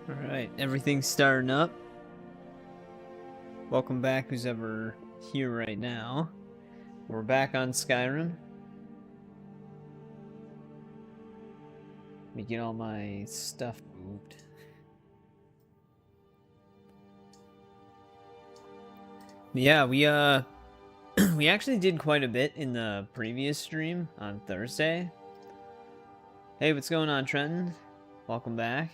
Alright, everything's starting up. Welcome back, who's ever here right now. We're back on Skyrim. Let me get all my stuff moved. Yeah, we actually did quite a bit in the previous stream on Thursday. Hey, what's going on, Trenton? Welcome back.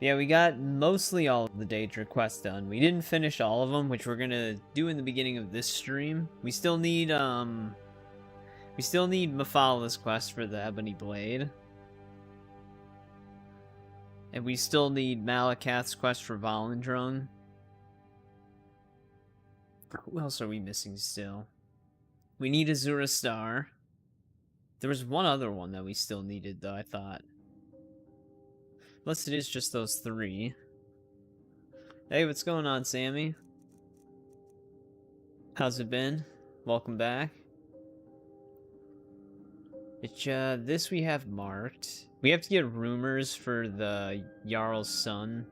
Yeah, we got mostly all of the Daedric quests done. We didn't finish all of them, which we're gonna do in the beginning of this stream. We still need Mephal's quest for the Ebony Blade. And we still need Malakath's quest for Valendrung. Who else are we missing still? We need Azura Star. There was one other one that we still needed, though, I thought. Unless it is just those three. Hey, what's going on, Sammy? How's it been? Welcome back. This we have marked. We have to get rumors for the Jarl's Son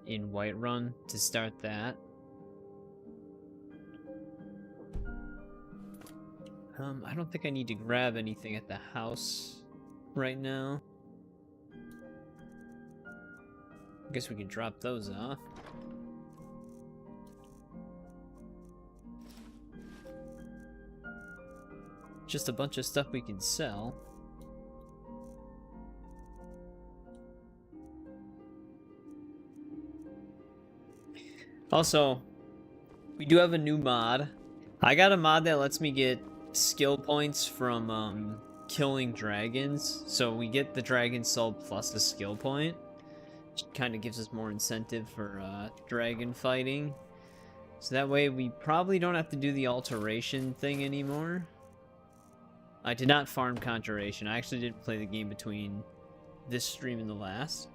in Whiterun to start that. I don't think I need to grab anything at the house right now. I guess we can drop those off. Just a bunch of stuff we can sell. Also, we do have a new mod. I got a mod that lets me get skill points from killing dragons. So we get the dragon soul plus a skill point. Which kind of gives us more incentive for dragon fighting. So that way we probably don't have to do the alteration thing anymore. I did not farm conjuration. I actually didn't play the game between this stream and the last.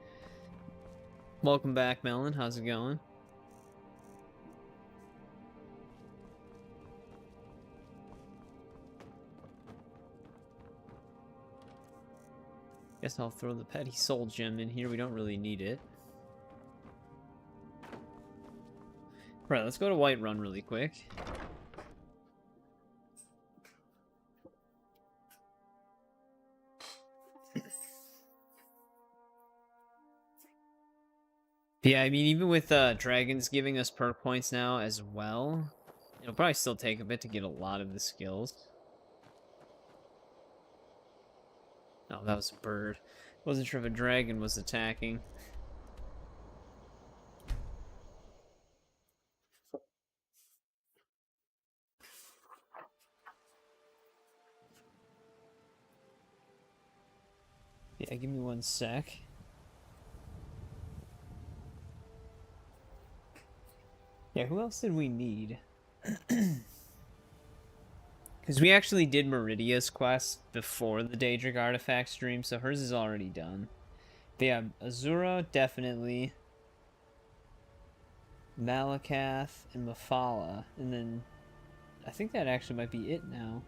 Welcome back, Melon. How's it going? Guess I'll throw the petty soul gem in here. We don't really need it. Right, let's go to Whiterun really quick. Yeah, I mean, even with dragons giving us perk points now as well, it'll probably still take a bit to get a lot of the skills. Oh, that was a bird. Wasn't sure if a dragon was attacking. Yeah, give me one sec. Yeah, who else did we need? Because we actually did Meridia's quest before the Daedric Artifact stream, so hers is already done. But yeah, Azura, definitely. Malakath and Mephala. And then, I think that actually might be it now.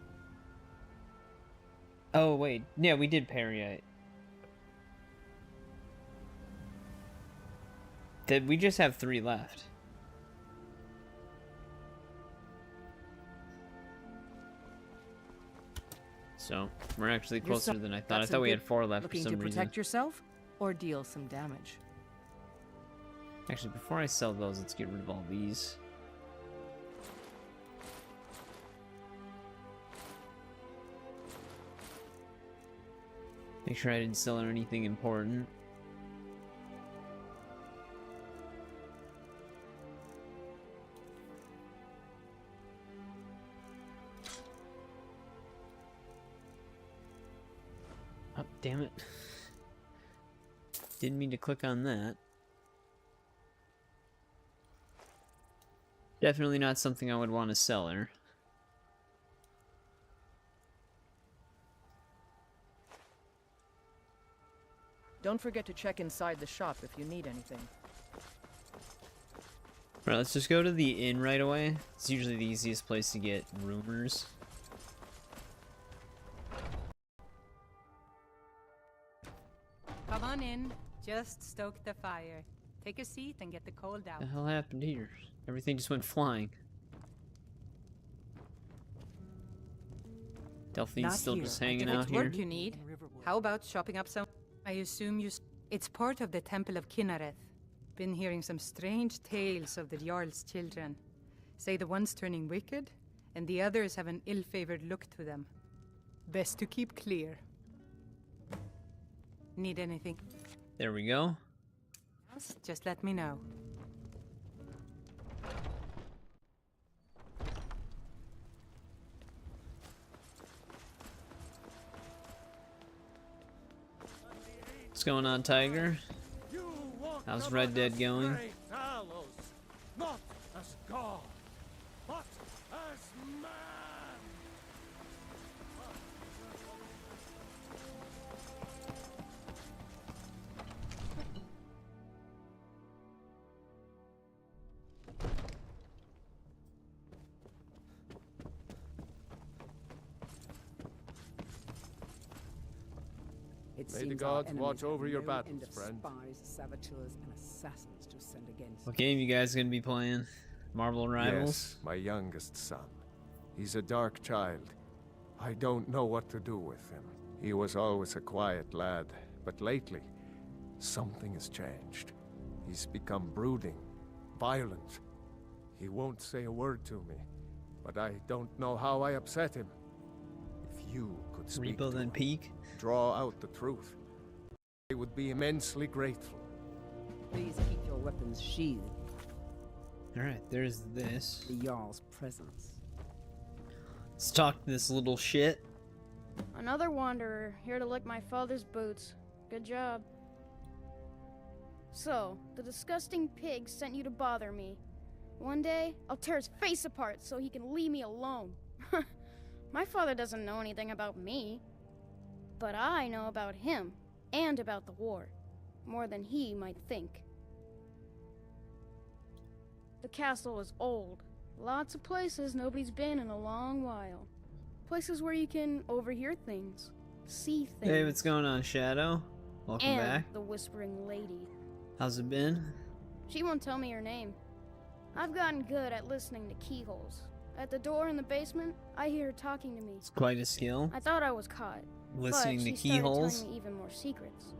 Oh, wait. Yeah, we did Periite. We just have 3 left. So, we're actually closer than I thought. I thought we had 4 left for some reason. Looking to protect yourself or deal some damage? Actually, before I sell those, let's get rid of all these. Make sure I didn't sell anything important. Oh, damn it. Didn't mean to click on that. Definitely not something I would want to sell her. Don't forget to check inside the shop if you need anything. Alright, let's just go to the inn right away. It's usually the easiest place to get rumors. Come on in. just stoked the fire. Take a seat and get the cold out. The hell happened here? Everything just went flying. Delphine's still just hanging If out it's here. work you need, how about shopping up some? I assume it's part of the Temple of Kinnereth. Been hearing some strange tales of the Jarl's children. Say the one's turning wicked, and the others have an ill-favored look to them. Best to keep clear. Need anything There we go. else? Just let me know. What's going on, Tiger? How's Red Dead going? Not as God, but as man. May the gods watch over your battles, friend. Spies, saboteurs, and assassins to send against. What game you guys gonna be playing? Marvel Rivals? Yes, my youngest son. He's a dark child. I don't know what to do with him. He was always a quiet lad, but lately, something has changed. He's become brooding, violent. He won't say a word to me, but I don't know how I upset him. If you could speak Repo to then him, Peak? draw out the truth, I would be immensely grateful. Please keep your weapons sheathed. Alright, there's this. The Jarl's presence. Let's talk to this little shit. Another wanderer, here to lick my father's boots. Good job. So, the disgusting pig sent you to bother me. One day, I'll tear his face apart so he can leave me alone. My father doesn't know anything about me. But I know about him, and about the war. More than he might think. The castle is old. Lots of places nobody's been in a long while. Places where you can overhear things, see things. Hey, what's going on, Shadow? Welcome and back. the Whispering Lady. How's it been? She won't tell me her name. I've gotten good at listening to keyholes. At the door in the basement, I hear her talking to me. It's quite a skill. I thought I was caught. Listening but to she keyholes. started telling me even more secrets.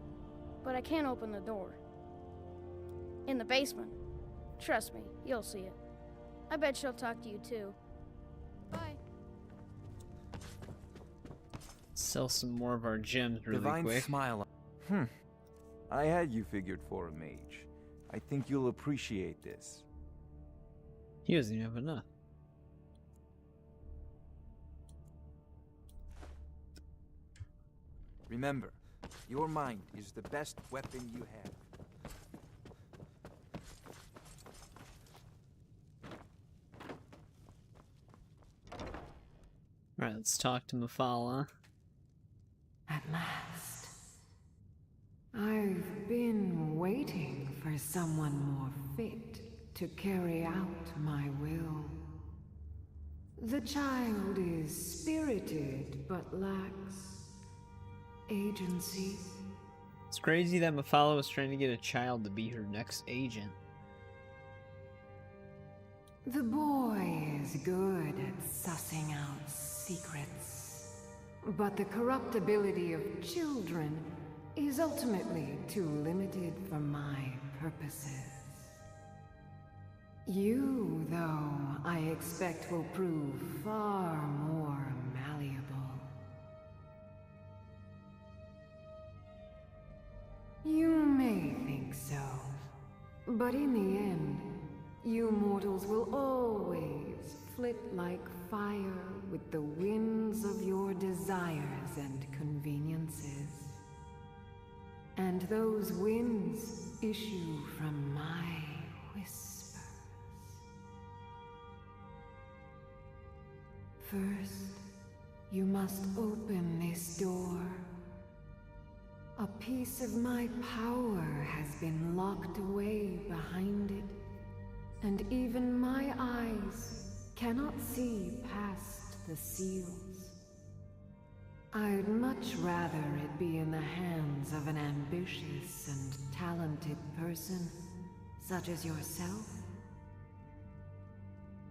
But I can't open the door. In the basement. Trust me, you'll see it. I bet she'll talk to you too. Bye. Sell some more of our gems really Divine quick. smile. I had you figured for a mage. I think you'll appreciate this. He doesn't even have enough. Remember, your mind is the best weapon you have. Alright, let's talk to Mafala. At last. I've been waiting for someone more fit to carry out my will. The child is spirited but lacks agency. It's crazy that Mafala was trying to get a child to be her next agent. The boy is good at sussing out secrets, but the corruptibility of children is ultimately too limited for my purposes. You, though, I expect will prove far more malleable. You may think so, but in the end, you mortals will always flit like fire with the winds of your desires and conveniences. And those winds issue from my whispers. First, you must open this door. A piece of my power has been locked away behind it, and even my eyes cannot see past the seals. I'd much rather it be in the hands of an ambitious and talented person, such as yourself.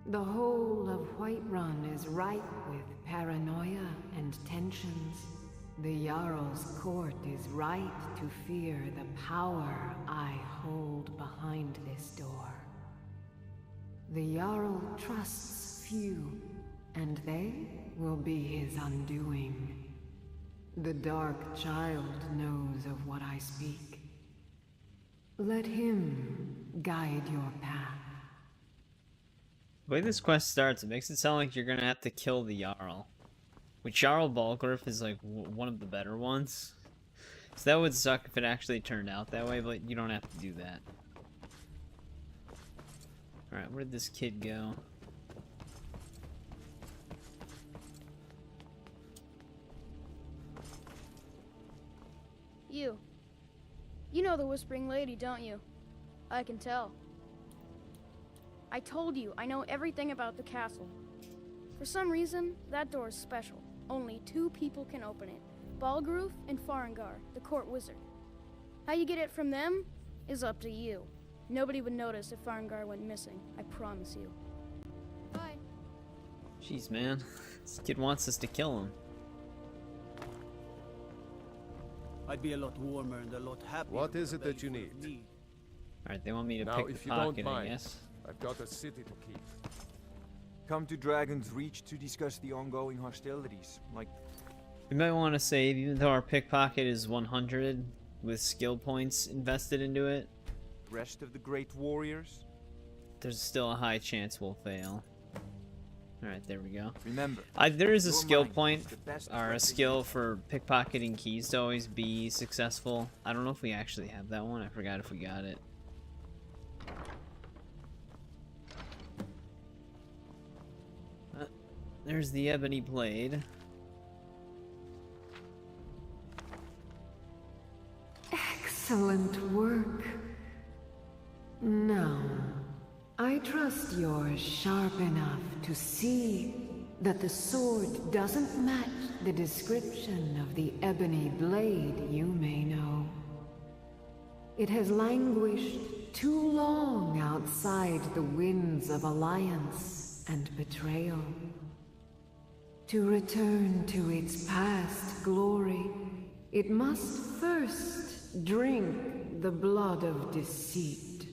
The whole of Whiterun is ripe with paranoia and tensions. The Jarl's court is right to fear the power I hold behind this door. The Jarl trusts few, and they will be his undoing. The Dark Child knows of what I speak. Let him guide your path. The way this quest starts, it makes it sound like you're gonna have to kill the Jarl. Which Jarl Balgruuf is like one of the better ones. So that would suck if it actually turned out that way, but you don't have to do that. Alright, where did this kid go? You know the Whispering Lady, don't you? I can tell. I told you, I know everything about the castle. For some reason, that door is special. Only 2 people can open it. Balgruuf and Farengar, the court wizard. How you get it from them is up to you. Nobody would notice if Farengar went missing, I promise you. Bye. Jeez, man. This kid wants us to kill him. I'd be a lot warmer and a lot happier. What is it with a that you belly full of need? meat. Alright, they want me to Now, pick if the you pocket, don't I mind, guess. I've got a city to keep. Come to Dragon's Reach to discuss the ongoing hostilities. Like, We might want to save, even though our pickpocket is 100 with skill points invested into it, the rest of the great warriors. there's still a high chance we'll fail. Alright, there we go. Remember, There is a your skill mind point, is the best or a weapon skill you- for pickpocketing keys to always be successful. I don't know if we actually have that one. I forgot if we got it. There's the ebony blade. Excellent work. Now, I trust you're sharp enough to see that the sword doesn't match the description of the ebony blade you may know. It has languished too long outside the winds of alliance and betrayal. To return to its past glory, it must first drink the blood of deceit.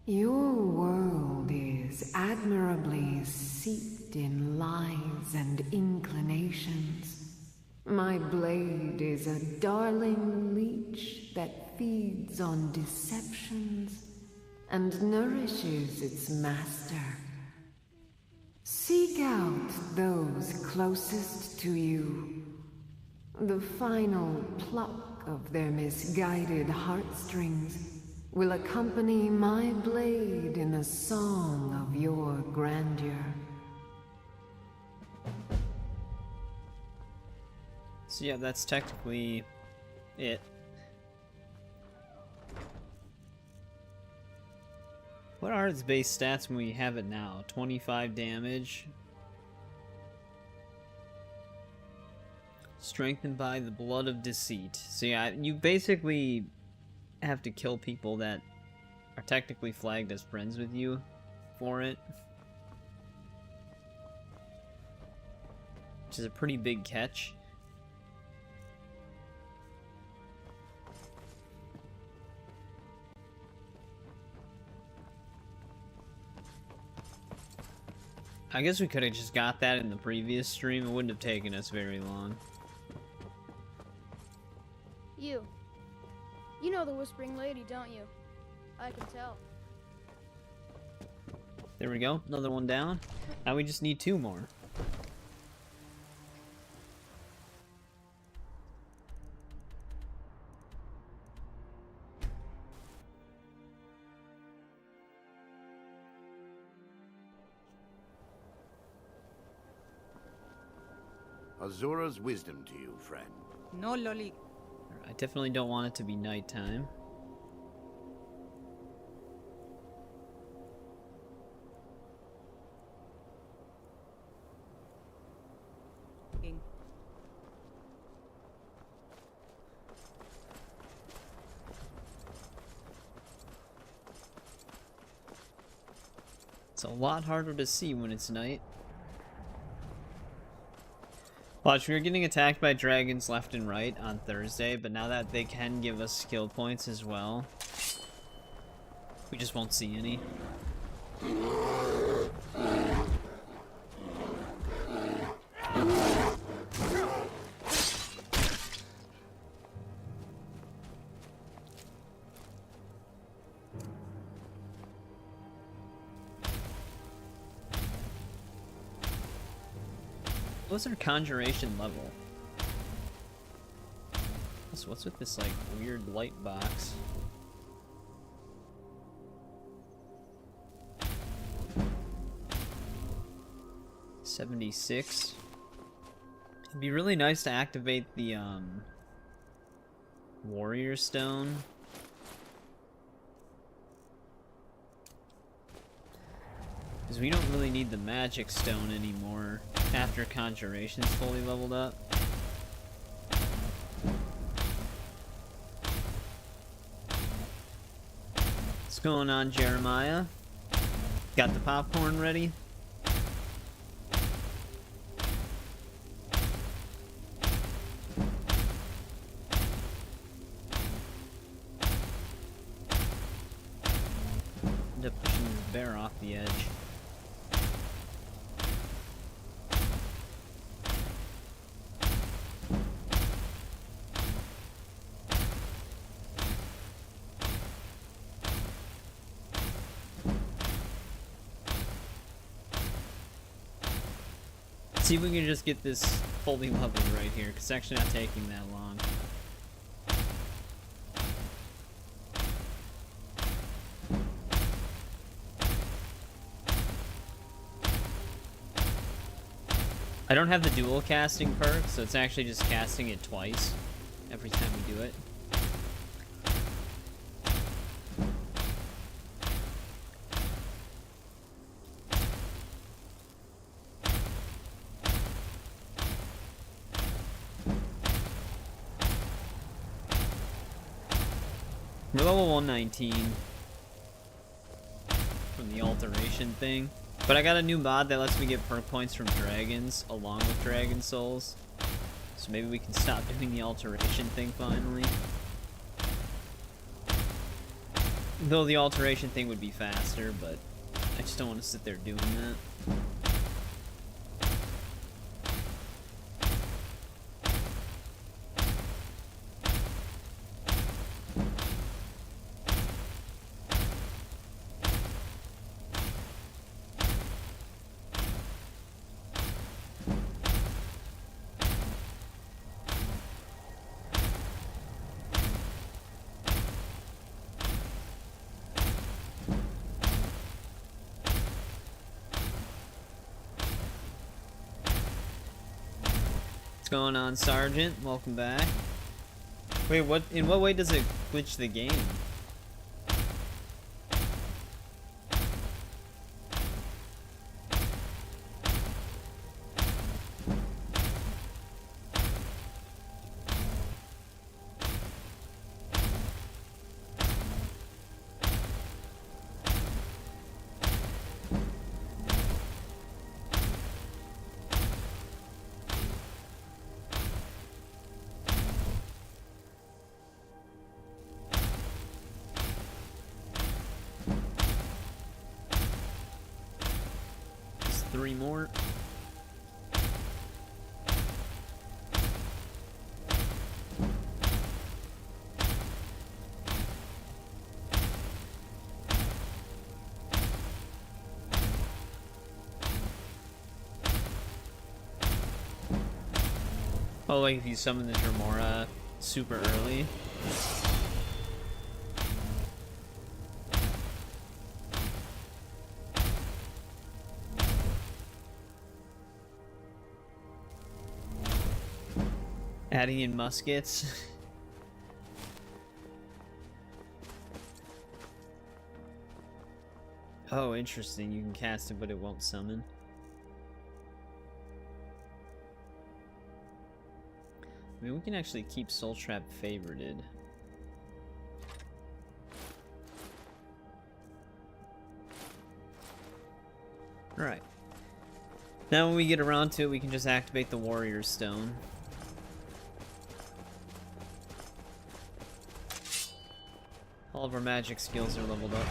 Your world is admirably steeped in lies and inclinations. My blade is a darling leech that feeds on deceptions and nourishes its master. Seek out those closest to you. The final pluck of their misguided heartstrings will accompany my blade in the song of your grandeur. So yeah, that's technically it. What are its base stats when we have it now? 25 damage. Strengthened by the blood of deceit. So yeah, you basically have to kill people that are technically flagged as friends with you for it. Which is a pretty big catch. I guess we could have just got that in the previous stream. It wouldn't have taken us very long. You know the Whispering Lady, don't you? I can tell. There we go. Another one down. Now we just need 2 more. Azura's wisdom to you, friend. No, Loli. I definitely don't want it to be nighttime. It's a lot harder to see when it's night. Watch, we were getting attacked by dragons left and right on Thursday, but now that they can give us skill points as well, we just won't see any. What's our conjuration level? So what's with this like weird light box? $76. It'd be really nice to activate the warrior stone. Because we don't really need the magic stone anymore after conjuration's fully leveled up. What's going on, Jeremiah? Got the popcorn ready? End up pushing this bear off the edge. See if we can just get this fully leveled right here, because it's actually not taking that long. I don't have the dual casting perk, so it's actually just casting it twice every time we do it. We're level 119 from the alteration thing. But I got a new mod that lets me get perk points from dragons along with dragon souls. So maybe we can stop doing the alteration thing finally. Though the alteration thing would be faster, but I just don't want to sit there doing that. What's going on, Sergeant? Welcome back. Wait, what? In what way does it glitch the game? Three more. Oh, like if you summon the Dremora super early. Adding in muskets. Oh, interesting. You can cast it, but it won't summon. I mean, we can actually keep Soul Trap favorited. Alright. Now when we get around to it, we can just activate the Warrior Stone. All of our magic skills are leveled up.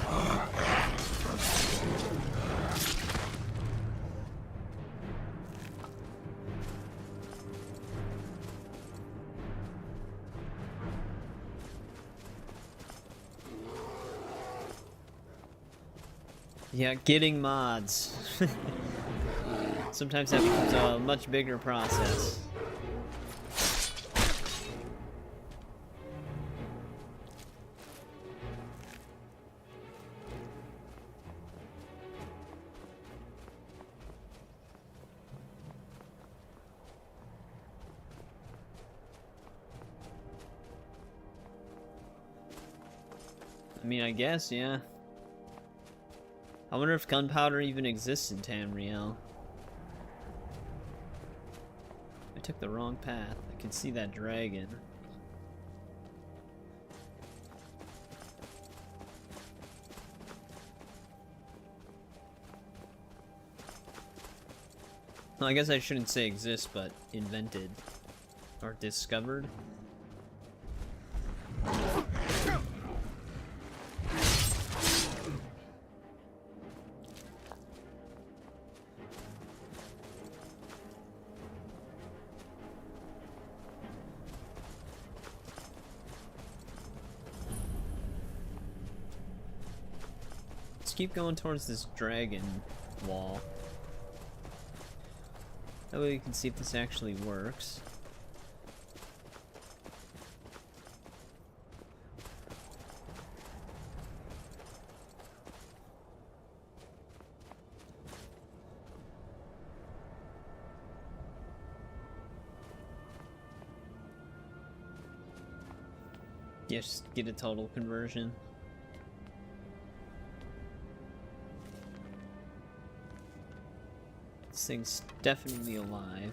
Yeah, getting mods. Sometimes that becomes a much bigger process. I mean, I guess, yeah. I wonder if gunpowder even exists in Tamriel. I took the wrong path. I can see that dragon. Well, I guess I shouldn't say exist, but invented. Or discovered. Keep going towards this dragon wall. That way we can see if this actually works. Yeah, just get a total conversion. This thing's definitely alive.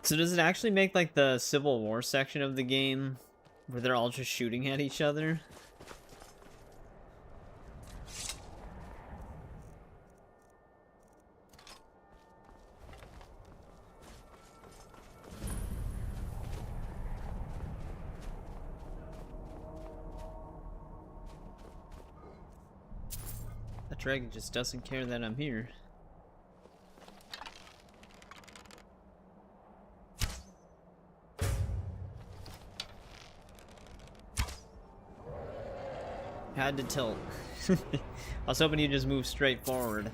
So does it actually make like the Civil War section of the game where they're all just shooting at each other? That dragon just doesn't care that I'm here. Had to tilt. I was hoping you'd just move straight forward.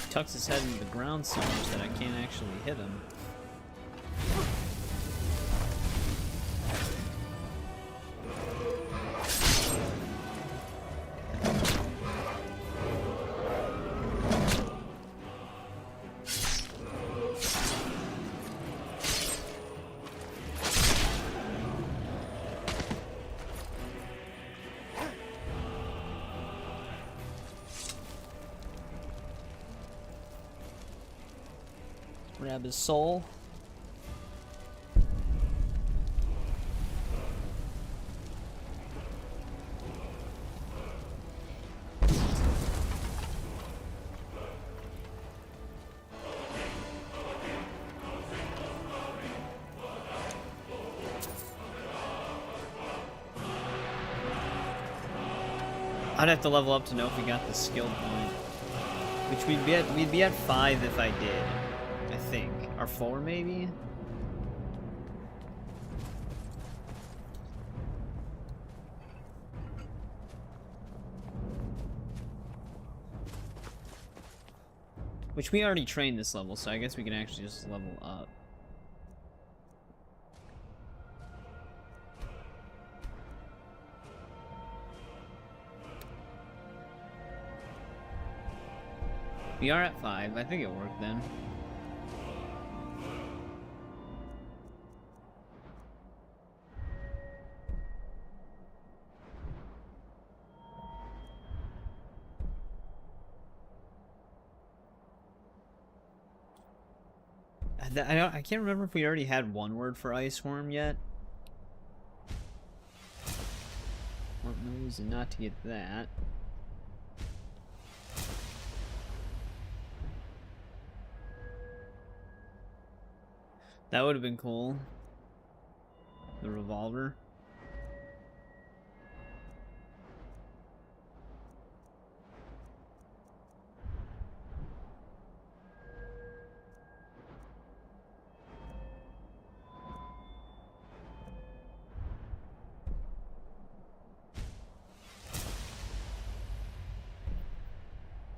Tucks his head into the ground so much that I can't actually hit him. Grab his soul. I'd have to level up to know if we got the skill point. Which we'd be at 5 if I did, I think. Or 4 maybe? Which we already trained this level, so I guess we can actually just level up. We are at 5. I think it worked then. I can't remember if we already had one word for ice worm yet. Well, no reason not to get that. That would have been cool. The revolver.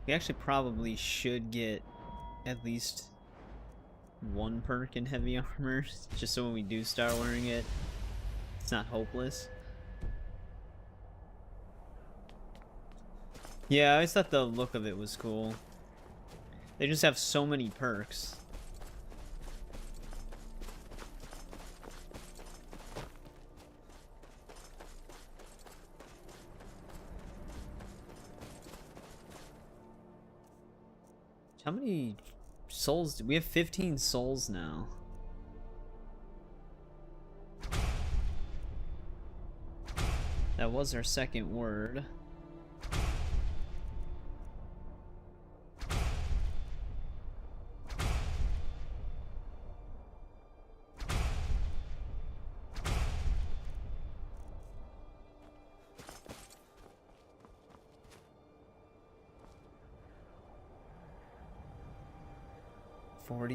We actually probably should get at least one perk in heavy armor, just so when we do start wearing it, it's not hopeless. Yeah, I always thought the look of it was cool. They just have so many perks. How many souls do we have? 15 souls now. That was our second word.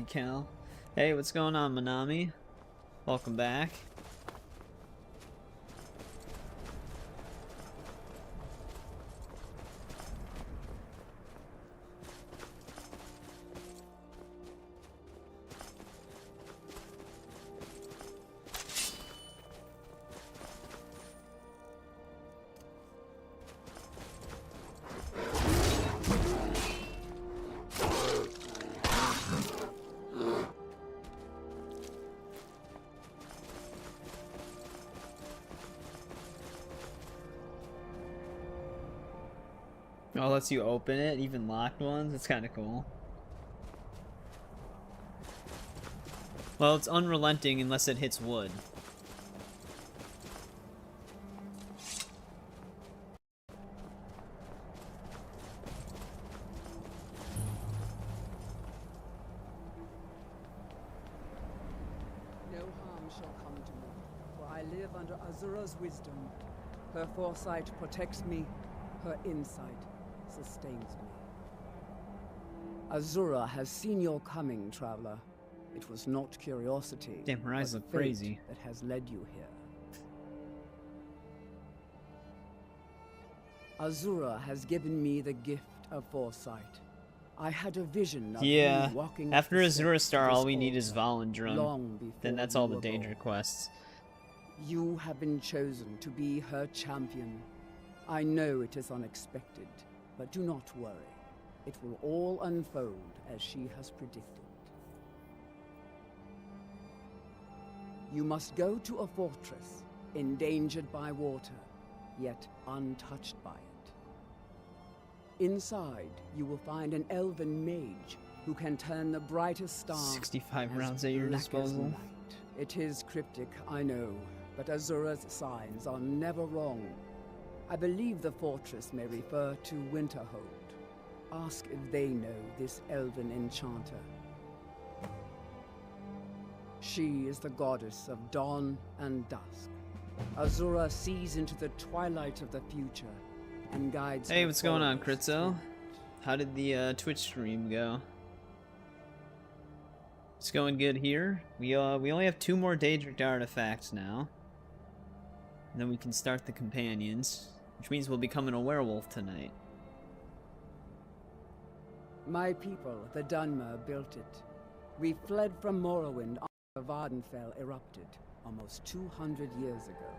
Cal. Hey, what's going on, Manami? Welcome back. Oh, lets you open it, even locked ones. It's kind of cool. Well, it's unrelenting unless it hits wood. No harm shall come to me, for I live under Azura's wisdom. Her foresight protects me, her insight sustains me. Azura has seen your coming, traveler. It was not curiosity, damn, her eyes but look fate crazy, that has led you here. Azura has given me the gift of foresight. I had a vision of you walking after up the Azura steps Star, of all this we need is altar, Valendrun. long before Then that's you all the were danger born. quests. You have been chosen to be her champion. I know it is unexpected, but do not worry. It will all unfold as she has predicted. You must go to a fortress, endangered by water, yet untouched by it. Inside, you will find an elven mage who can turn the brightest star 65 as rounds at your black as disposal. night. It is cryptic, I know, but Azura's signs are never wrong. I believe the fortress may refer to Winterhold. Ask if they know this elven enchanter. She is the goddess of dawn and dusk. Azura sees into the twilight of the future and guides Hey, her what's going on, followers Kritzo? through How did the Twitch stream go? It's going good here. We only have 2 more Daedric artifacts now. And then we can start the companions, which means we'll be becoming a werewolf tonight. My people, the Dunmer, built it. We fled from Morrowind after Vardenfell erupted almost 200 years ago.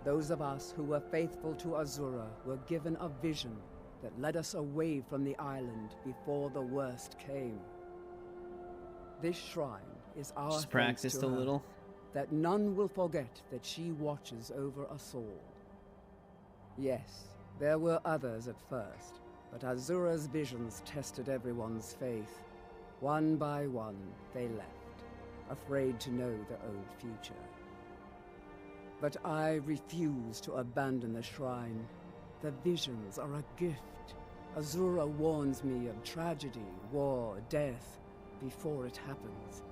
Those of us who were faithful to Azura were given a vision that led us away from the island before the worst came. This shrine is our Just thanks practiced to a her, little. that none will forget that she watches over us all. Yes, there were others at first, but Azura's visions tested everyone's faith. One by one, they left, afraid to know the old future. But I refuse to abandon the shrine. The visions are a gift. Azura warns me of tragedy, war, death. Before it happens,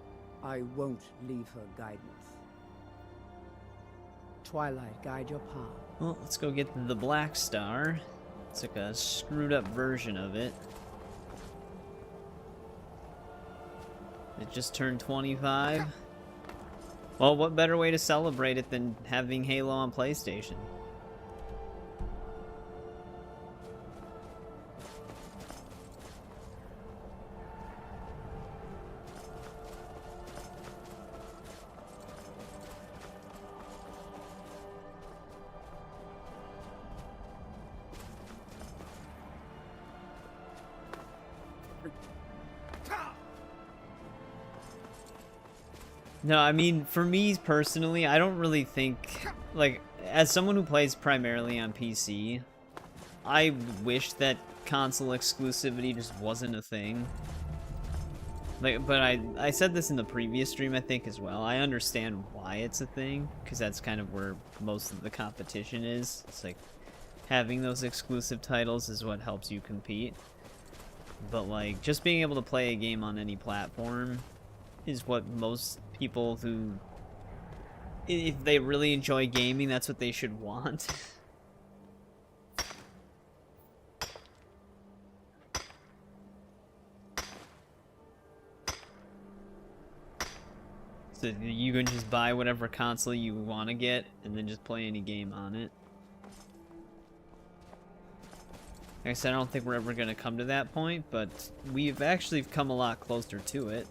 I won't leave her guidance. Twilight, guide your path. Well, let's go get the Black Star. It's like a screwed up version of it. It just turned 25. Well, what better way to celebrate it than having Halo on PlayStation? No, I mean, for me personally, I don't really think, like, as someone who plays primarily on PC, I wish that console exclusivity just wasn't a thing. Like, but I said this in the previous stream, I think, as well. I understand why it's a thing, because that's kind of where most of the competition is. It's like, having those exclusive titles is what helps you compete. But, like, just being able to play a game on any platform is what most people who, if they really enjoy gaming, that's what they should want. So you can just buy whatever console you want to get and then just play any game on it. Like I said, I don't think we're ever going to come to that point, but we've actually come a lot closer to it.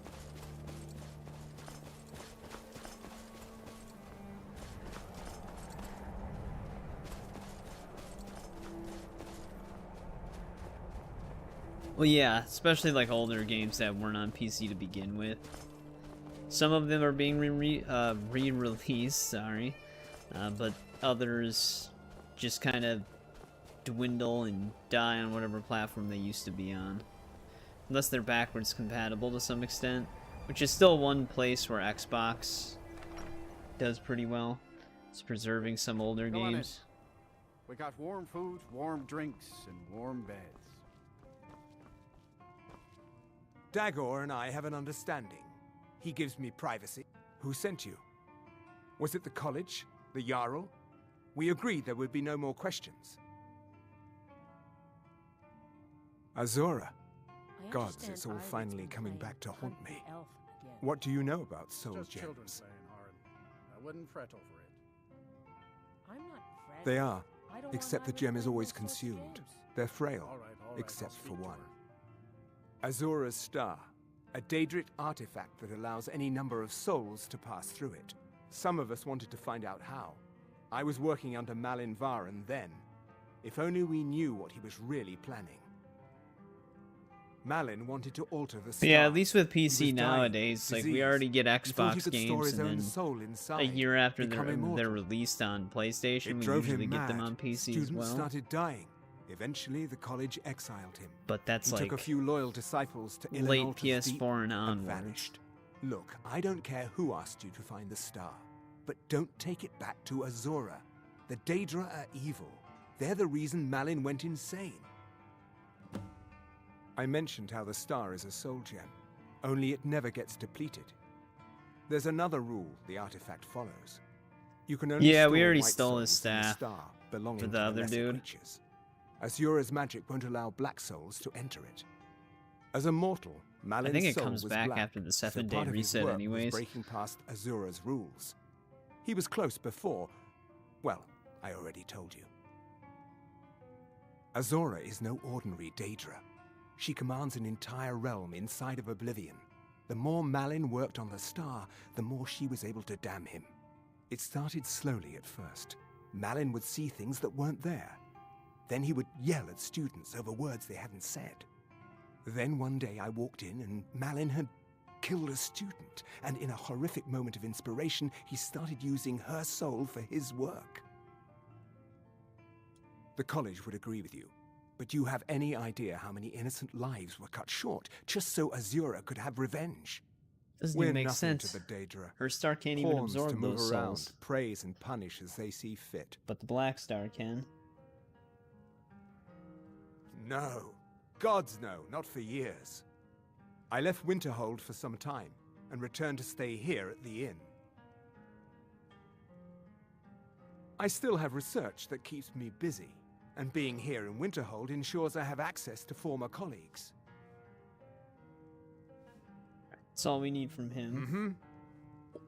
Well, yeah, especially like older games that weren't on PC to begin with. Some of them are being re-released, sorry, but others just kind of dwindle and die on whatever platform they used to be on. Unless they're backwards compatible to some extent, which is still one place where Xbox does pretty well. It's preserving some older games. We got warm food, warm drinks, and warm beds. Dagor and I have an understanding. He gives me privacy. Who sent you? Was it the college? The Jarl? We agreed there would be no more questions. Azura. Gods, it's all finally coming back to haunt me. What do you know about soul Just gems? children playing, Haran. I wouldn't fret over it. I'm not fretting. They are, I don't want except the either gem of is them always to source consumed. gems. They're frail, All right, except I'll for speak to one. her. Azura's star, a Daedric artifact that allows any number of souls to pass through it. Some of us wanted to find out how. I was working under Malin Varen then. If only we knew what he was really planning. Malin wanted to alter the star. Yeah, at least with He was PC dying, nowadays, like we already get He thought he Xbox could store games, his and own then soul inside, a year after become they're immortal. released on PlayStation, It we drove usually him get them mad. on PC Students as well. started dying. Eventually, the college exiled him. But that's he took a like few loyal disciples to late Ilinalta's deep PS4 and and onwards. vanished. Look, I don't care who asked you to find the star, but don't take it back to Azura. The Daedra are evil. They're the reason Malin went insane. I mentioned how the star is a soul gem, only it never gets depleted. There's another rule the artifact follows. You can only Yeah, store we already white stole his souls from the staff star belonging for to the other lesser dude. creatures. Azura's magic won't allow black souls to enter it. As a mortal, Malin's I think it soul comes was back black, after the so 7-day part of his reset work anyways. was breaking past Azura's rules. He was close before. Well, I already told you. Azura is no ordinary Daedra. She commands an entire realm inside of Oblivion. The more Malin worked on the star, the more she was able to damn him. It started slowly at first. Malin would see things that weren't there. Then he would yell at students over words they hadn't said. Then one day I walked in and Malin had killed a student, and in a horrific moment of inspiration, he started using her soul for his work. The college would agree with you, but do you have any idea how many innocent lives were cut short just so Azura could have revenge? Doesn't We're even make nothing sense. to the Daedra. Her star can't even Pawns absorb to move those around, souls. praise and punish as they see fit. But the Black Star can. No. Gods no, not for years. I left Winterhold for some time and returned to stay here at the inn. I still have research that keeps me busy, and being here in Winterhold ensures I have access to former colleagues. That's all we need from him. Mm-hmm.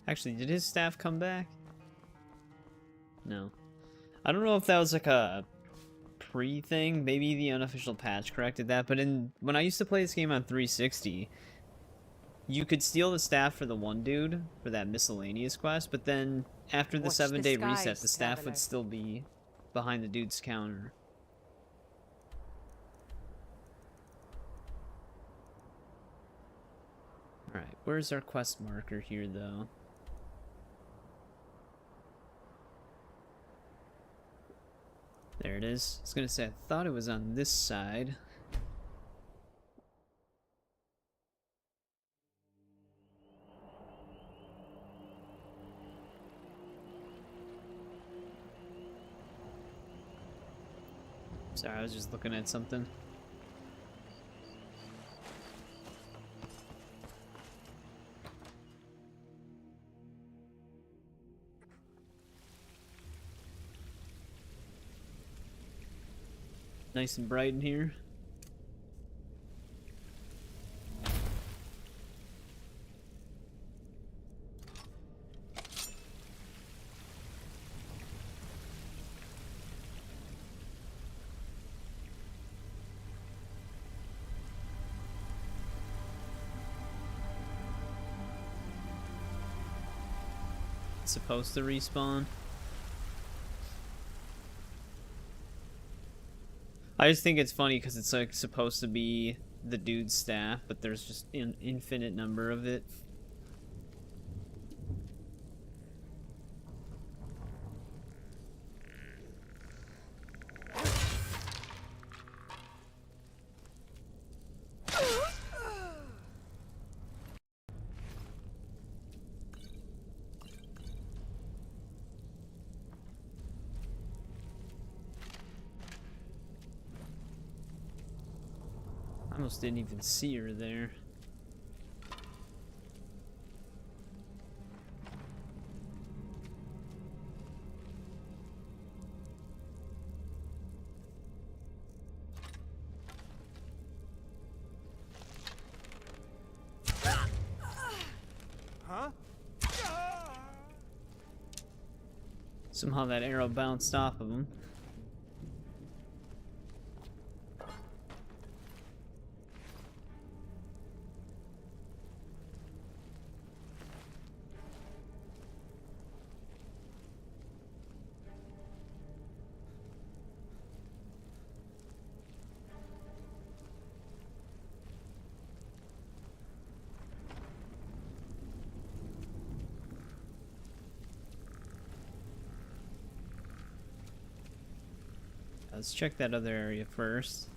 Actually, did his staff come back? No. I don't know if that was like a pre-thing. Maybe the unofficial patch corrected that, but when I used to play this game on 360, you could steal the staff for the one dude for that miscellaneous quest, but then after the Watch the 7-day skies, reset, the staff traveler. would still be behind the dude's counter. Alright, where's our quest marker here, though? There it is. I was gonna say, I thought it was on this side. Sorry, I was just looking at something. Nice and bright in here. It's supposed to respawn. I just think it's funny because it's like supposed to be the dude's staff, but there's just an infinite number of it. I almost didn't even see her there. Huh? Somehow that arrow bounced off of him. Let's check that other area first.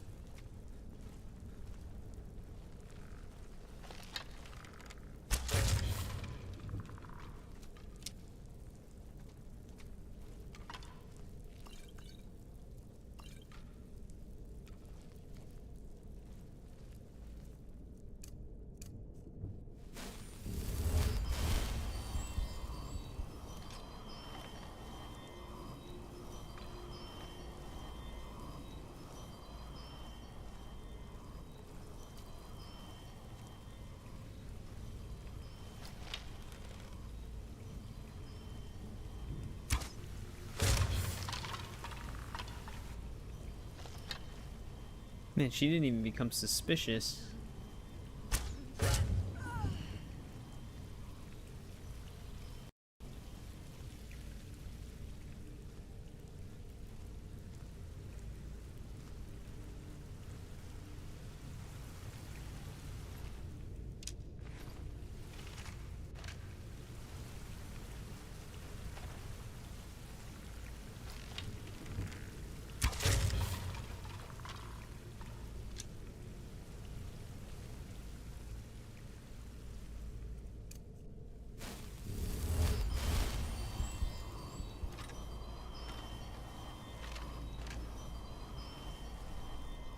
Man, she didn't even become suspicious.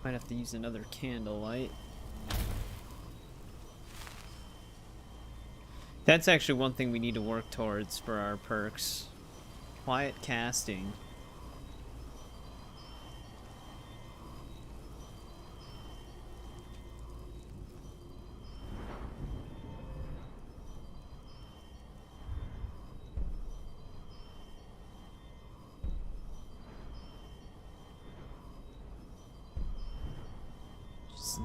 Might have to use another candlelight. That's actually one thing we need to work towards for our perks. Quiet casting.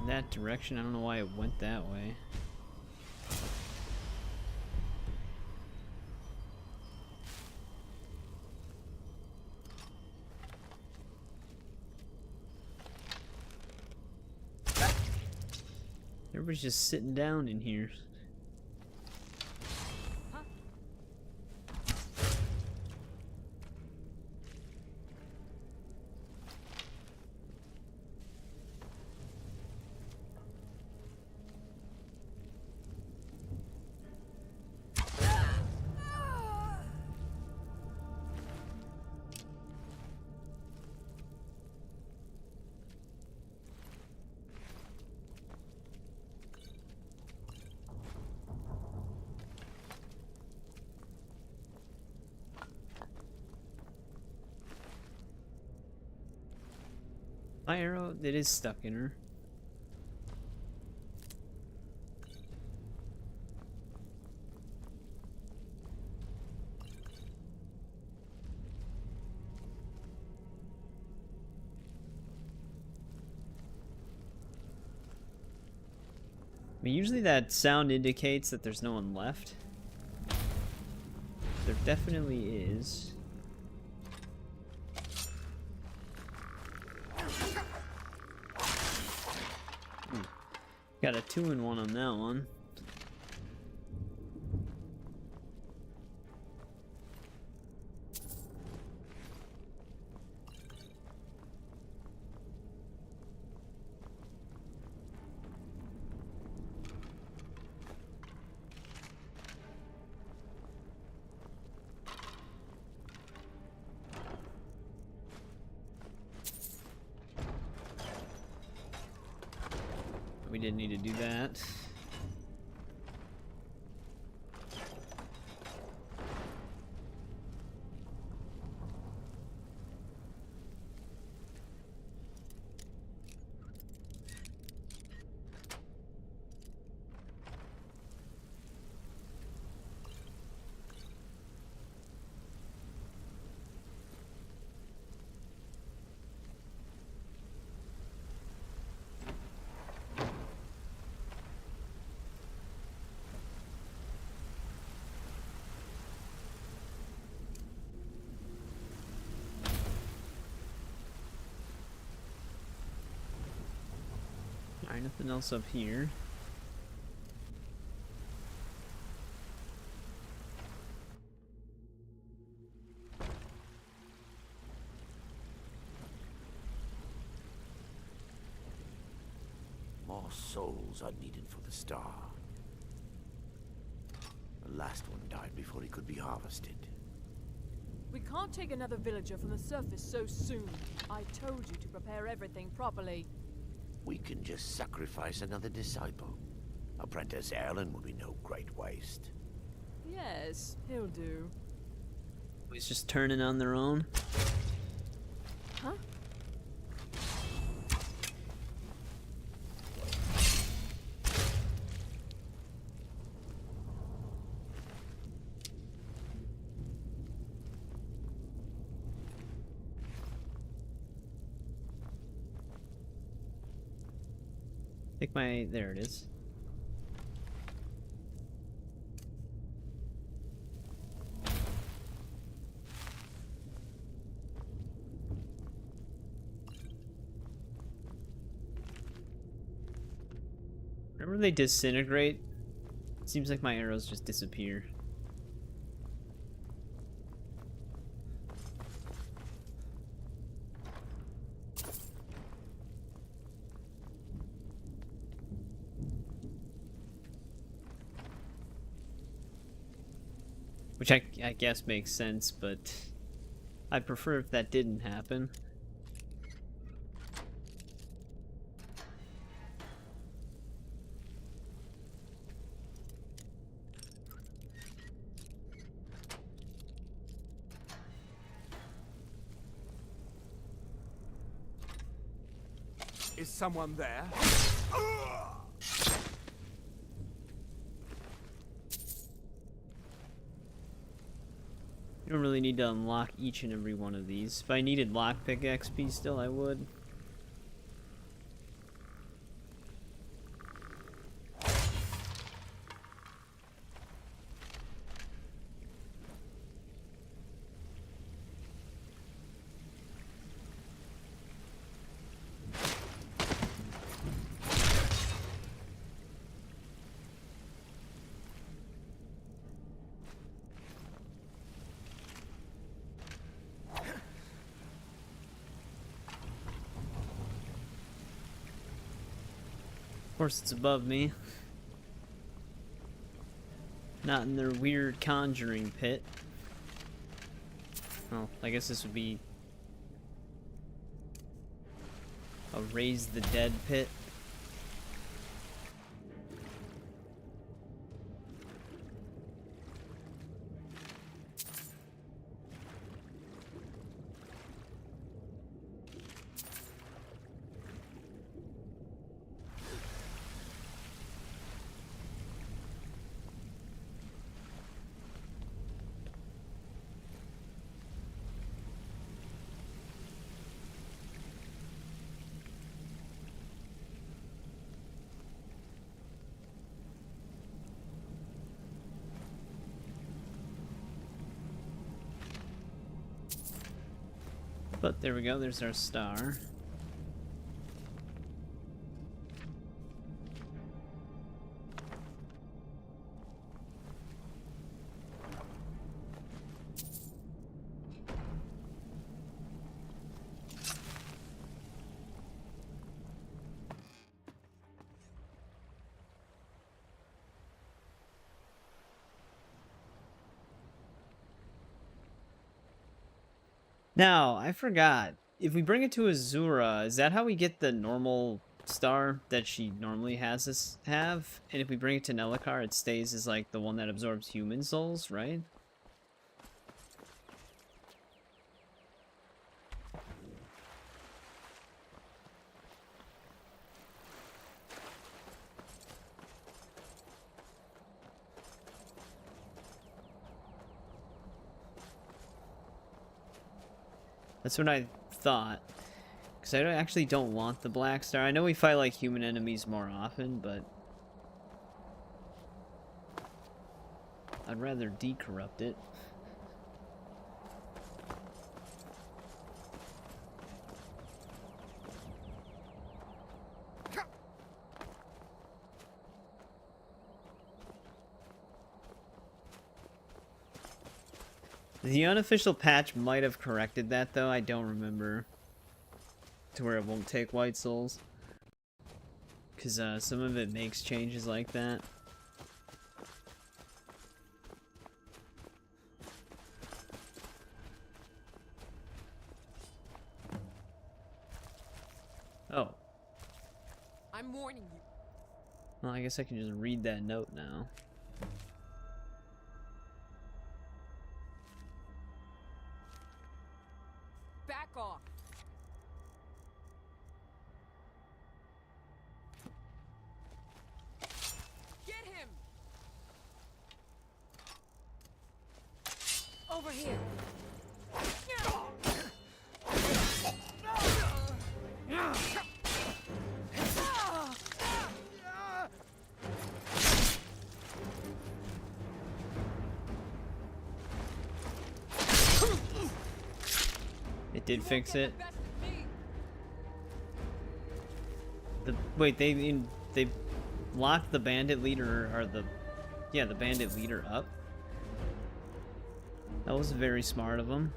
In that direction. I don't know why it went that way. Everybody's just sitting down in here. My arrow, it is stuck in her. I mean, usually that sound indicates that there's no one left. There definitely is. Got a 2-in-1 on that one. We didn't need to do that. Alright, nothing else up here. More souls are needed for the star. The last one died before he could be harvested. We can't take another villager from the surface so soon. I told you to prepare everything properly. We can just sacrifice another disciple. Apprentice Erlen will be no great waste. Yes, he'll do. He's just turning on their own. Huh? Take my... There it is. Whenever they disintegrate, it seems like my arrows just disappear. Which I guess makes sense, but I'd prefer if that didn't happen. Is someone there? You don't really need to unlock each and every one of these. If I needed lockpick XP still, I would. Of course it's above me. Not in their weird conjuring pit. Well, I guess this would be a raise the dead pit. But there we go, there's our star. Now, I forgot. If we bring it to Azura, is that how we get the normal star that she normally has us have? And if we bring it to Nelacar, it stays as like the one that absorbs human souls, right? That's what I thought. Because I actually don't want the Black Star. I know we fight like human enemies more often, but I'd rather decorrupt it. The unofficial patch might have corrected that, though. I don't remember. To where it won't take white souls. Because some of it makes changes like that. Oh. I'm warning you. Well, I guess I can just read that note now. Back off. Get him. Over here. It did fix it. Wait, they locked the bandit leader, or the bandit leader up. That was very smart of them.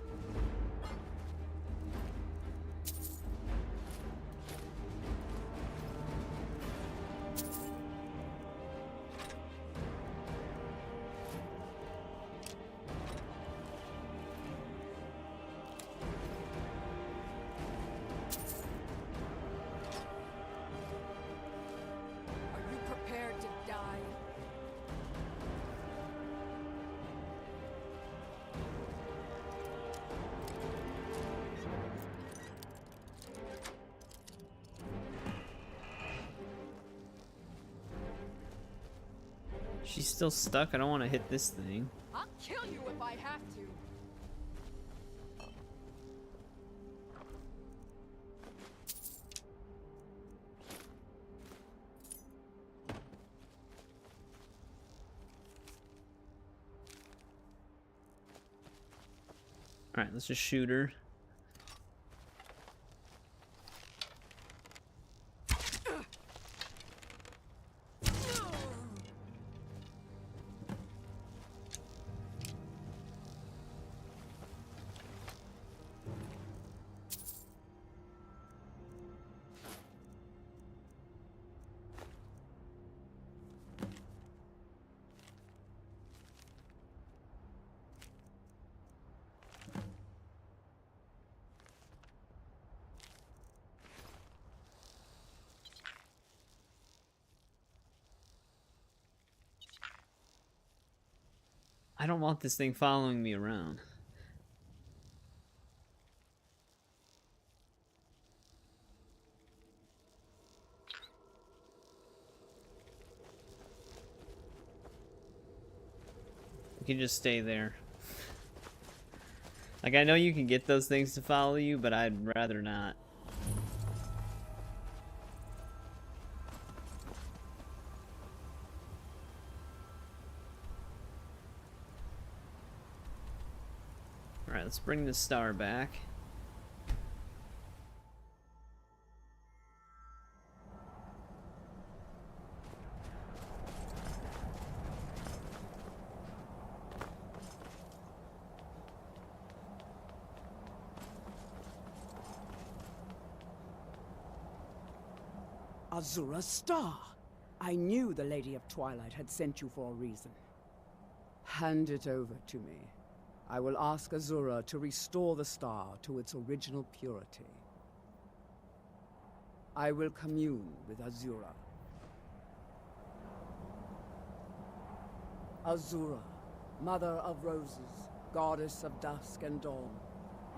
She's still stuck. I don't want to hit this thing. I'll kill you if I have to. Alright, let's just shoot her. I don't want this thing following me around. You can just stay there. Like, I know you can get those things to follow you, but I'd rather not. Alright, let's bring the star back. Azura's star! I knew the Lady of Twilight had sent you for a reason. Hand it over to me. I will ask Azura to restore the star to its original purity. I will commune with Azura. Azura, Mother of Roses, Goddess of Dusk and Dawn,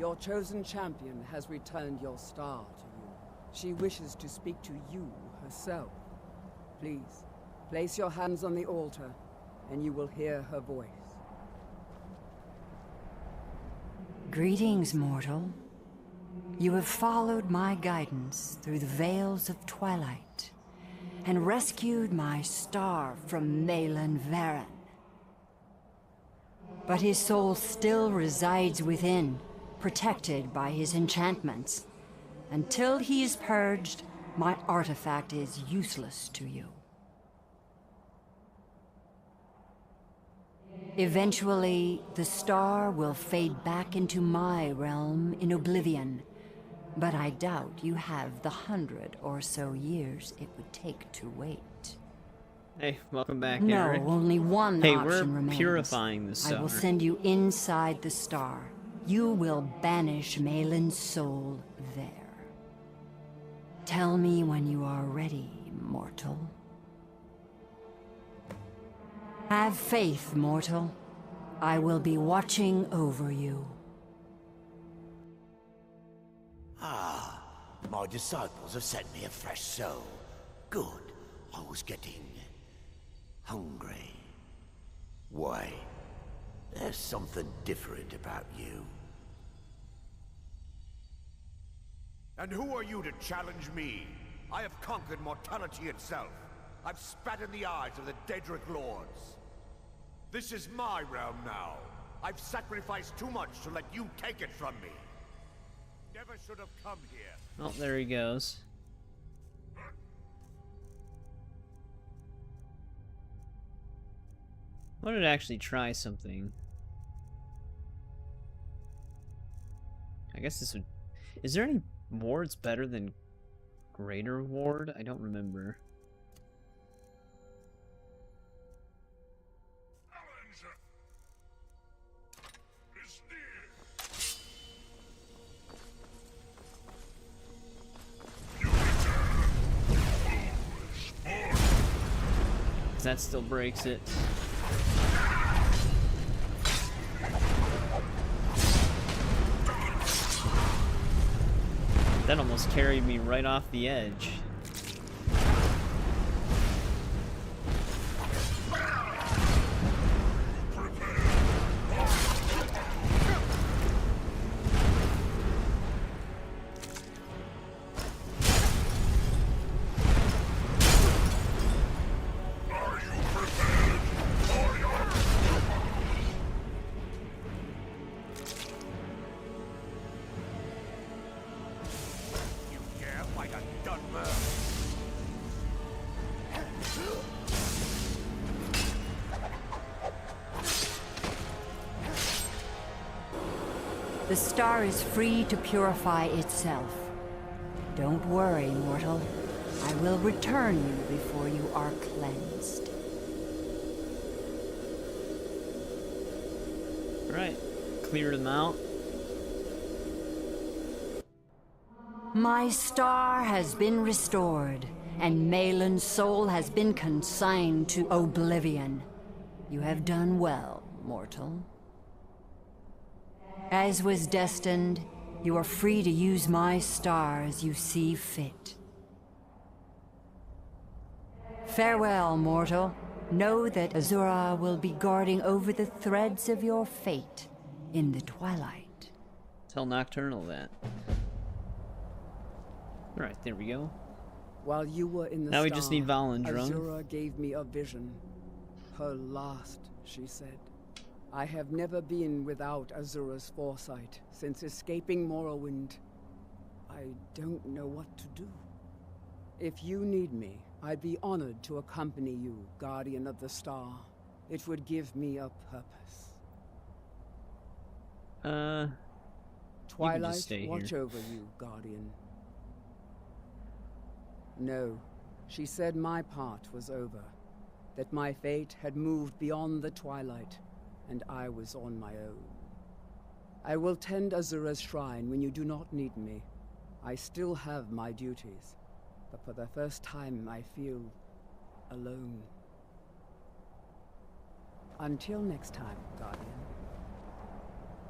your chosen champion has returned your star to you. She wishes to speak to you herself. Please, place your hands on the altar, and you will hear her voice. Greetings, mortal. You have followed my guidance through the veils of twilight, and rescued my star from Malin Varen. But his soul still resides within, protected by his enchantments. Until he is purged, my artifact is useless to you. Eventually, the star will fade back into my realm in oblivion, but I doubt you have the 100 or so years it would take to wait. Hey, welcome back, No, Eric. only one Hey, option we're remains. purifying the star. I will send you inside the star. You will banish Malin's soul there. Tell me when you are ready, mortal. Have faith, mortal. I will be watching over you. Ah, my disciples have sent me a fresh soul. Good. I was getting hungry. Why? There's something different about you. And who are you to challenge me? I have conquered mortality itself. I've spat in the eyes of the Daedric Lords. This is my realm now. I've sacrificed too much to let you take it from me. never should have come here. Oh, there he goes. I wanted to actually try something. I guess this would... Is there any wards better than Greater Ward? I don't remember. That still breaks it. That almost carried me right off the edge. The star is free to purify itself. Don't worry, mortal. I will return you before you are cleansed. Alright, cleared them out. My star has been restored, and Malin's soul has been consigned to oblivion. You have done well, mortal. As was destined, you are free to use my star as you see fit. Farewell, mortal. Know that Azura will be guarding over the threads of your fate in the twilight. Tell Nocturnal that. Alright, there we go. While you were in the now star, we just need Valendrung. Azura gave me a vision. Her last, she said. I have never been without Azura's foresight since escaping Morrowind. I don't know what to do. If you need me, I'd be honored to accompany you, Guardian of the Star. It would give me a purpose. Twilight, watch over you, Guardian. No, she said my part was over. That my fate had moved beyond the Twilight, and I was on my own. I will tend Azura's shrine when you do not need me. I still have my duties, but for the first time I feel alone. Until next time, Guardian.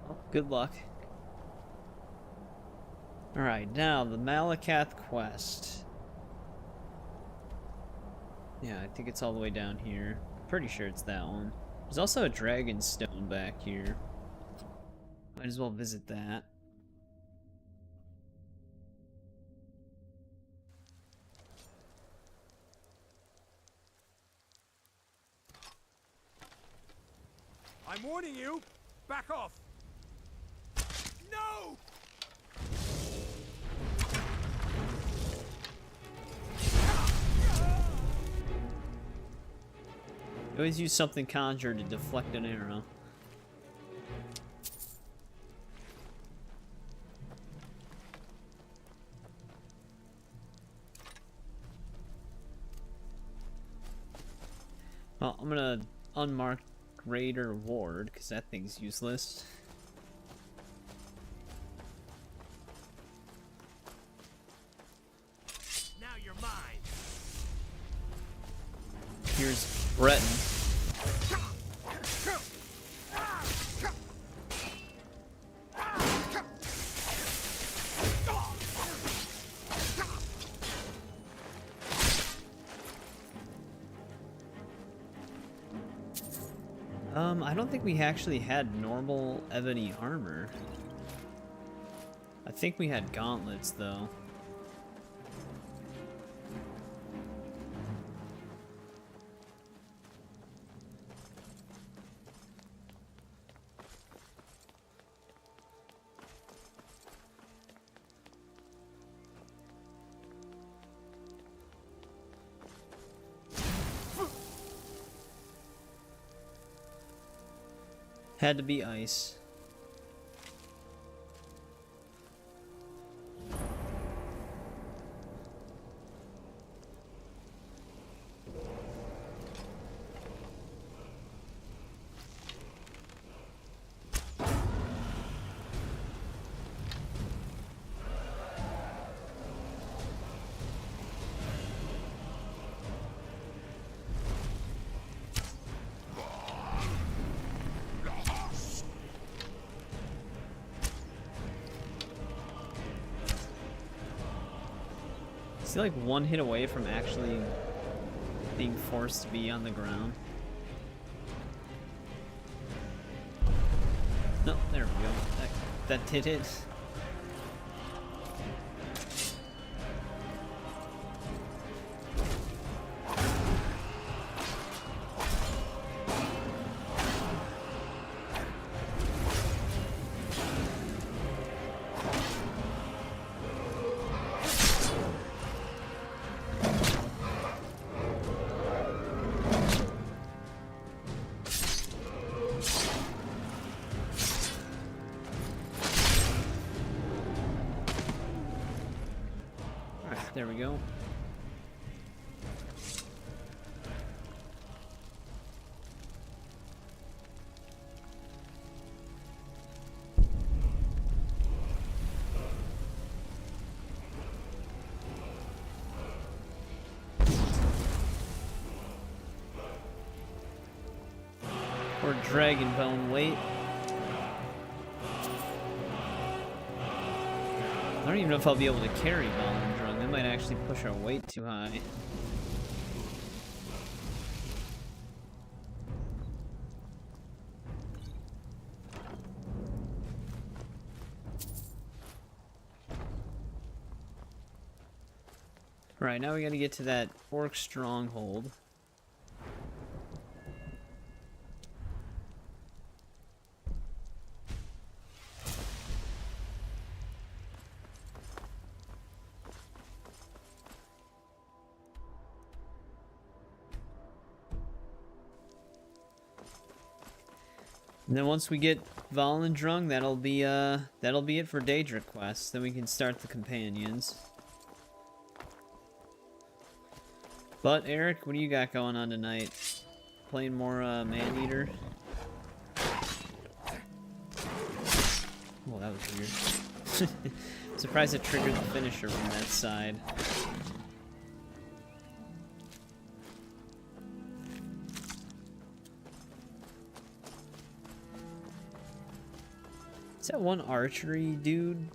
Well, good luck. Alright, now the Malakath quest. Yeah, I think it's all the way down here. Pretty sure it's that one. There's also a dragon stone back here. Might as well visit that. I'm warning you! Back off! No! You always use something conjured to deflect an arrow. Well, I'm gonna unmark Greater Ward, because that thing's useless. Now you're mine. Here's Breton. I don't think we actually had normal ebony armor. I think we had gauntlets, though. Had to be ice. Is he like one hit away from actually being forced to be on the ground? No, there we go. That did it. There we go. Or dragon bone weight. I don't even know if I'll be able to carry Balendrung. That might actually push our weight too high. Right, now we gotta get to that orc stronghold. And then once we get Valendrung, that'll be it for Daedric quests. Then we can start the companions. But Eric, what do you got going on tonight? Playing more Maneater? Oh, that was weird. Surprised it triggered the finisher from that side. Is that one archery dude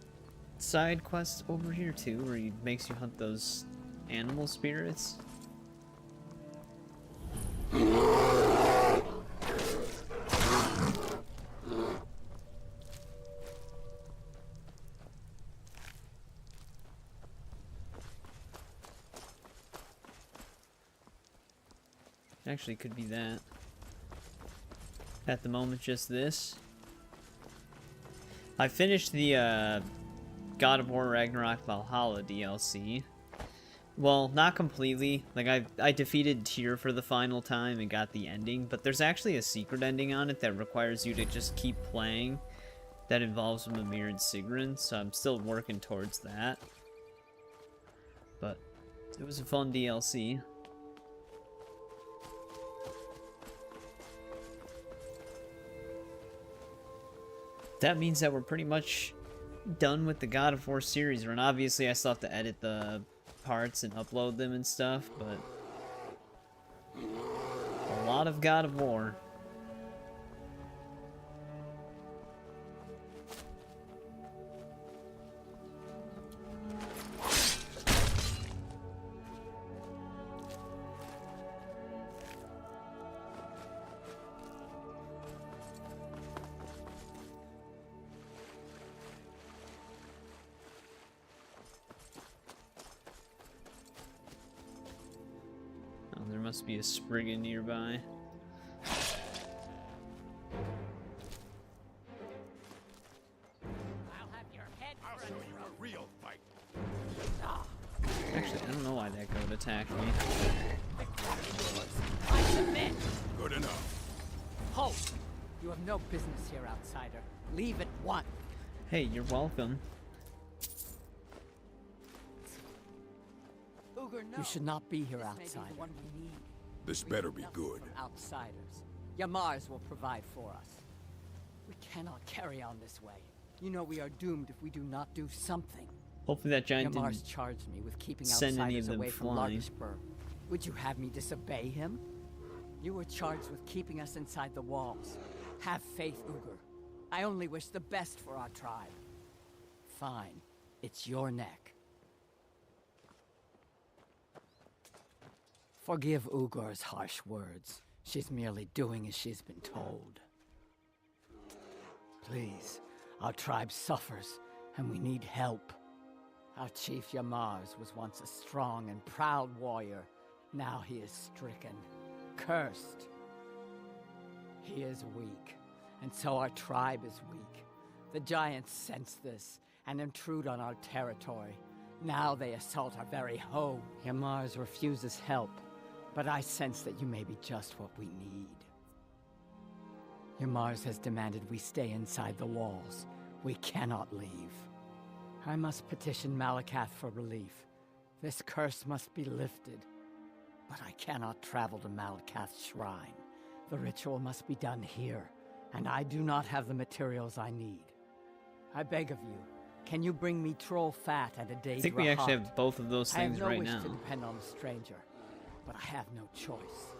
side quest over here too, where he makes you hunt those animal spirits? Actually, could be that. At the moment, just this. I finished the God of War Ragnarok Valhalla DLC. Well, not completely. Like, I defeated Tyr for the final time and got the ending, but there's actually a secret ending on it that requires you to just keep playing that involves Mimir and Sigrun, so I'm still working towards that. But it was a fun DLC. That means that we're pretty much done with the God of War series run. Obviously, I still have to edit the parts and upload them and stuff, but a lot of God of War. There must be a Spriggan nearby. I'll show you a real fight. Actually, I don't know why that goat attacked me. I submit. Good enough. Halt. You have no business here, outsider. Leave at once. Hey, you're welcome. Ugur, no. You should not be here, outsider. This better be good. Outsiders. Yamars will provide for us. We cannot carry on this way. You know we are doomed if we do not do something. Hopefully that giant Yamars didn't charged me with keeping send any outsiders of them away from flying. Largishburg. Would you have me disobey him? You were charged with keeping us inside the walls. Have faith, Ugur. I only wish the best for our tribe. Fine. It's your neck. Forgive Ugur's harsh words. She's merely doing as she's been told. Please, our tribe suffers, and we need help. Our chief Yamars was once a strong and proud warrior. Now he is stricken, cursed. He is weak, and so our tribe is weak. The giants sense this and intrude on our territory. Now they assault our very home. Yamars refuses help, but I sense that you may be just what we need. Yamars has demanded we stay inside the walls. We cannot leave. I must petition Malakath for relief. This curse must be lifted. But I cannot travel to Malakath's shrine. The ritual must be done here, and I do not have the materials I need. I beg of you, can you bring me troll fat and a day's I think we actually have both of those things right now. I have no wish to depend on a stranger, but I have no choice.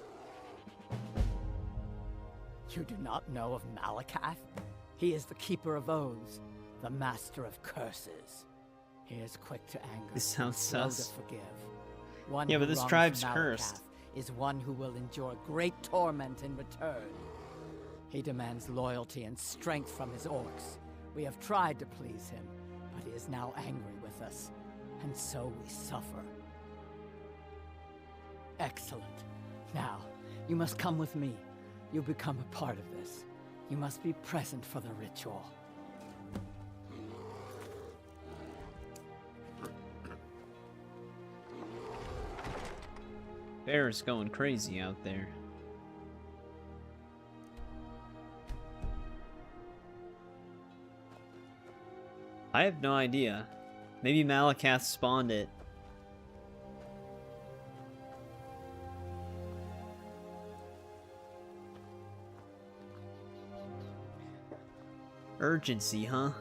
You do not know of Malakath? He is the keeper of oaths, the master of curses. He is quick to anger, This sounds slow sus. to forgive. One Yeah, who but this wrongs tribe's Malakath cursed. is one who will endure great torment in return. He demands loyalty and strength from his orcs. We have tried to please him, but he is now angry with us, and so we suffer. Excellent. Now, you must come with me. You become a part of this. You must be present for the ritual. Bear's going crazy out there. I have no idea. Maybe Malakath spawned it. Urgency, huh?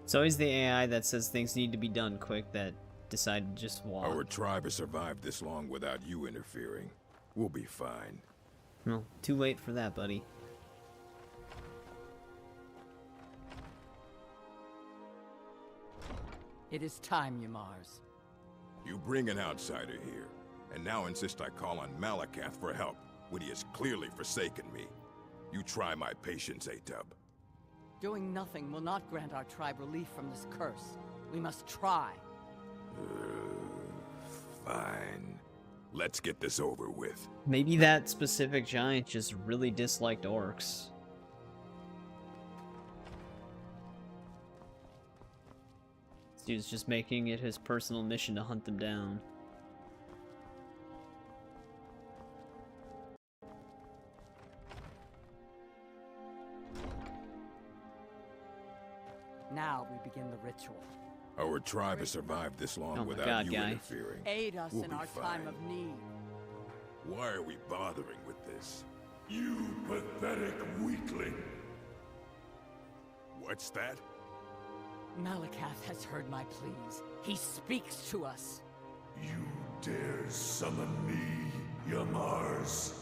It's always the AI that says things need to be done quick that decide to just walk. Our tribe has survived this long without you interfering. We'll be fine. Well, too late for that, buddy. It is time, Yamars. You bring an outsider here, and now insist I call on Malakath for help, when he has clearly forsaken me. You try my patience, Atub. Doing nothing will not grant our tribe relief from this curse. We must try. Fine. Let's get this over with. Maybe that specific giant just really disliked orcs. This dude's just making it his personal mission to hunt them down. Now we begin the ritual. Our tribe has survived this long Oh my without God, you guy. interfering. Aid us We'll in be our time fine. of need. Why are we bothering with this? You pathetic weakling. What's that? Malakath has heard my pleas. He speaks to us. You dare summon me, Yamars?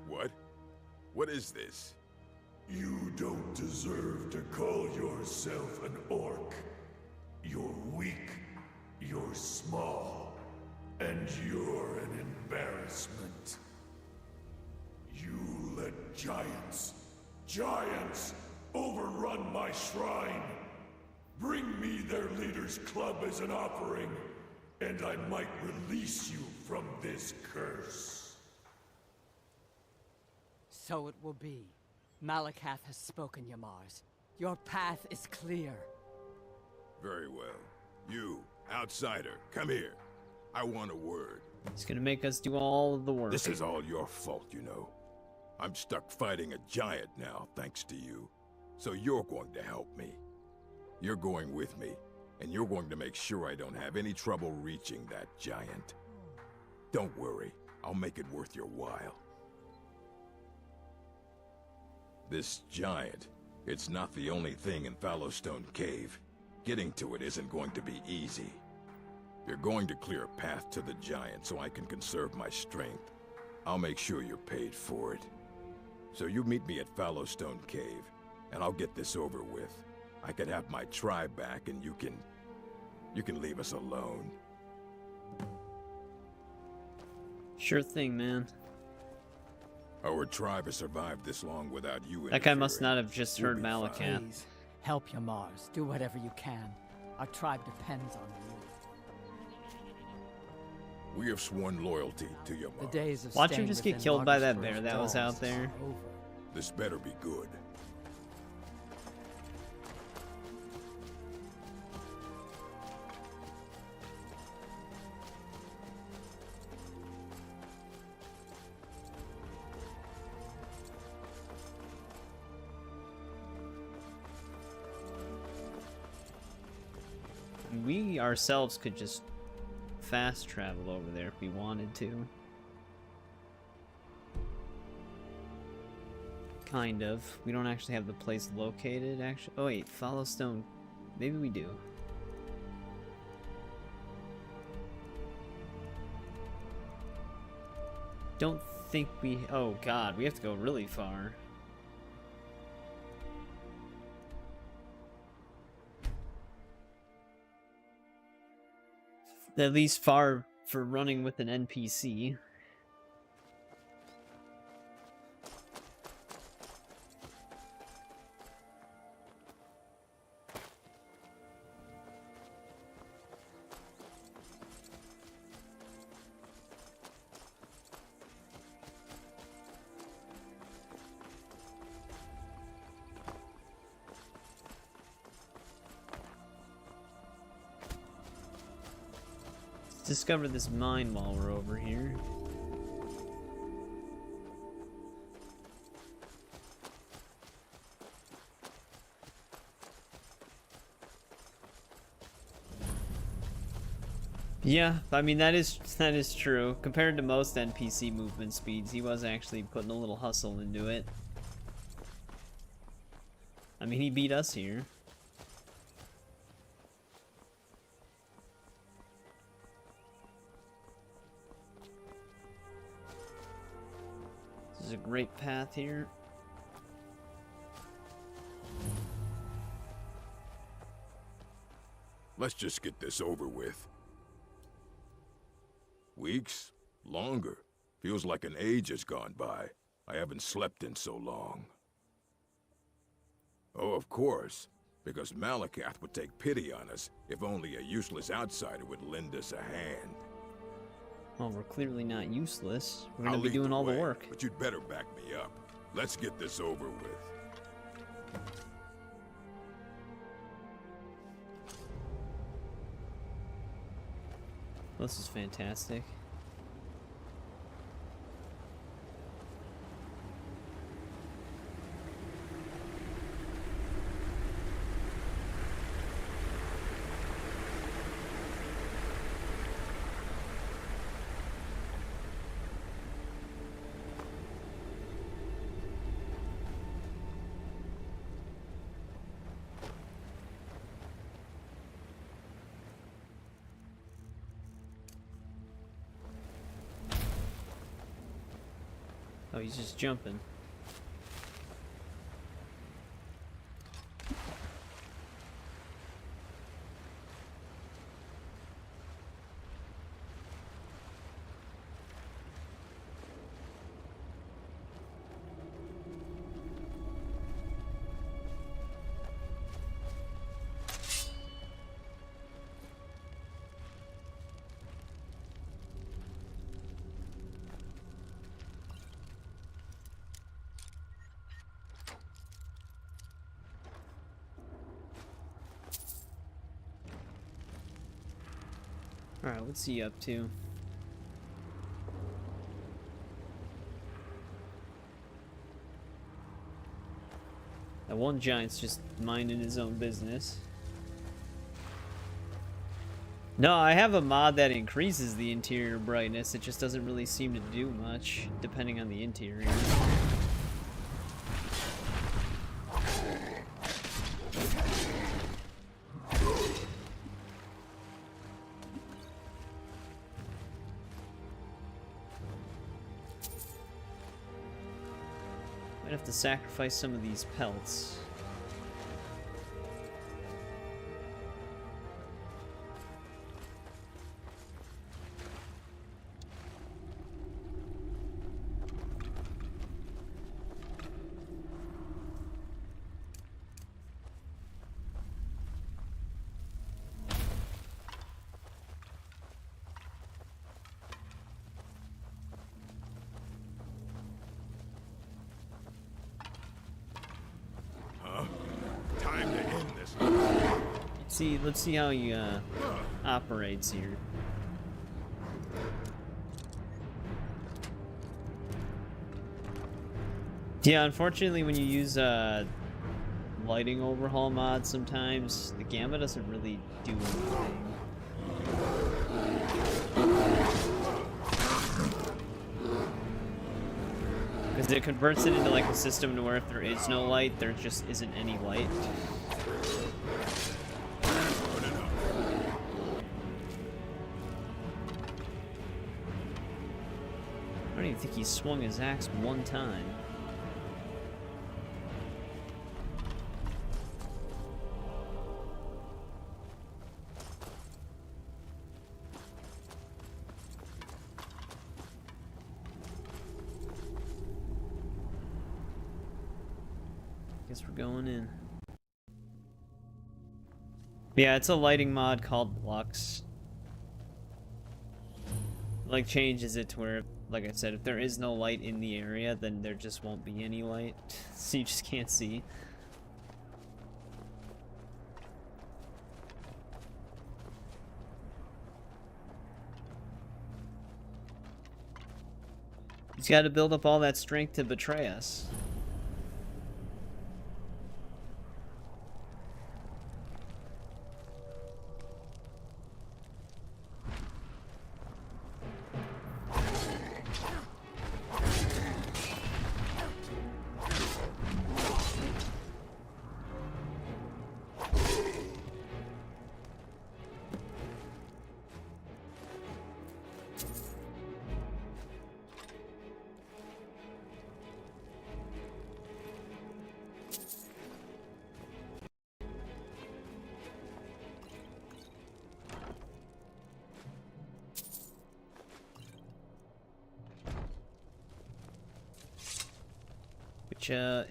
What? What is this? You don't deserve to call yourself an orc. You're weak, you're small, and you're an embarrassment. You let giants overrun my shrine. Bring me their leader's club as an offering, and I might release you from this curse. So it will be. Malakath has spoken, Yamars. Your path is clear. Very well. You, outsider, come here. I want a word. He's gonna make us do all of the work. This is all your fault, you know. I'm stuck fighting a giant now, thanks to you. So you're going to help me. You're going with me, and you're going to make sure I don't have any trouble reaching that giant. Don't worry, I'll make it worth your while. This giant, it's not the only thing in Fallowstone Cave. Getting to it isn't going to be easy. You're going to clear a path to the giant so I can conserve my strength. I'll make sure you're paid for it. So you meet me at Fallowstone Cave, and I'll get this over with. I can have my tribe back, and you can leave us alone. Sure thing, man. Our tribe has survived this long without you. That guy must not have just heard We'll be Malacath. Please, help your Mars. Do whatever you can. Our tribe depends on you. We have sworn loyalty to your The days of Watch him staying just get within killed by that Larkspur's bear that was walls out there. are over. This better be good. We ourselves could just fast travel over there if we wanted to. Kind of. We don't actually have the place located, actually. Oh wait, Fallowstone. Maybe we do. Don't think we... Oh god, we have to go really far. At least far for running with an NPC. Discover this mine while we're over here. Yeah, I mean that is true. Compared to most NPC movement speeds, he was actually putting a little hustle into it. I mean, he beat us here. This is a great path here. Let's just get this over with. Weeks? Longer. Feels like an age has gone by. I haven't slept in so long. Oh, of course. Because Malacath would take pity on us if only a useless outsider would lend us a hand. Well, we're clearly not useless. We're I'll gonna be lead doing all the way, work. But you'd better back me up. Let's get this over with. This is fantastic. Oh, he's just jumping. Alright, what's he up to? That one giant's just minding his own business. No, I have a mod that increases the interior brightness. It just doesn't really seem to do much, depending on the interior. Might have to sacrifice some of these pelts. Let's see how he operates here. Yeah, unfortunately, when you use lighting overhaul mods, sometimes the gamma doesn't really do anything. Because it converts it into like a system to where if there is no light, there just isn't any light. I don't even think he swung his axe one time. Guess we're going in. Yeah, it's a lighting mod called Lux. Like, changes it to where, like I said, if there is no light in the area, then there just won't be any light. So you just can't see. He's got to build up all that strength to betray us.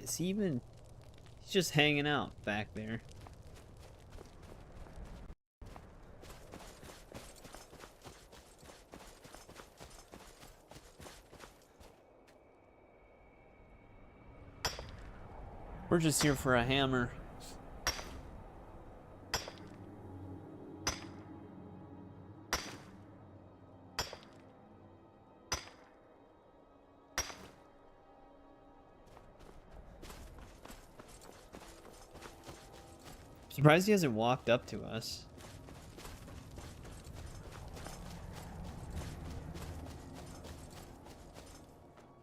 Is he even... He's just hanging out back there. We're just here for a hammer. Surprised he hasn't walked up to us.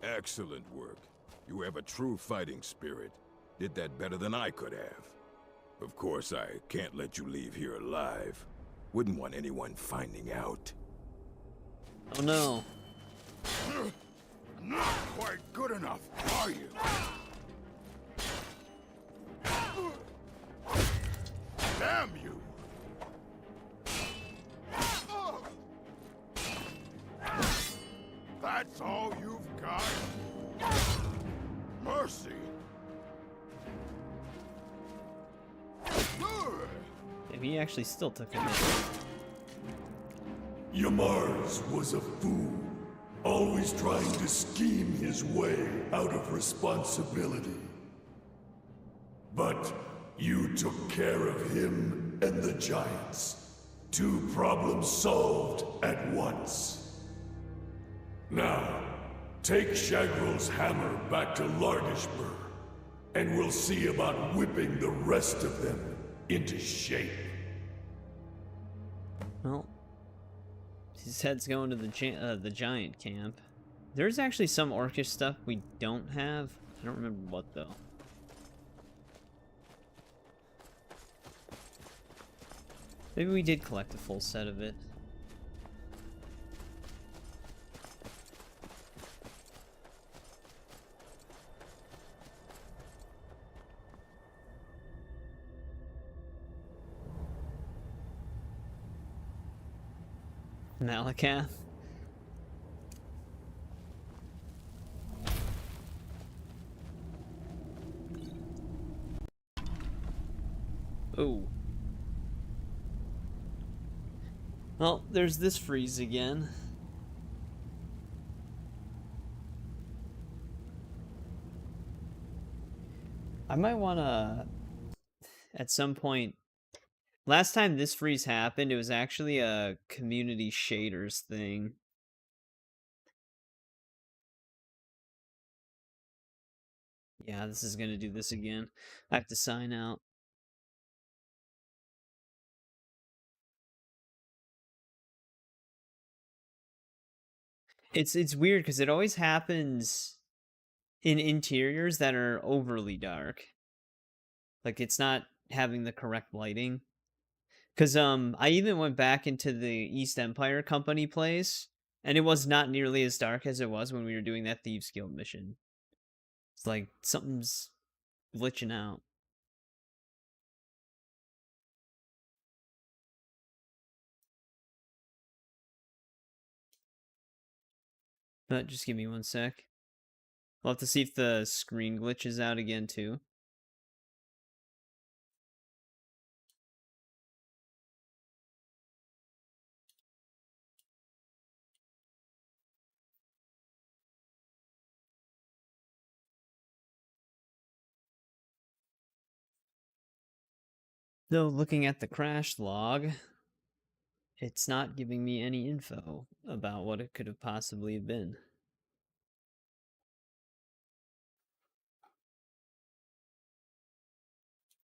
Excellent work. You have a true fighting spirit. Did that better than I could have. Of course, I can't let you leave here alive. Wouldn't want anyone finding out. Oh no. Not quite good enough, are you? Damn you! That's all you've got? Mercy! If he actually still took it. Yamars was a fool, always trying to scheme his way out of responsibility. But you took care of him and the giants. 2 problems solved at once. Now, take Shagrel's hammer back to Lardishburg and we'll see about whipping the rest of them into shape. Well, his head's going to the giant camp. There's actually some orcish stuff we don't have. I don't remember what though. Maybe we did collect a full set of it. Malakath. Oh. Well, there's this freeze again. I might want to, at some point, last time this freeze happened, it was actually a community shaders thing. Yeah, this is going to do this again. I have to sign out. It's weird because it always happens in interiors that are overly dark. Like it's not having the correct lighting. Cause I even went back into the East Empire Company place, and it was not nearly as dark as it was when we were doing that Thieves Guild mission. It's like something's glitching out. But just give me one sec. We'll have to see if the screen glitches out again too. Though looking at the crash log, it's not giving me any info about what it could have possibly been.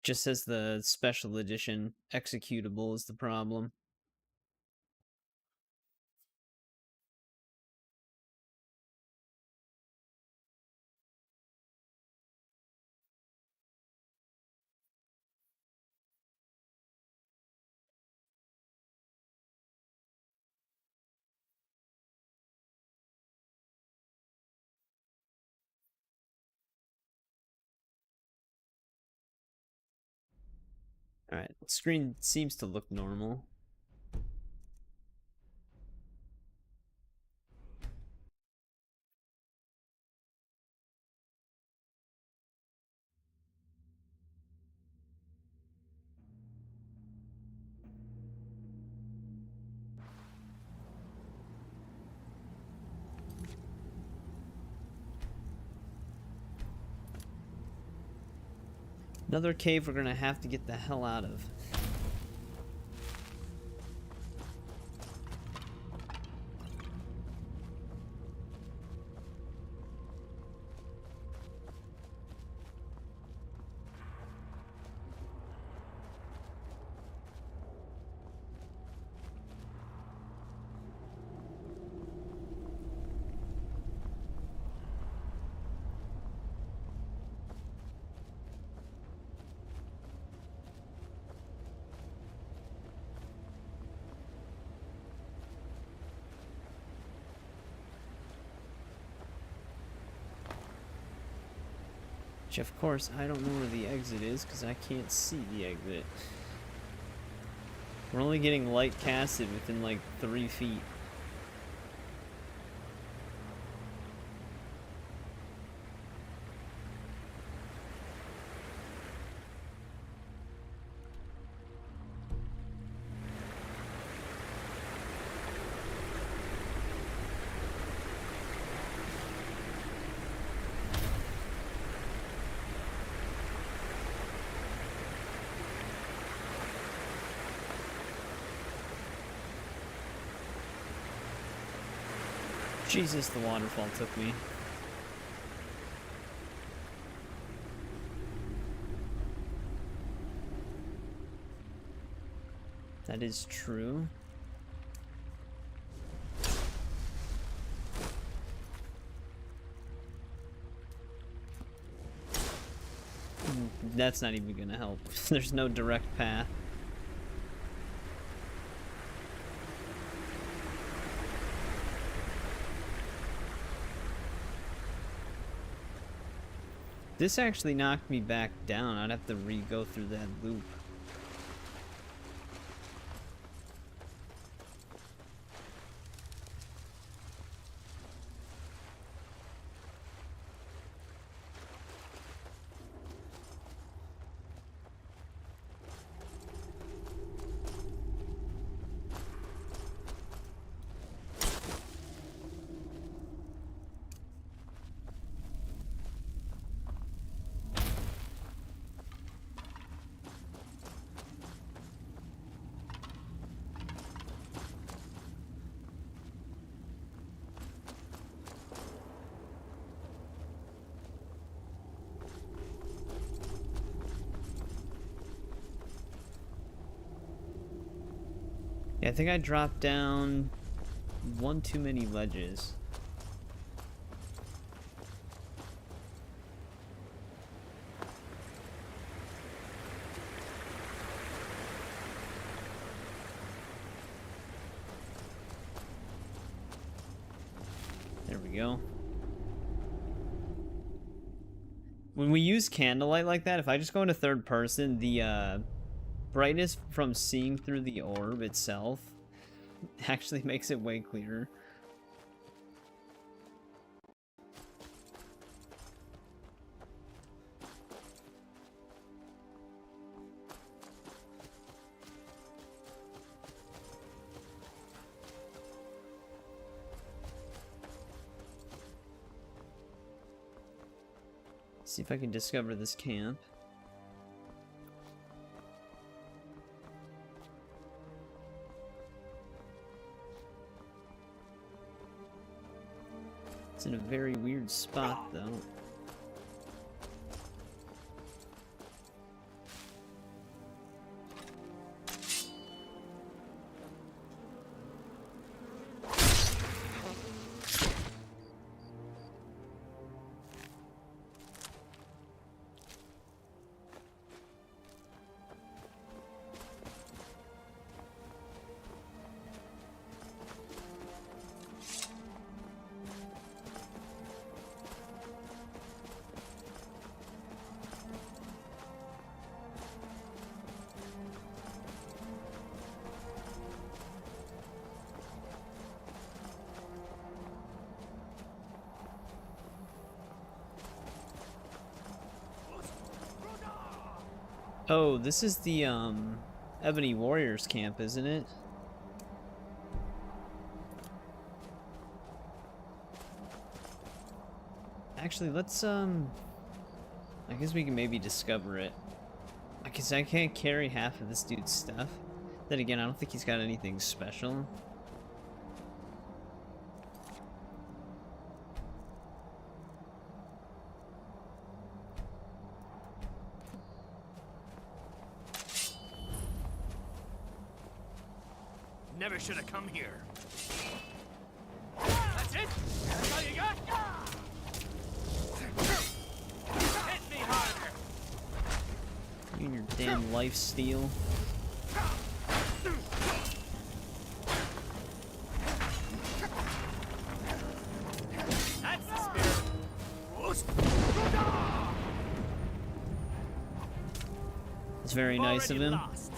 Just says the special edition executable is the problem. Alright, screen seems to look normal. Another cave we're gonna have to get the hell out of. Which, of course, I don't know where the exit is because I can't see the exit. We're only getting light casted within like 3 feet. Jesus, the waterfall took me. That is true. That's not even gonna help. There's no direct path. This actually knocked me back down. I'd have to re-go through that loop. Yeah, I think I dropped down one too many ledges. There we go. When we use candlelight like that, if I just go into third person, the brightness from seeing through the orb itself actually makes it way clearer. See if I can discover this camp. It's in a very weird spot, though. Oh, this is the, Ebony Warriors camp, isn't it? Actually, let's, I guess we can maybe discover it. Because I can't carry half of this dude's stuff. Then again, I don't think he's got anything special. Never should have come here. That's it? That's all you got? Hit me harder. You and your damn life steal. That's the spirit. It's very nice of him. Lost.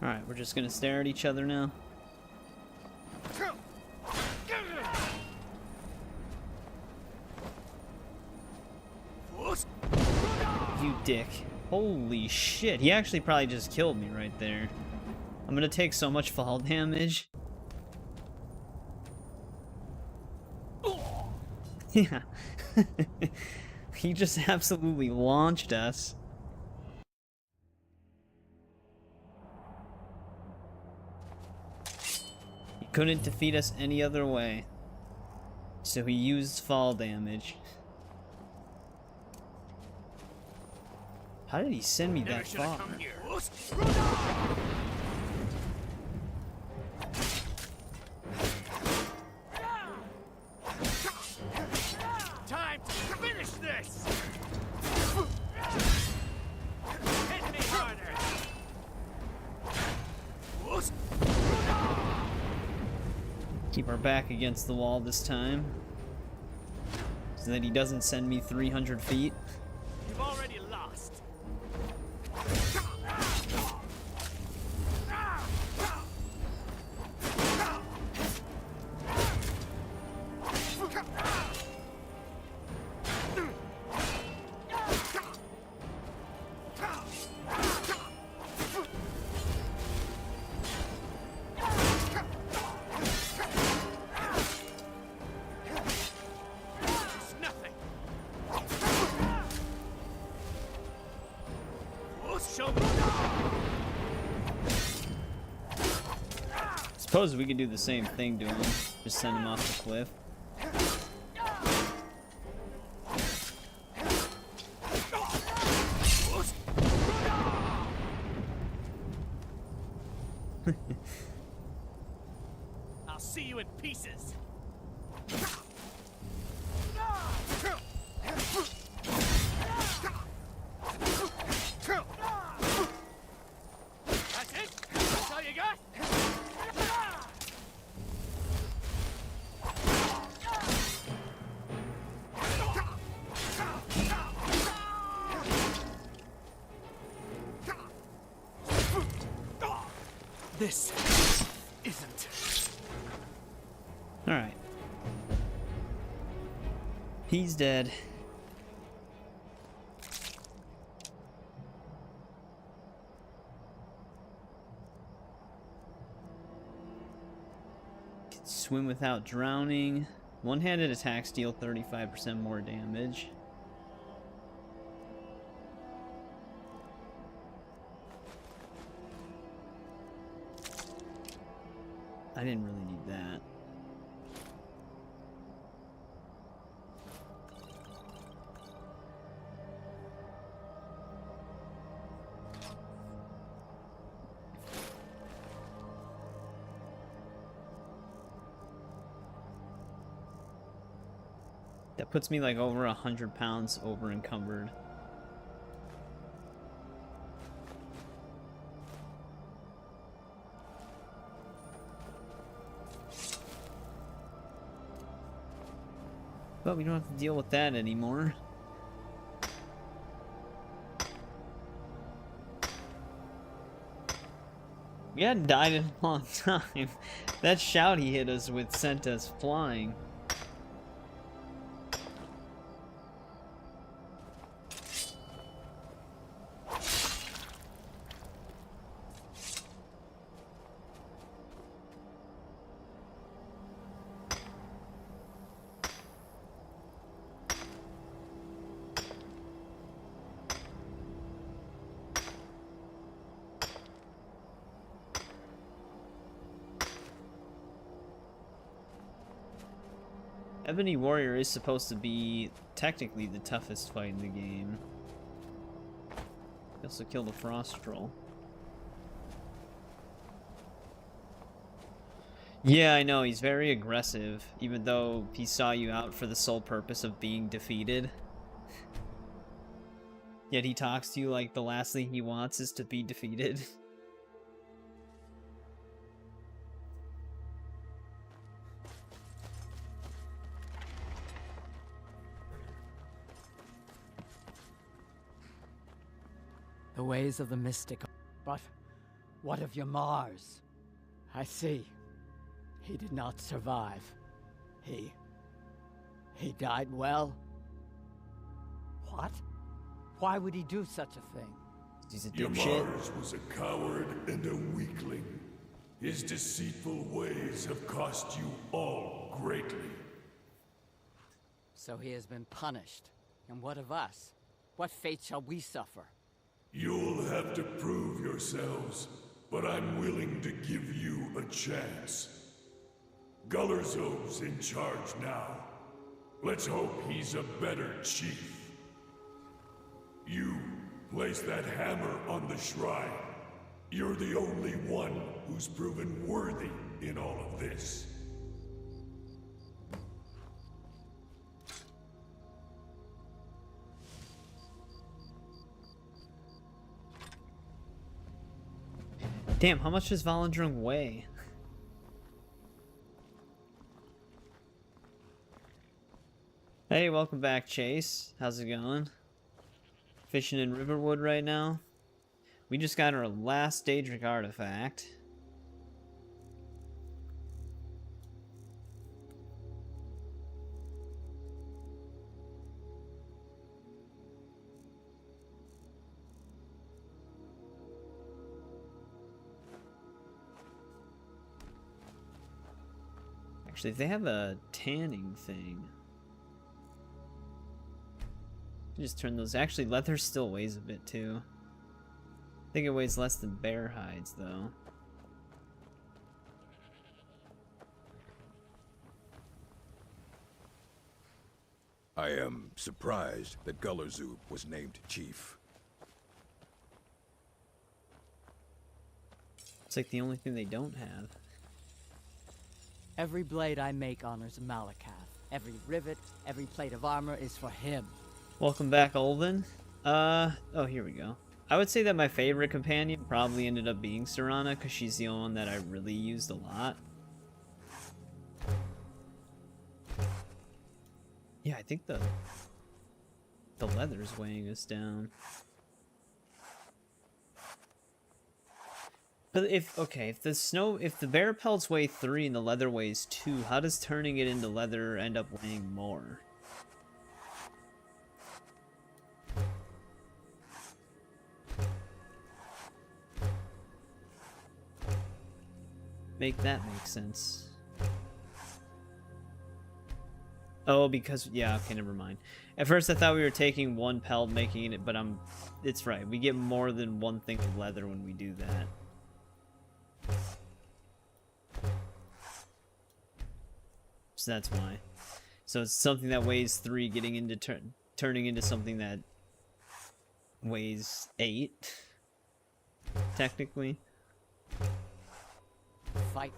Alright, we're just gonna stare at each other now. You dick. Holy shit, he actually probably just killed me right there. I'm gonna take so much fall damage. Yeah. He just absolutely launched us. He couldn't defeat us any other way. So he used fall damage. How did he send me that far? Time to finish this! Hit me harder! Keep our back against the wall this time, so that he doesn't send me 300 feet. You've already lost. Suppose we could do the same thing to him. Just send him off the cliff. I'll see you in pieces. That's it? That's all you got? This isn't. Alright. He's dead. Can swim without drowning. One-handed attacks deal 35% more damage. I didn't really need that. That puts me like over 100 pounds over encumbered. But we don't have to deal with that anymore. We hadn't died in a long time. That shout he hit us with sent us flying. Ebony Warrior is supposed to be technically the toughest fight in the game. He also killed a Frost Troll. Yeah, I know, he's very aggressive, even though he saw you out for the sole purpose of being defeated. Yet he talks to you like the last thing he wants is to be defeated. The ways of the mystic. But what of your Mars? I see. He did not survive. He died well? What? Why would he do such a thing? He's a Your dipshit. Mars was a coward and a weakling. His deceitful ways have cost you all greatly. So he has been punished. And what of us? What fate shall we suffer? You'll have to prove yourselves, but I'm willing to give you a chance. Gullerzob's in charge now. Let's hope he's a better chief. You place that hammer on the shrine. You're the only one who's proven worthy in all of this. Damn, how much does Valandrung weigh? Hey, welcome back, Chase. How's it going? Fishing in Riverwood right now. We just got our last Daedric artifact. Actually, if they have a tanning thing, just turn those. Actually, leather still weighs a bit too. I think it weighs less than bear hides, though. I am surprised that Gullerzoob was named chief. It's like the only thing they don't have. Every blade I make honors Malakath. Every rivet, every plate of armor is for him. Welcome back, Alduin. Oh, here we go. I would say that my favorite companion probably ended up being Serana, because she's the only one that I really used a lot. Yeah, I think the leather's weighing us down. But if the bear pelts weigh 3 and the leather weighs 2, how does turning it into leather end up weighing more? Make that make sense. Oh, because yeah, okay, never mind. At first I thought we were taking one pelt, making it, but it's right. We get more than one thing of leather when we do that. So that's why. So it's something that weighs 3 getting into turning into something that weighs 8, technically. Fight.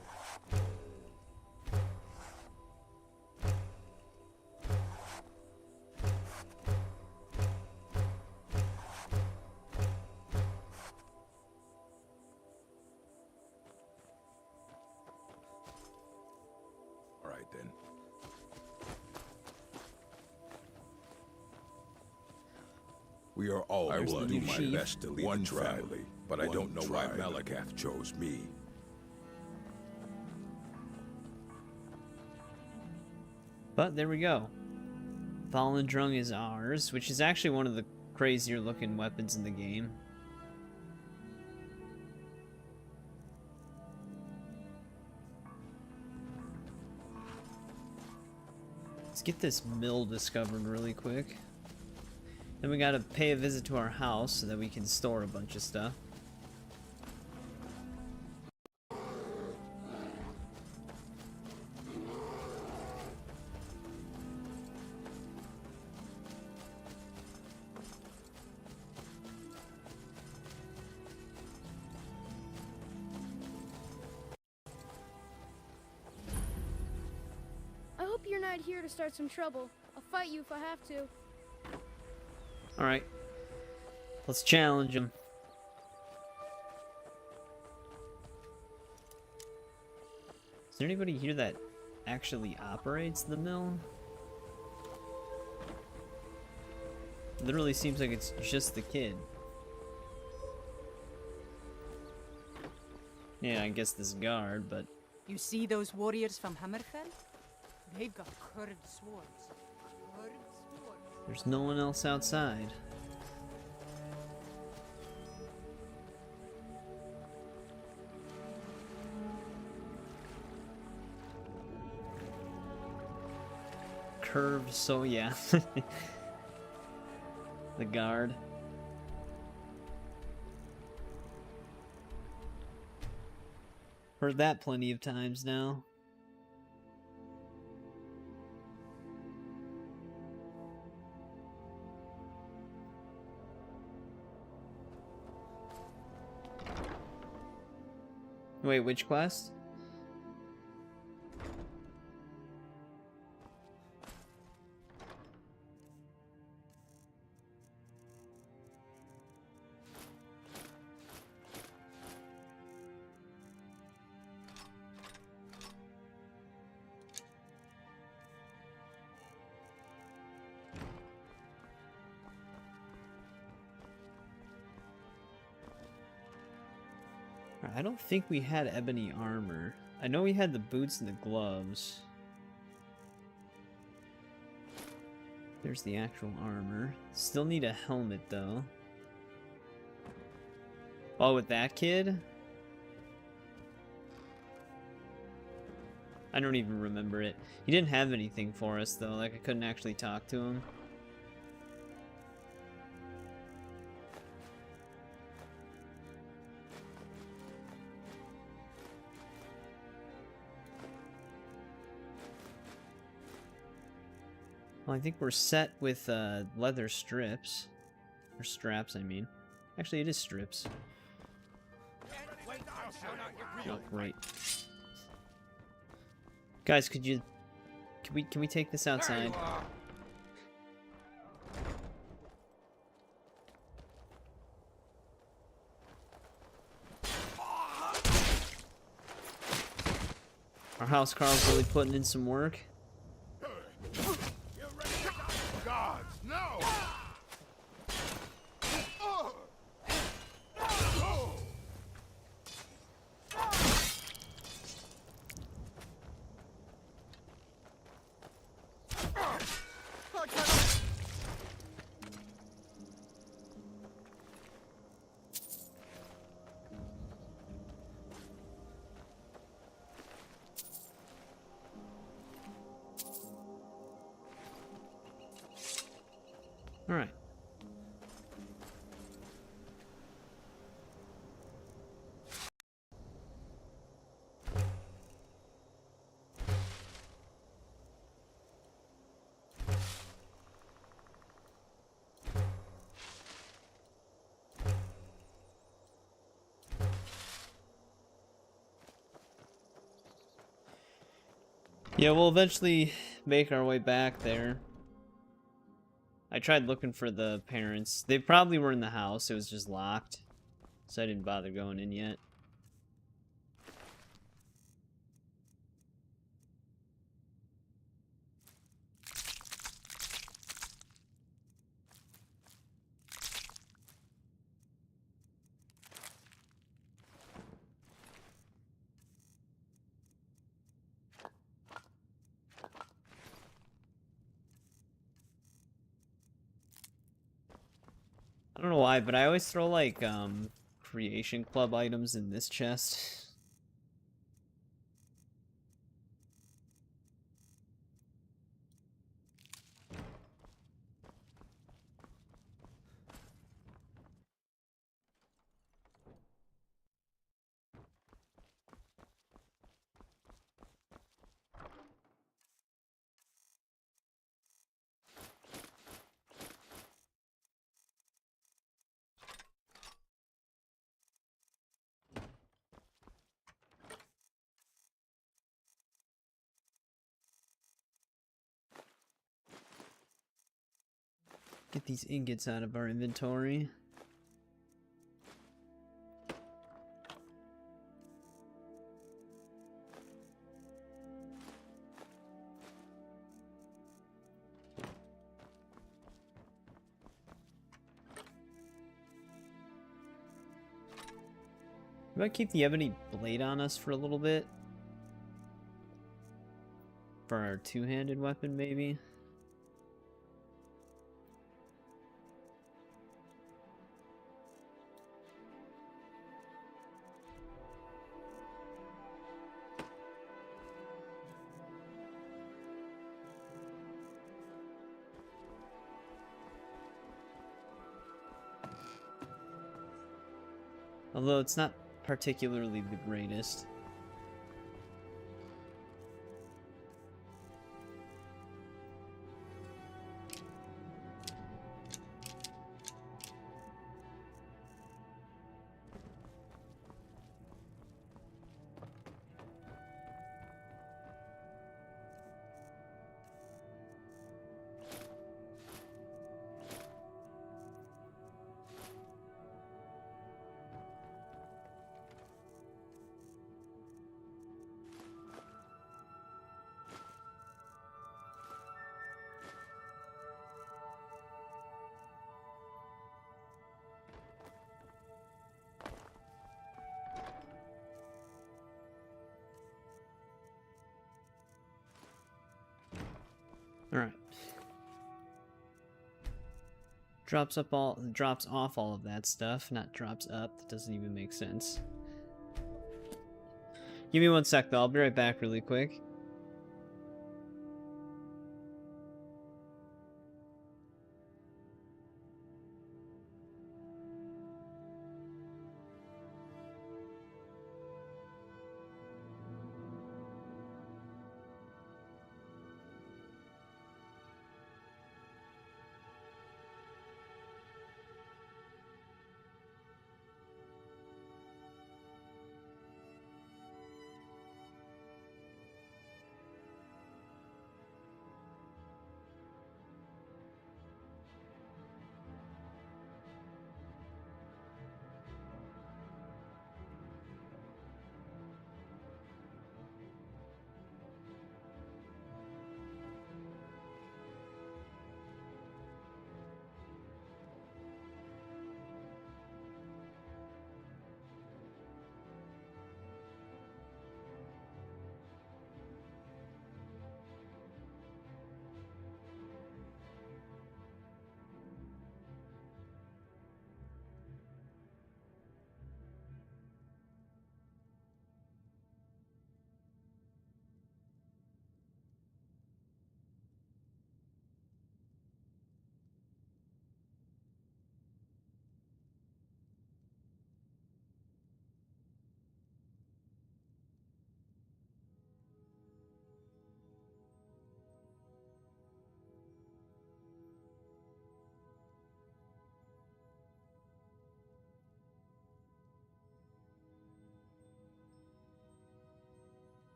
All right, then. We are all I will do my best to lead one family, but I don't know why Malakath chose me. But there we go. Valandrung is ours, which is actually one of the crazier looking weapons in the game. Let's get this mill discovered really quick. Then we gotta pay a visit to our house so that we can store a bunch of stuff. I hope you're not here to start some trouble. I'll fight you if I have to. Alright. Let's challenge him. Is there anybody here that actually operates the mill? Literally seems like it's just the kid. Yeah, I guess this guard, but... You see those warriors from Hammerfell? They've got curved swords. There's no one else outside. curved, so yeah. The guard. Heard that plenty of times now. Wait, which quest? I don't think we had ebony armor. I know we had the boots and the gloves. There's the actual armor. Still need a helmet though. Oh, with that kid? I don't even remember it. He didn't have anything for us though, like I couldn't actually talk to him. Well, I think we're set with leather strips. Or straps, I mean. Actually, it is strips. Oh, great. Guys, could you... Can we take this outside? Our house Carl's really putting in some work. Guards, no! All right. Yeah, we'll eventually make our way back there. I tried looking for the parents. They probably were in the house. It was just locked. So I didn't bother going in yet. I don't know why, but I always throw like creation club items in this chest. Get these ingots out of our inventory. We might keep the ebony blade on us for a little bit. For our two-handed weapon, maybe. Although it's not particularly the greatest. Alright. Drops off all of that stuff, not drops up. That doesn't even make sense. Give me 1 sec though, I'll be right back really quick.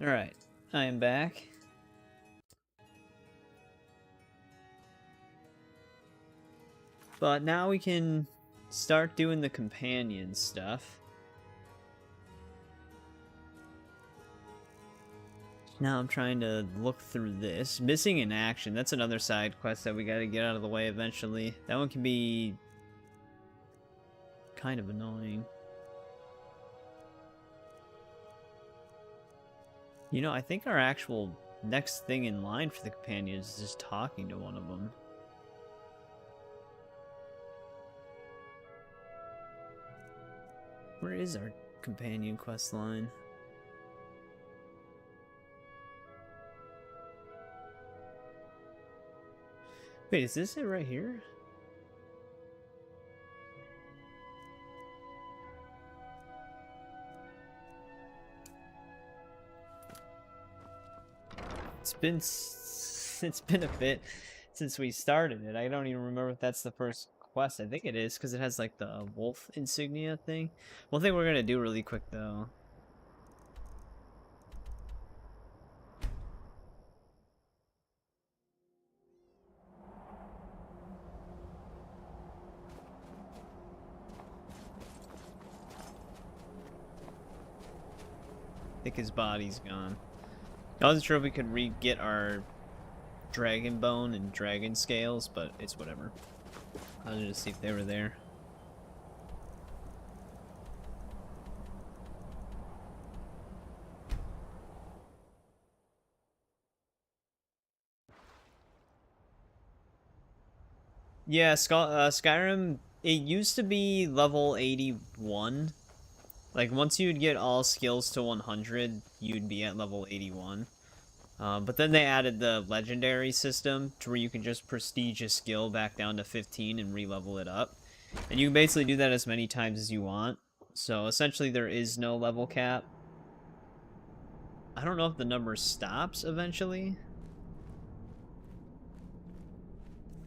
Alright, I am back. But now we can start doing the companion stuff. Now I'm trying to look through this. Missing in action, that's another side quest that we gotta get out of the way eventually. That one can be kind of annoying. You know, I think our actual next thing in line for the companions is just talking to one of them. Where is our companion quest line? Wait, is this it right here? It's been a bit since we started it. I don't even remember if that's the first quest. I think it is, because it has like the wolf insignia thing. One thing we're gonna do really quick though. I think his body's gone. I wasn't sure if we could re-get our dragon bone and dragon scales, but it's whatever. I wanted to see if they were there. Yeah, Skyrim, it used to be level 81. Like, once you'd get all skills to 100, you'd be at level 81. But then they added the legendary system to where you can just prestige a skill back down to 15 and re-level it up. And you can basically do that as many times as you want. So essentially there is no level cap. I don't know if the number stops eventually.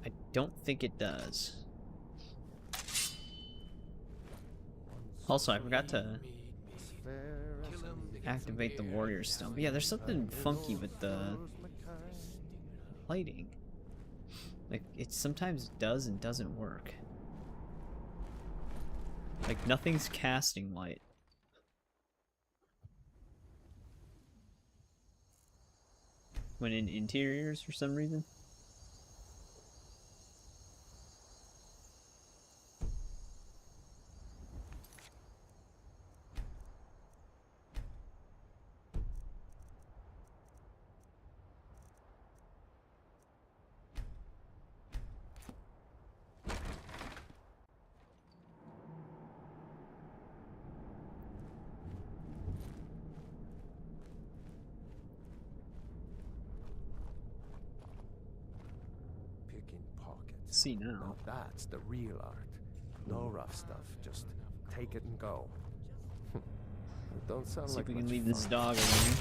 I don't think it does. Also, I forgot to activate the warrior stone. But yeah, there's something funky with the lighting. Like, it sometimes does and doesn't work. Like, nothing's casting light. When in interiors for some reason. See now. That's the real art. No rough stuff. Just take it and go. It don't sound See like if we can much leave this fun. dog alone.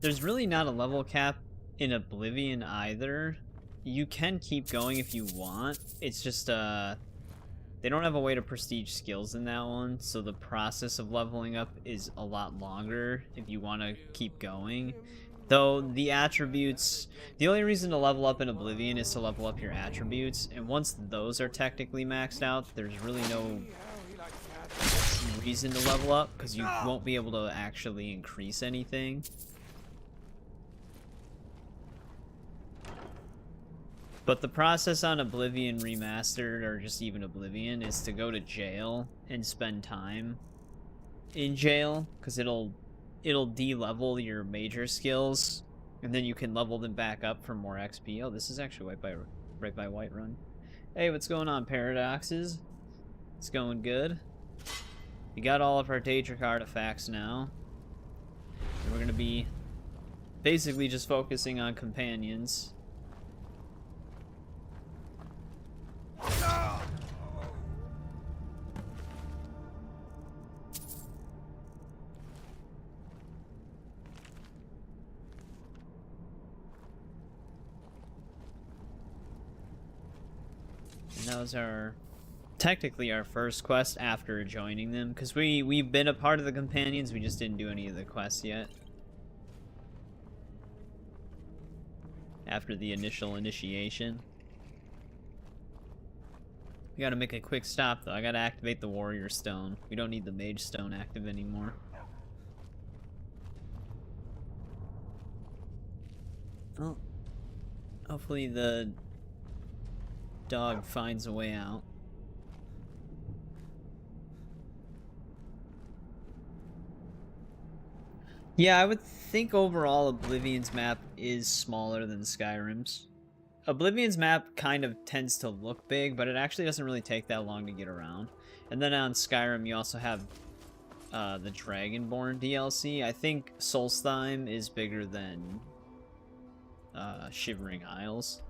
There's really not a level cap in Oblivion either. You can keep going if you want. It's just, they don't have a way to prestige skills in that one, so the process of leveling up is a lot longer if you want to keep going. Though, the attributes... The only reason to level up in Oblivion is to level up your attributes, and once those are technically maxed out, there's really no reason to level up, because you won't be able to actually increase anything. But the process on Oblivion Remastered, or just even Oblivion, is to go to jail and spend time in jail, because it'll de-level your major skills, and then you can level them back up for more XP. Oh, this is actually right by Whiterun. Hey, what's going on, Paradoxes? It's going good. We got all of our Daedric artifacts now. And we're gonna be basically just focusing on companions. And that was technically our first quest after joining them, because we've been a part of the companions, we just didn't do any of the quests yet. After the initial initiation. We gotta make a quick stop though. I gotta activate the warrior stone. We don't need the mage stone active anymore. Well, hopefully the dog finds a way out. Yeah, I would think overall Oblivion's map is smaller than Skyrim's. Oblivion's map kind of tends to look big, but it actually doesn't really take that long to get around. And then on Skyrim, you also have the Dragonborn DLC. I think Solstheim is bigger than Shivering Isles.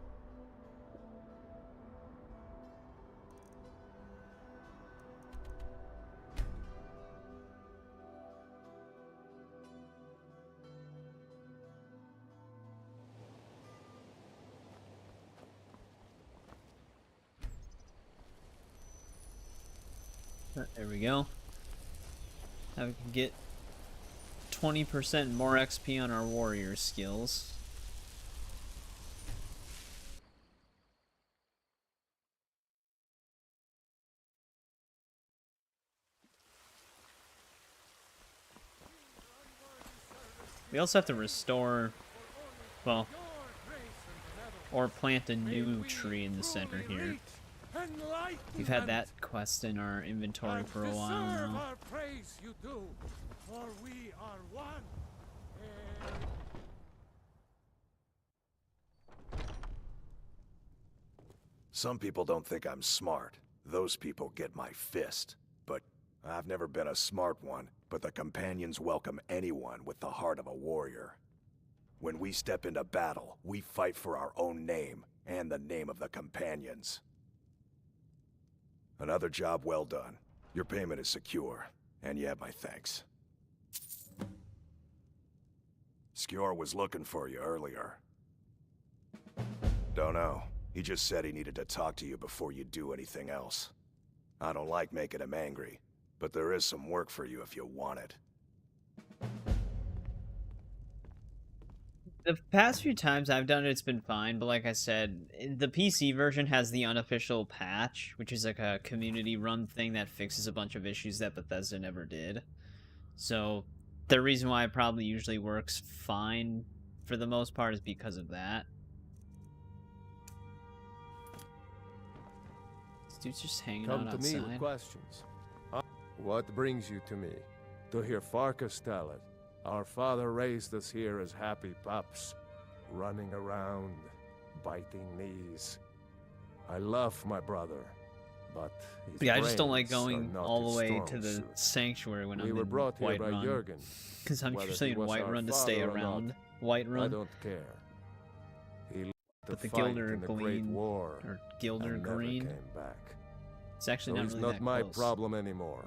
There we go. Now we can get 20% more XP on our warrior skills. We also have to restore, well, or plant a new tree in the center here. We've had that quest in our inventory for a while now. Our praise you do, for we are one. Some people don't think I'm smart. Those people get my fist. But I've never been a smart one, but the companions welcome anyone with the heart of a warrior. When we step into battle, we fight for our own name and the name of the companions. Another job well done. Your payment is secure, and you have my thanks. Skjor was looking for you earlier. Don't know. He just said he needed to talk to you before you do anything else. I don't like making him angry, but there is some work for you if you want it. The past few times I've done it, it's been fine, but like I said, the PC version has the unofficial patch, which is like a community-run thing that fixes a bunch of issues that Bethesda never did. So, the reason why it probably usually works fine for the most part is because of that. This dude's just hanging out outside. Come to me with questions. What brings you to me? To hear Farkas tell it. Our father raised us here as happy pups, running around, biting knees. I love my brother, but his yeah, I just don't like brains going are not all the way strong to the suit. sanctuary when We I'm were in brought here by Whiterun. Jurgen. Because I'm Whether usually he in was our Whiterun to stay father or around not, Whiterun. I don't care. He left But to the fight Gilder in the Great Green, War or Gilder and never Green, came back. it's actually So not he's really not that my close. problem anymore.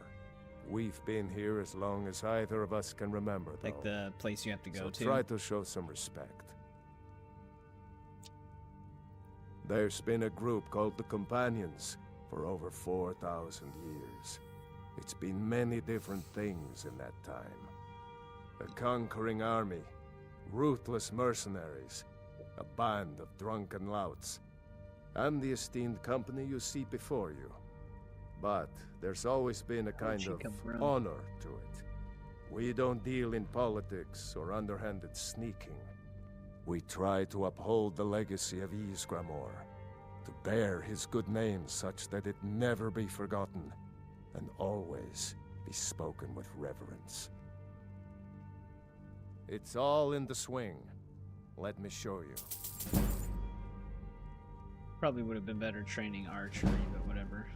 We've been here as long as either of us can remember, though. Like the place you have to go So to. try to show some respect. There's been a group called the Companions for over 4,000 years. It's been many different things in that time. A conquering army, ruthless mercenaries, a band of drunken louts, and the esteemed company you see before you. But there's always been a kind of honor to it. We don't deal in politics or underhanded sneaking. We try to uphold the legacy of Ysgramor, to bear his good name such that it never be forgotten, and always be spoken with reverence. It's all in the swing. Let me show you. Probably would have been better training archery, but whatever.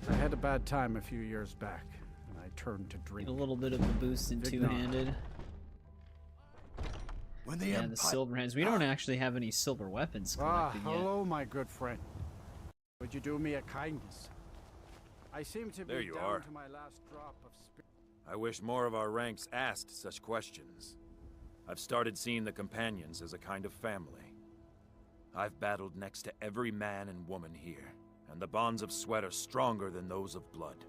I had a bad time a few years back, and I turned to drink. Get a little bit of a boost in two-handed. When the Yeah, the silver hands. We don't actually have any silver weapons collected yet. Hello, my good friend. Would you do me a kindness? I seem to be There you down are. to my last drop of spirit. I wish more of our ranks asked such questions. I've started seeing the companions as a kind of family. I've battled next to every man and woman here, and the bonds of sweat are stronger than those of blood.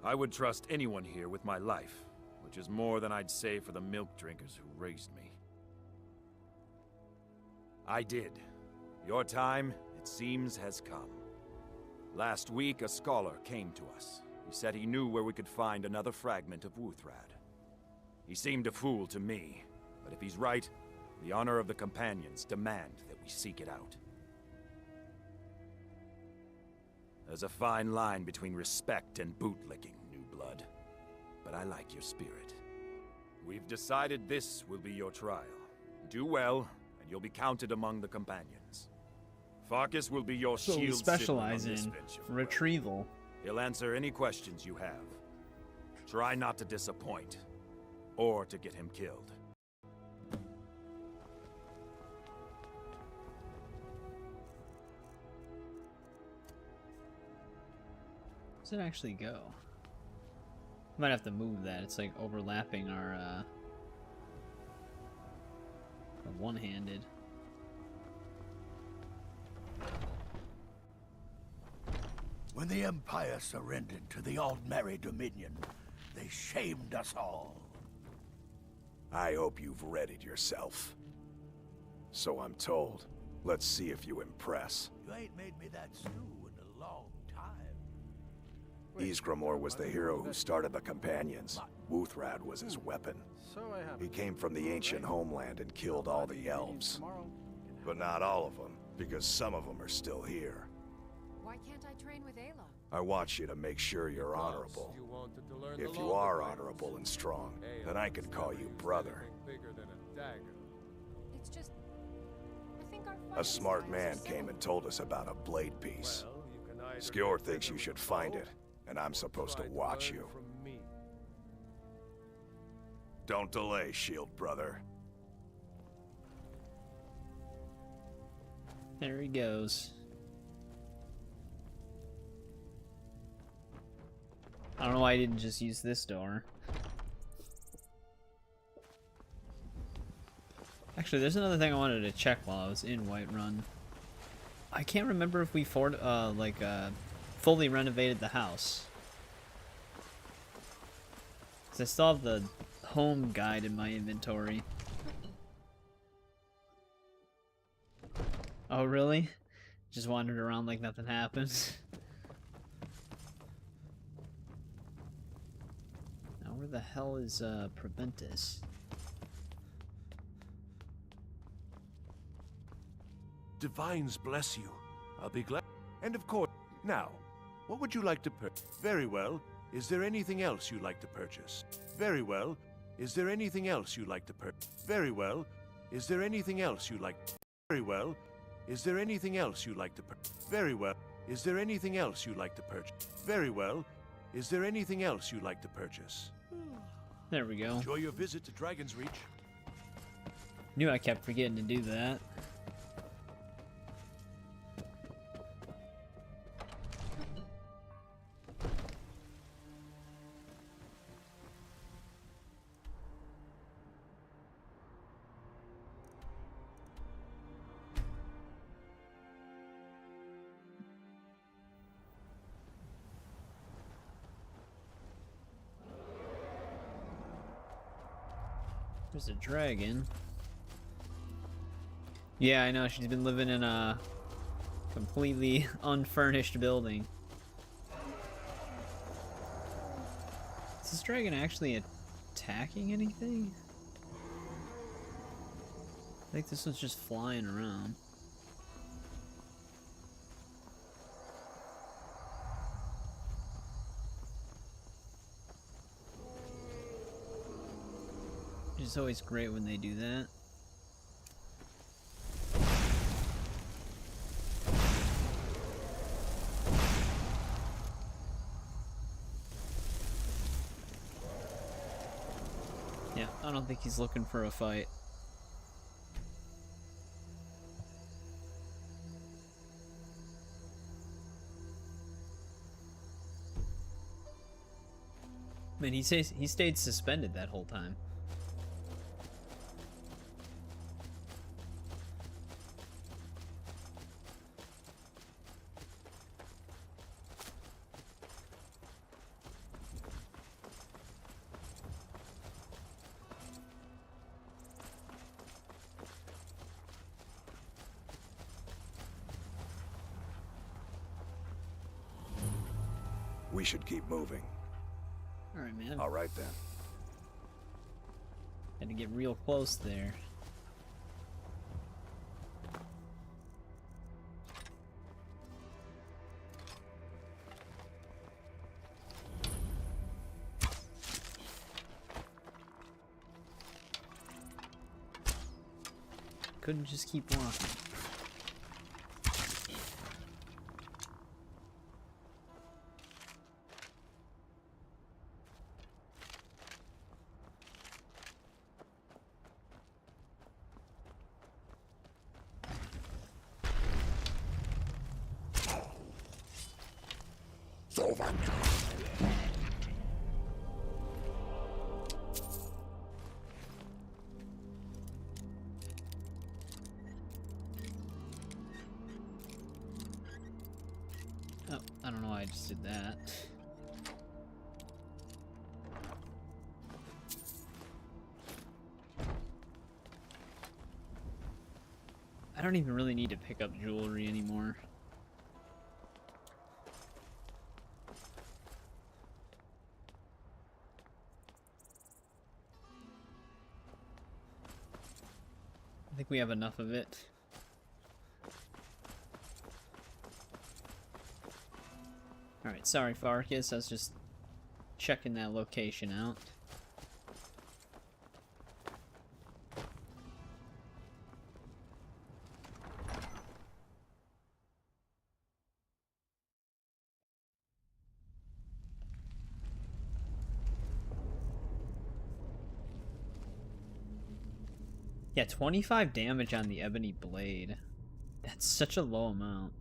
I would trust anyone here with my life, which is more than I'd say for the milk drinkers who raised me. I did. Your time, it seems, has come. Last week, a scholar came to us. He said he knew where we could find another fragment of Wuthrad. He seemed a fool to me, but if he's right, the honor of the companions demand that we seek it out. There's a fine line between respect and bootlicking, new blood. But I like your spirit. We've decided this will be your trial. Do well, and you'll be counted among the companions. Farkas will be your So we shield specialize sibling on this in venture. retrieval. He'll answer any questions you have. Try not to disappoint, or to get him killed. Where does it actually go? Might have to move that. It's like overlapping our one-handed. When the Empire surrendered to the Aldmeri Dominion, they shamed us all. I hope you've readied yourself. So I'm told. Let's see if you impress. You ain't made me that stew in a long time. Ysgramor was the hero who started the Companions. Wuthrad was his weapon. He came from the ancient homeland and killed all the elves. But not all of them, because some of them are still here. Why can't I train with Ayla? I want you to make sure you're honorable. If you are honorable and strong, then I can call you brother. It's just... I think our A smart man came and told us about a blade piece. Skjor thinks you should find it, and I'm supposed to watch you. Don't delay, Shield brother. There he goes. I don't know why I didn't just use this door. Actually, there's another thing I wanted to check while I was in Whiterun. I can't remember if we fully renovated the house. 'Cause I still have the home guide in my inventory. Oh, really? Just wandered around like nothing happened. Now, where the hell is Proventus? Divines bless you. I'll be glad. And of course, now, what would you like to purchase? Very well. Is there anything else you'd like to purchase? Very well. Is there anything else you'd like to purchase? Very well. Is there anything else you'd like? Very well. Is there anything else you'd like to purchase? Very well. Is there anything else you'd like to purchase? Very well. Is there anything else you'd like to purchase? There we go. Enjoy your visit to Dragon's Reach. Knew I kept forgetting to do that. There's a dragon. Yeah, I know, she's been living in a completely unfurnished building. Is this dragon actually attacking anything? I think this one's just flying around. It's always great when they do that. Yeah, I don't think he's looking for a fight. I mean, he stayed suspended that whole time. We should keep moving. Alright, man. Alright then. Had to get real close there. Couldn't just keep walking. Oh, I don't know why I just did that. I don't even really need to pick up jewelry anymore. I think we have enough of it. Alright, sorry Farkas, I was just checking that location out. Yeah, 25 damage on the ebony blade. That's such a low amount.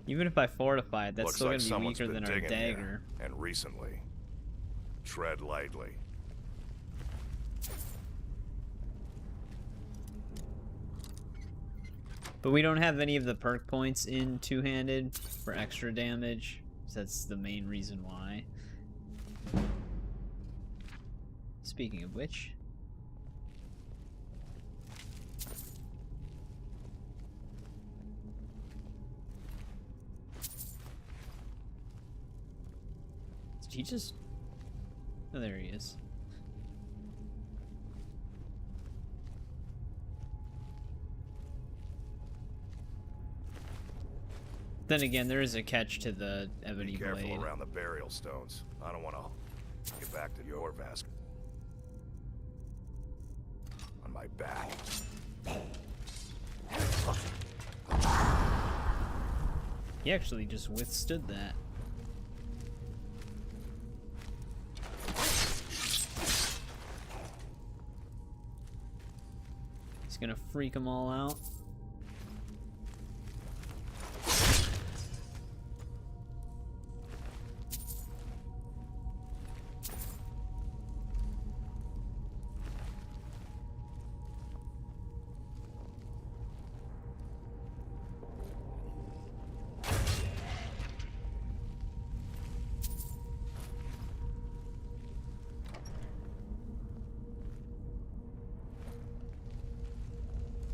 Even if I fortify it, that's Looks still like gonna be someone's weaker been than our digging here, dagger. and recently. Tread lightly. But we don't have any of the perk points in two-handed for extra damage. So that's the main reason why. Speaking of which... Did he just... Oh, there he is. Then again, there is a catch to the ebony Be careful blade. around the burial stones. I don't want to get back to your Vask. On my back. He actually just withstood that. He's gonna freak them all out.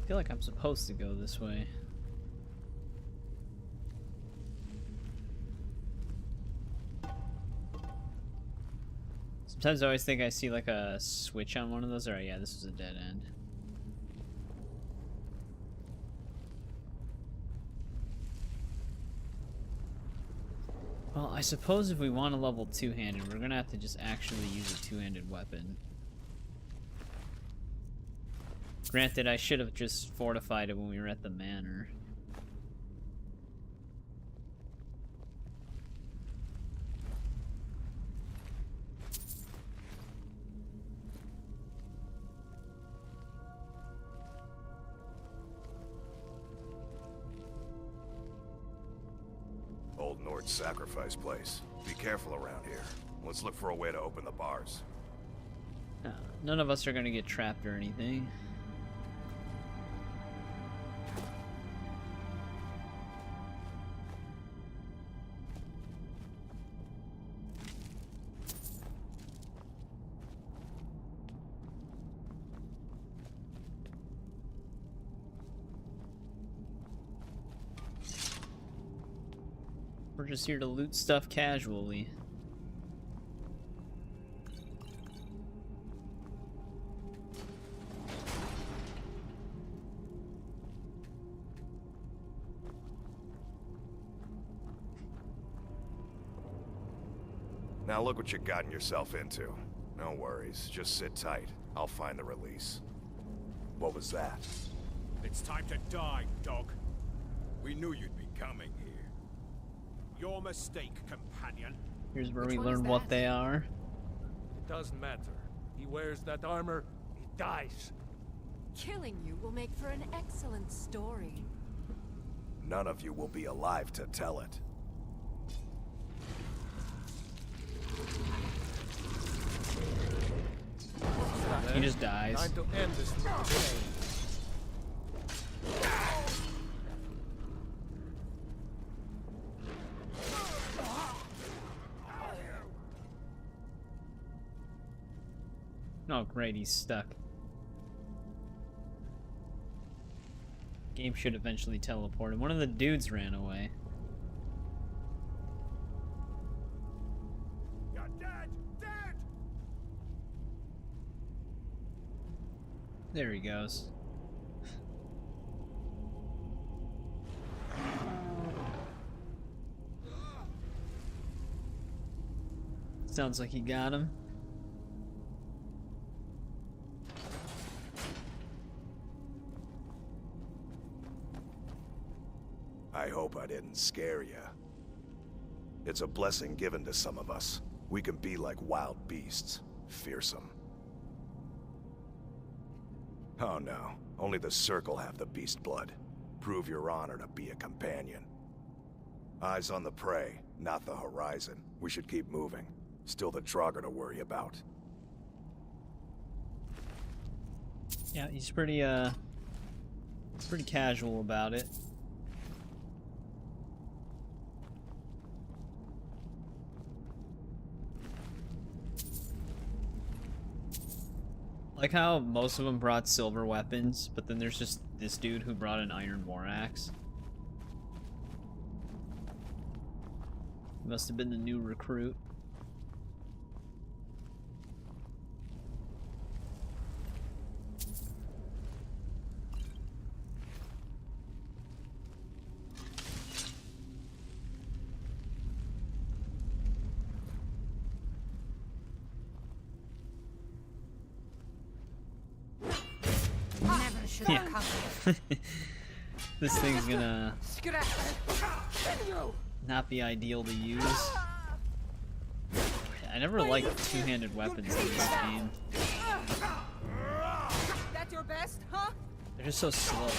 I feel like I'm supposed to go this way. Sometimes I always think I see like a switch on one of those. Alright, yeah, this was a dead end. Well, I suppose if we want to level two-handed, we're gonna have to just actually use a two-handed weapon. Granted, I should have just fortified it when we were at the manor. Old Nord sacrifice place. Be careful around here. Let's look for a way to open the bars. None of us are gonna get trapped or anything. We're just here to loot stuff casually. Now look what you've gotten yourself into. No worries, just sit tight. I'll find the release. What was that? It's time to die, dog. We knew you'd be coming here. Your mistake, companion. Here's where we learn what they are. It doesn't matter. He wears that armor, he dies. Killing you will make for an excellent story. None of you will be alive to tell it. He just dies. Time to end this little game. Oh great, he's stuck. Game should eventually teleport him. One of the dudes ran away. You're dead! Dead! There he goes. Sounds like he got him. I hope I didn't scare you. It's a blessing given to some of us. We can be like wild beasts, fearsome. Oh no, only the Circle have the beast blood. Prove your honor to be a companion. Eyes on the prey, not the horizon. We should keep moving. Still the Draugr to worry about. Yeah, he's pretty casual about it. Like how most of them brought silver weapons, but then there's just this dude who brought an iron war axe. Must have been the new recruit. Never should have come. This thing's gonna not be ideal to use. I never liked two-handed weapons in this game. That's your best, huh? They're just so slow.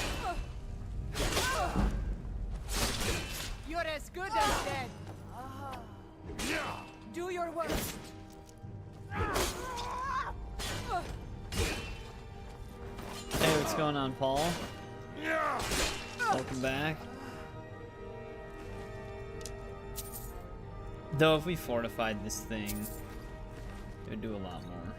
You're as good as dead. Do your worst. Hey, what's going on, Paul? Welcome back. Though if we fortified this thing, it would do a lot more.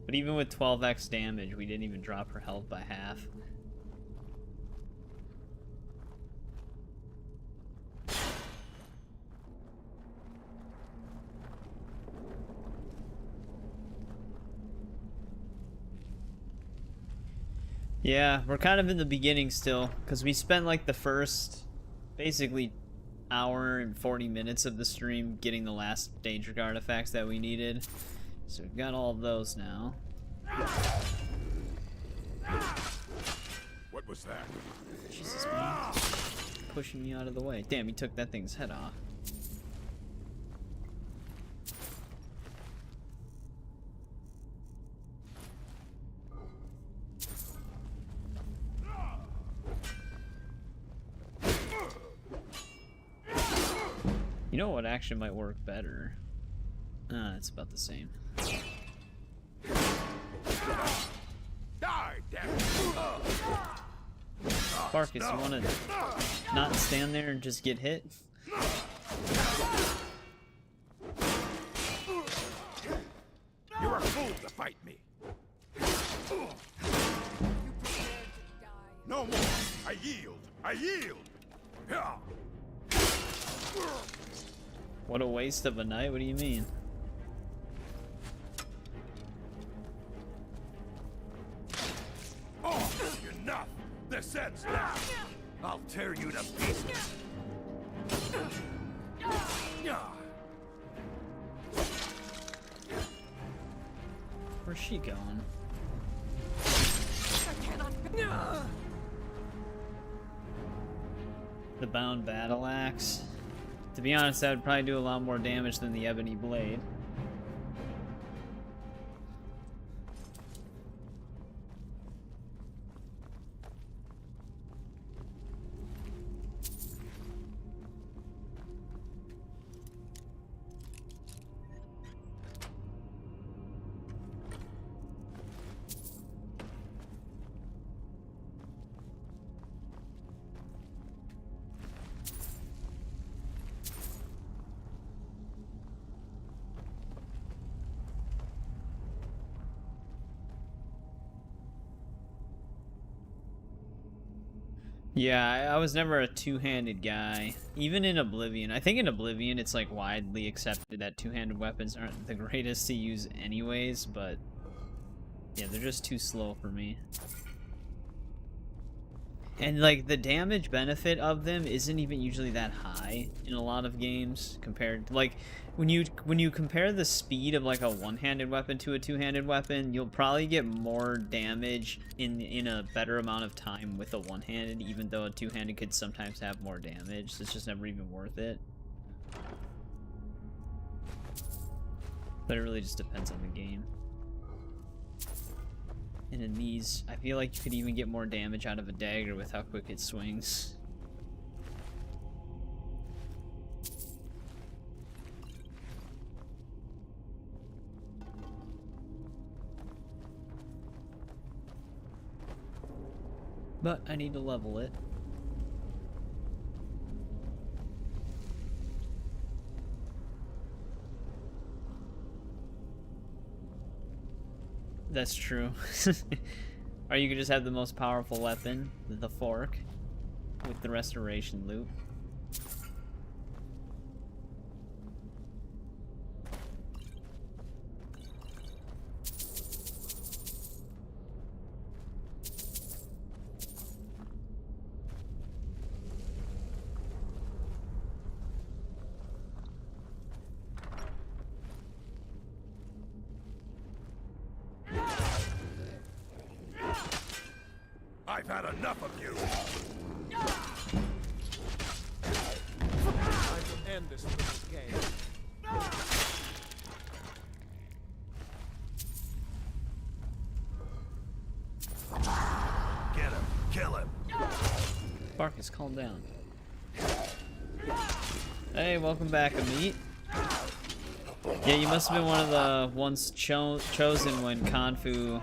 But even with 12x damage, we didn't even drop her health by half. Yeah, we're kind of in the beginning still, because we spent like the first, basically, hour and 40 minutes of the stream getting the last Daedric artifacts that we needed. So we've got all of those now. What was that? Jesus, man. Pushing me out of the way. Damn, he took that thing's head off. You know what actually might work better? It's about the same. Barkus, you wanna not stand there and just get hit? You're a fool to fight me. No more. I yield. I yield. What a waste of a night, what do you mean? Oh, enough. The sense now. I'll tear you to pieces. Where's she going? The bound battle axe. To be honest, that would probably do a lot more damage than the ebony blade. Yeah, I was never a two-handed guy. Even in Oblivion. I think in Oblivion it's like widely accepted that two-handed weapons aren't the greatest to use anyways, but yeah, they're just too slow for me. And like the damage benefit of them isn't even usually that high in a lot of games compared to, like, when you compare the speed of like a one-handed weapon to a two-handed weapon, you'll probably get more damage in a better amount of time with a one-handed, even though a two-handed could sometimes have more damage. So it's just never even worth it. But it really just depends on the game. And in these, I feel like you could even get more damage out of a dagger with how quick it swings. But I need to level it. That's true. Or you could just have the most powerful weapon, the fork, with the restoration loop. I've had enough of you. I can end this little game. Get him. Kill him. Barkus, calm down. Hey, welcome back, Amit. Yeah, you must have been one of the ones chosen when Kanfu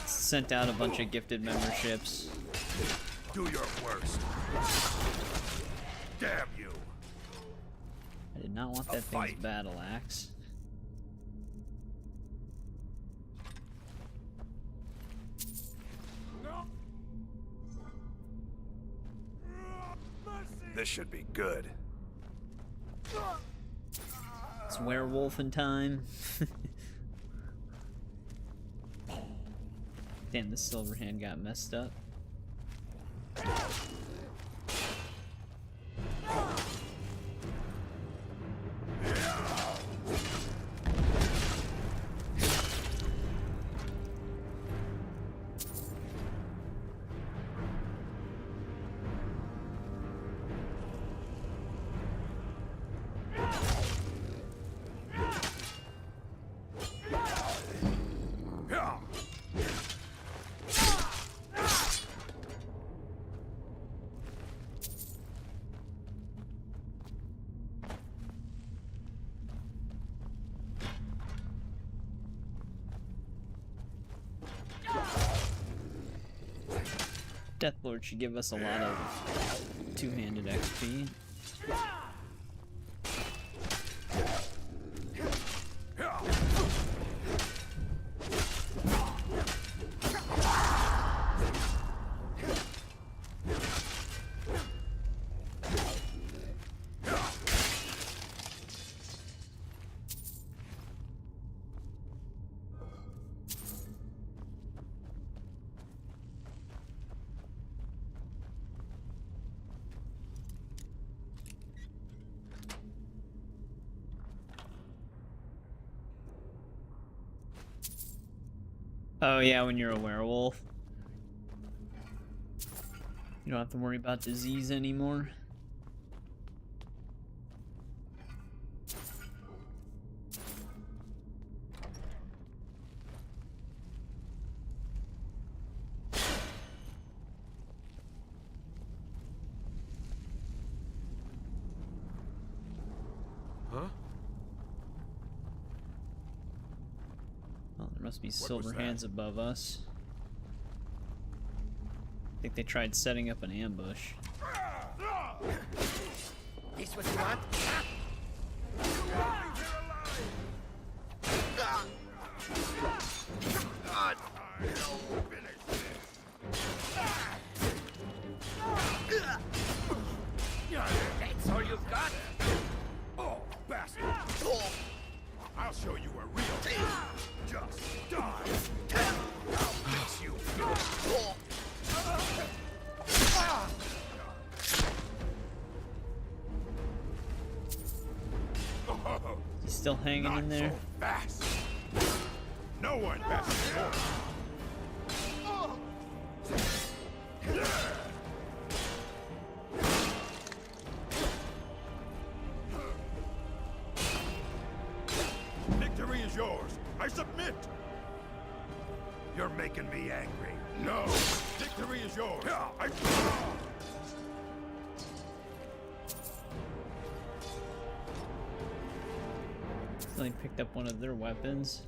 sent out a bunch of gifted memberships. Do your worst. Damn you. I did not want that thing's battle axe. This should be good. It's werewolfing time. Damn, the silver hand got messed up. Deathlord should give us a lot of two-handed XP. Oh yeah, when you're a werewolf. You don't have to worry about disease anymore. Must be silver hands above us. I think they tried setting up an ambush. This what you want? God. you got? Oh, bastard! I'll show you a real deal. Just die. I'll fix you. He's still hanging in there. So fast. No one passes more. Victory is yours. I submit. You're making me angry. No. Victory is yours. They picked up one of their weapons.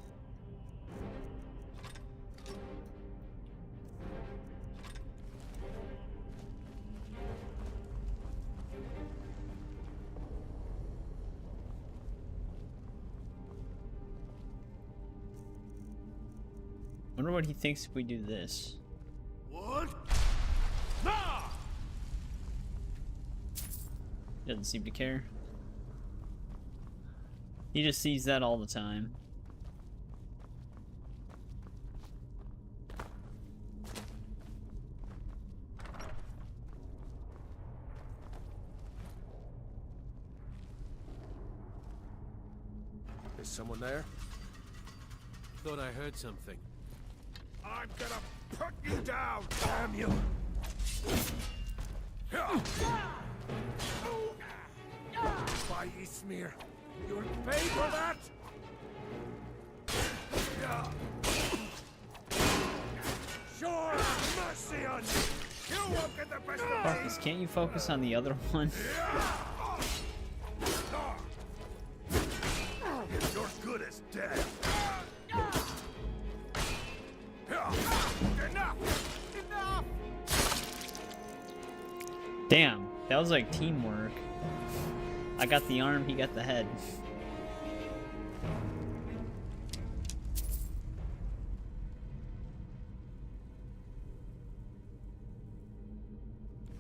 Wonder what he thinks if we do this. What? Nah! Doesn't seem to care. He just sees that all the time. Is someone there? Thought I heard something. I'm gonna put you down, damn you! By Ismir, you'll pay for that! Sure, mercy on you! You won't get the best of me! Marcus, can't you focus on the other one? You're good as dead! Enough! Enough! Damn, that was like teamwork. I got the arm, he got the head.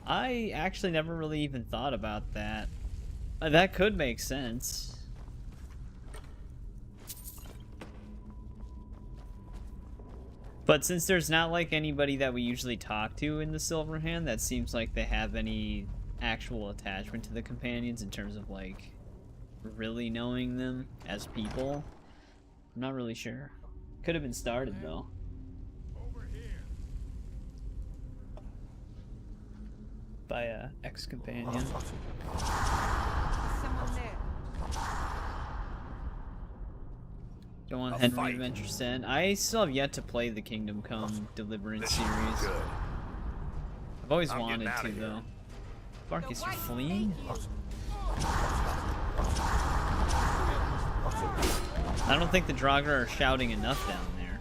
I actually never really even thought about that. That could make sense. But since there's not like anybody that we usually talk to in the Silverhand that seems like they have any actual attachment to the companions in terms of like really knowing them as people, I'm not really sure. Could have been started though. By a ex-companion. Someone there. Don't want Henry Adventure Sin. I still have yet to play the Kingdom Come Deliverance series. I've always wanted to though. Marcus, you're fleeing? I don't think the Draugr are shouting enough down there.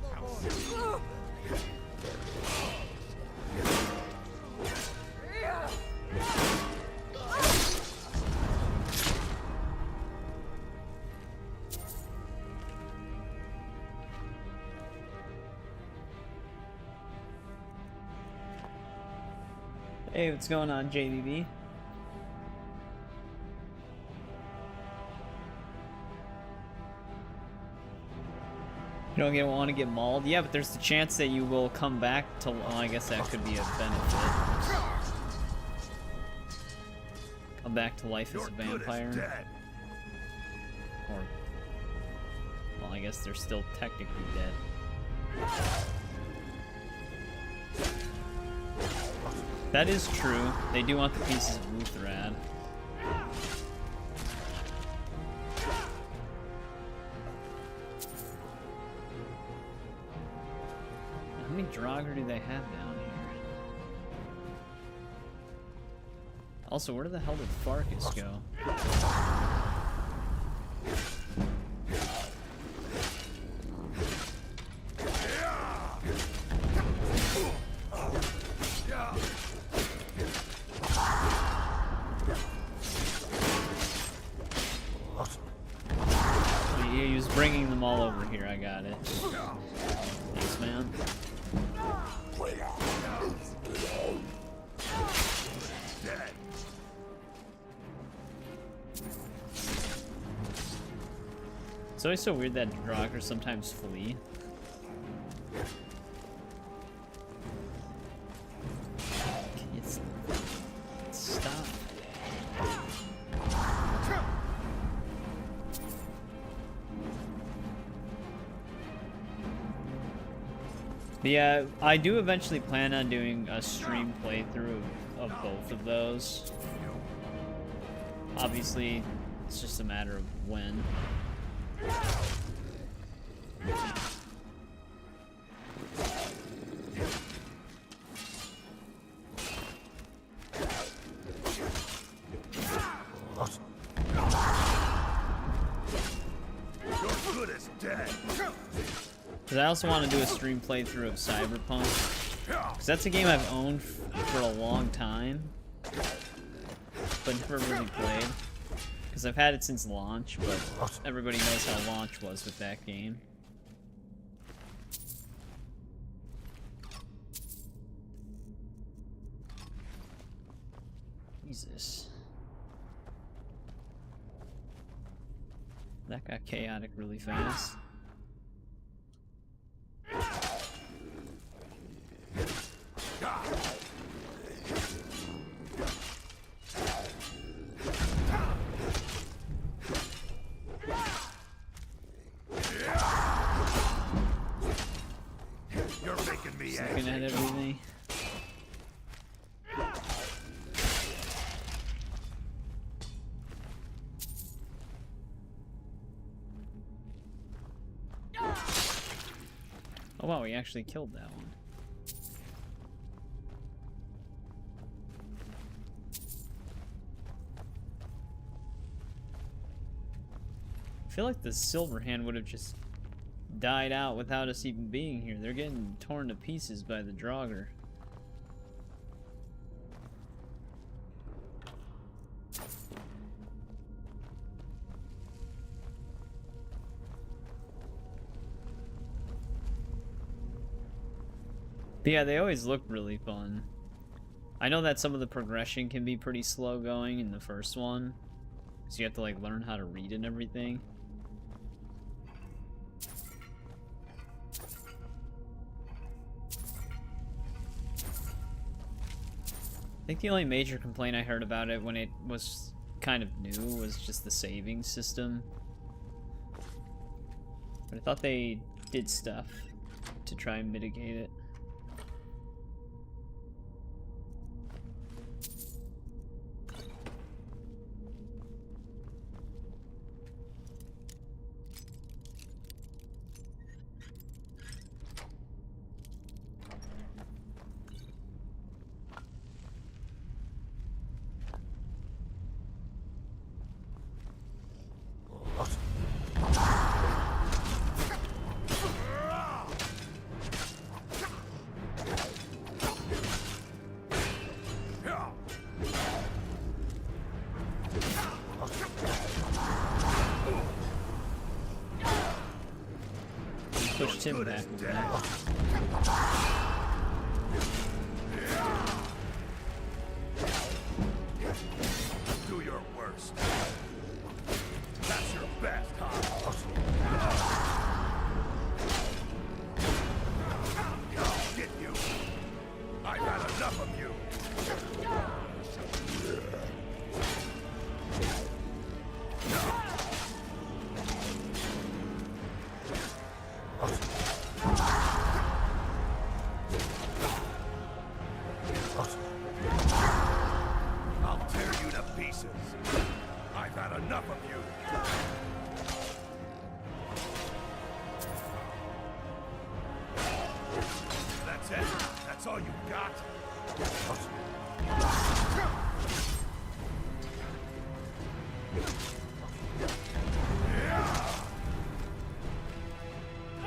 Hey, what's going on, JBB? You don't want to get mauled? Yeah, but there's the chance that you will come back to... Well, I guess that could be a benefit. Come back to life as a vampire. Or... Well, I guess they're still technically dead. That is true. They do want the pieces of Lutherad. How many Draugr do they have down here? Also, where the hell did Farkas go? He was bringing them all over here. I got it. Thanks, man. It's always so weird that Draugr sometimes flee. Can you stop? But yeah, I do eventually plan on doing a stream playthrough of both of those. Obviously, it's just a matter of when. Because I also want to do a stream playthrough of Cyberpunk. Because that's a game I've owned for a long time, but never really played. Because I've had it since launch, but everybody knows how launch was with that game. Jesus. That got chaotic really fast. You're making me Looking at everything. Oh wow, we actually killed that one. I feel like the Silverhand would have just died out without us even being here. They're getting torn to pieces by the Draugr. But yeah, they always look really fun. I know that some of the progression can be pretty slow going in the first one, so you have to like learn how to read and everything. I think the only major complaint I heard about it when it was kind of new was just the saving system. But I thought they did stuff to try and mitigate it. Pushed him back a bit. Do your worst. That's your best, huh? I'll get you. I've had enough of you. I'll tear you to pieces. I've had enough of you. That's it. That's all you got.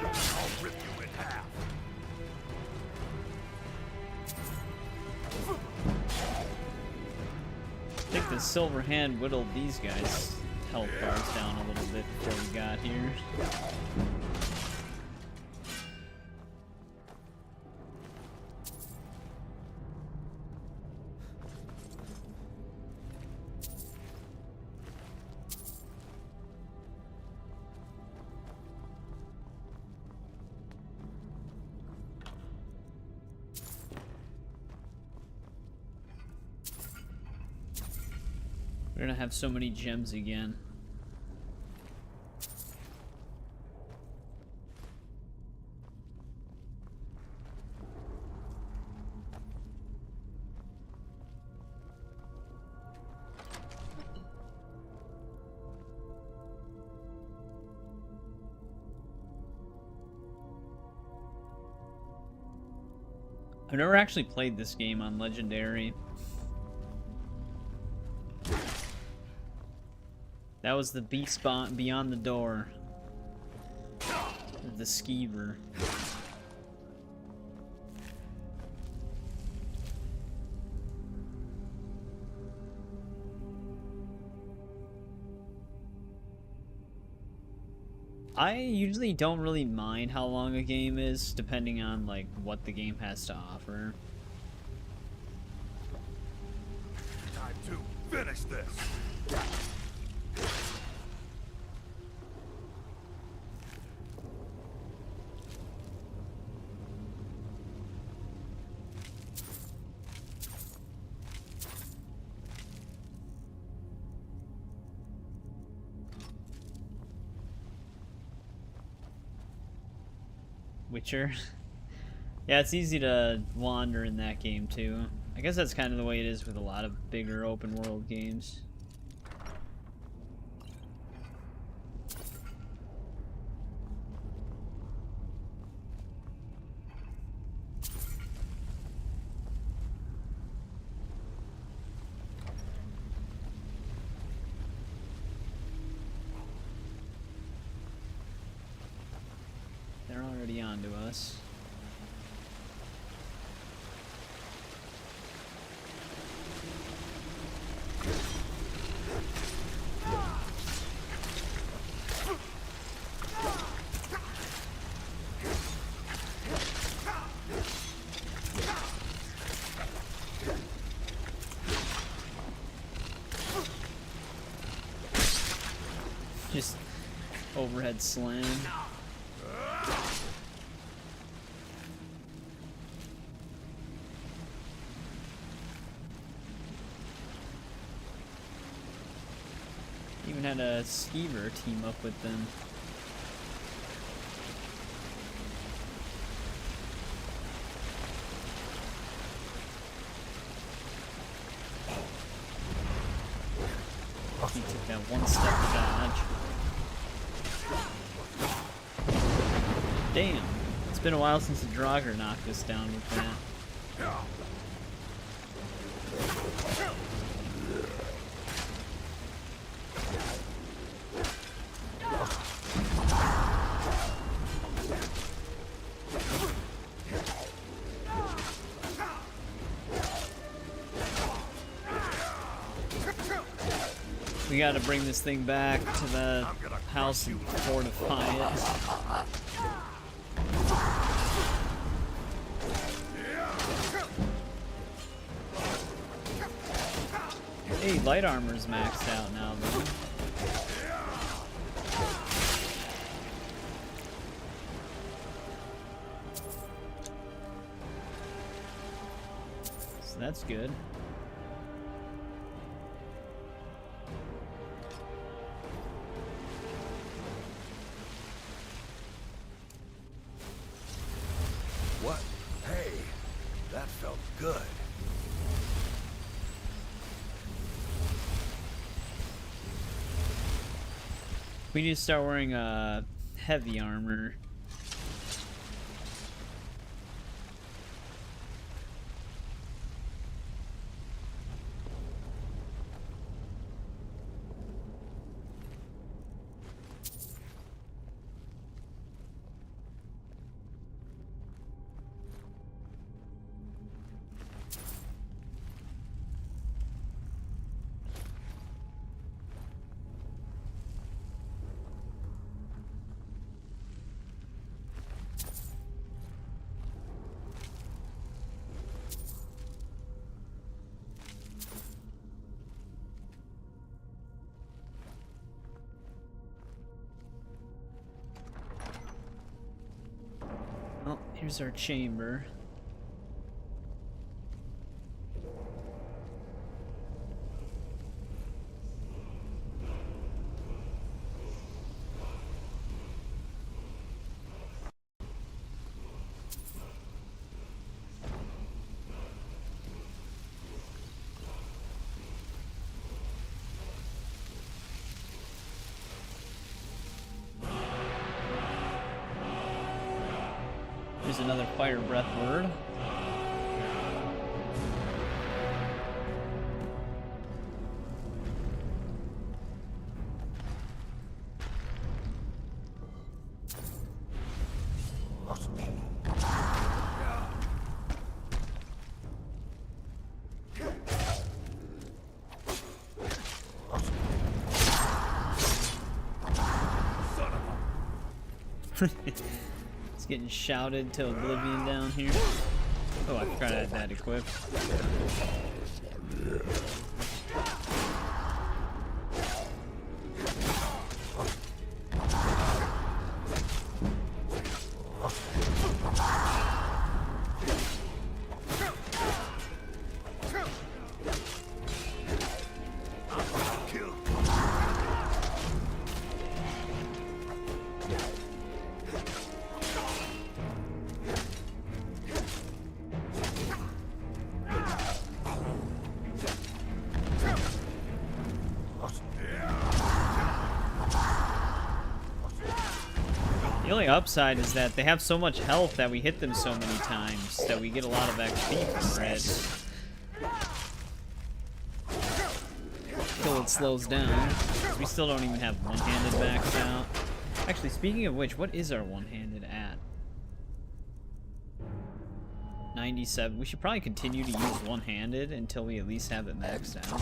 I'll rip you in half. I think the Silverhand whittled these guys' health bars down a little bit before we got here. We're gonna have so many gems again. I've never actually played this game on Legendary. That was the beast spawn beyond the door. The skeever. I usually don't really mind how long a game is, depending on like what the game has to offer. Time to finish this. Witcher. Yeah, it's easy to wander in that game too. I guess that's kind of the way it is with a lot of bigger open world games. They're already onto us. Just overhead slam. Even had a skeever team up with them. He took that one step to dodge. Damn, it's been a while since the Draugr knocked us down with that. We gotta bring this thing back to the house and fortify it. Hey, light armor's maxed out now, though. So that's good. What? Hey, that felt good. We need to start wearing heavy armor. Well, here's our chamber. another fire breath word. It's getting shouted to oblivion down here. Oh, I forgot I had that equipped. The only upside is that they have so much health that we hit them so many times that we get a lot of XP from it. Until it slows down. We still don't even have one-handed maxed out. Actually, speaking of which, what is our one-handed at? 97. We should probably continue to use one-handed until we at least have it maxed out.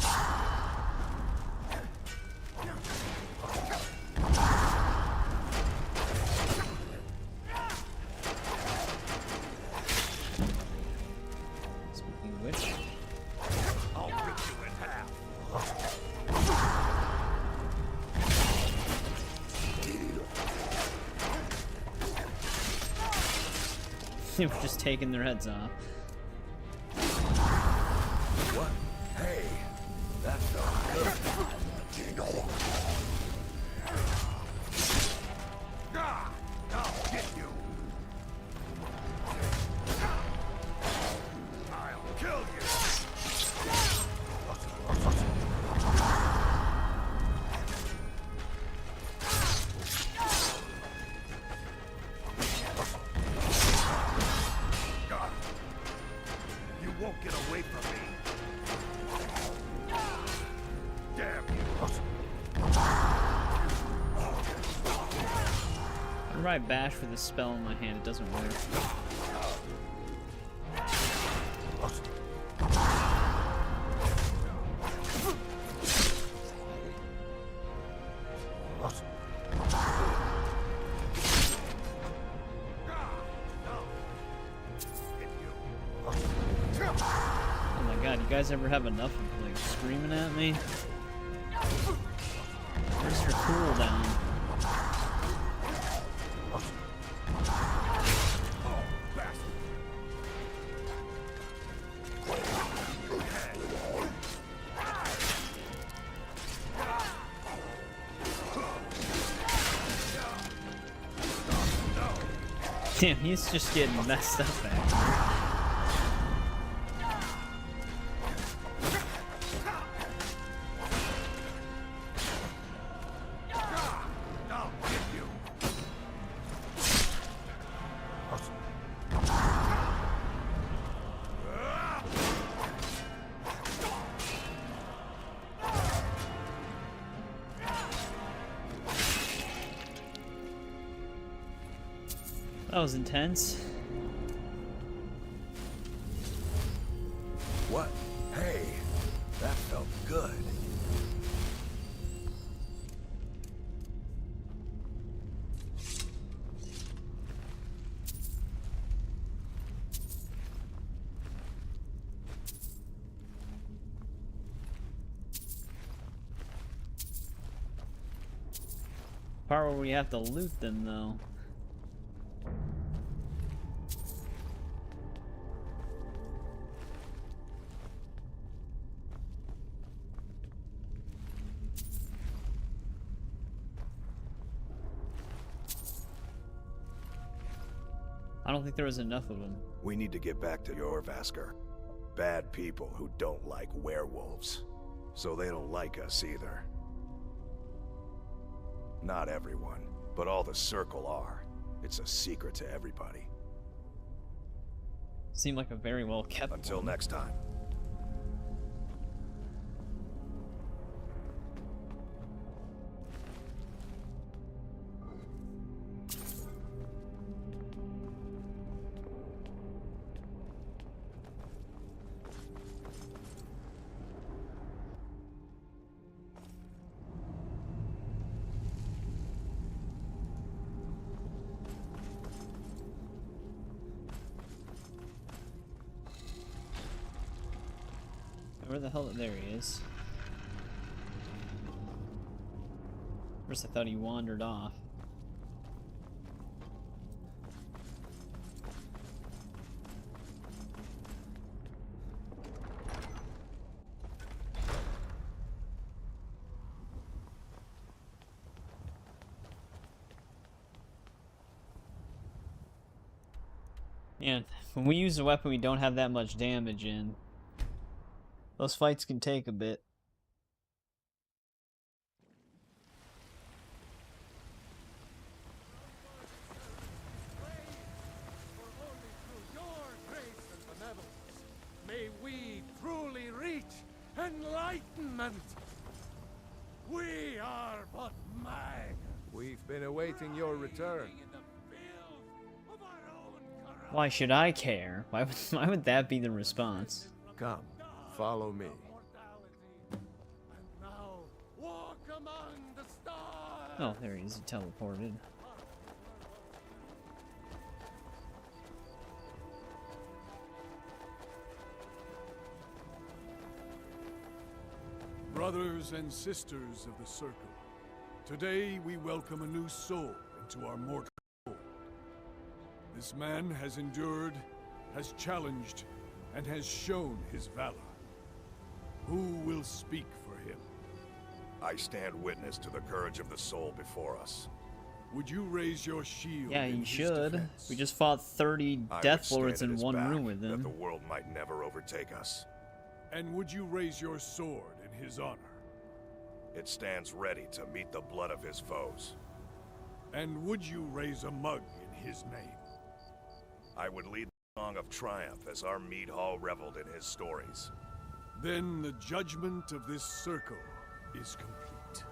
We're just taking their heads off. What? Hey, that felt good. I'll get you. I'll kill you. I bash for the spell in my hand, it doesn't work. Oh my god, you guys ever have enough of like screaming at me? Where's your cooldown? Damn, he's just getting messed up back here. That was intense. What? Hey, that felt good. Part where we have to loot them, though. I don't think there was enough of them. We need to get back to Jorvaskr. Bad people who don't like werewolves. So they don't like us either. Not everyone, but all the Circle are. It's a secret to everybody. Seemed like a very well kept Until one. next time. Where the hell? There he is. First I thought he wandered off. And when we use a weapon we don't have that much damage in, those fights can take a bit. May we truly reach enlightenment. We are but man. We've been awaiting your return. Why should I care? Why would that be the response? Come, follow me. Walk among the stars. Oh, there he is. He teleported. Brothers and sisters of the Circle, today we welcome a new soul into our mortal fold. This man has endured, has challenged, and has shown his valor. Who will speak for him? I stand witness to the courage of the soul before us. Would you raise your shield? Yeah, in you his should. defense? We just fought 30 I Death would Lords stand in at his one back, room with that him. the world might never overtake us. And would you raise your sword in his honor? It stands ready to meet the blood of his foes. And would you raise a mug in his name? I would lead the song of triumph as our mead hall reveled in his stories. Then the judgment of this circle is complete.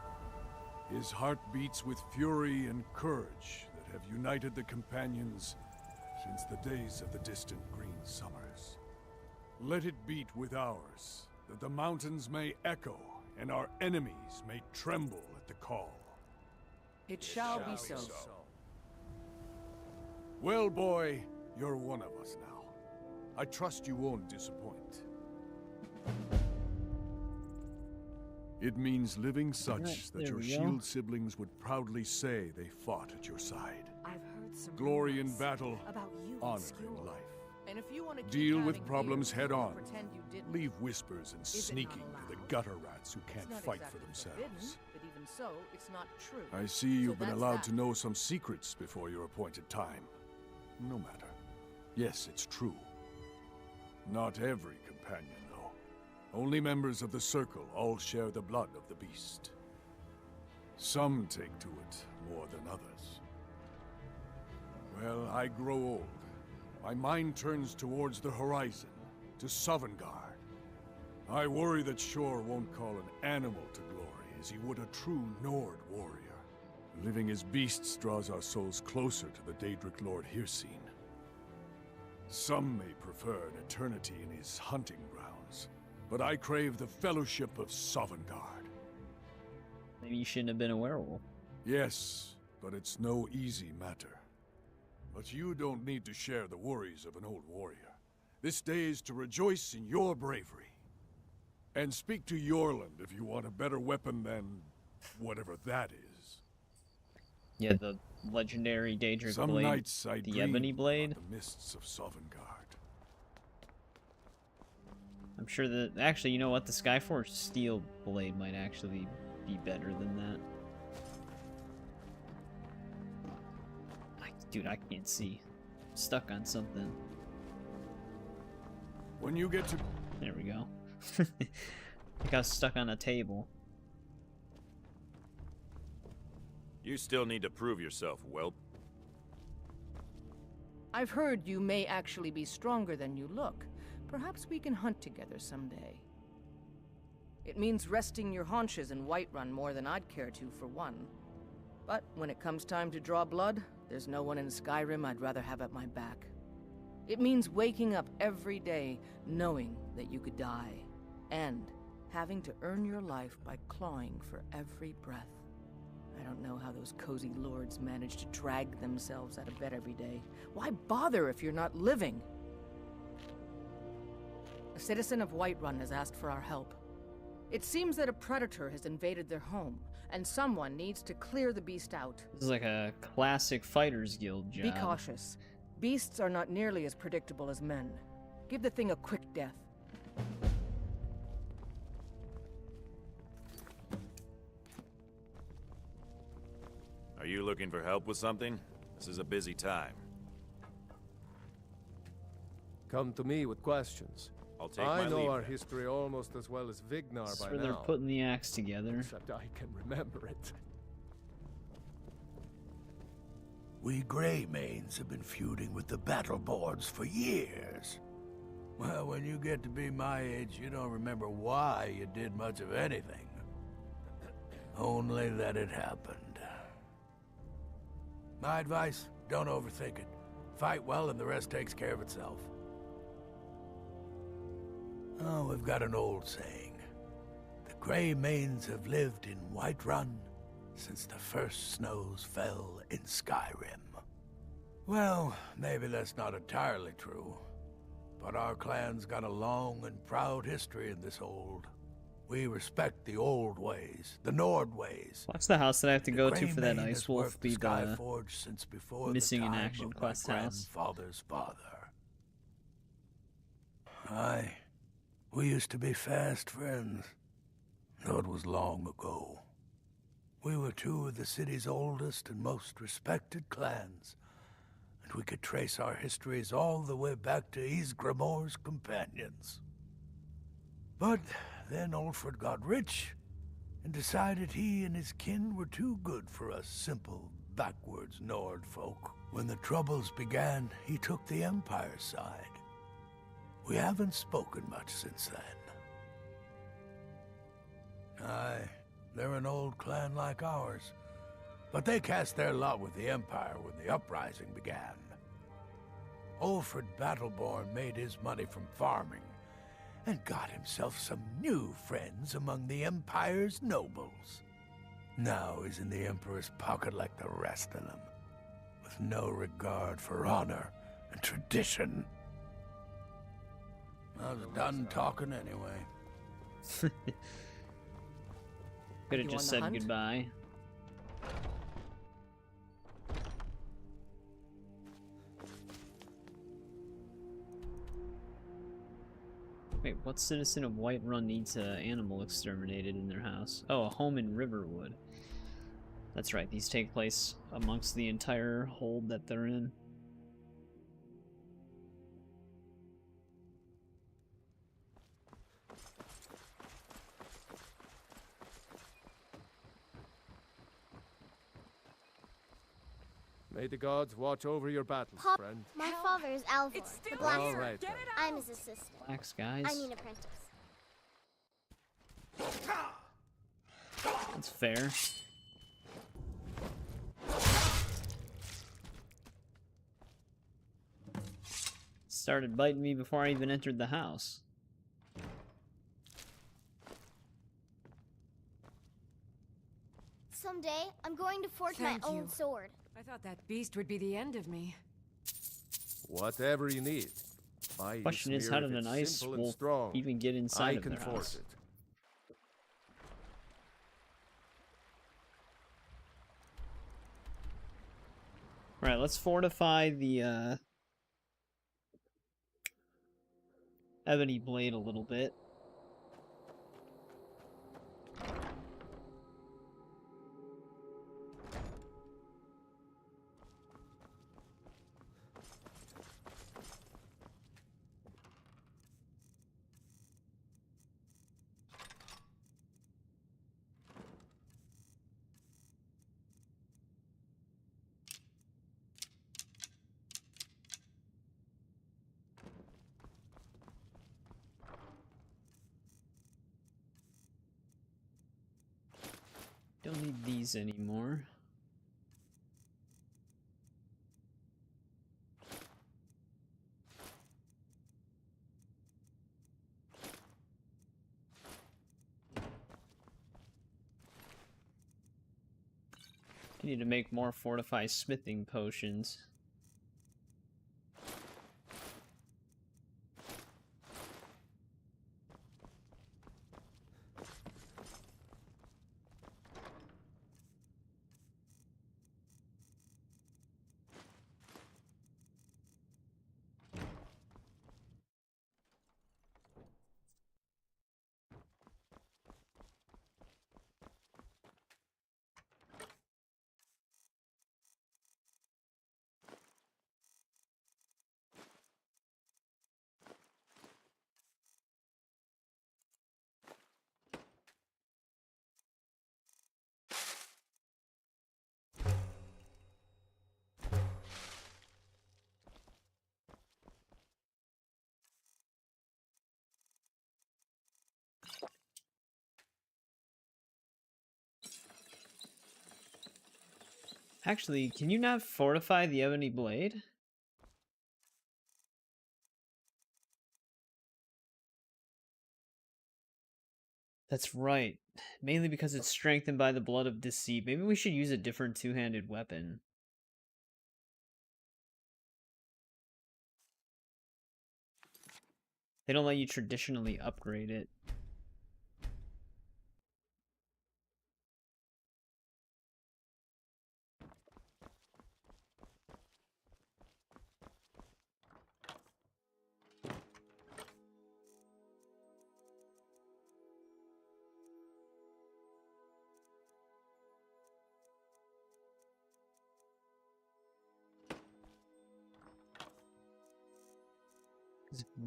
His heart beats with fury and courage that have united the companions since the days of the distant green summers. Let it beat with ours, that the mountains may echo and our enemies may tremble at the call. It shall be so. Well, boy, you're one of us now. I trust you won't disappoint. It means living such Right, that there your we go. shield siblings would proudly say they fought at your side. I've heard some Glory in rumors battle, about you and honor Skjor. in life. And if you want to Deal keep with having problems beers, head on. pretend you didn't. Leave whispers and Is it not sneaking to the allowed? gutter rats who It's can't not fight exactly for forbidden, themselves. but even so, it's not true. I see you've So been that's allowed that. to know some secrets before your appointed time. No matter. Yes, it's true. Not every companion, though. Only members of the Circle all share the blood of the beast. Some take to it more than others. Well, I grow old. My mind turns towards the horizon, to Sovngarde. I worry that Shor won't call an animal to glory as he would a true Nord warrior. Living as beasts draws our souls closer to the Daedric Lord Hircine. Some may prefer an eternity in his hunting grounds, but I crave the fellowship of Sovngarde. Maybe you shouldn't have been a werewolf. Yes, but it's no easy matter. But you don't need to share the worries of an old warrior. This day is to rejoice in your bravery. And speak to Yorland if you want a better weapon than whatever that is. Yeah, the legendary Daedric Some blade, nights I the dream ebony blade. about the mists of Sovngarde. I'm sure that actually, you know what, the Skyforge steel blade might actually be better than that. Dude, I can't see. I'm stuck on something. When you get to... There we go. I got stuck on a table. You still need to prove yourself, whelp. I've heard you may actually be stronger than you look. Perhaps we can hunt together someday. It means resting your haunches in Whiterun more than I'd care to, for one. But when it comes time to draw blood, there's no one in Skyrim I'd rather have at my back. It means waking up every day knowing that you could die, and having to earn your life by clawing for every breath. I don't know how those cozy lords manage to drag themselves out of bed every day. Why bother if you're not living? A citizen of Whiterun has asked for our help. It seems that a predator has invaded their home, and someone needs to clear the beast out. This is like a classic Fighters Guild job. Be cautious. Beasts are not nearly as predictable as men. Give the thing a quick death. Are you looking for help with something? This is a busy time. Come to me with questions. I'll take my I know leave our then. history almost as well as Vignar That's by where they're now. putting the axe together. Except I can remember it. We Greymanes have been feuding with the Battleborns for years. Well, when you get to be my age, you don't remember why you did much of anything. Only that it happened. My advice, don't overthink it. Fight well and the rest takes care of itself. Oh, we've got an old saying. The Greymanes have lived in Whiterun since the first snows fell in Skyrim. Well, maybe that's not entirely true, but our clan's got a long and proud history in this old. We respect the old ways, the Nord ways. What's the house that I have to go to for that Greymane Ice has Wolf worked be Skyforge since before missing the in time action of quest my house? grandfather's father. Aye, we used to be fast friends, though it was long ago. We were two of the city's oldest and most respected clans, and we could trace our histories all the way back to Ysgramor's companions. But then Ulfred got rich and decided he and his kin were too good for us simple, backwards Nord folk. When the Troubles began, he took the Empire's side. We haven't spoken much since then. Aye, they're an old clan like ours, but they cast their lot with the Empire when the uprising began. Ulfred Battleborn made his money from farming, and got himself some new friends among the Empire's nobles. Now he's in the Emperor's pocket like the rest of them, with no regard for honor and tradition. I was done talking anyway. Could have just said goodbye. Wait, what citizen of Whiterun needs an animal exterminated in their house? Oh, a home in Riverwood. That's right, these take place amongst the entire hold that they're in. May the gods watch over your battles, Pop, friend. my father is Alvor, the blacksmith. All right, then. I'm his assistant. Relax, guys. I mean apprentice. That's fair. Started biting me before I even entered the house. Someday, I'm going to forge Thank my you. own sword. I thought that beast would be the end of me. Whatever you need. My Question is, Ysmir, how did if an it's ice simple and wolf strong, even get inside I of can their forge house? it. Right, let's fortify the ebony blade a little bit. these anymore. I need to make more fortified smithing potions. Actually, can you not fortify the ebony blade? That's right. Mainly because it's strengthened by the blood of deceit. Maybe we should use a different two-handed weapon. They don't let you traditionally upgrade it.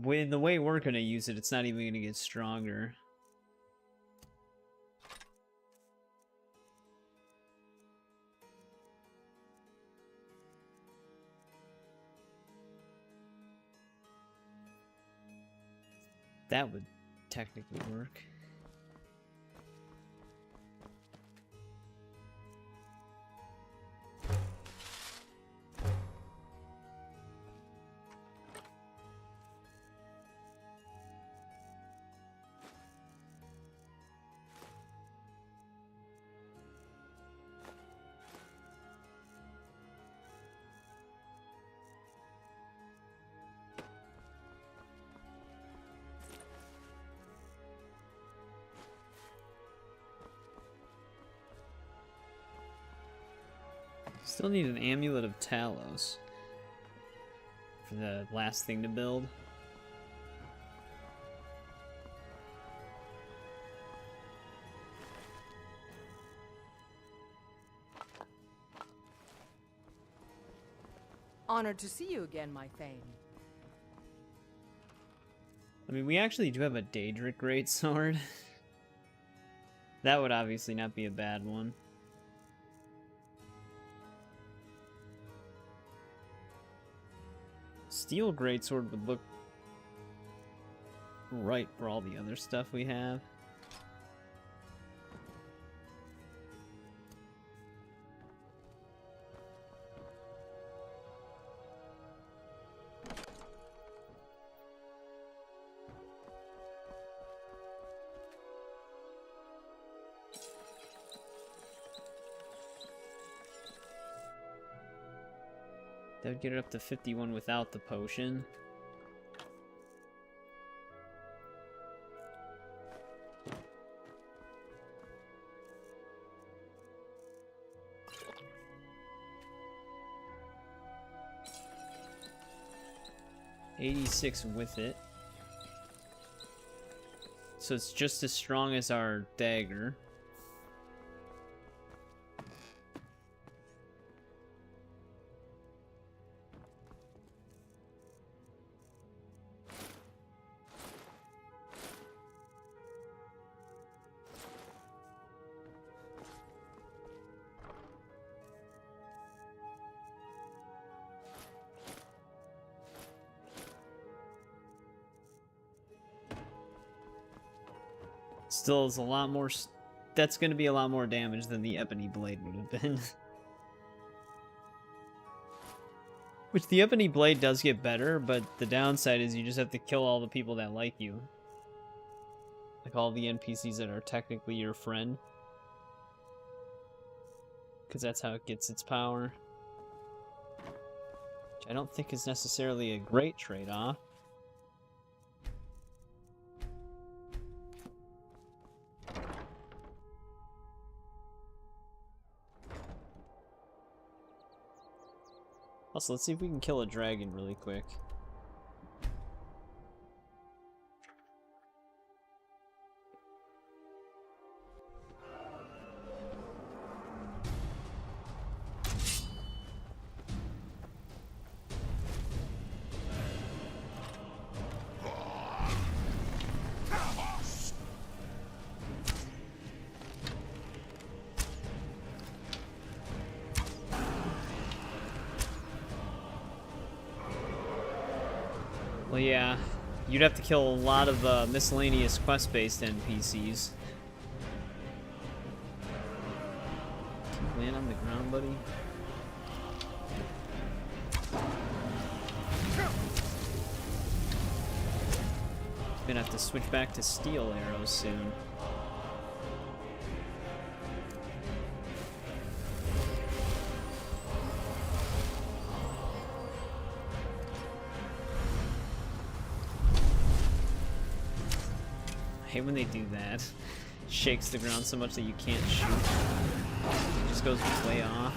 With the way we're gonna use it, it's not even gonna get stronger. That would technically work. Still need an amulet of Talos for the last thing to build. Honored to see you again, my Thane. I mean, we actually do have a Daedric greatsword. That would obviously not be a bad one. Steel greatsword would look right for all the other stuff we have. That would get it up to 51 without the potion. $86 with it. So it's just as strong as our dagger. Still is a lot more that's going to be a lot more damage than the ebony blade would have been. Which the ebony blade does get better, but the downside is you just have to kill all the people that like you. Like all the NPCs that are technically your friend. Because that's how it gets its power. Which I don't think is necessarily a great trade-off. Also, let's see if we can kill a dragon really quick. Well, yeah, you'd have to kill a lot of miscellaneous quest-based NPCs. Can you land on the ground, buddy? Gonna have to switch back to steel arrows soon. I hate when they do that. Shakes the ground so much that you can't shoot. It just goes way off.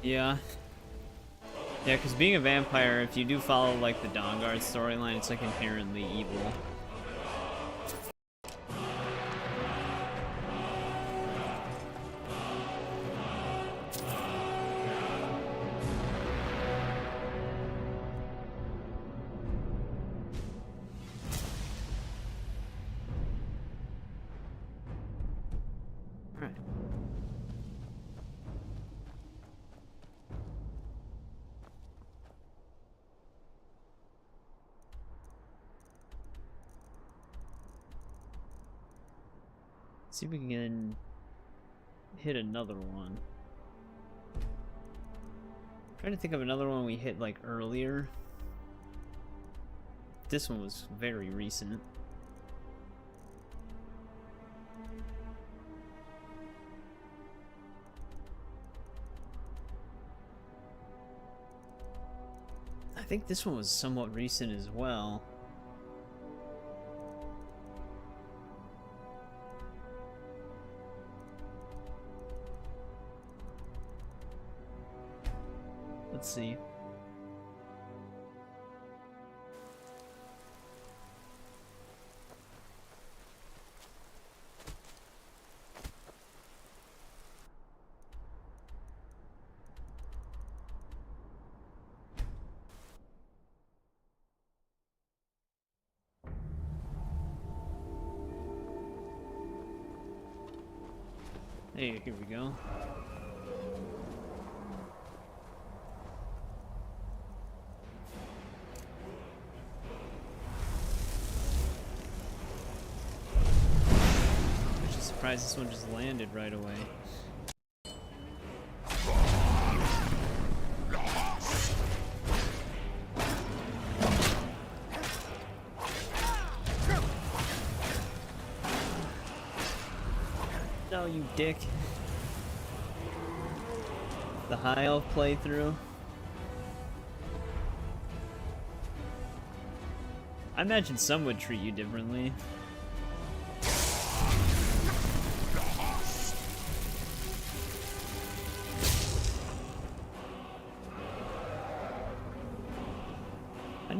Yeah. Yeah, because being a vampire, if you do follow, like, the Dawnguard storyline, it's, like, inherently evil. See if we can hit another one. I'm trying to think of another one we hit like earlier. This one was very recent. I think this one was somewhat recent as well. Let's see. Hey, here we go. Surprised this one just landed right away. No, you dick. The high elf playthrough. I imagine some would treat you differently.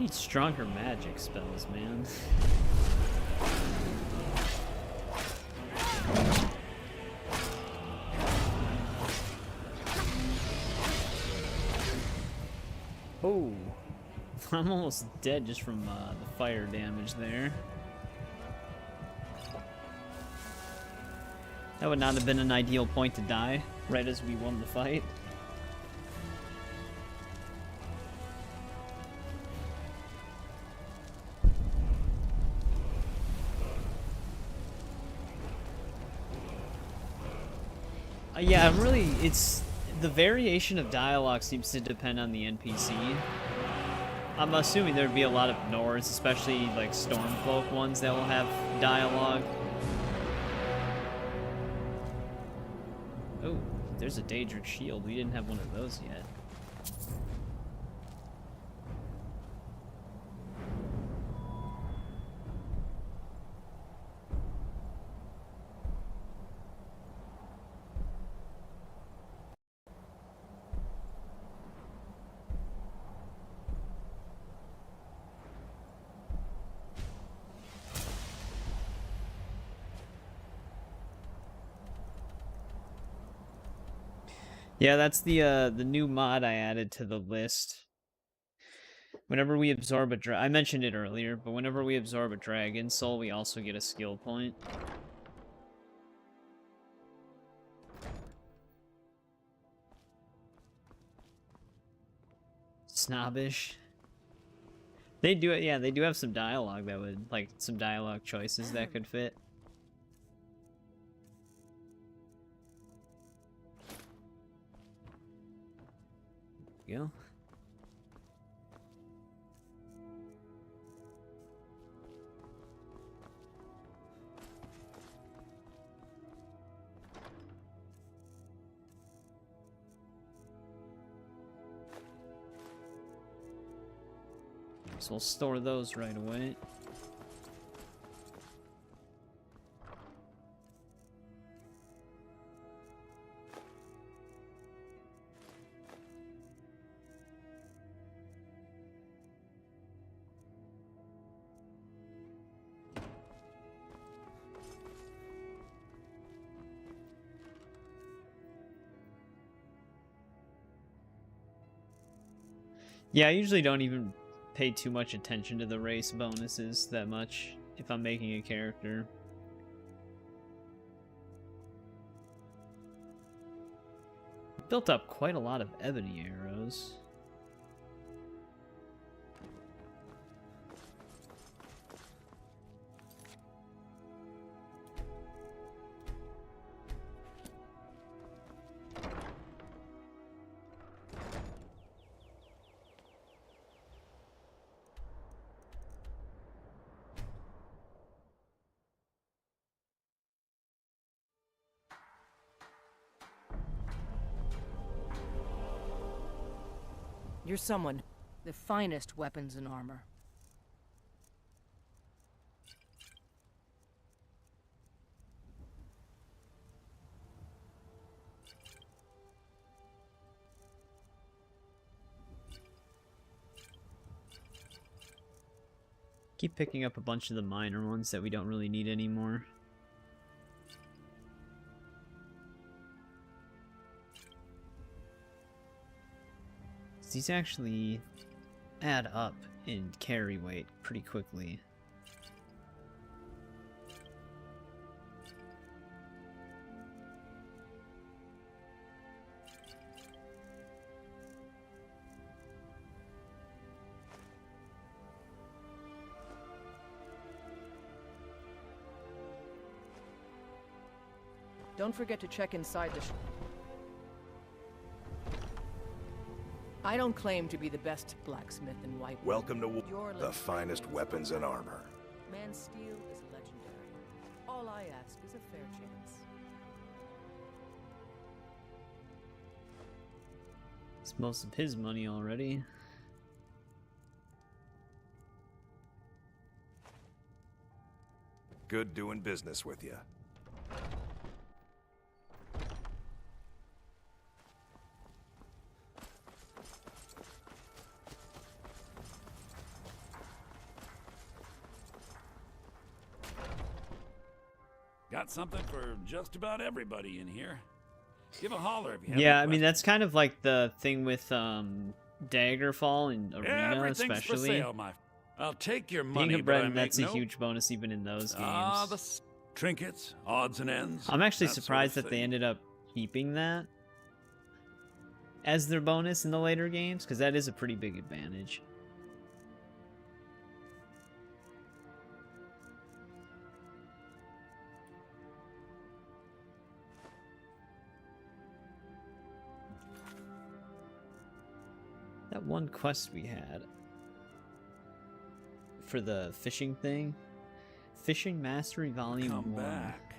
Need stronger magic spells, man. Oh, I'm almost dead just from the fire damage there. That would not have been an ideal point to die, right as we won the fight. Yeah, it's the variation of dialogue seems to depend on the NPC. I'm assuming there'd be a lot of Nords, especially like Stormcloak ones that will have dialogue. Oh, there's a Daedric shield. We didn't have one of those yet. Yeah, that's the new mod I added to the list. Whenever we absorb a I mentioned it earlier, but whenever we absorb a dragon soul, we also get a skill point. Snobbish. They do it, yeah, they do have some dialogue that would, like, some dialogue choices that could fit. Go. So we'll store those right away. Yeah, I usually don't even pay too much attention to the race bonuses that much if I'm making a character. Built up quite a lot of ebony arrows. You're someone. The finest weapons and armor. Keep picking up a bunch of the minor ones that we don't really need anymore. These actually add up in carry weight pretty quickly. Don't forget to check inside the I don't claim to be the best blacksmith in White. Welcome to the finest weapons and armor. Man's steel is legendary. All I ask is a fair chance. It's most of his money already. Good doing business with you. Got something for just about everybody in here. Give a holler if you have Yeah, any I mean, that's kind of like the thing with Daggerfall and Arena, Everything's especially. for sale, I'll take your money, Being a but I bread, make that's a no... huge bonus even in those games. The trinkets, odds and ends. I'm actually that sort of surprised that they thing. ended up keeping that as their bonus in the later games, because that is a pretty big advantage. That one quest we had for the fishing thing. Fishing Mastery Volume 1. Back.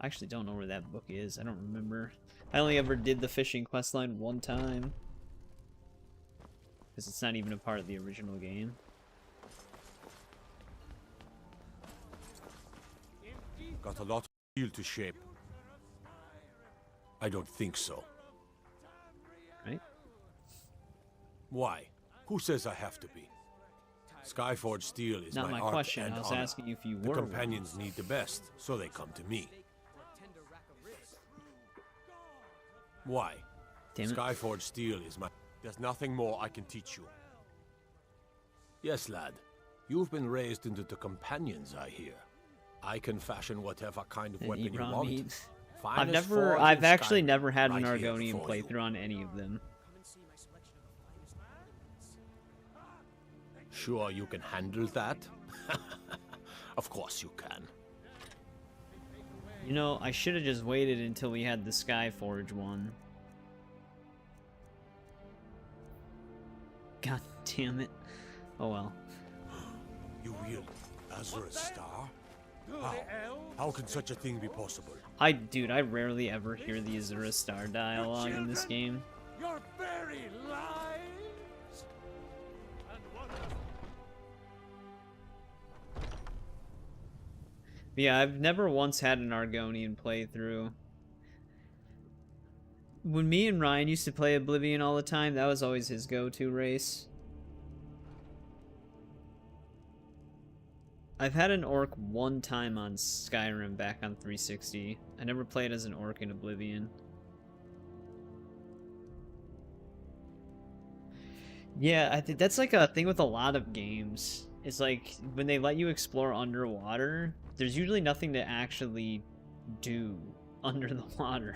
I actually don't know where that book is. I don't remember. I only ever did the fishing questline one time. Because it's not even a part of the original game. Got a lot of steel to shape. I don't think so. Right? Why? Who says I have to be? Skyforge steel is Not my my art question. and I was honor. asking you if you The were one. companions need the best, so they come to me. Why? Damn it. Skyforge steel is my... There's nothing more I can teach you. Yes, lad. You've been raised into the companions, I hear. I can fashion whatever kind of And weapon eat you raw want. meat. Finest forge I've in actually Skyrim, never had an right here Argonian before you. playthrough on any of them. Sure you can handle that? Of course you can. You know, I should have just waited until we had the Skyforge one. God damn it. Oh well. You will Azura's star? How can such a thing be possible? Dude, I rarely ever hear the Azura Star dialogue in this game. Your very lives and But yeah, I've never once had an Argonian playthrough. When me and Ryan used to play Oblivion all the time, that was always his go-to race. I've had an orc one time on Skyrim back on 360. I never played as an orc in Oblivion. Yeah, I think that's like a thing with a lot of games. It's like when they let you explore underwater, there's usually nothing to actually do under the water.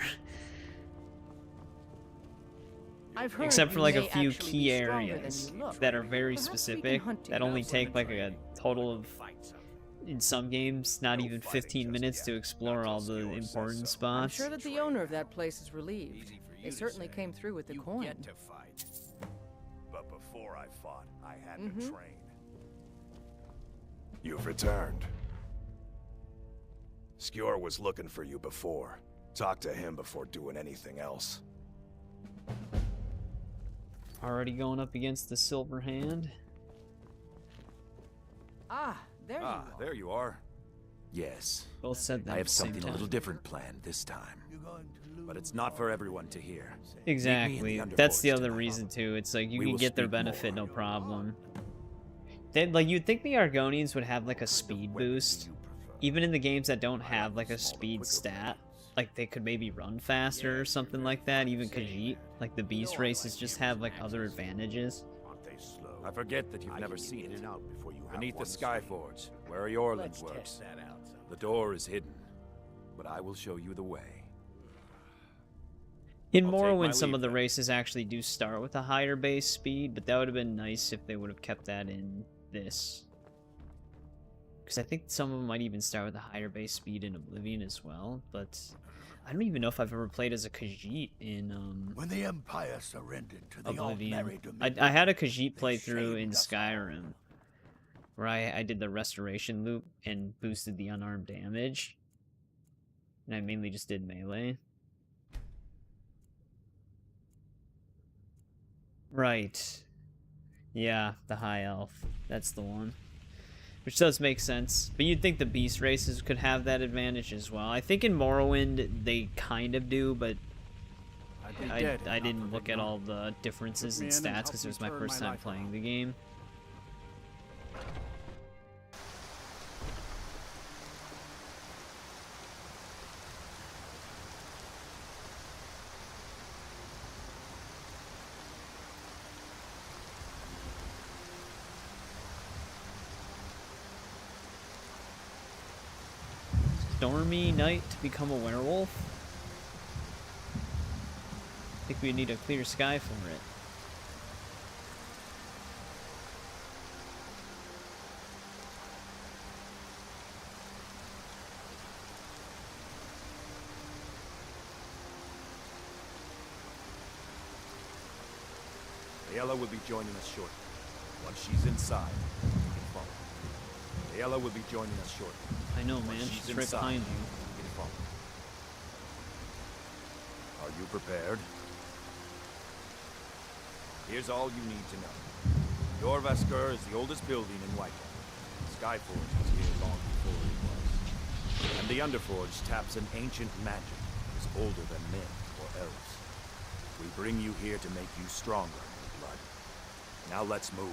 I've heard Except for you like a may few actually key be stronger areas than you look. that are very Perhaps we can specific, hunt that only together. take like a total of, in some games, not even 15 minutes to explore all the important I'm spots. sure that the owner of that place is relieved. They certainly came through with the coin. Get to fight. But before I fought, I had to train. You've returned. Skjor was looking for you before. Talk to him before doing anything else. Already going up against the Silver Hand. Ah, there you are. There you are. Yes. Both said that I at have the same something a time. little different planned this time. But it's not for everyone to hear. Exactly. That's the other reason too. It's like you We can will get their speak more. benefit, no problem. Like you'd think the Argonians would have like a speed boost, even in the games that don't have like a speed stat. Like they could maybe run faster or something like that. Even Khajiit, like the beast races, just have like other advantages. I forget that you've never seen it. Beneath the Skyforge, where Eorlund works. The door is hidden, but I will show you the way. In I'll take my Morrowind, some leave of the races actually do start with a higher base speed, but that would have been nice if they would have kept that in this. Because I think some of them might even start with a higher base speed in Oblivion as well, but I don't even know if I've ever played as a Khajiit in When the Empire surrendered to the Oblivion. ordinary dominion, I had a Khajiit playthrough in Skyrim, where I did the restoration loop and boosted the unarmed damage, and I mainly just did melee. Right. Yeah, the high elf. That's the one. Which does make sense. But you'd think the beast races could have that advantage as well. I think in Morrowind they kind of do, but I didn't look at all the differences in stats because it was my first time playing the game. stormy night to become a werewolf? I think we need a clear sky for it. Ayla will be joining us shortly. Once she's inside, you can follow. Ayla will be joining us shortly. I know, man. She's right behind you. You can follow. Are you prepared? Here's all you need to know. Jorvaskr is the oldest building in Whiteland. Skyforge was here long before it was. And the Underforge taps an ancient magic that is older than men or elves. We bring you here to make you stronger, blood. Now let's move.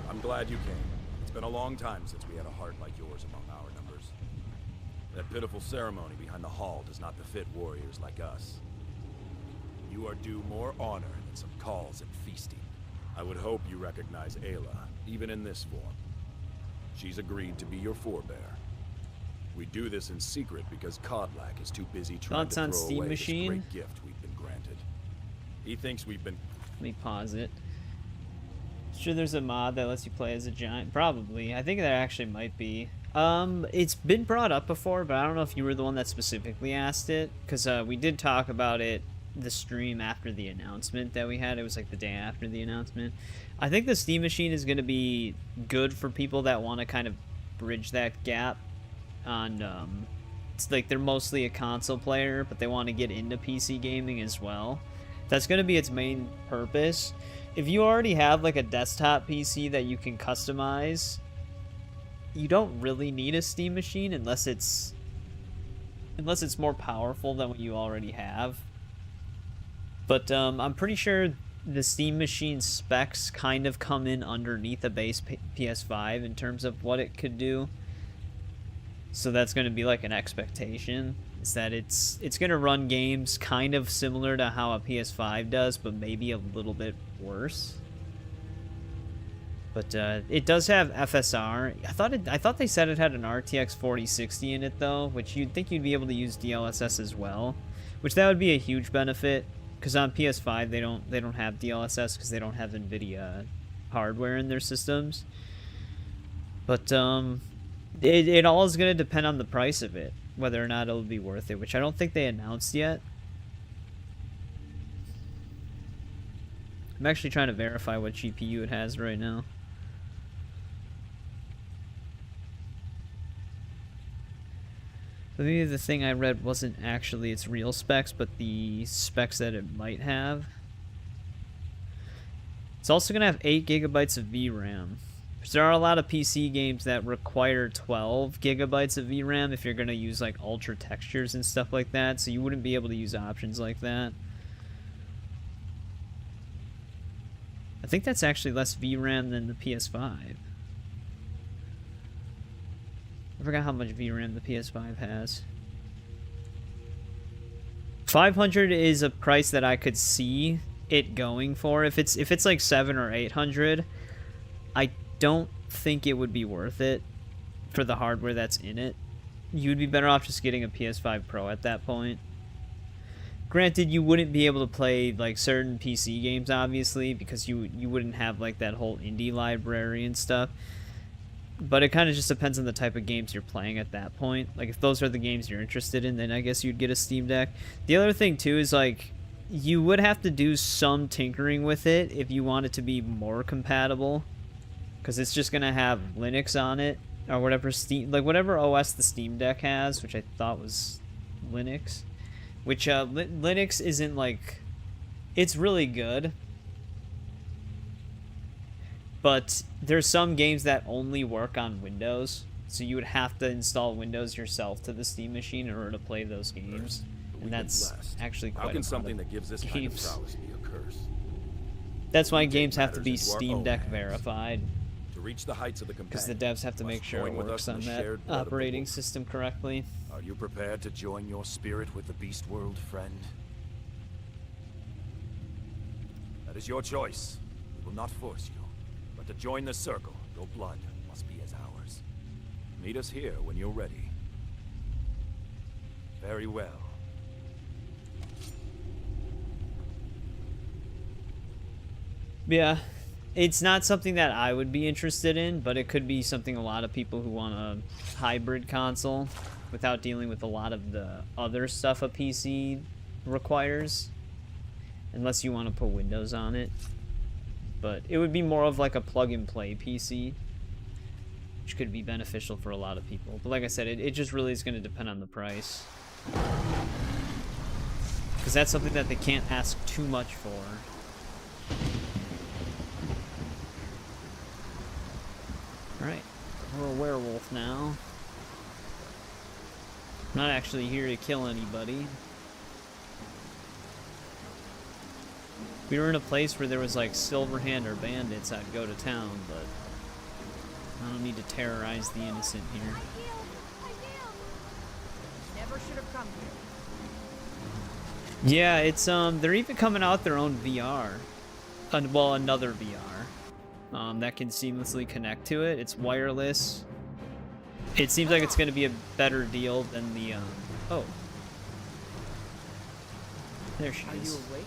I'm glad you came. It's been a long time since we had a heart like yours among our numbers. That pitiful ceremony behind the hall does not befit warriors like us. You are due more honor than some calls and feasting. I would hope you recognize Ayla, even in this form. She's agreed to be your forebear. We do this in secret because Kodlak is too busy trying to throw Steam away Machine? this great gift we've been granted. He thinks we've been... Let me pause it. Sure there's a mod that lets you play as a giant? Probably. I think there actually might be. It's been brought up before, but I don't know if you were the one that specifically asked it, because we did talk about it the stream after the announcement that we had. It was like the day after the announcement. I think the Steam Machine is going to be good for people that want to kind of bridge that gap on, it's like they're mostly a console player, but they want to get into PC gaming as well. That's going to be its main purpose. If you already have like a desktop PC that you can customize, you don't really need a Steam Machine unless it's more powerful than what you already have. But I'm pretty sure the Steam Machine specs kind of come in underneath a base PS5 in terms of what it could do. So that's going to be like an expectation, is that it's going to run games kind of similar to how a PS5 does, but maybe a little bit worse. But it does have FSR. I thought they said it had an RTX 4060 in it though, which you'd think you'd be able to use DLSS as well, which that would be a huge benefit. Because on PS5 they don't have DLSS because they don't have NVIDIA hardware in their systems. But it all is going to depend on the price of it, whether or not it'll be worth it, which I don't think they announced yet. I'm actually trying to verify what GPU it has right now. Maybe the thing I read wasn't actually its real specs, but the specs that it might have. It's also going to have 8 gigabytes of VRAM. There are a lot of PC games that require 12 gigabytes of VRAM if you're going to use like ultra textures and stuff like that, so you wouldn't be able to use options like that. I think that's actually less VRAM than the PS5. I forgot how much VRAM the PS5 has. 500 is a price that I could see it going for. If it's like 700 or 800, I don't think it would be worth it for the hardware that's in it. You'd be better off just getting a PS5 Pro at that point. Granted, you wouldn't be able to play like certain PC games, obviously, because you wouldn't have like that whole indie library and stuff. But it kind of just depends on the type of games you're playing at that point. Like, if those are the games you're interested in, then I guess you'd get a Steam Deck. The other thing, too, is, like, you would have to do some tinkering with it if you want it to be more compatible. Because it's just going to have Linux on it, or whatever whatever OS the Steam Deck has, which I thought was Linux. Which, Linux isn't, like... It's really good. But there's some games that only work on Windows, so you would have to install Windows yourself to the Steam Machine in order to play those games, and that's actually quite. How can something that gives this kind of prowess be a curse? That's why games have to be Steam Deck verified. To reach the heights of the because the devs have to make sure it works on that operating system correctly. Are you prepared to join your spirit with the beast world, friend? That is your choice. We will not force you. But to join the circle, your blood must be as ours. Meet us here when you're ready. Very well. Yeah, it's not something that I would be interested in, but it could be something a lot of people who want a hybrid console without dealing with a lot of the other stuff a PC requires, unless you want to put Windows on it. But it would be more of like a plug-and-play PC, which could be beneficial for a lot of people. But like I said, it just really is going to depend on the price, because that's something that they can't ask too much for. Alright, we're a werewolf now. I'm not actually here to kill anybody. If we were in a place where there was like Silverhand or bandits, I'd go to town, but I don't need to terrorize the innocent here. Never should have come here. Yeah, it's they're even coming out their own VR. Well, another VR. That can seamlessly connect to it. It's wireless. It seems like it's going to be a better deal than the, oh. There she Are is. you awake?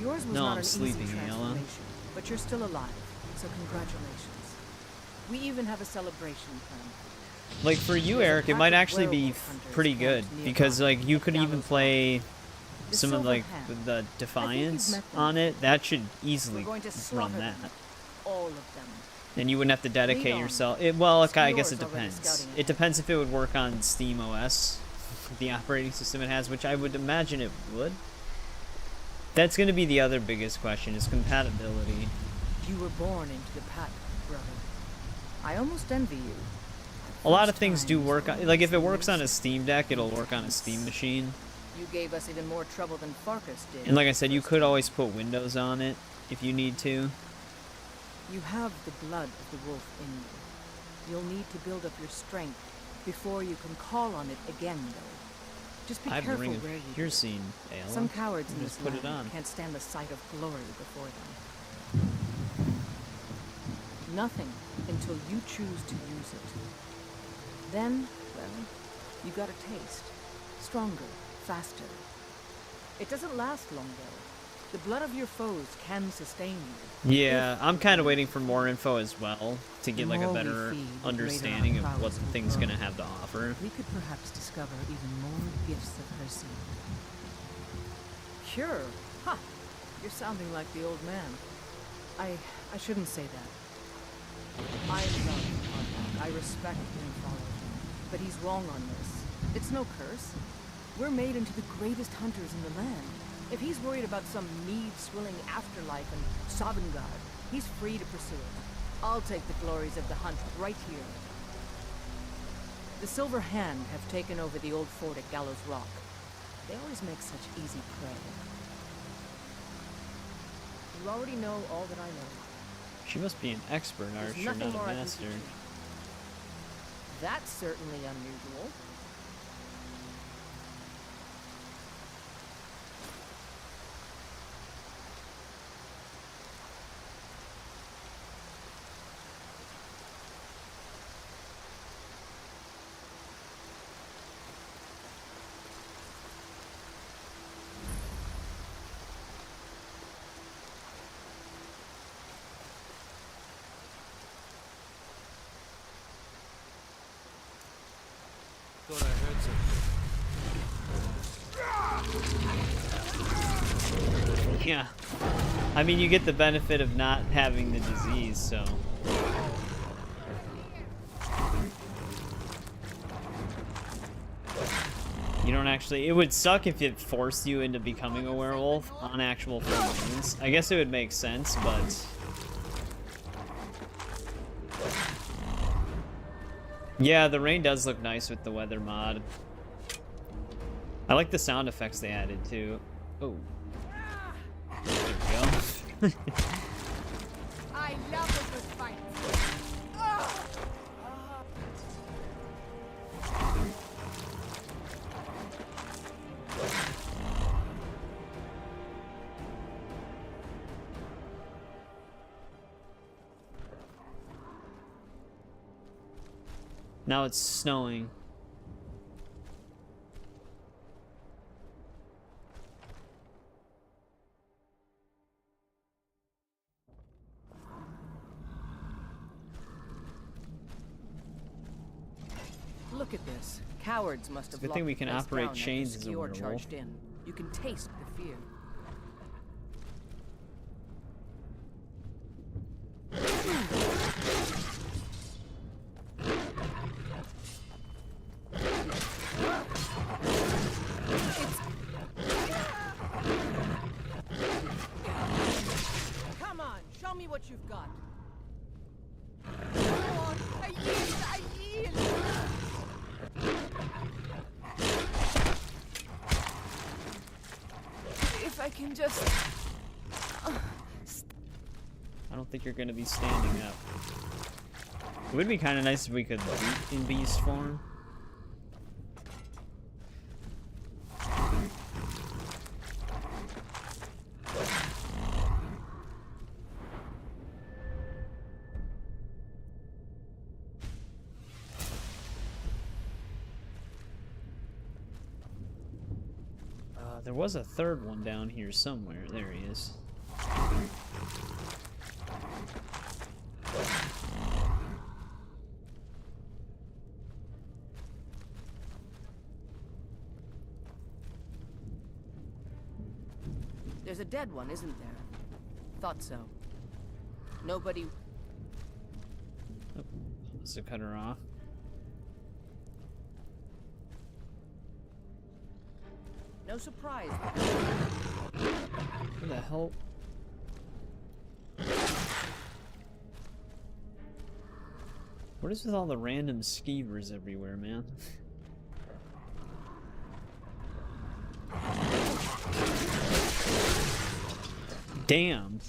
Yours was No, not I'm an sleeping, easy Ayla. transformation, but you're still alive, so congratulations. We even have a celebration planned. Like, for you, Eric, it might actually be pretty good, because, like, you could even play some of, like, the Defiance on it. That should easily run that. All of them. And you wouldn't have to dedicate yourself. Well, okay, I guess it depends. It depends if it would work on Steam OS, the operating system it has, which I would imagine it would. That's going to be the other biggest question, is compatibility. You were born into the pack, brother. I almost envy you. A lot of things do work on, like, if it works on a Steam Deck, it'll work on a Steam machine. You gave us even more trouble than Farkas did. And like I said, you could always put Windows on it if you need to. You have the blood of the wolf in you. You'll need to build up your strength before you can call on it again, though. Just be I have the careful ring of where you piercing, Ayla. Some cowards in Just this put it land on. can't stand the sight of glory before them. Nothing until you choose to use it. Then, well, you got a taste. Stronger, faster. It doesn't last long, though. The blood of your foes can sustain you. Yeah, I'm kind of waiting for more info as well to get like a better understanding of what the thing's gonna have to offer. We could perhaps discover even more gifts of her seed. Cure? Huh. You're sounding like the old man. I shouldn't say that. I love Arnak. I respect and follow him. But he's wrong on this. It's no curse. We're made into the greatest hunters in the land. If he's worried about some mead-swilling afterlife in Sovngarde, he's free to pursue it. I'll take the glories of the hunt right here. The Silver Hand have taken over the old fort at Gallows Rock. They always make such easy prey. You already know all that I know. She must be an expert archer, not a master. That's certainly unusual. Thought I heard something. Yeah. I mean, you get the benefit of not having the disease, so. You don't actually. It would suck if it forced you into becoming a werewolf on actual full moons. I guess it would make sense, but. Yeah, the rain does look nice with the weather mod. I like the sound effects they added too. Oh. There we go. I love a good fight. Now it's snowing. Look at this. Cowards must have Good thing we can locked the place operate down after chains as a Skior werewolf. charged in. You can taste the fear. Come on, show me what you've got. Come on, I yield. If I can just... I don't think you're gonna be standing up. It would be kind of nice if we could loot in beast form. There was a third one down here somewhere. There he is. There's a dead one, isn't there? Thought so. Nobody... Let's cut her off. No surprise. Where the hell? What is with all the random skeevers everywhere, man? Damn.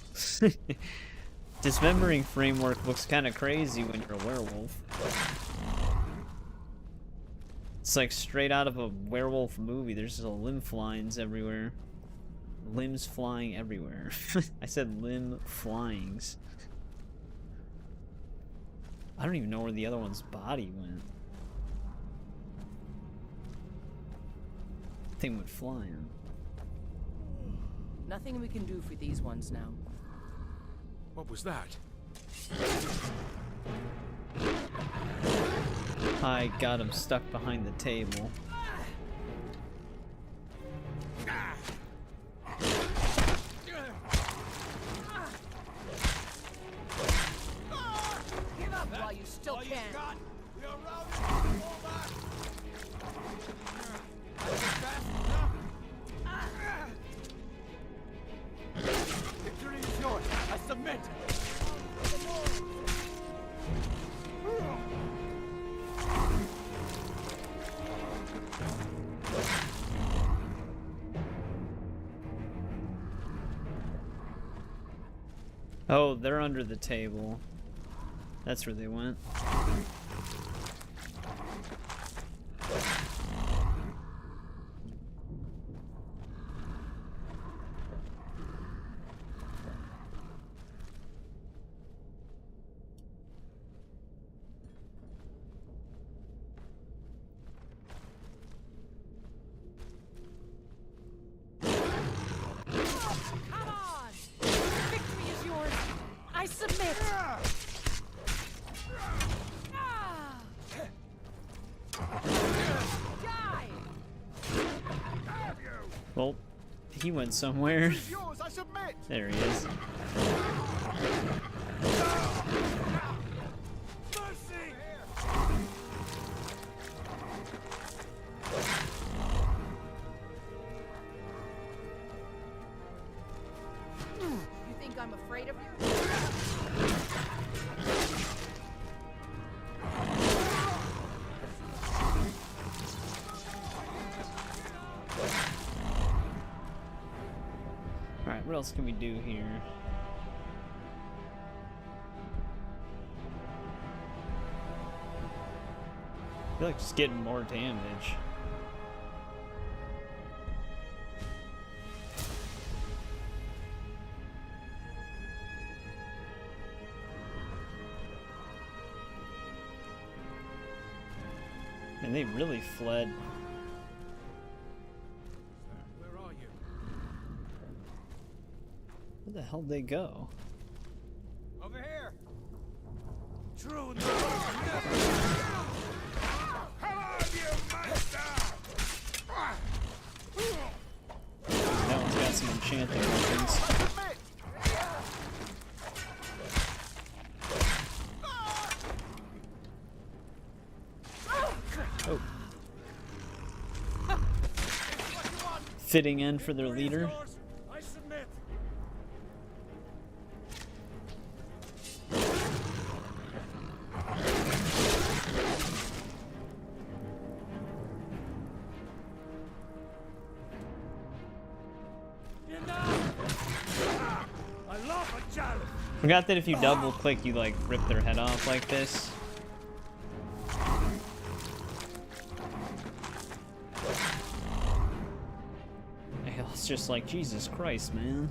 Dismembering framework looks kind of crazy when you're a werewolf. It's like straight out of a werewolf movie. There's just limb flyings everywhere. Limbs flying everywhere. I said limb flyings. I don't even know where the other one's body went. Thing went flying. Nothing we can do for these ones now. What was that? I got him stuck behind the table. Give up while you still can. Victory is yours. I submit. Oh, they're under the table. That's where they went. I submit. Well, he went somewhere. Yours, I submit. There he is. You think I'm afraid of you? Alright, what else can we do here? I feel like just getting more damage. And they really fled. Where are you? Where the hell did they go? Over here. True. That one's got some enchanted weapons. Oh. Fitting in for their leader. I submit. I love a challenge. Forgot that if you double click, you like rip their head off like this. It's just like, Jesus Christ, man.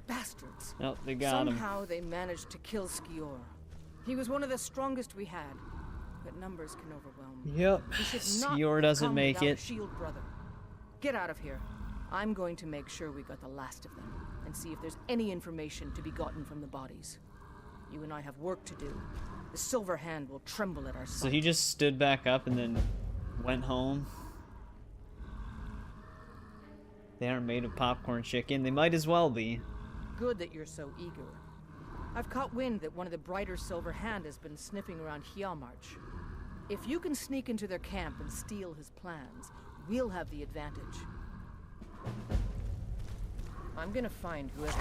Bastards. Oh, they got him. Somehow they managed to kill Skior. He was one of the strongest we had, but numbers can overwhelm. Yep. He should not Skior doesn't come make without it. a shield brother. Get out of here. I'm going to make sure we got the last of them and see if there's any information to be gotten from the bodies. You and I have work to do. The Silver Hand will tremble at our sight. So he just stood back up and then went home. They aren't made of popcorn chicken. They might as well be. Good that you're so eager. I've caught wind that one of the Brighter Silver Hand has been sniffing around Hjalmarch. If you can sneak into their camp and steal his plans, we'll have the advantage. I'm gonna find whoever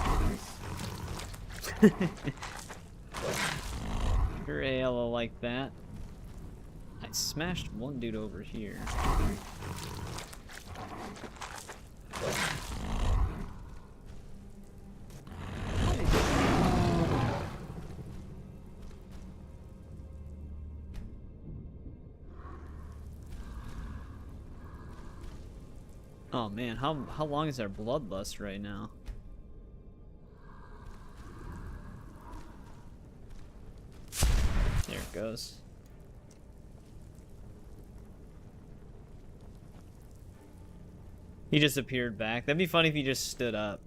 did this. Sure, Ayla like that. I smashed one dude over here. Oh man, how long is our bloodlust right now? There it goes. He just appeared back. That'd be funny if he just stood up.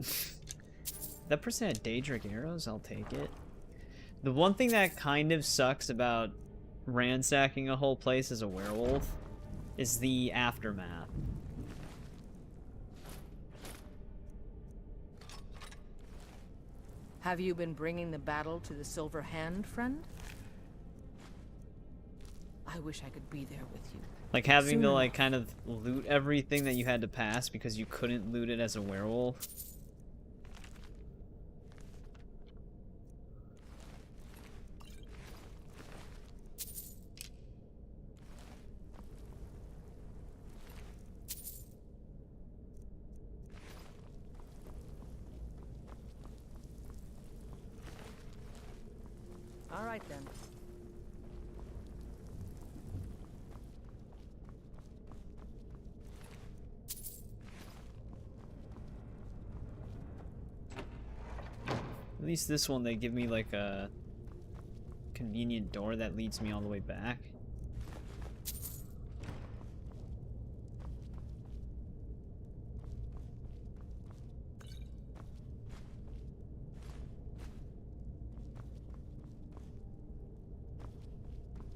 That person had Daedric arrows, I'll take it. The one thing that kind of sucks about ransacking a whole place as a werewolf is the aftermath. Have you been bringing the battle to the Silver Hand, friend? I wish I could be there with you. Like having to like kind of loot everything that you had to pass because you couldn't loot it as a werewolf. All right then. At least this one, they give me like a convenient door that leads me all the way back.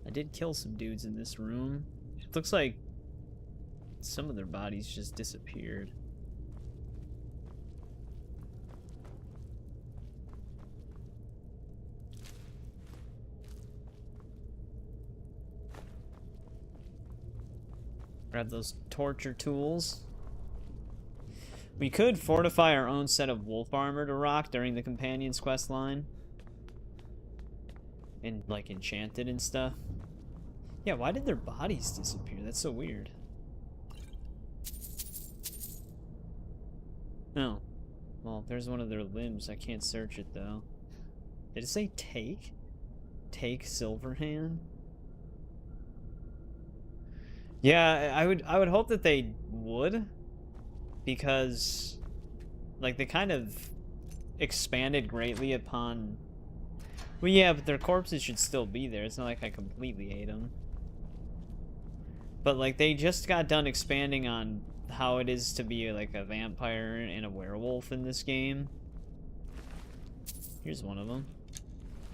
I did kill some dudes in this room. It looks like some of their bodies just disappeared. Grab those torture tools. We could fortify our own set of wolf armor to rock during the companion's quest line. And like enchant it and stuff. Yeah, why did their bodies disappear? That's so weird. Oh. Well, there's one of their limbs. I can't search it though. Did it say take? Take Silverhand? Yeah, I would hope that they would, because like they kind of expanded greatly upon. Well, yeah, but their corpses should still be there. It's not like I completely ate them. But like they just got done expanding on how it is to be like a vampire and a werewolf in this game. Here's one of them.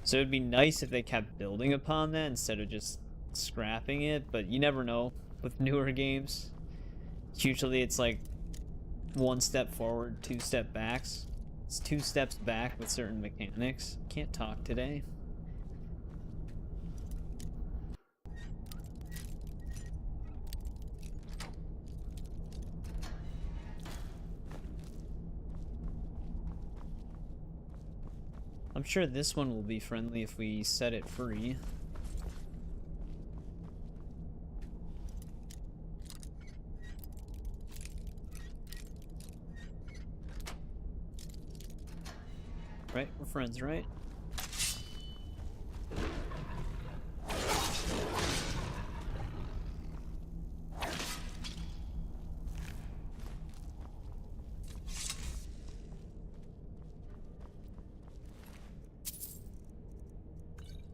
So it'd be nice if they kept building upon that instead of just scrapping it, but you never know with newer games. Usually it's like 1 step forward, 2 step backs. It's 2 steps back with certain mechanics. Can't talk today. I'm sure this one will be friendly if we set it free. Right? We're friends, right?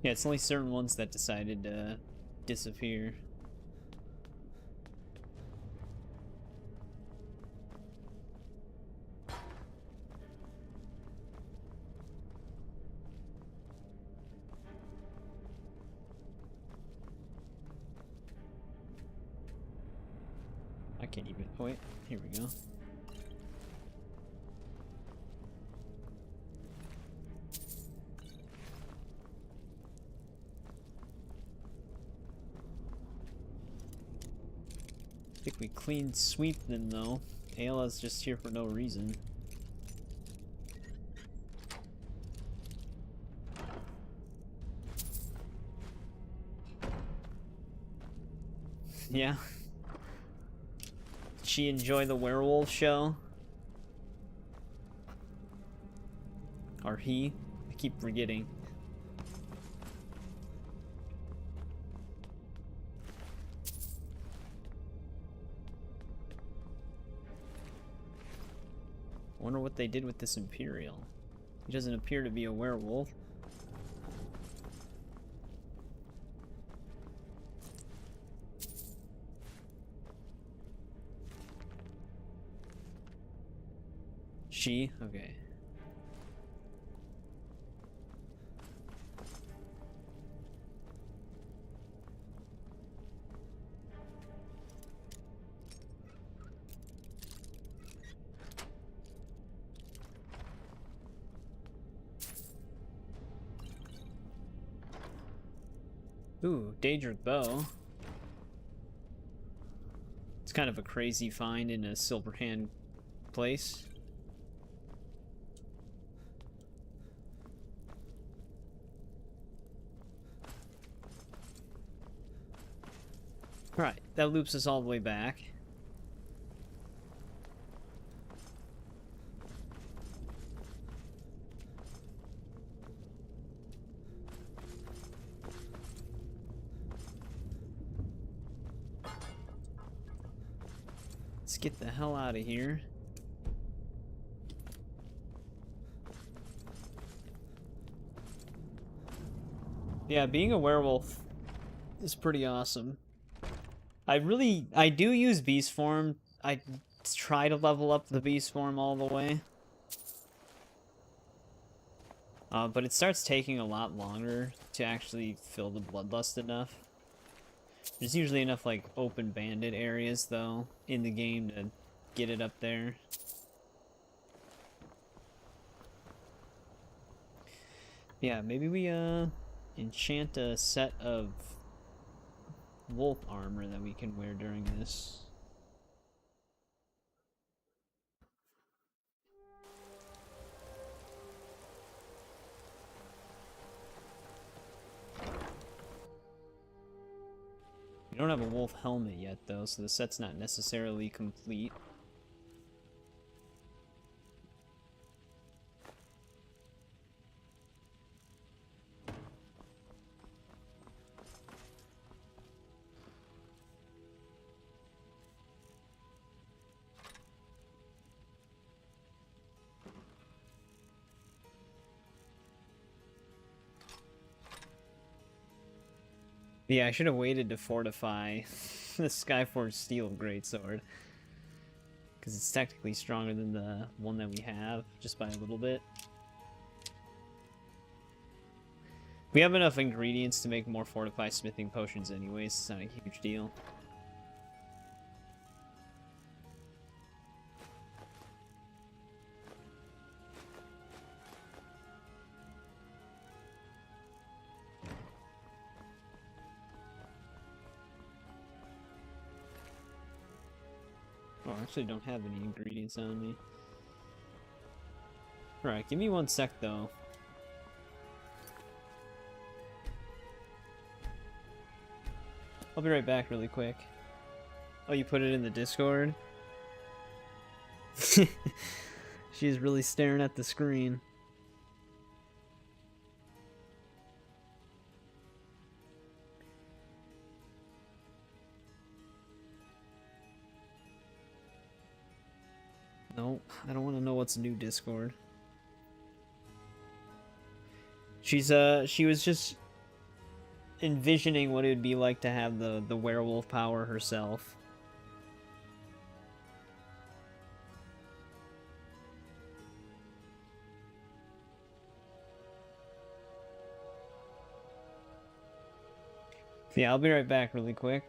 Yeah, it's only certain ones that decided to disappear. I can't even. Oh, wait, here we go. I think we clean sweep them though. Ayla's just here for no reason. Yeah. Did she enjoy the werewolf show? Or he? I keep forgetting. I wonder what they did with this Imperial. He doesn't appear to be a werewolf. She? Okay. Ooh, Daedric bow. It's kind of a crazy find in a Silverhand place. Alright, that loops us all the way back. Let's get the hell out of here. Yeah, being a werewolf is pretty awesome. I do use beast form. I try to level up the beast form all the way. But it starts taking a lot longer to actually fill the bloodlust enough. There's usually enough like open bandit areas though in the game to get it up there. Yeah, maybe we enchant a set of wolf armor that we can wear during this. We don't have a wolf helmet yet though, so the set's not necessarily complete. Yeah, I should have waited to fortify the Skyforged Steel Greatsword. Because it's technically stronger than the one that we have, just by a little bit. We have enough ingredients to make more fortified smithing potions anyways, it's not a huge deal. Oh, I actually don't have any ingredients on me. Alright, give me 1 sec though. I'll be right back really quick. Oh, you put it in the Discord? She's really staring at the screen. No, I don't want to know what's new, Discord. She was just envisioning what it would be like to have the werewolf power herself. Yeah, I'll be right back really quick.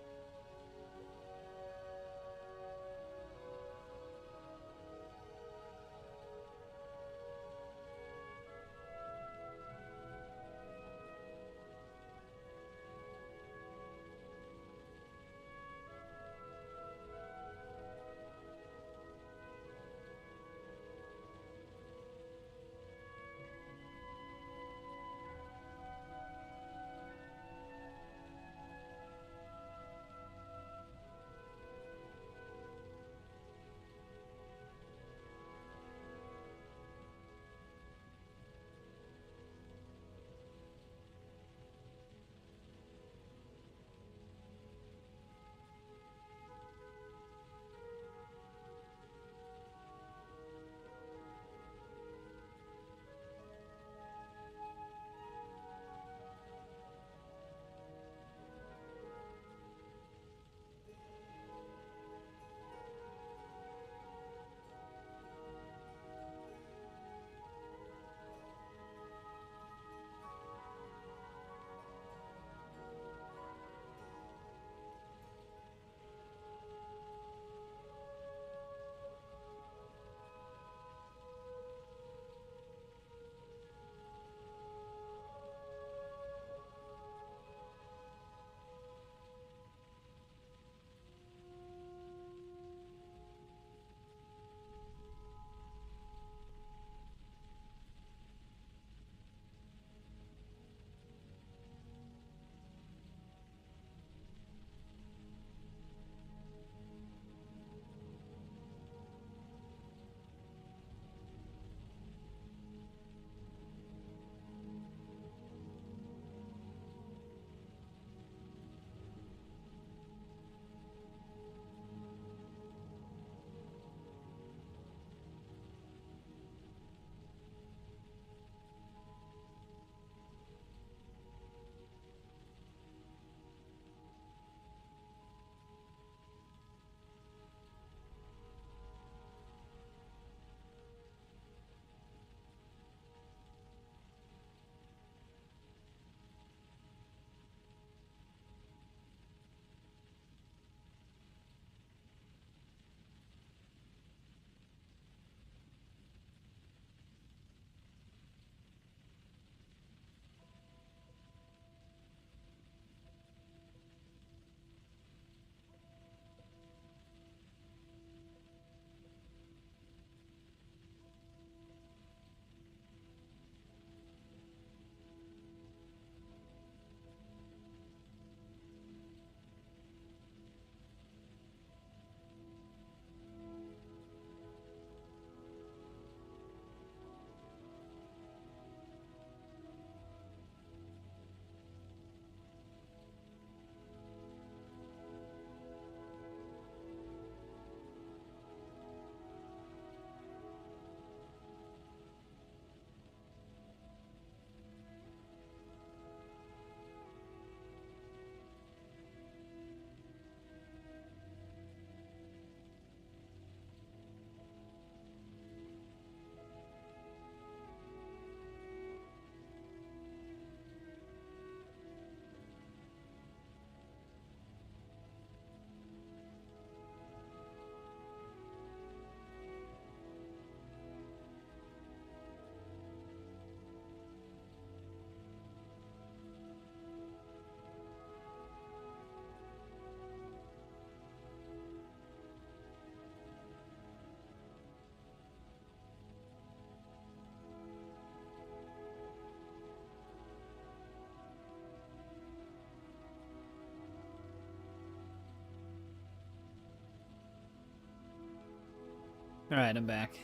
Alright, I'm back.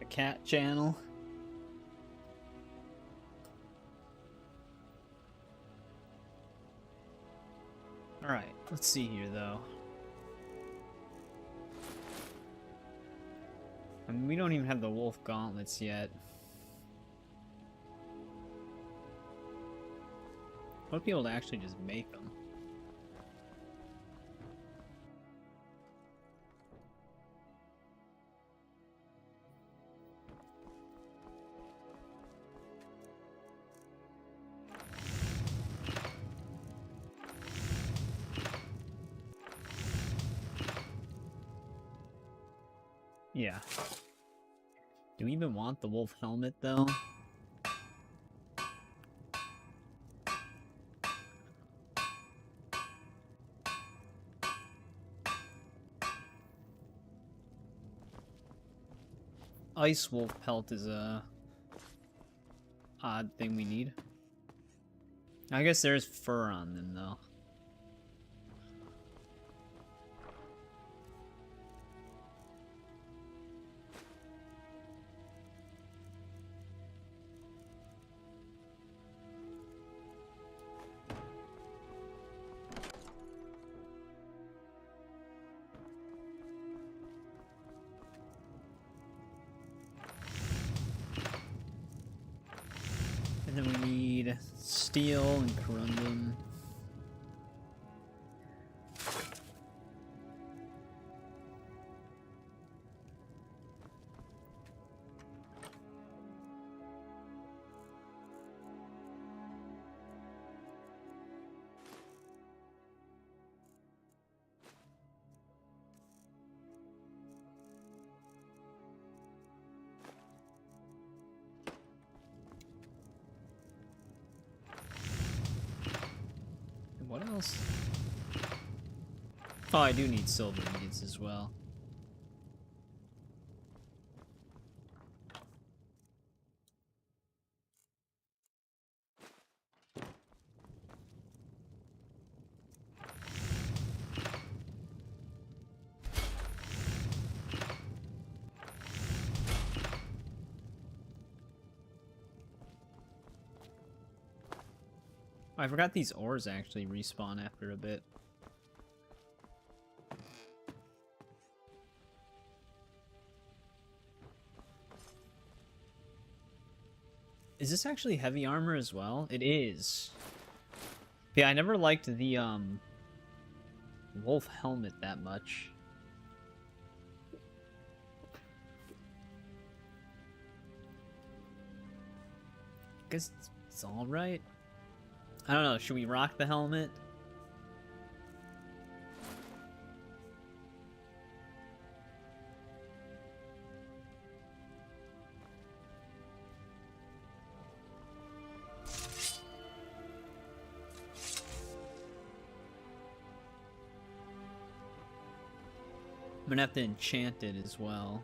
The cat channel. Alright, let's see here though. I mean, we don't even have the wolf gauntlets yet. I'll be able to actually just make them. Yeah. Do we even want the wolf helmet, though? Ice wolf pelt is a odd thing we need. I guess there's fur on them, though. And then we need steel and corundum. What else? Oh, I do need silver ingots as well. I forgot these ores actually respawn after a bit. Is this actually heavy armor as well? It is. Yeah, I never liked the wolf helmet that much. Guess it's all right. I don't know, should we rock the helmet? I'm gonna have to enchant it as well.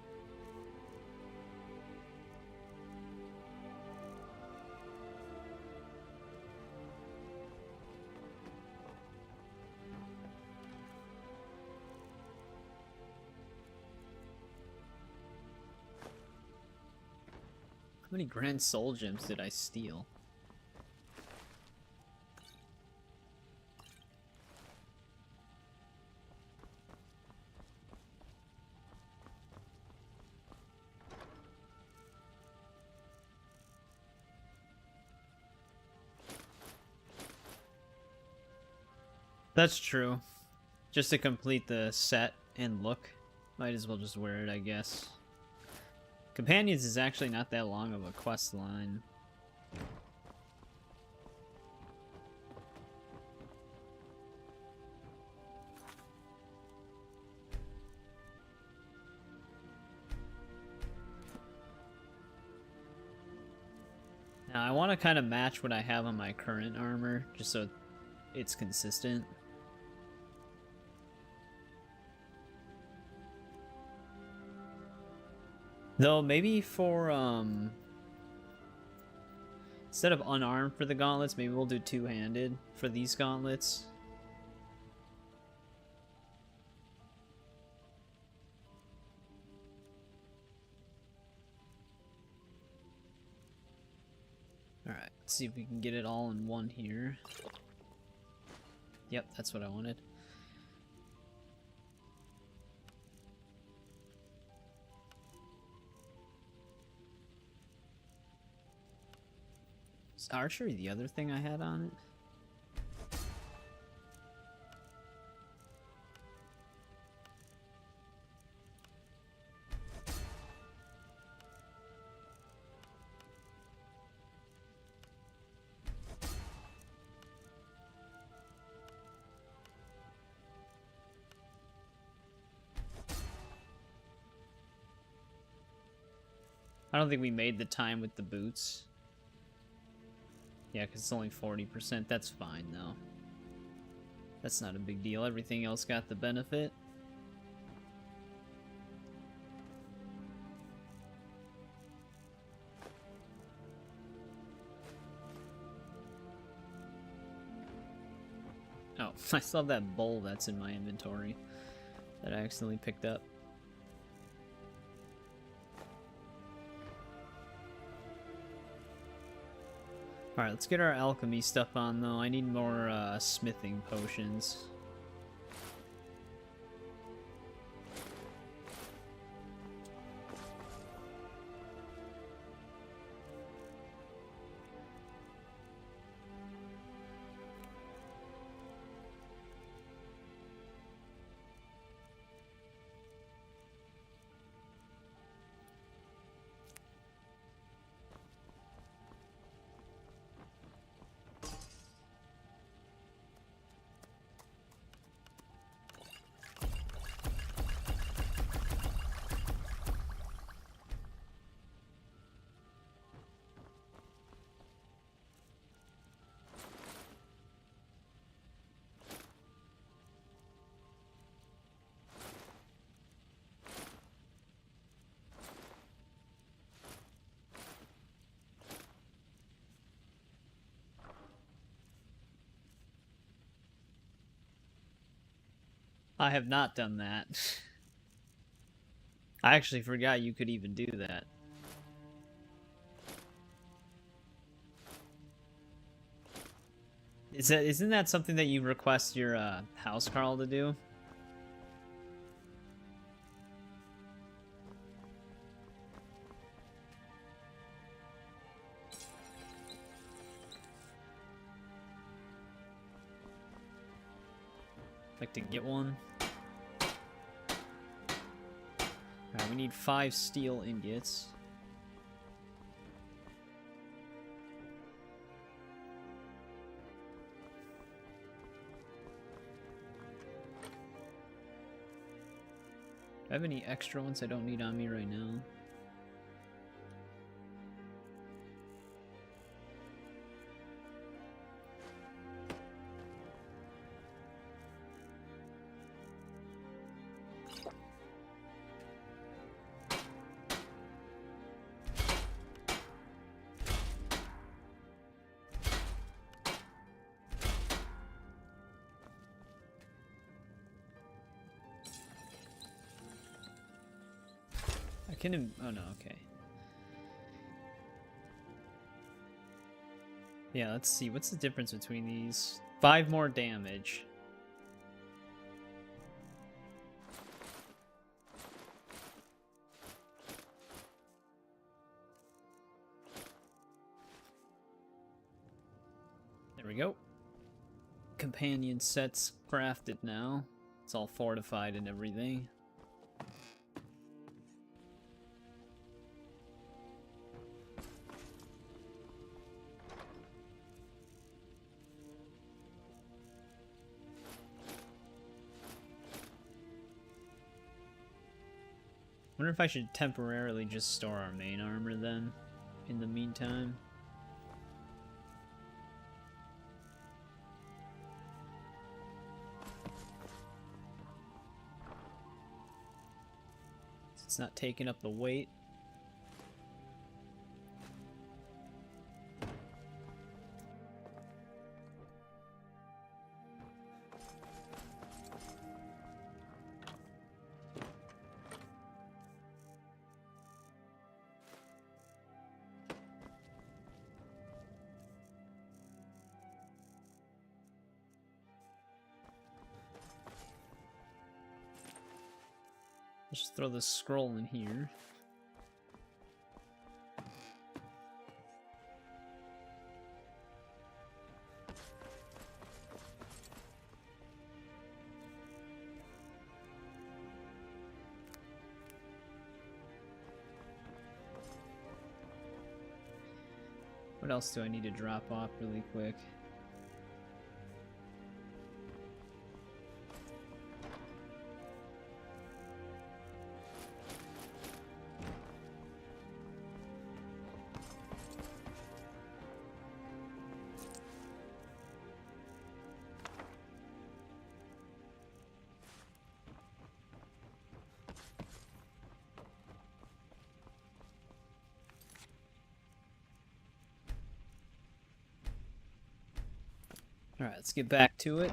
How many grand soul gems did I steal? That's true. Just to complete the set and look, might as well just wear it, I guess. Companions is actually not that long of a quest line. Now I want to kind of match what I have on my current armor, just so it's consistent. Though, maybe for, instead of unarmed for the gauntlets, maybe we'll do two-handed for these gauntlets. Let's see if we can get it all in one here. Yep, that's what I wanted. Is archery the other thing I had on it? I don't think we made the time with the boots. Yeah, because it's only 40%. That's fine, though. That's not a big deal. Everything else got the benefit. Oh, I still have that bowl that's in my inventory that I accidentally picked up. Alright, let's get our alchemy stuff on, though. I need more smithing potions. I have not done that. I actually forgot you could even do that. Isn't that something that you request your housecarl to do? Like to get one. Alright, we need 5 steel ingots. Do I have any extra ones I don't need on me right now? Oh no, okay. Yeah, let's see. What's the difference between these? 5 more damage. There we go. Companion sets crafted now. It's all fortified and everything. I wonder if I should temporarily just store our main armor then, in the meantime. It's not taking up the weight. Just throw this scroll in here. What else do I need to drop off really quick? Alright, let's get back to it.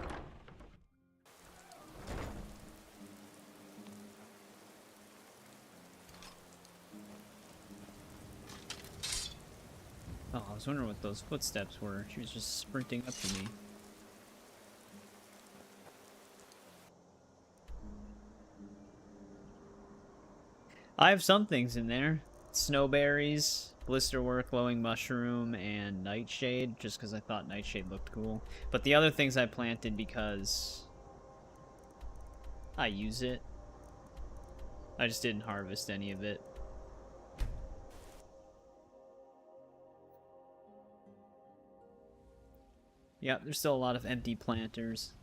Oh, I was wondering what those footsteps were. She was just sprinting up to me. I have some things in there. Snowberries, blisterwork, glowing mushroom, and nightshade, just because I thought nightshade looked cool. But the other things I planted because I use it. I just didn't harvest any of it. Yep, there's still a lot of empty planters.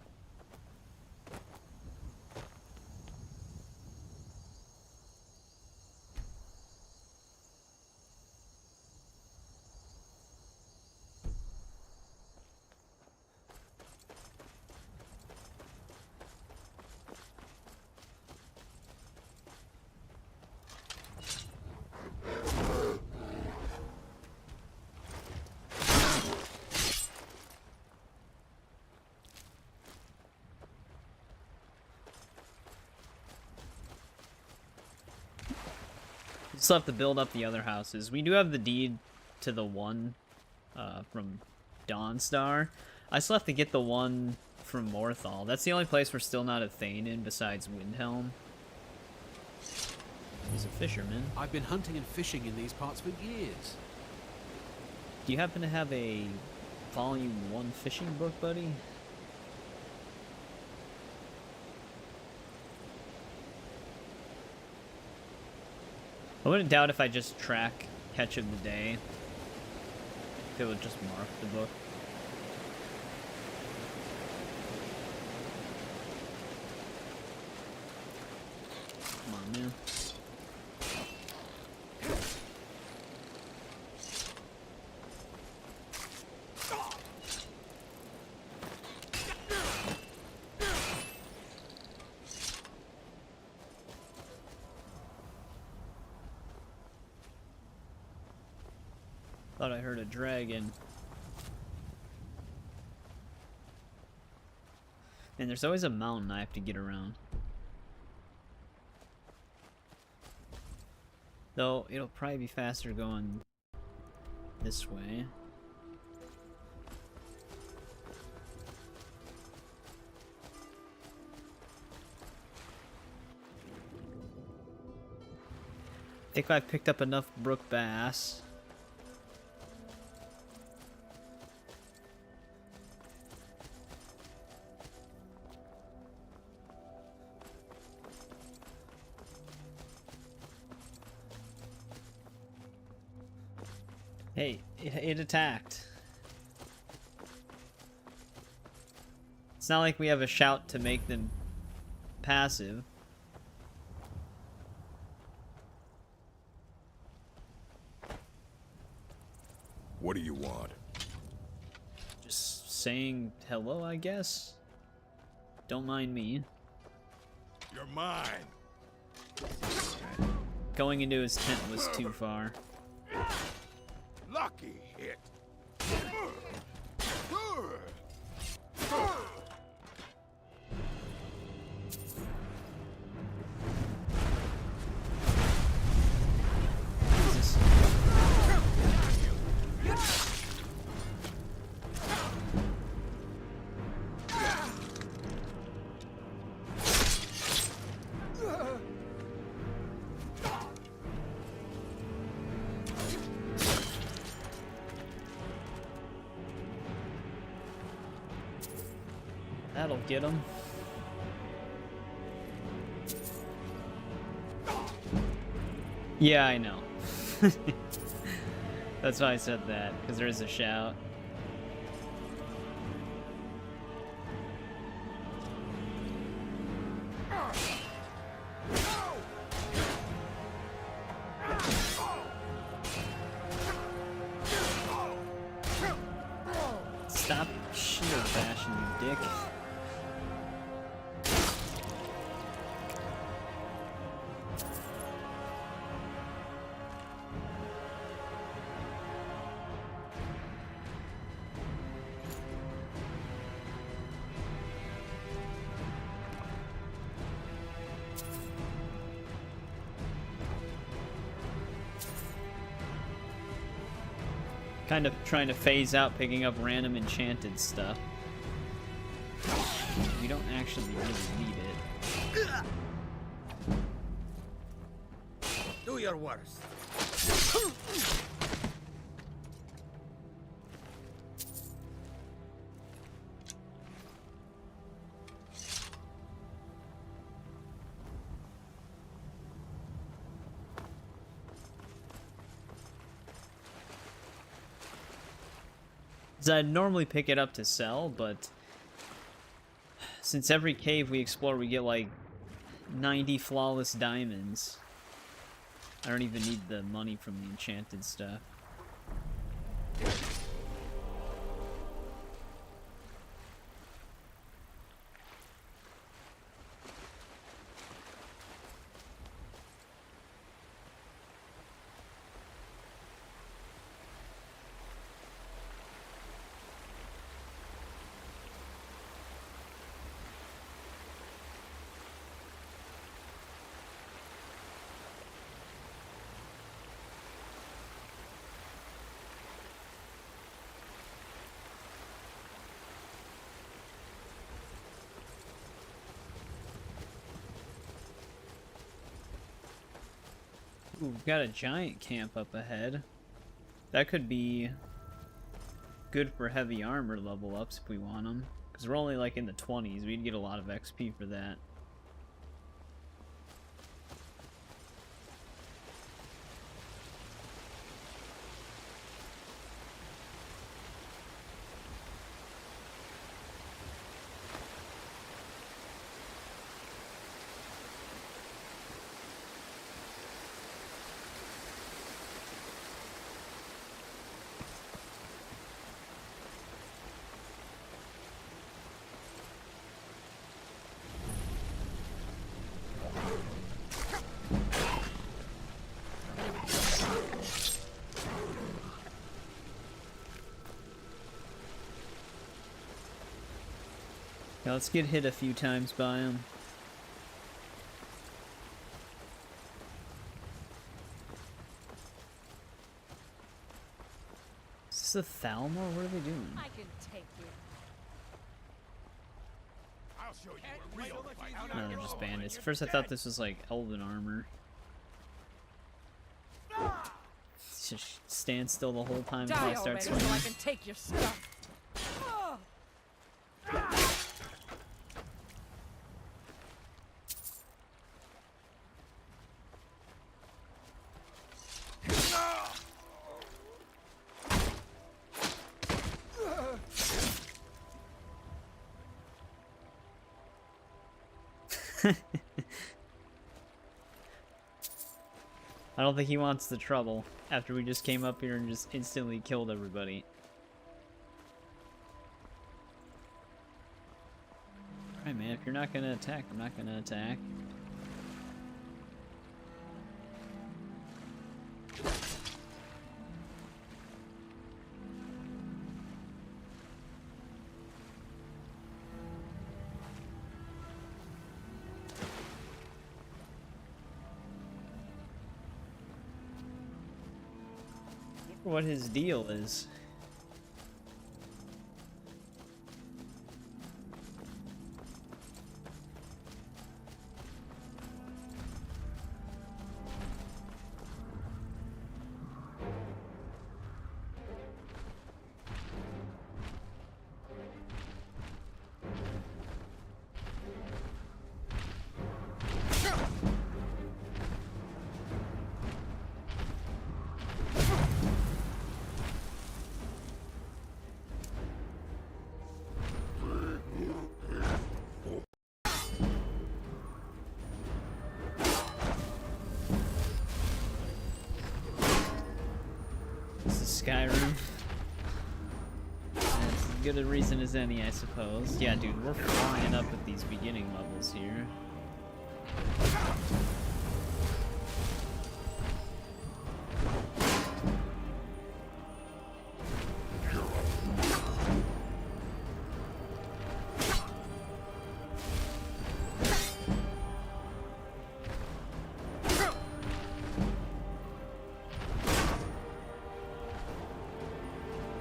Still have to build up the other houses. We do have the deed to the one from Dawnstar. I still have to get the one from Morthal. That's the only place we're still not a Thane in besides Windhelm. He's a fisherman. I've been hunting and fishing in these parts for years. Do you happen to have a Volume 1 fishing book, buddy? I wouldn't doubt if I just track Catch of the Day, if it would just mark the book. Come on, man. Thought I heard a dragon. And there's always a mountain I have to get around. Though, it'll probably be faster going this way. I think I've picked up enough brook bass. Hey, it attacked. It's not like we have a shout to make them passive. What do you want? Just saying hello, I guess. Don't mind me. You're mine. Going into his tent was too far. Lucky hit. That'll get him. Yeah, I know. That's why I said that, because there is a shout. Stop shield bashing, you dick. Kind of trying to phase out picking up random enchanted stuff. We don't actually really need it. Do your worst. I'd normally pick it up to sell, but since every cave we explore we get like 90 flawless diamonds, I don't even need the money from the enchanted stuff. Ooh, we've got a giant camp up ahead. That could be good for heavy armor level ups if we want them. Because we're only like in the 20s. We'd get a lot of XP for that. Yeah, let's get hit a few times by him. Is this a Thalmor? What are they doing? I can take you. I'll show you a real fight. No, they're just bandits. First I thought this was like elven armor. Just stand still the whole time until I start swinging. So I can take your stuff. I don't think he wants the trouble after we just came up here and just instantly killed everybody. Alright man, if you're not gonna attack, I'm not gonna attack. What his deal is. Skyrim. That's as good a reason as any, I suppose. Yeah, dude, we're flying up at these beginning levels here.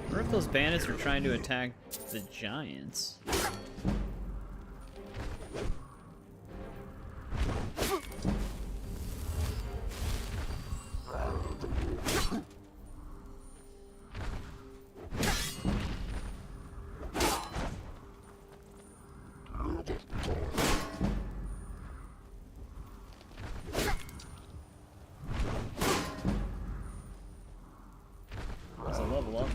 What if those bandits were trying to attack the giants? There's a level up.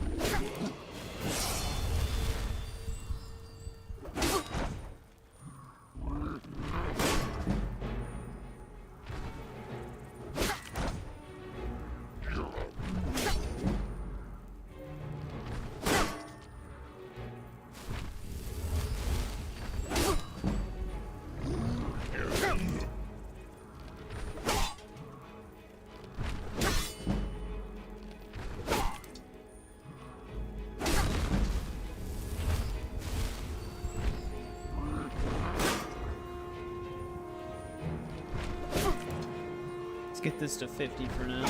Let's get this to 50 for now.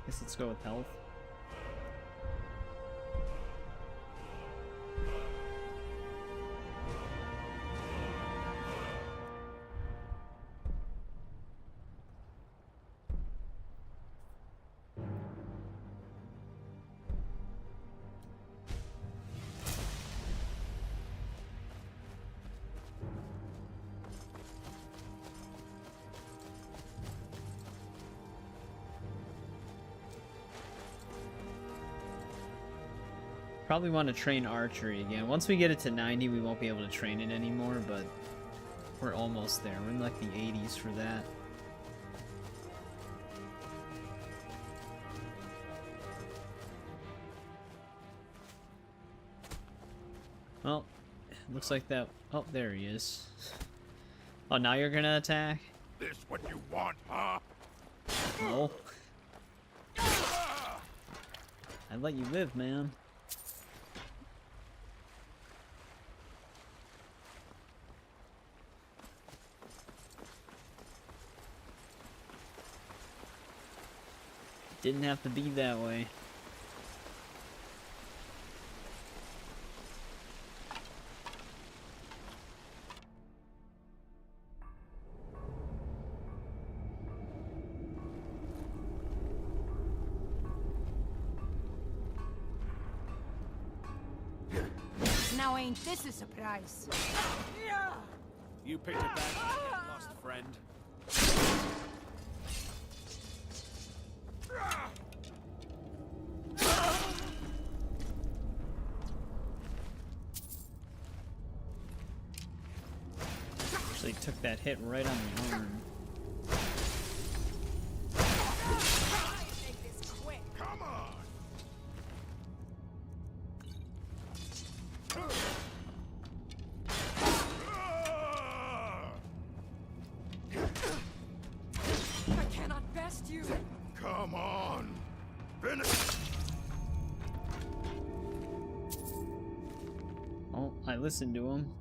Guess let's go with health. Probably want to train archery again. Once we get it to 90, we won't be able to train it anymore, but we're almost there. We're in like the 80s for that. Well, looks like that... Oh, there he is. Oh, now you're gonna attack? This what you want, huh? No. I'd let you live, man. Didn't have to be that way. Now ain't this a surprise? You picked it back again, lost friend. Actually took that hit right on the arm. Come on! I cannot best you. Come on! Finish! Oh, I listened to him.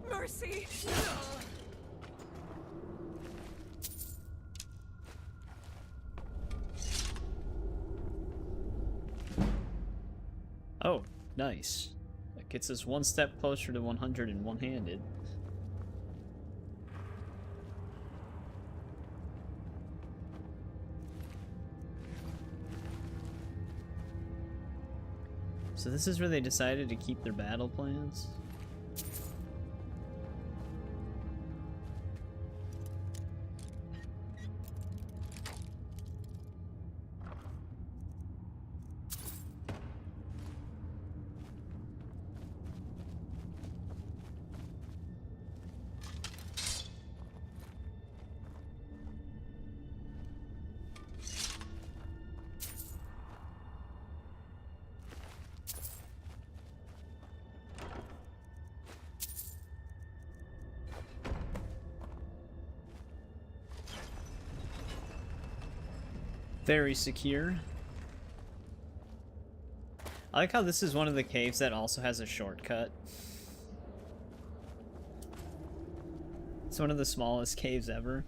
Mercy. Oh, nice. That gets us one step closer to 100 and one-handed. So this is where they decided to keep their battle plans? Very secure. I like how this is one of the caves that also has a shortcut. It's one of the smallest caves ever.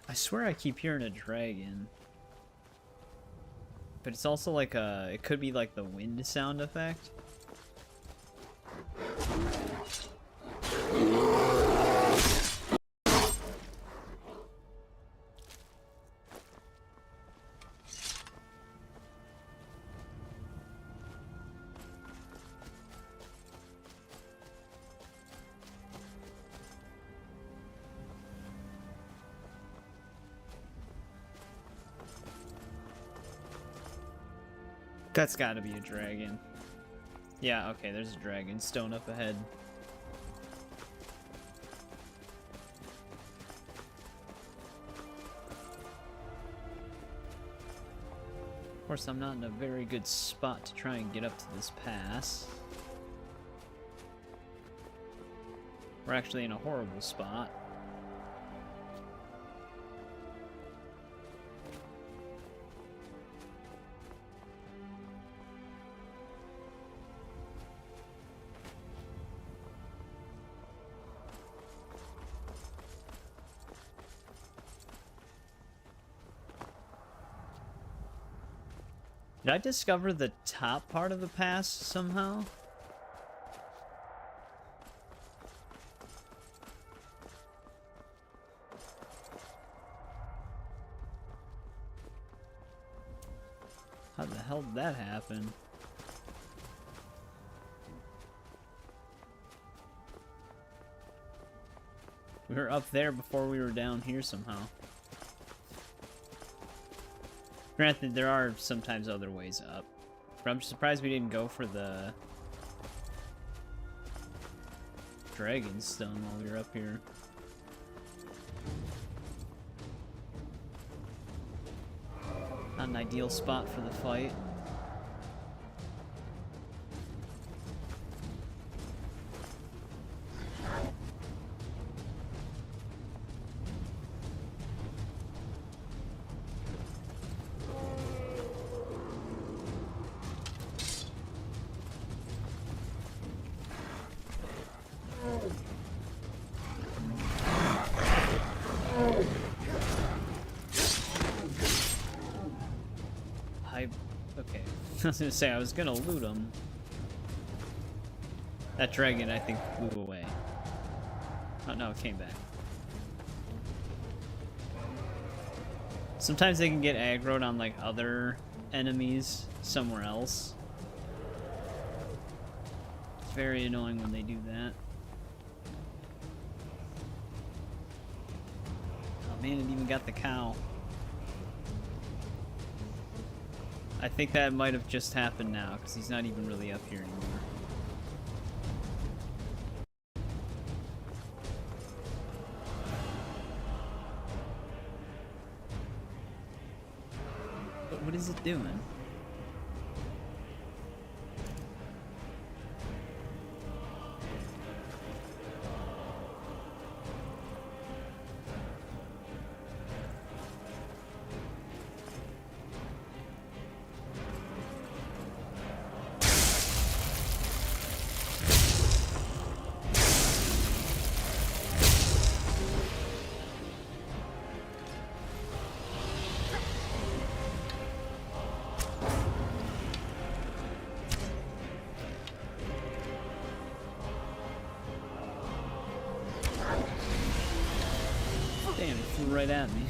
I swear I keep hearing a dragon. But it's also like a... it could be like the wind sound effect. That's gotta be a dragon. Yeah, okay, there's a dragon stone up ahead. Of course, I'm not in a very good spot to try and get up to this pass. We're actually in a horrible spot. Did I discover the top part of the pass somehow? How the hell did that happen? We were up there before we were down here somehow. Granted, there are sometimes other ways up. But I'm surprised we didn't go for the dragon stone while we were up here. Not an ideal spot for the fight. Okay, I was gonna say I was gonna loot him. That dragon, I think, flew away. Oh no, it came back. Sometimes they can get aggroed on like other enemies somewhere else. It's very annoying when they do that. Oh man, it even got the cow. I think that might have just happened now, because he's not even really up here anymore. But what is it doing? Damn, it flew right at me.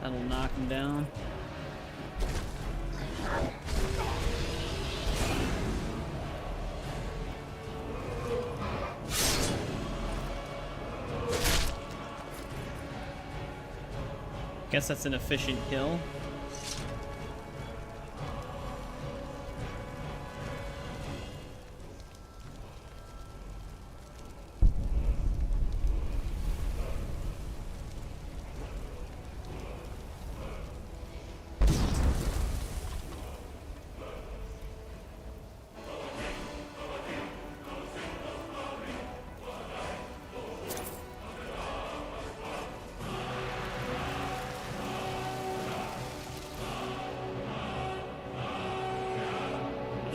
That'll knock him down. Guess that's an efficient kill.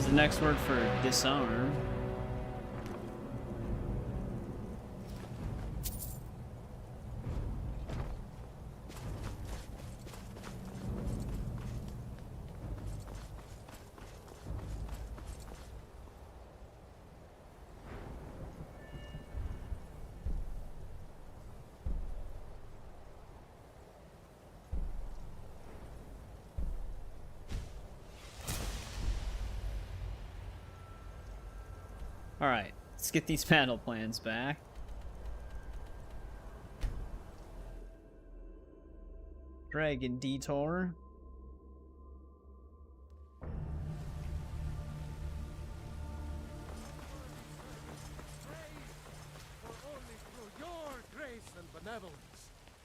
The next word for disarm. Alright, let's get these battle plans back. Dragon Detour. For only through your grace and benevolence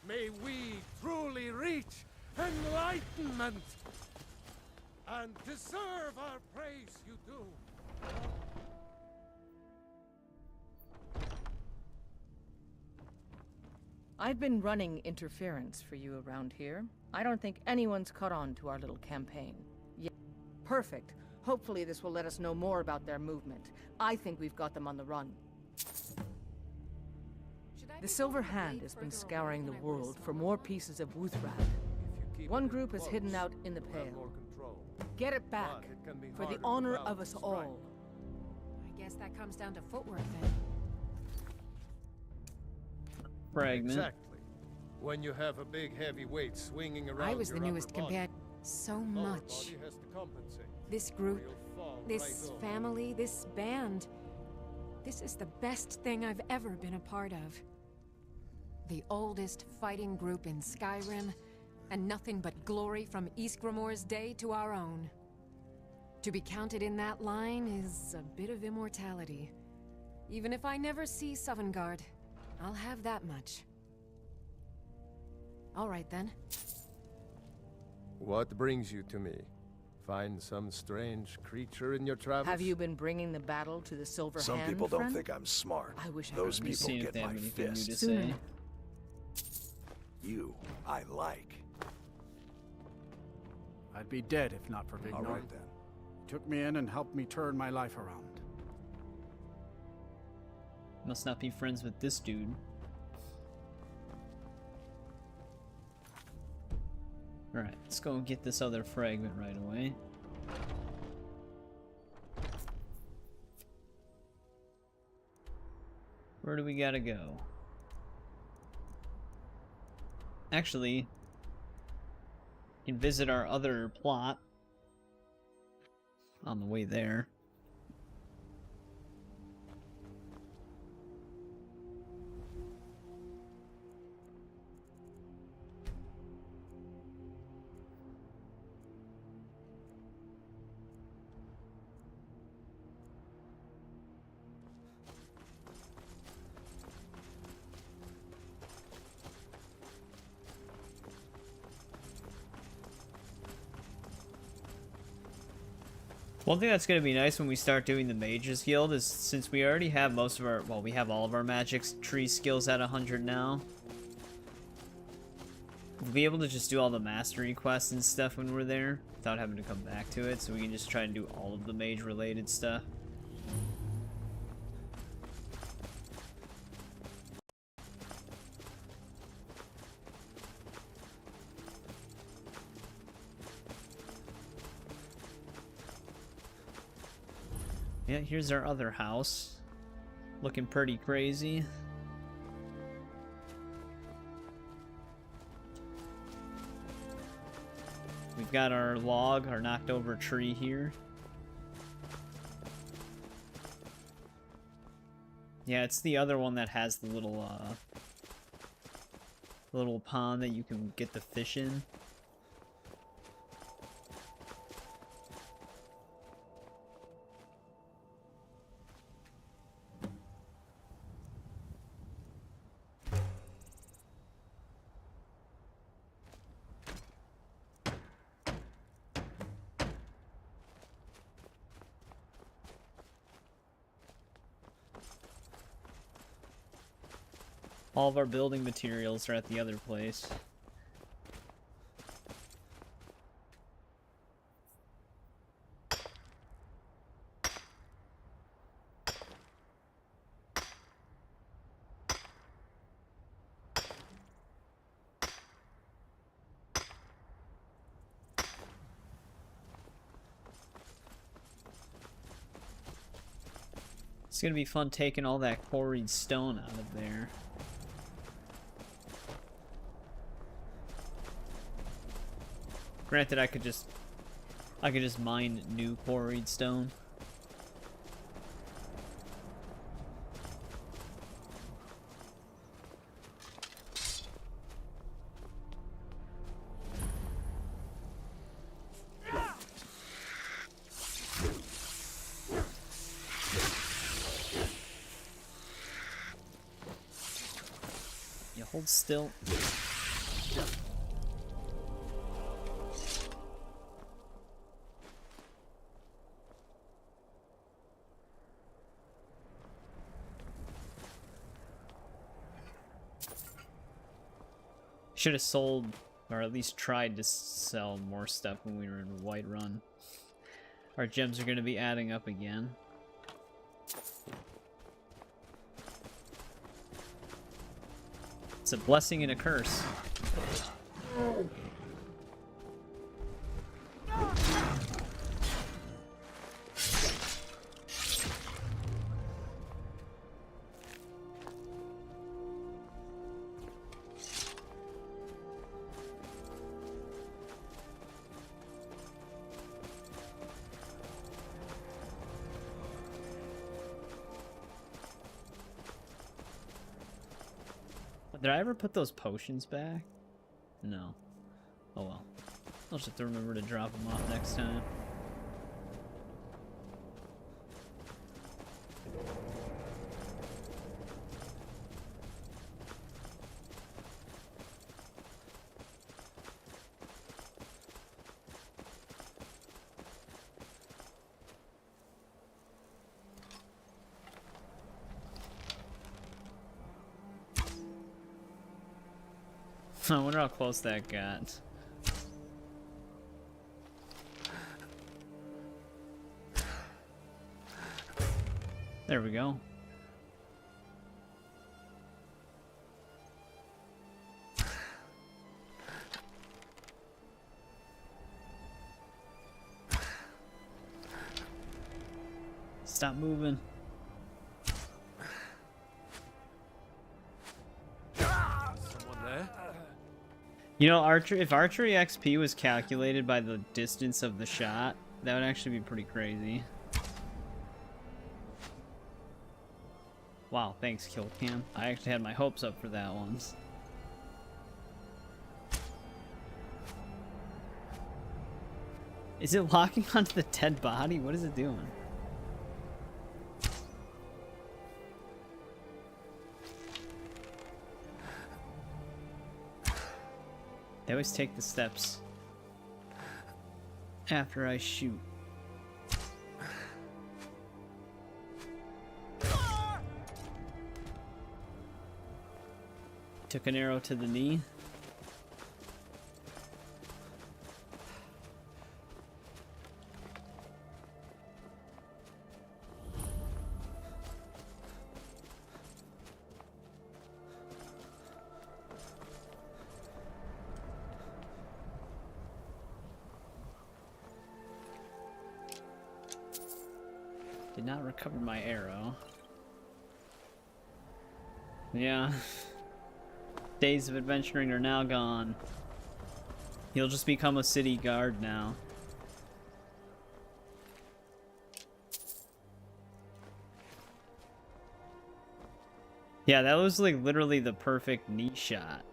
may we truly reach enlightenment and deserve our praise you do. I've been running interference for you around here. I don't think anyone's caught on to our little campaign. Yeah. Perfect. Hopefully this will let us know more about their movement. I think we've got them on the run. The Silver Hand has been scouring the world for more pieces of Wuthrad. One group is hidden out in the Pale. Get it back, for the honor of us all. I guess that comes down to footwork then. Fragment. Exactly. When you have a big heavy weight swinging around I was the your newest upper body, companion. So lower much. body has to compensate, This or group, you'll fall this right over. family, this band. This is the best thing I've ever been a part of. The oldest fighting group in Skyrim, and nothing but glory from Ysgramor's day to our own. To be counted in that line is a bit of immortality. Even if I never see Sovngarde, I'll have that much. All right then. What brings you to me? Find some strange creature in your travels? Have you been bringing the battle to the Silver Some Hand, people don't friend? think I'm smart. I wish I Those could. people get my fist. Sooner. You, I like. I'd be dead if not for Vignar. All right then. He took me in and helped me turn my life around. Must not be friends with this dude. Alright, let's go and get this other fragment right away. Where do we gotta go? Actually, we can visit our other plot on the way there. One thing that's going to be nice when we start doing the Mages Guild is since we already have most of our, well, we have all of our magic tree skills at 100 now. We'll be able to just do all the mastery quests and stuff when we're there without having to come back to it, so we can just try and do all of the mage related stuff. Yeah, here's our other house. Looking pretty crazy. We've got our log, our knocked over tree here. Yeah, it's the other one that has the little pond that you can get the fish in. All of our building materials are at the other place. It's gonna be fun taking all that quarried stone out of there. Granted, I could just mine new quarried stone. You hold still. Should have sold, or at least tried to sell more stuff when we were in Whiterun. Our gems are going to be adding up again. It's a blessing and a curse. Did I ever put those potions back? No. Oh well. I'll just have to remember to drop them off next time. I wonder how close that got. There we go. Stop moving. You know, if archery XP was calculated by the distance of the shot, that would actually be pretty crazy. Wow, thanks, Killcam. I actually had my hopes up for that one. Is it locking onto the dead body? What is it doing? They always take the steps after I shoot. Took an arrow to the knee. Did not recover my arrow. Yeah. Days of adventuring are now gone. He'll just become a city guard now. Yeah, that was like literally the perfect knee shot.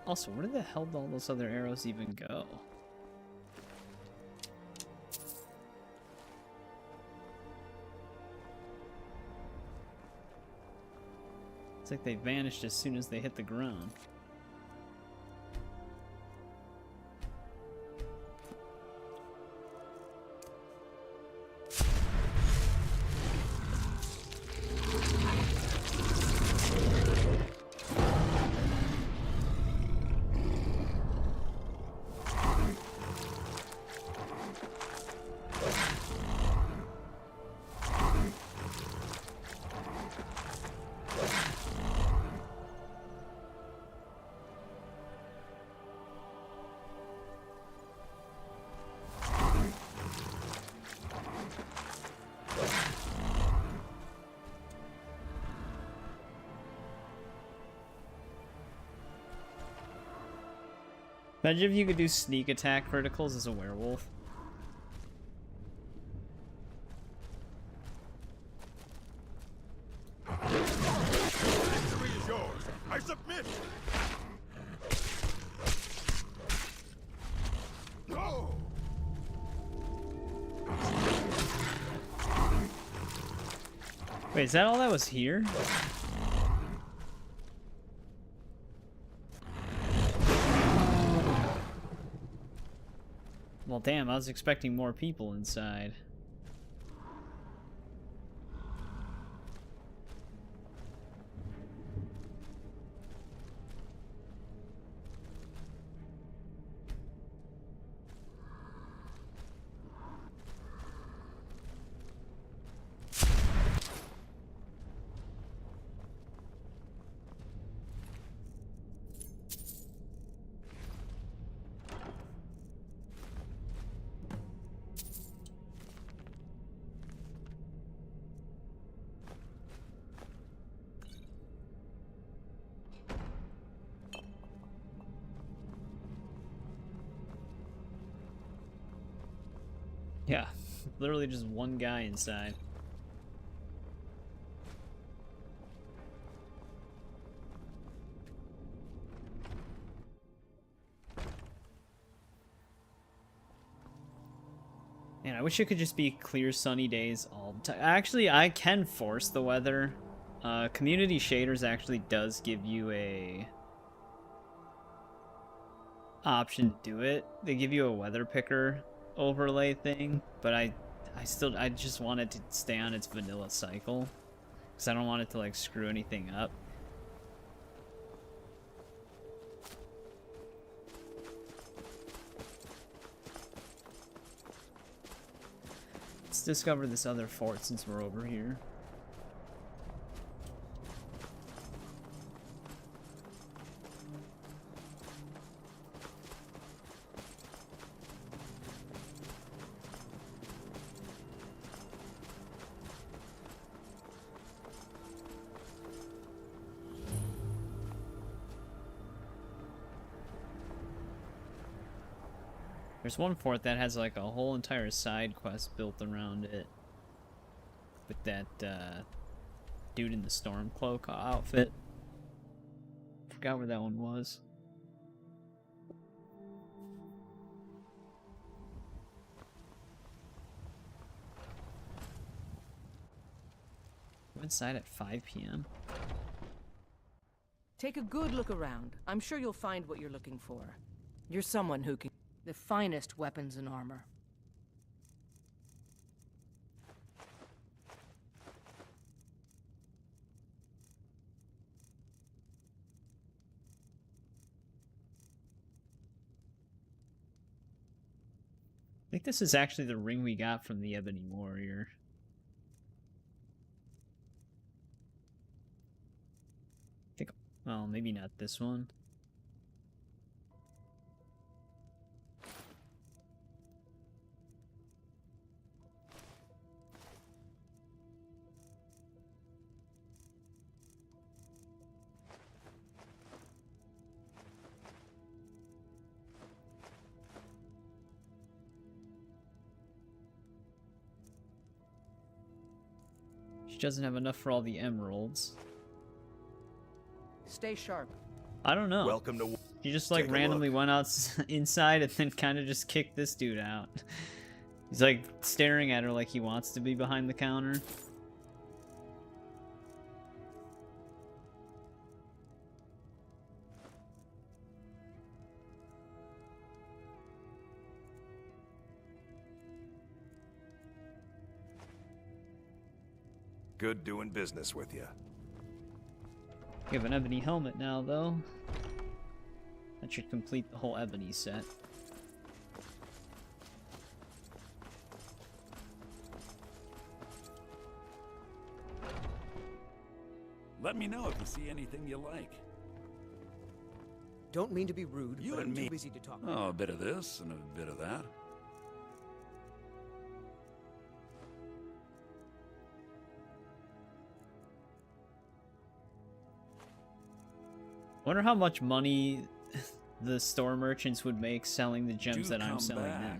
Also, where the hell did all those other arrows even go? It's like they vanished as soon as they hit the ground. Imagine if you could do sneak attack criticals as a werewolf. Victory is yours. I submit. No. Wait, is that all that was here? Well, damn, I was expecting more people inside. Yeah, literally just one guy inside. Man, I wish it could just be clear sunny days all the time. Actually, I can force the weather. Community shaders actually does give you a option to do it. They give you a weather picker overlay thing, but I just want it to stay on its vanilla cycle because I don't want it to like screw anything up. Let's discover this other fort since we're over here. There's one fort that has like a whole entire side quest built around it. With that dude in the Stormcloak outfit. Forgot where that one was. We're inside at 5 p.m. Take a good look around. I'm sure you'll find what you're looking for. You're someone who can... the finest weapons and armor. think this is actually the ring we got from the Ebony Warrior. I think, well, maybe not this one. She doesn't have enough for all the emeralds. Stay sharp. I don't know. Welcome to. She just like randomly went out inside and then kind of just kicked this dude out. He's like staring at her like he wants to be behind the counter. Good doing business with you. You have an ebony helmet now, though. That should complete the whole ebony set. Let me know if you see anything you like. Don't mean to be rude, You but and I'm me. too busy to talk. Oh, a bit of this and a bit of that. Wonder how much money the store merchants would make selling the gems that I'm selling now.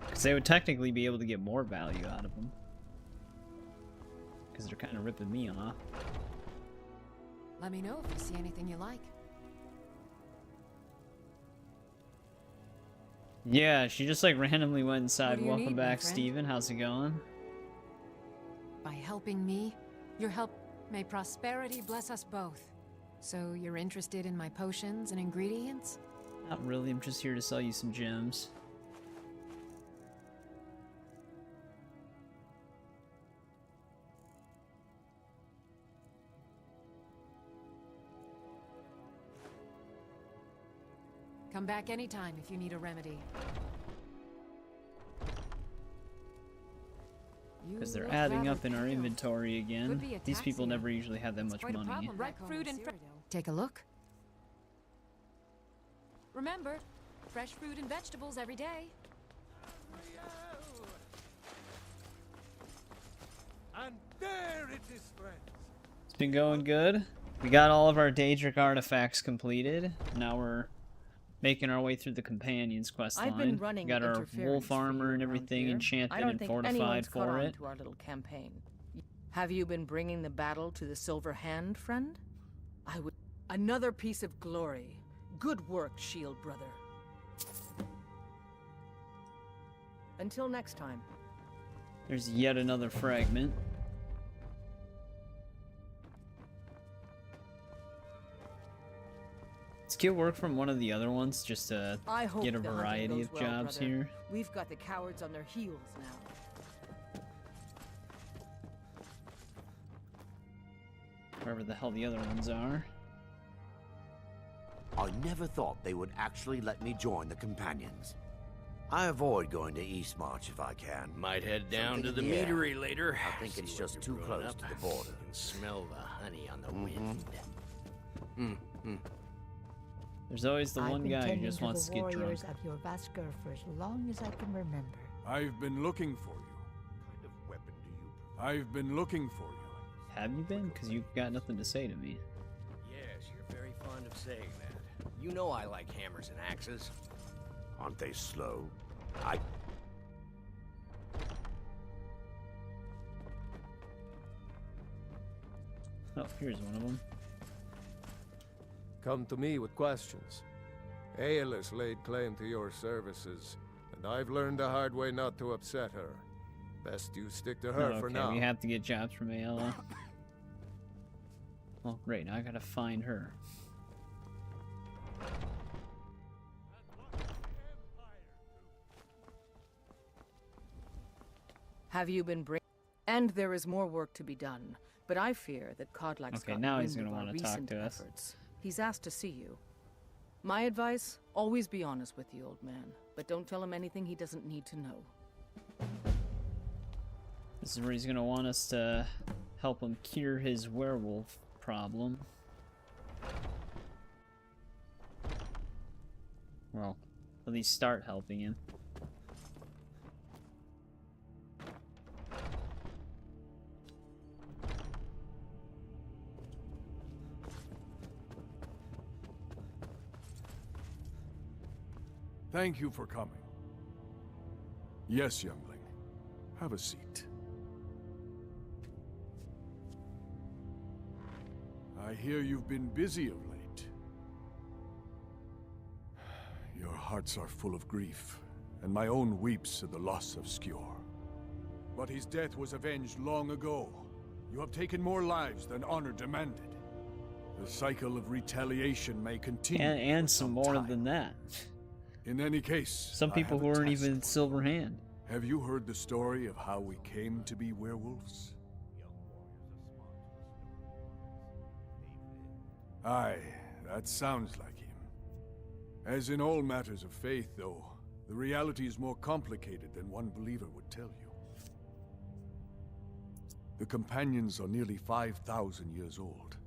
Because they would technically be able to get more value out of them. Because they're kind of ripping me off. Let me know if you see anything you like. Yeah, she just like randomly went inside. What do you Welcome need, my back, friend? Steven. How's it going? By helping me, your help may prosperity bless us both. So you're interested in my potions and ingredients? Not really. I'm just here to sell you some gems. Come back anytime if you need a remedy. Because they're adding up in our inventory again. These people never usually have that much money. Ripe fruit and take a look. Remember, fresh fruit and vegetables every day. And there it is, friends. It's been going good. We got all of our Daedric artifacts completed. Now we're making our way through the Companions quest line. I've been running We got our interference wolf for you armor and around everything here. enchanted I don't and think fortified anyone's caught for on it. to our little campaign. Have you been bringing the battle to the Silver Hand, friend? I would. Another piece of glory. Good work, Shield brother. Until next time. There's yet another fragment. Let's get work from one of the other ones just to I hope get a the hunting variety goes of well, jobs brother. here. We've got the cowards on their heels now. Wherever the hell the other ones are. I never thought they would actually let me join the Companions. I avoid going to Eastmarch if I can. Might head down to the Yeah. meadery later. I think it's See just what too you're close brewing to up. the border. You can smell the honey on the wind. There's always the I've one been guy who tending just to wants the to get drunk. warriors of your Vaskr for as long as I can remember. I've been looking for you. What kind of weapon do you I've been looking for you. Have you been? Because you've got nothing to say to me. Yes, you're very fond of saying that. You know I like hammers and axes. Aren't they slow? Oh, here's one of them. Come to me with questions. Aelis laid claim to your services, and I've learned the hard way not to upset her. Best you stick to her Oh, for okay, now. we have to get jobs from Ayla. Oh, great. Now I gotta find her. Have you been bring? And there is more work to be done, but I fear that Kodlak's Okay, got now he's wind gonna of our wanna talk recent to us. efforts. He's asked to see you. My advice: always be honest with the old man, but but don't tell him anything he doesn't need to know. This is where he's gonna want us to help him cure his werewolf problem. Well, at least start helping him. Thank you for coming. Yes, youngling. Have a seat. I hear you've been busy of late. Your hearts are full of grief, and my own weeps at the loss of Skjor. But his death was avenged long ago. You have taken more lives than honor demanded. The cycle of retaliation may continue. And some more time. than that. In any case, some people who aren't even Silver Hand. Have you heard the story of how we came to be werewolves? Aye, that sounds like him. As in all matters of faith, though, the reality is more complicated than one believer would tell you. The companions are nearly 5,000 years old.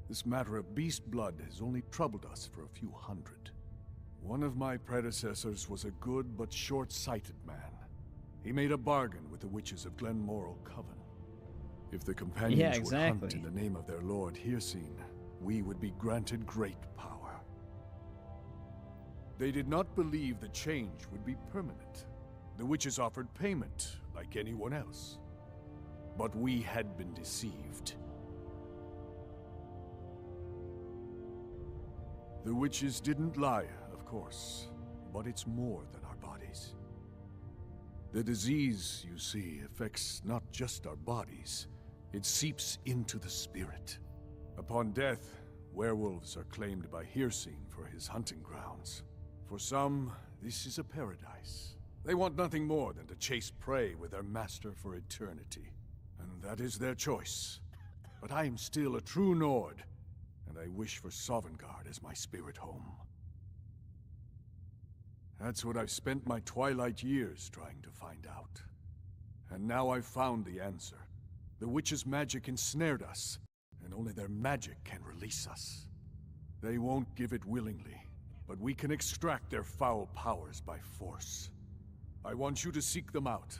This matter of beast blood has only troubled us for a few hundred. One of my predecessors was a good but short-sighted man. He made a bargain with the witches of Glenmoral Coven. If the companions would hunt in the name of their lord Hircine, we would be granted great power. They did not believe the change would be permanent. The witches offered payment, like anyone else. But we had been deceived. The witches didn't lie, of course, but it's more than our bodies. The disease, you see, affects not just our bodies. It seeps into the spirit. Upon death, werewolves are claimed by Hircine for his hunting grounds. For some, this is a paradise. They want nothing more than to chase prey with their master for eternity. And that is their choice. But I am still a true Nord, and I wish for Sovngarde as my spirit home. That's what I've spent my twilight years trying to find out. And now I've found the answer. The witch's magic ensnared us, and only their magic can release us. They won't give it willingly, but we can extract their foul powers by force. I want you to seek them out.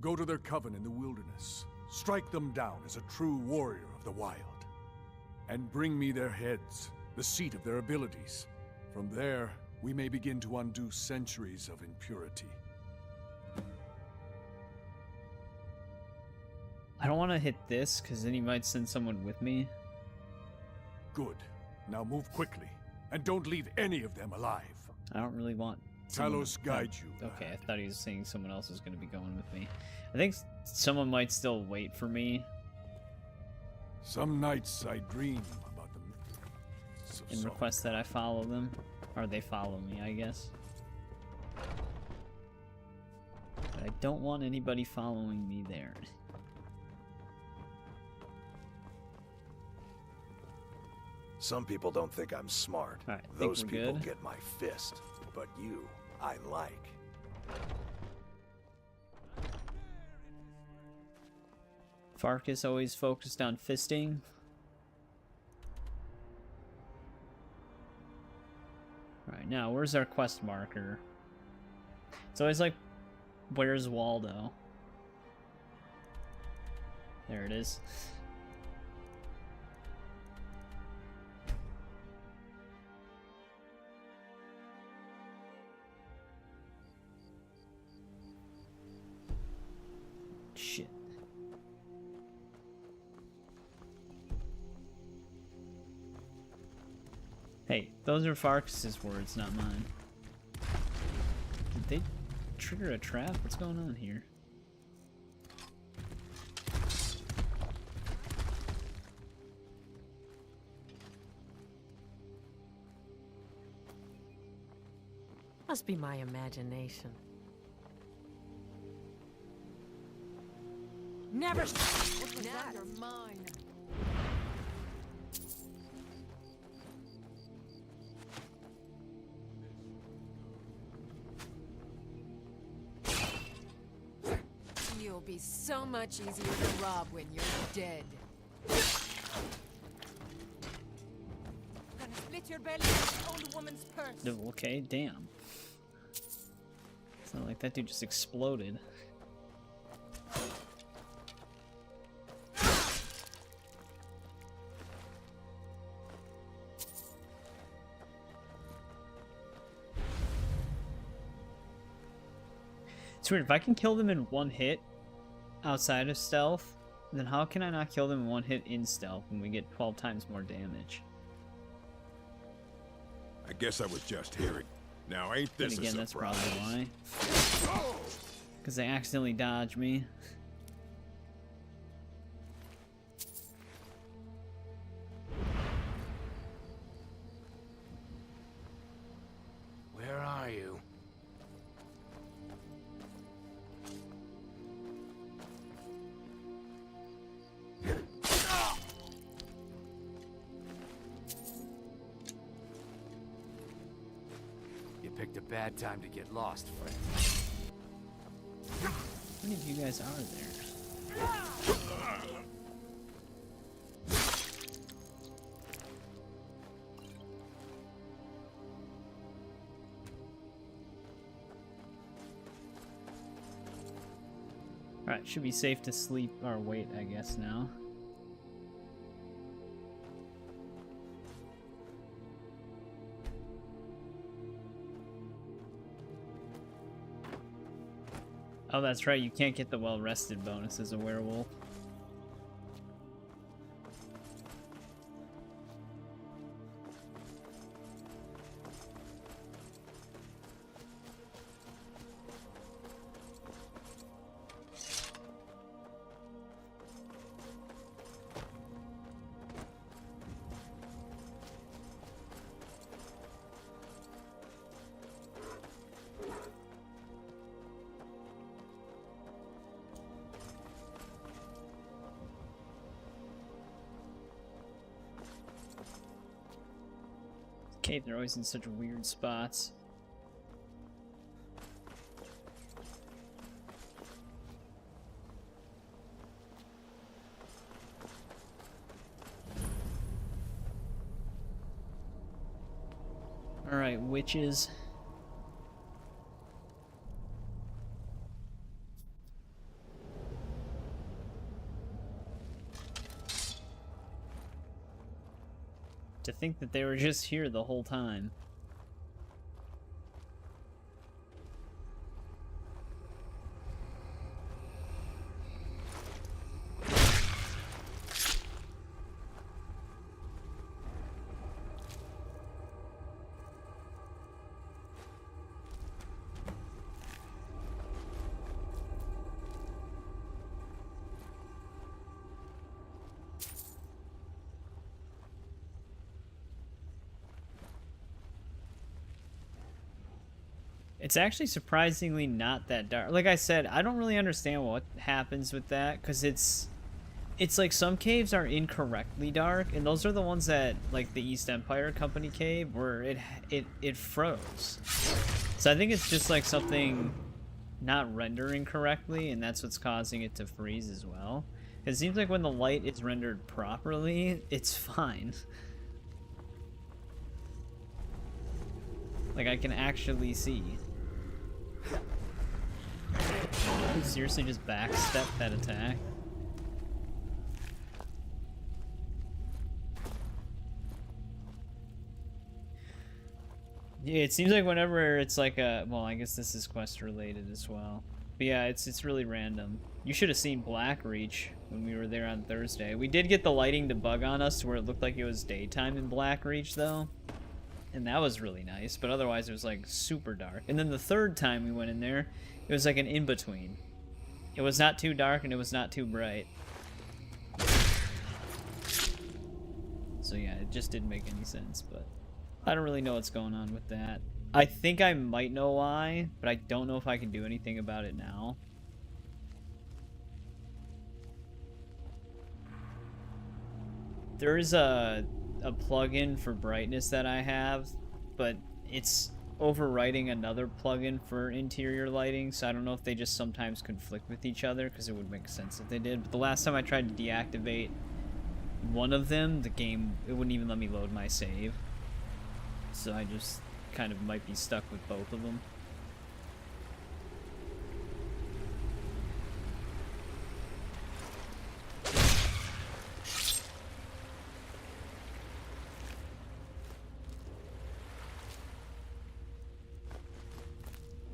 Go to their coven in the wilderness. Strike them down as a true warrior of the wild. And bring me their heads, the seat of their abilities. From there, we may begin to undo centuries of impurity. I don't want to hit this, because then he might send someone with me. Good. Now move quickly, and don't leave any of them alive. I don't really want... Talos guide you. Okay, I thought he was saying someone else was going to be going with me. I think someone might still wait for me. Some nights I dream about them. And request that I follow them. Or they follow me, I guess. But I don't want anybody following me there. Some people don't think I'm smart. Right, Those people good. get my fist. But you, I like. Farkas always focused on fisting. Alright, now, where's our quest marker? It's always like, where's Waldo? There it is. Shit. Hey, those are Farkas' words, not mine. Did they trigger a trap? What's going on here? Must be my imagination. Never. Now you're mine. will be so much easier to rob when you're dead. Gonna split your belly with an old woman's purse. No, okay, damn. It's not like that dude just exploded. It's weird, if I can kill them in one hit outside of stealth, then how can I not kill them in one hit in stealth when we get 12 times more damage? I guess I was just hearing. Now ain't this Then again, a that's surprise? probably why. Because they accidentally dodged me. Where are you? You picked a bad time to get lost, friend. How many of you guys are there? Alright, should be safe to sleep or wait, I guess, now. Oh, that's right, you can't get the well-rested bonus as a werewolf. Cave, they're always in such weird spots. Alright, witches. To think that they were just here the whole time. It's actually surprisingly not that dark. Like I said, I don't really understand what happens with that, because it's like some caves are incorrectly dark, and those are the ones that, like the East Empire Company cave, where it froze. So I think it's just like something not rendering correctly, and that's what's causing it to freeze as well. It seems like when the light is rendered properly, it's fine. Like I can actually see. Did seriously just backstep that attack? Yeah, it seems like whenever it's like a... Well, I guess this is quest related as well. But yeah, it's really random. You should have seen Blackreach when we were there on Thursday. We did get the lighting to bug on us to where it looked like it was daytime in Blackreach though. And that was really nice, but otherwise it was like super dark. And then the third time we went in there, it was like an in-between. It was not too dark and it was not too bright. So yeah, it just didn't make any sense, but I don't really know what's going on with that. I think I might know why, but I don't know if I can do anything about it now. There is a plugin for brightness that I have, but it's overwriting another plugin for interior lighting, so I don't know if they just sometimes conflict with each other, because it would make sense if they did. But the last time I tried to deactivate one of them, the game, it wouldn't even let me load my save. So I just kind of might be stuck with both of them.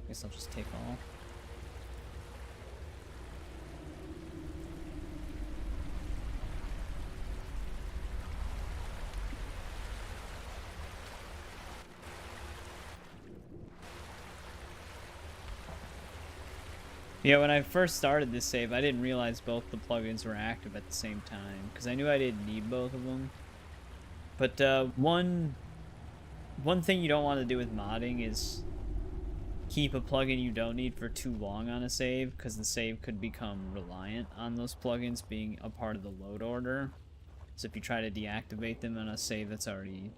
Guess I'll just take all. Yeah, when I first started this save, I didn't realize both the plugins were active at the same time, because I knew I didn't need both of them. But one thing you don't want to do with modding is keep a plugin you don't need for too long on a save, because the save could become reliant on those plugins being a part of the load order. So if you try to deactivate them on a save that's already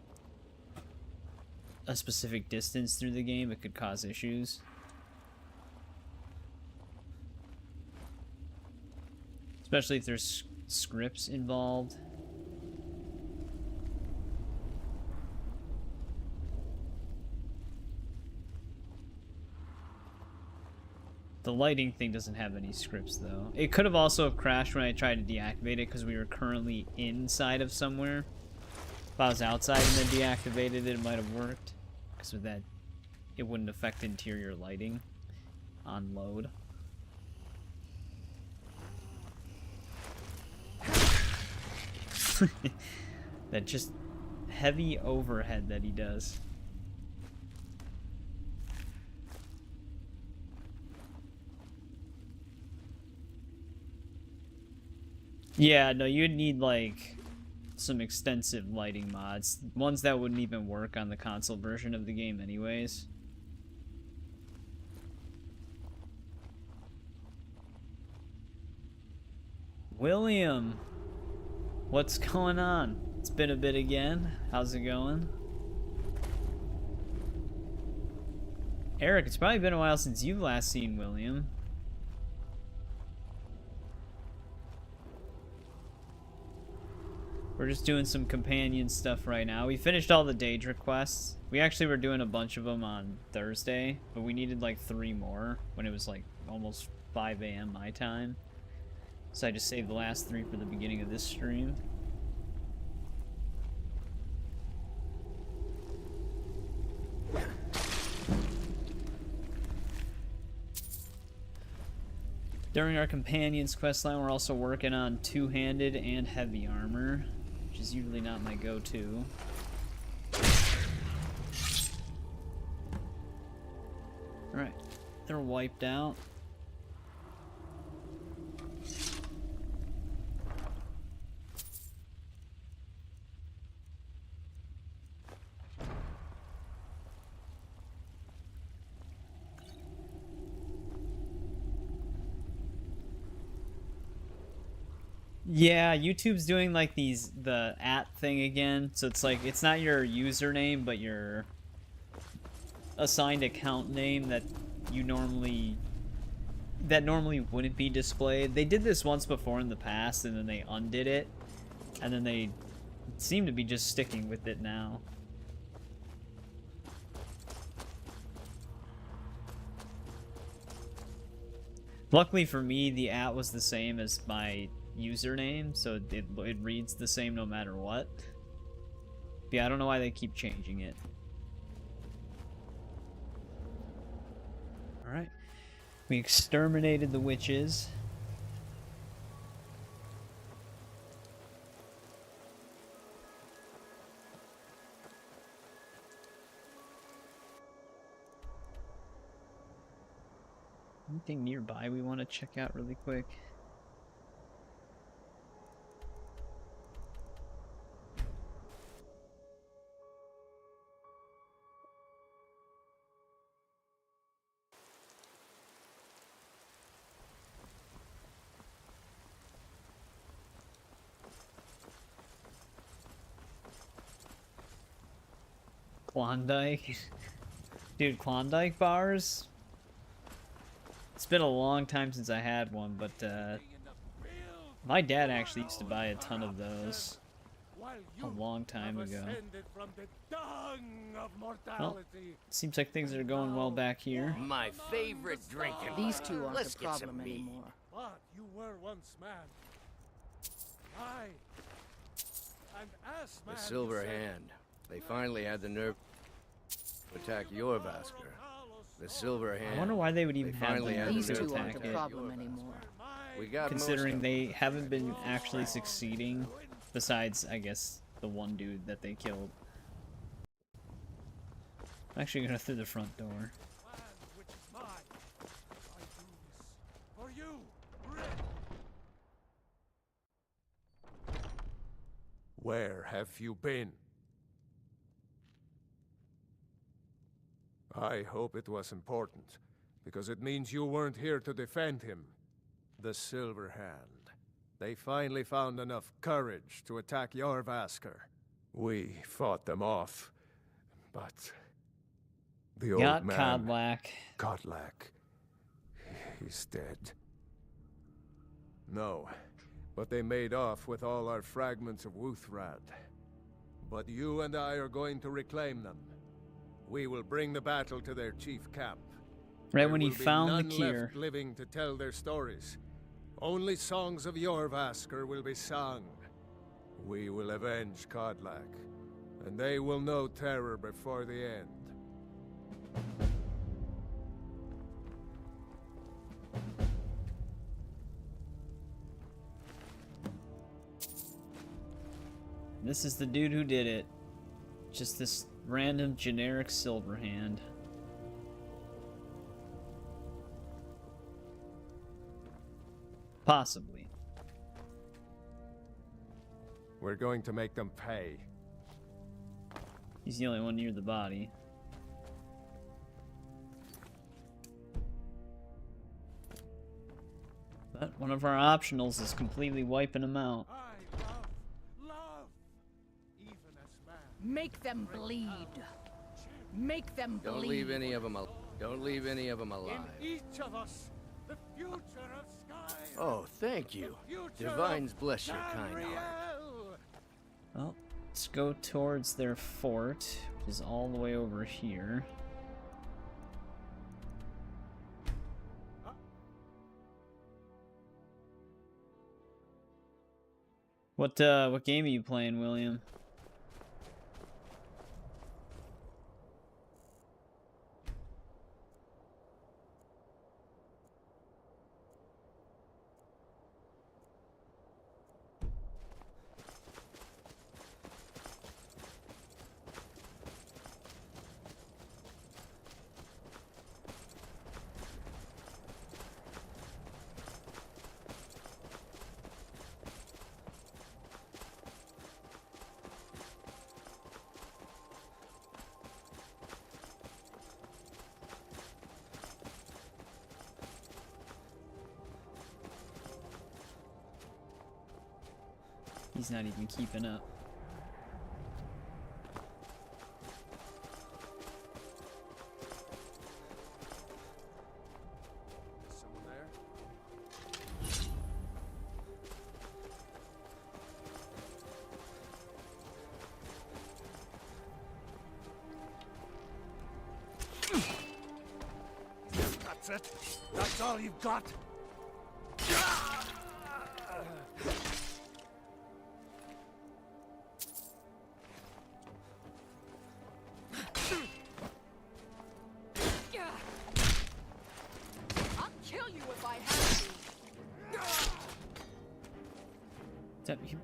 a specific distance through the game, it could cause issues. Especially if there's scripts involved. The lighting thing doesn't have any scripts, though. It could have also crashed when I tried to deactivate it because we were currently inside of somewhere. If I was outside and then deactivated it, it might have worked. Because with that, it wouldn't affect interior lighting on load. That just heavy overhead that he does. Yeah, no, you'd need like some extensive lighting mods. Ones that wouldn't even work on the console version of the game anyways. William, what's going on? It's been a bit again. How's it going? Eric, it's probably been a while since you've last seen William. We're just doing some companion stuff right now. We finished all the Daedra quests. We actually were doing a bunch of them on Thursday, but we needed like 3 more when it was like almost 5 a.m. my time. So I just saved the last 3 for the beginning of this stream. During our companions questline, we're also working on two-handed and heavy armor, which is usually not my go-to. Alright, they're wiped out. Yeah, YouTube's doing like the @ thing again. So it's like, it's not your username, but your assigned account name that normally wouldn't be displayed. They did this once before in the past, and then they undid it. And then they seem to be just sticking with it now. Luckily for me, the @ was the same as my username, so it reads the same no matter what. But yeah, I don't know why they keep changing it. Alright. We exterminated the witches. Anything nearby we want to check out really quick? Klondike. Dude, Klondike bars? It's been a long time since I had one, but my dad actually used to buy a ton of those a long time ago. Well, seems like things are going well back here. My favorite drinking. These two aren't Let's the get some problem meat. anymore. But you were once man. I. And as man. The Silver Hand. They finally had the nerve to attack your Vasker. The Silver Hand. I wonder why they would even have the nerve These to two aren't attack the it, problem anymore. We got considering they haven't been actually succeeding, besides, I guess, the one dude that they killed. I'm actually gonna go through the front door. For you. Where have you been? I hope it was important, because it means you weren't here to defend him. The Silver Hand. They finally found enough courage to attack your Vasker. We fought them off, but the old Got man, Kodlak. he's dead. No, but they made off with all our fragments of Wuthrad. But you and I are going to reclaim them. We will bring the battle to their chief camp. Right There when he will be found the none cure. left living to tell their stories. Only songs of your Vasker will be sung. We will avenge Kodlak, and they will know terror before the end. This is the dude who did it. Just this random generic Silver Hand. Possibly. We're going to make them pay. He's the only one near the body. But one of our optionals is completely wiping him out. Make them bleed. Make them bleed. Don't leave any of them alive. Don't leave any of them alive. Each of us, the future of Skyrim. Oh, thank you. Divines bless your kind heart. Well, let's go towards their fort, which is all the way over here. What game are you playing, William? He's not even keeping up. Someone there? That's it? That's all you've got?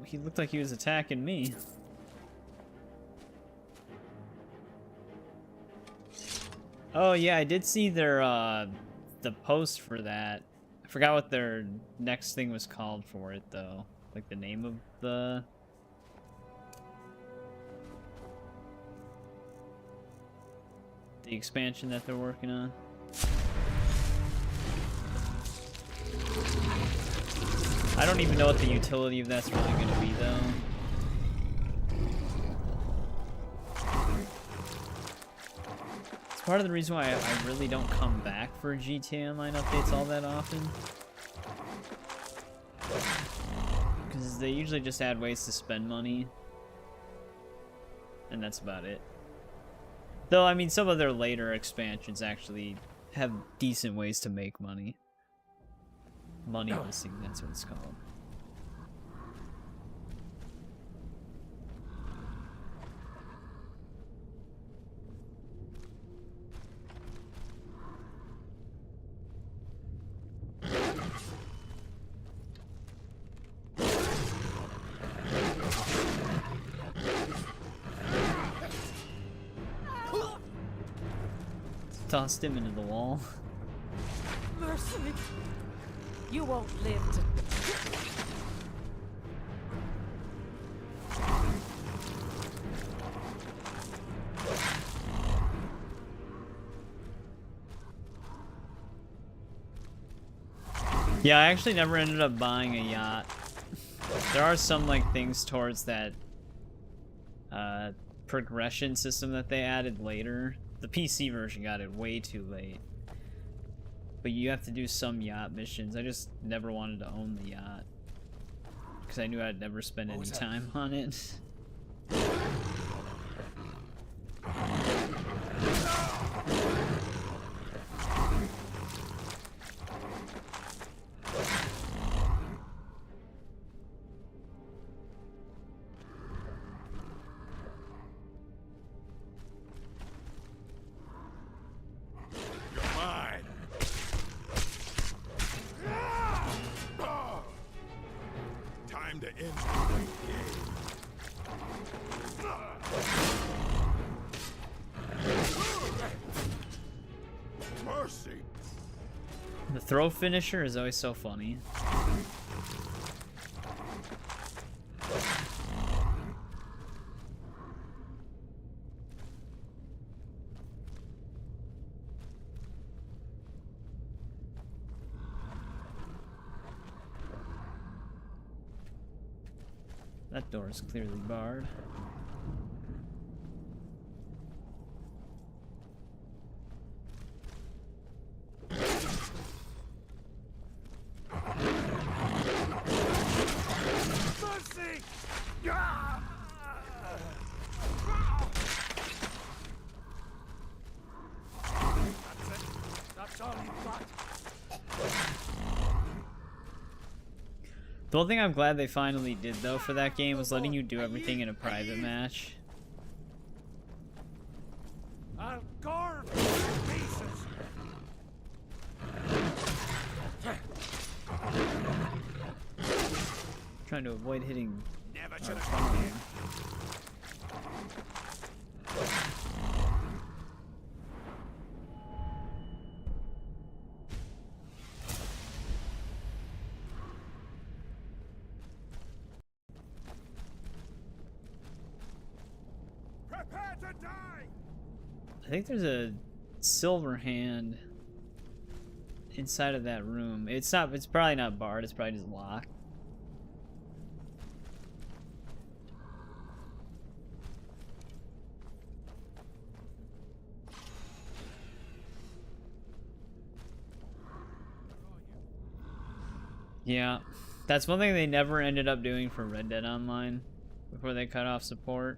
He looked like he was attacking me. Oh yeah, I did see their the post for that. I forgot what their next thing was called for it though. Like the name of the expansion that they're working on. I don't even know what the utility of that's really going to be, though. It's part of the reason why I really don't come back for GTA Online updates all that often. Because they usually just add ways to spend money. And that's about it. Though, I mean, some of their later expansions actually have decent ways to make money. Money listing, that's what it's called. Tossed him into the wall. Mercy! You won't live to... Yeah, I actually never ended up buying a yacht. There are some like things towards that progression system that they added later. The PC version got it way too late. But you have to do some yacht missions. I just never wanted to own the yacht. Because I knew I'd never spend any time on it. The throw finisher is always so funny. That door is clearly barred. The one thing I'm glad they finally did, though, for that game was letting you do everything in a private match. I'll carve you to pieces. Trying to avoid hitting. Never should have come here. I think there's a silver hand inside of that room. It's probably not barred, it's probably just locked. Yeah, that's one thing they never ended up doing for Red Dead Online before they cut off support.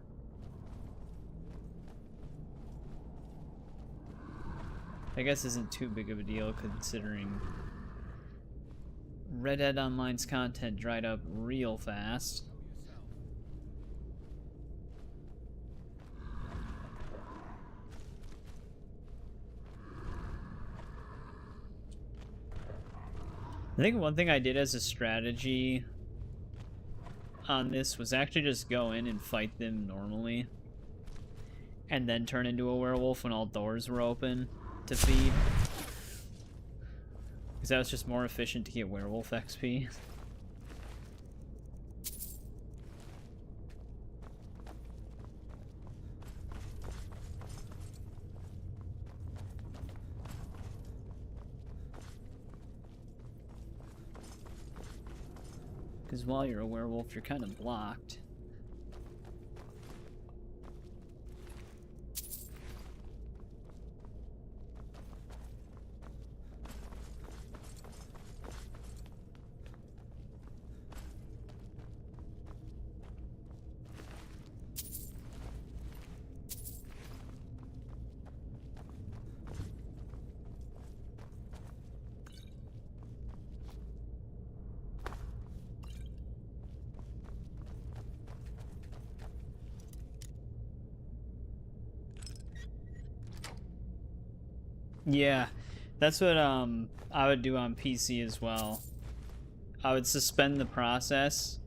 I guess isn't too big of a deal considering Red Dead Online's content dried up real fast. I think one thing I did as a strategy on this was actually just go in and fight them normally and then turn into a werewolf when all doors were open to feed, because that was just more efficient to get werewolf XP. Because while you're a werewolf, you're kind of blocked. Yeah, that's what I would do on PC as well. I would suspend the process,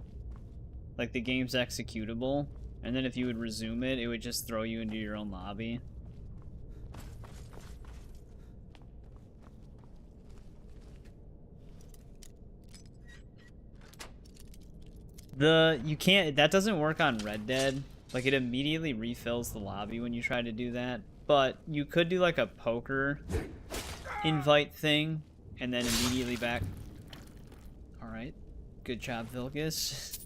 like the game's executable, and then if you would resume it, it would just throw you into your own lobby. You can't, that doesn't work on Red Dead. Like, it immediately refills the lobby when you try to do that. But you could do like a poker invite thing and then immediately back. Alright. Good job, Vilgus.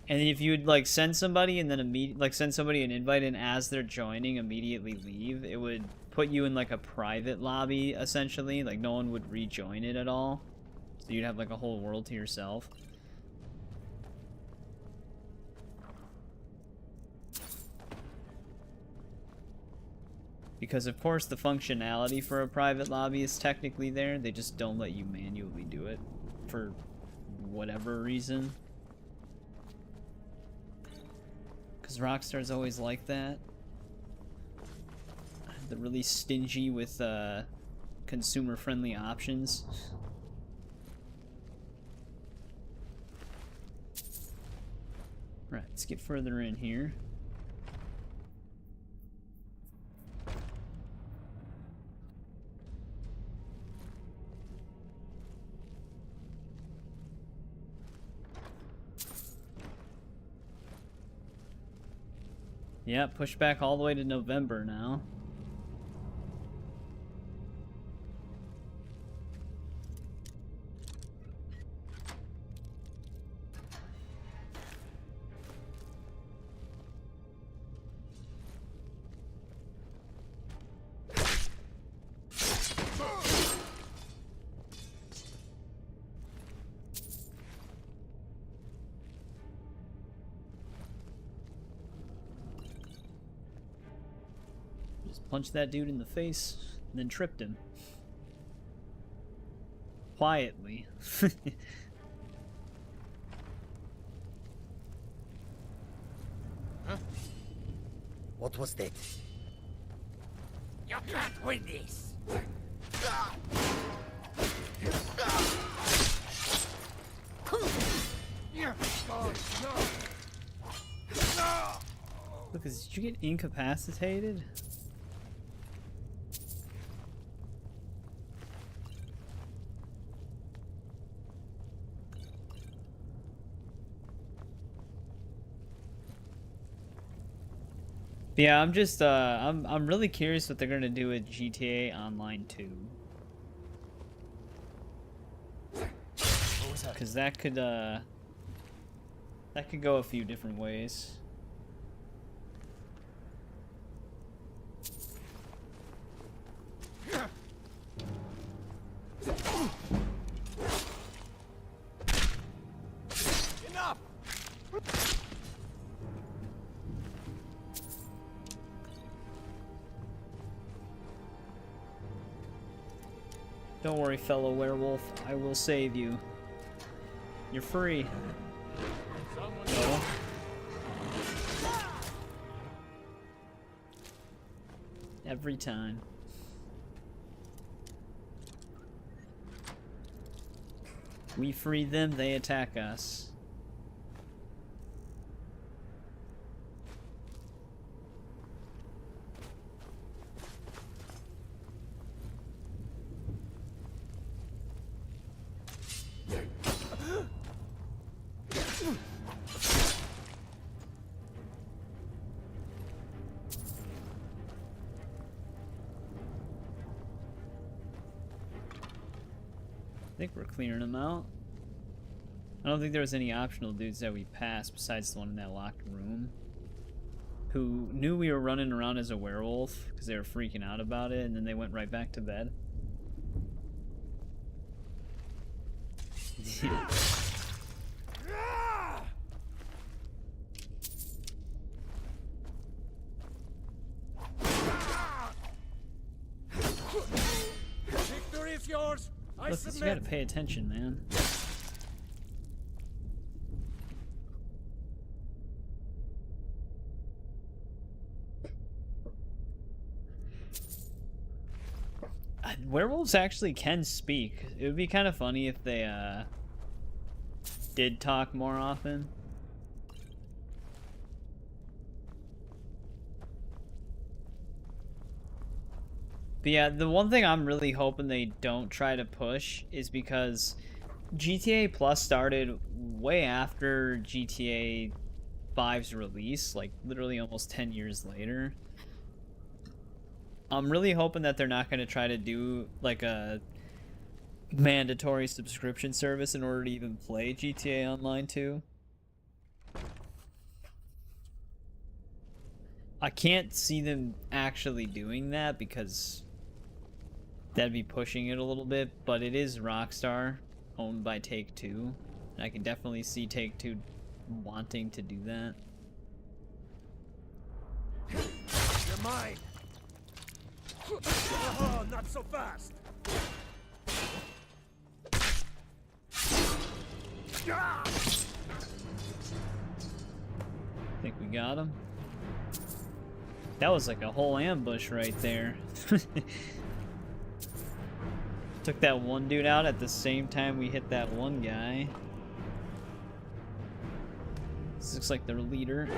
And if you would like send somebody and then send somebody an invite, and as they're joining immediately leave, it would put you in like a private lobby essentially. Like no one would rejoin it at all. So you'd have like a whole world to yourself. Because of course the functionality for a private lobby is technically there, they just don't let you manually do it for whatever reason. Because Rockstar's always like that. They're really stingy with consumer-friendly options. Right, let's get further in here. Yeah, push back all the way to November now. Punched that dude in the face, and then tripped him. Quietly. Huh? What was that? You can't win this! Lucas, did you get incapacitated? Yeah, I'm just I'm really curious what they're gonna do with GTA Online 2. Because that could go a few different ways. Enough! Don't worry, fellow werewolf. I will save you. You're free. No. Every time. We free them, they attack us. I think we're clearing them out. I don't think there was any optional dudes that we passed besides the one in that locked room who knew we were running around as a werewolf because they were freaking out about it, and then they went right back to bed. Victory is yours. Look, you gotta pay attention, man. werewolves actually can speak. It would be kind of funny if they did talk more often. But yeah, the one thing I'm really hoping they don't try to push is because GTA Plus started way after GTA 5's release, like literally almost 10 years later. I'm really hoping that they're not going to try to do like a mandatory subscription service in order to even play GTA Online 2. I can't see them actually doing that because that'd be pushing it a little bit, but it is Rockstar, owned by Take-Two, and I can definitely see Take-Two wanting to do that. You're mine! Oh, not so fast! Think we got him? That was like a whole ambush right there. Took that one dude out at the same time we hit that one guy. This looks like their leader.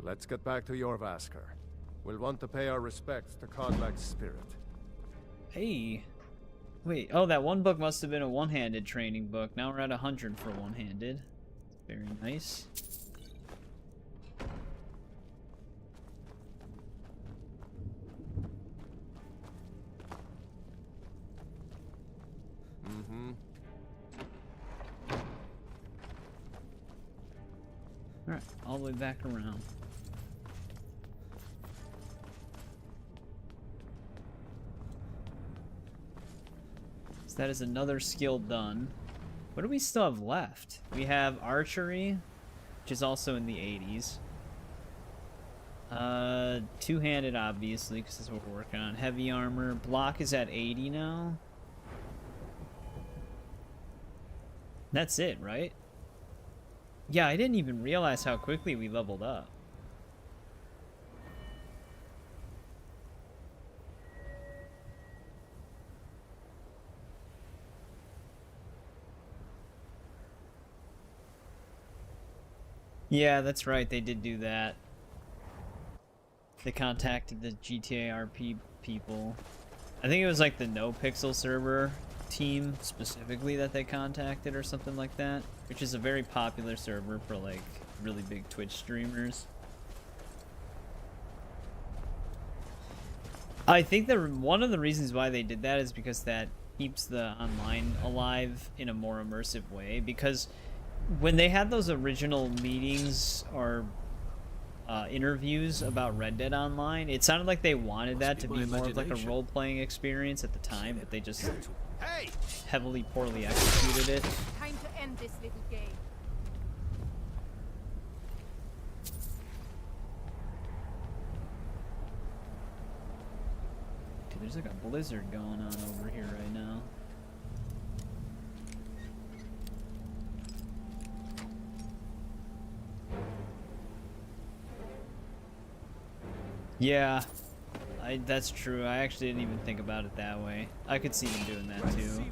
Let's get back to Jorvaskr. We'll want to pay our respects to Kodlak's spirit. Hey. Wait, oh, that one book must have been a one-handed training book. Now we're at 100 for one-handed. Very nice. Mm-hmm. Alright, all the way back around. So that is another skill done. What do we still have left? We have archery, which is also in the 80s. Two-handed, obviously, because that's what we're working on. Heavy armor. Block is at 80 now. That's it, right? Yeah, I didn't even realize how quickly we leveled up. Yeah, that's right, they did do that. They contacted the GTA RP people. I think it was like the No Pixel server team specifically that they contacted or something like that, which is a very popular server for like really big Twitch streamers. I think that one of the reasons why they did that is because that keeps the online alive in a more immersive way, because when they had those original meetings or interviews about Red Dead Online, it sounded like they wanted that to be more of like a role-playing experience at the time, but they just heavily poorly executed it. Time to end this little game. Dude, there's like a blizzard going on over here right now. Yeah, that's true. I actually didn't even think about it that way. I could see them doing that too.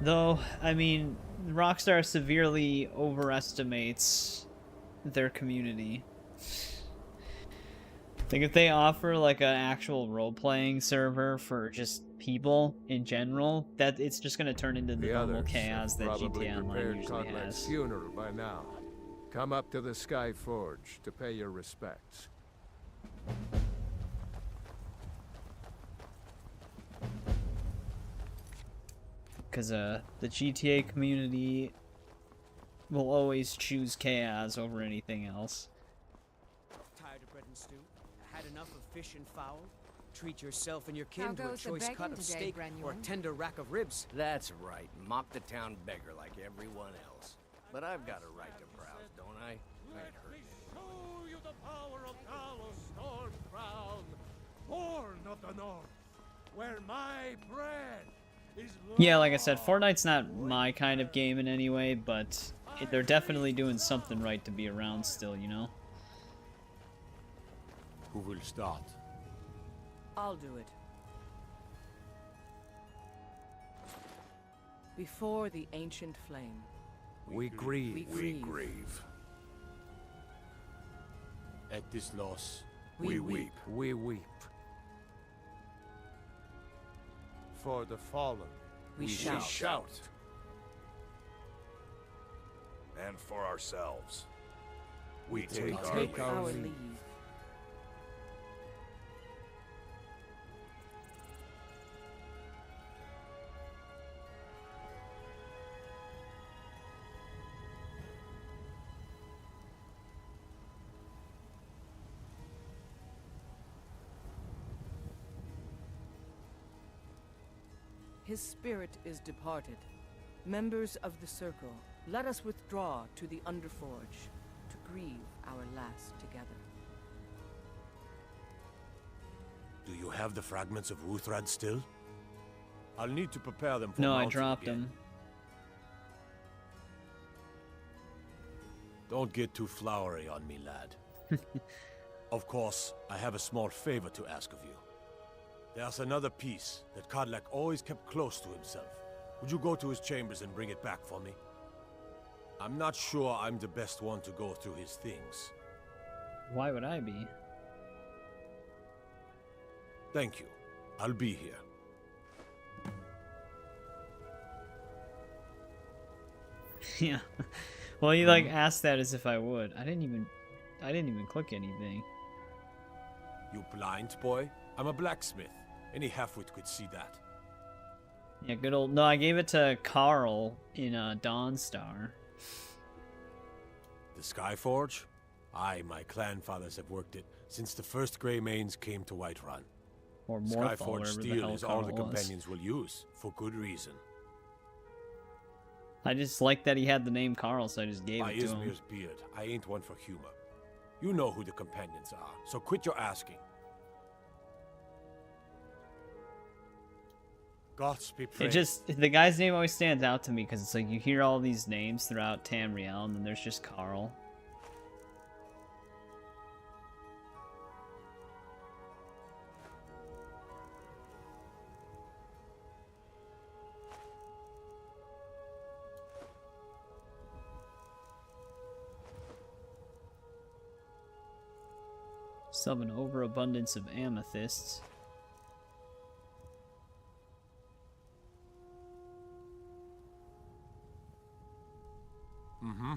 Though, I mean, Rockstar severely overestimates their community. I think if they offer like an actual role-playing server for just people in general, that it's just going to turn into the normal chaos that GTA Online usually has. Funeral by now. Come up to the Sky Forge to pay your respects. Because the GTA community will always choose chaos over anything else. Tired of bread and stew? Had enough of fish and fowl? Treat yourself and your How kin to a goes the choice begging cut of today, steak or a Brenuin? tender rack of ribs. That's right. Mock the town beggar like everyone else. But I've got a right to browse, don't I? I ain't hurt anyone. Show you the power of Talos Storm Crown, born of the north, where my bread is Yeah, like I said, Fortnite's not my kind of game in any way, but they're definitely doing something right to be around still, you know? Who will start? I'll do it. Before the ancient flame. We grieve. We grieve. At this loss, We weep. We weep. For the fallen. We shout. Shout. And for ourselves. We take our Take leave. our leave. His spirit is departed. Members of the Circle, let us withdraw to the Underforge to grieve our last together. do you have the fragments of Wuthrad still? I'll need to prepare them for No, I mounting dropped again. them. Don't get too flowery on me, lad. Of course, I have a small favor to ask of you. There's another piece that Kodlak always kept close to himself. Would you go to his chambers and bring it back for me? I'm not sure I'm the best one to go through his things. Why would I be? Thank you. I'll be here. Yeah. Well, you like asked that as if I would. I didn't even click anything. You blind boy? I'm a blacksmith. Any halfwit could see that. Yeah, good old. No, I gave it to Carl in Dawnstar. The Skyforge? Aye, my clan fathers have worked it since the first Grey Manes came to Whiterun. Or Morthal, Skyforge wherever the steel hell is all the Carl was. companions will use, for good reason. I just liked that he had the name Carl, so I just gave By it to him. Izmir's beard, I ain't one for humor. You know who the companions are, so quit your asking. Gods be It praised. just, the guy's name always stands out to me because it's like you hear all these names throughout Tamriel, and then there's just Carl. Still have an overabundance of amethysts. Mm-hmm.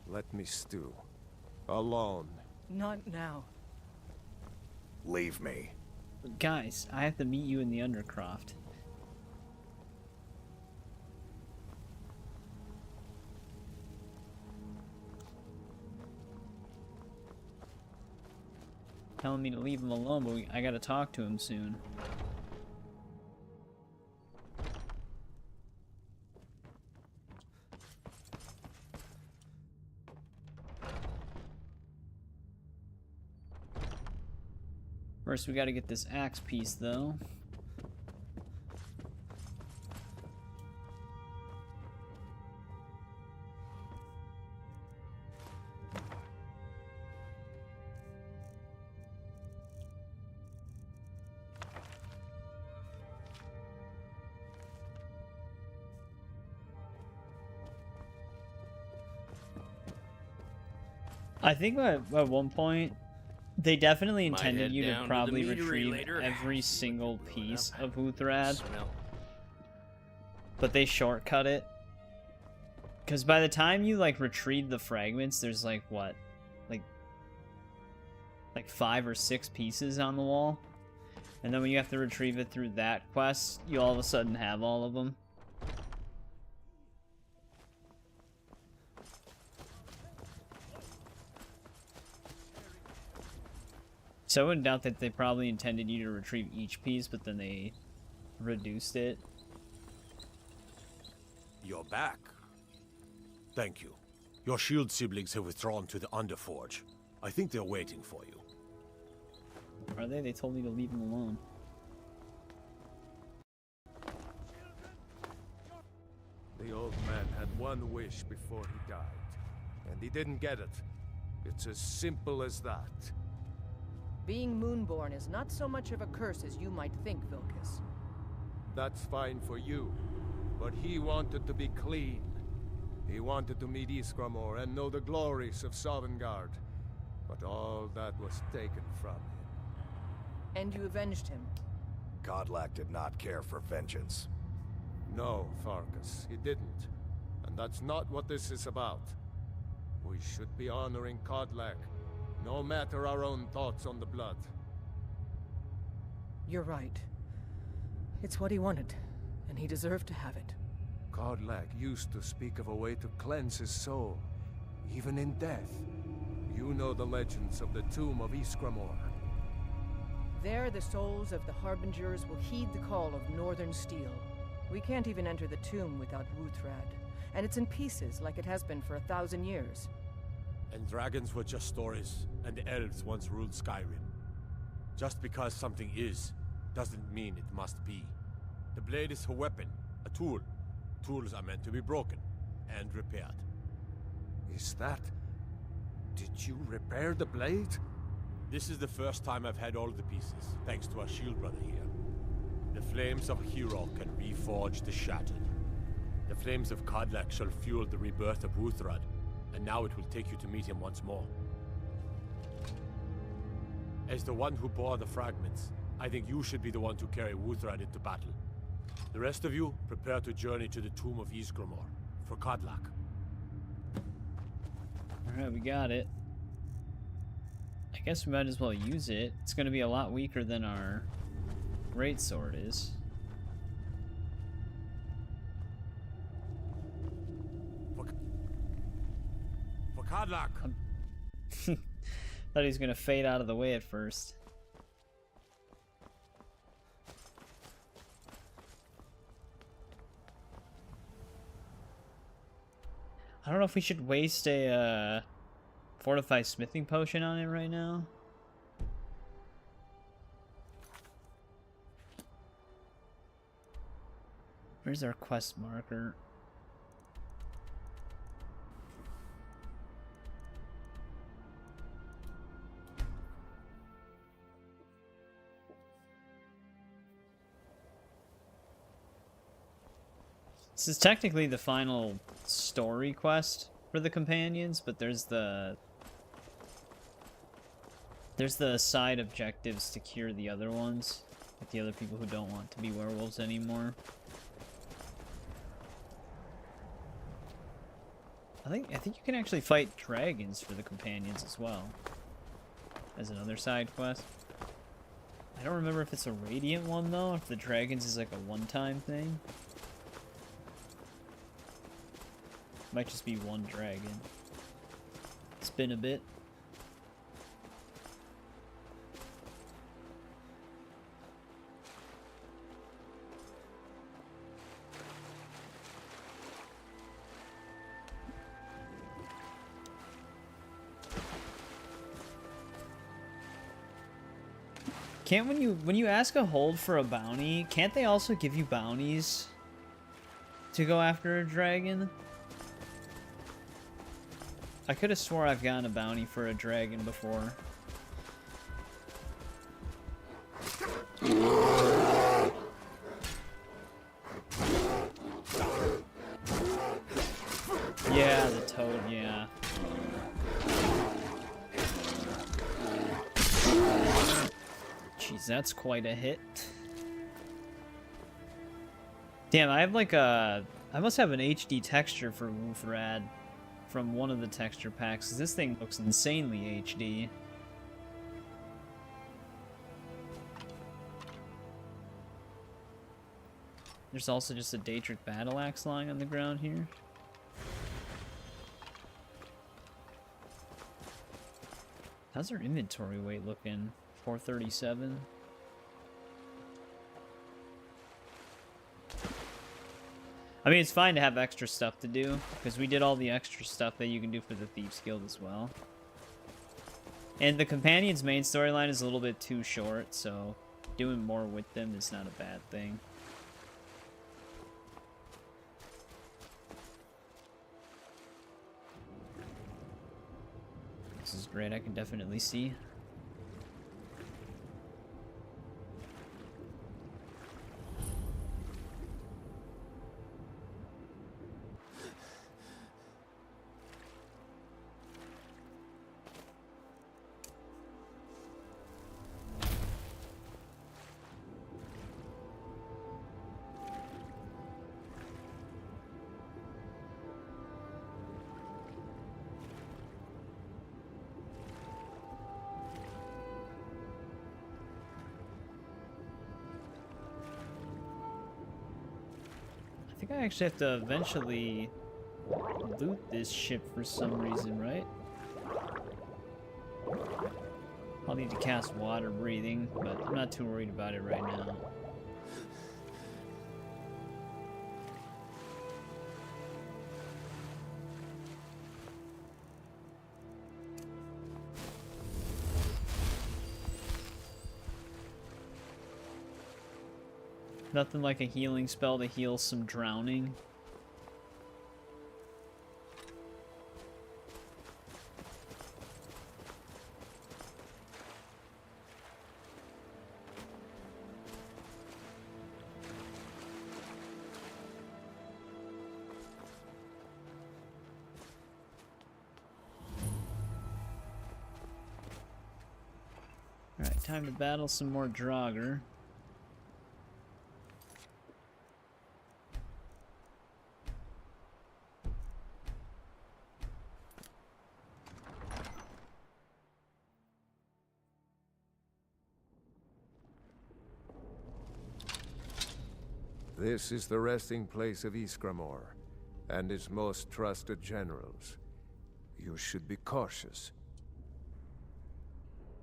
Let me stew. Alone. Not now. Leave me. Guys, I have to meet you in the Undercroft. Telling me to leave him alone, but I gotta talk to him soon. First, we gotta get this axe piece, though. I think at one point, they definitely Might intended head you to down to the probably meadery retrieve later. every single piece of Wuthrad, Smell. but they shortcut it. Because by the time you, like, retrieve the fragments, there's, like, what? Like 5 or 6 pieces on the wall. And then when you have to retrieve it through that quest, you all of a sudden have all of them. So I wouldn't doubt that they probably intended you to retrieve each piece, but then they reduced it. You're back. Thank you. Your shield siblings have withdrawn to the Underforge. I think they're waiting for you. Are they? They told me to leave them alone. The old man had one wish before he died, and he didn't get it. It's as simple as that. Being Moonborn is not so much of a curse as you might think, Vilcus. That's fine for you, but he wanted to be clean. He wanted to meet Ysgramor and know the glories of Sovngarde, but all that was taken from him. And you avenged him? Godlack did not care for vengeance. No, Farkas, he didn't. And that's not what this is about. We should be honoring Godlack, no matter our own thoughts on the blood. You're right. It's what he wanted, and he deserved to have it. Godlack used to speak of a way to cleanse his soul, even in death. You know the legends of the tomb of Ysgramor. There, the souls of the Harbingers will heed the call of Northern Steel. We can't even enter the tomb without Wuthrad, and it's in pieces like it has been for 1,000 years. And dragons were just stories, and elves once ruled Skyrim. Just because something is, doesn't mean it must be. The blade is a weapon, a tool. Tools are meant to be broken, and repaired. Is that... Did you repair the blade? This is the first time I've had all the pieces, thanks to our shield brother here. The flames of a hero can reforge the shattered. The flames of Kodlak shall fuel the rebirth of Wuthrad, and now it will take you to meet him once more. As the one who bore the fragments, I think you should be the one to carry Wuthrad into battle. The rest of you, prepare to journey to the tomb of Ysgramor, for Kodlak. Alright, we got it. I guess we might as well use it. It's gonna be a lot weaker than our great sword is. For Kodlak! Thought he was gonna fade out of the way at first. I don't know if we should waste a fortified smithing potion on it right now. Where's our quest marker? This is technically the final story quest for the companions, but there's the side objectives to cure the other ones, with the other people who don't want to be werewolves anymore. I think you can actually fight dragons for the companions as well, as another side quest. I don't remember if it's a radiant one though, if the dragons is like a one-time thing. Might just be one dragon. It's been a bit. Can't when you ask a hold for a bounty, can't they also give you bounties to go after a dragon? I could have swore I've gotten a bounty for a dragon before. Yeah, the toad, yeah. Jeez, that's quite a hit. Damn, I have like a... I must have an HD texture for Wuthrad from one of the texture packs, 'cause this thing looks insanely HD. There's also just a Daedric battle axe lying on the ground here. How's our inventory weight looking? 437. I mean, it's fine to have extra stuff to do, because we did all the extra stuff that you can do for the Thieves Guild as well. And the Companion's main storyline is a little bit too short, so doing more with them is not a bad thing. This is great, I can definitely see. I think I actually have to eventually loot this ship for some reason, right? I'll need to cast water breathing, but I'm not too worried about it right now. Nothing like a healing spell to heal some drowning. Alright, time to battle some more Draugr. This is the resting place of Ysgramor, and its most trusted generals. You should be cautious.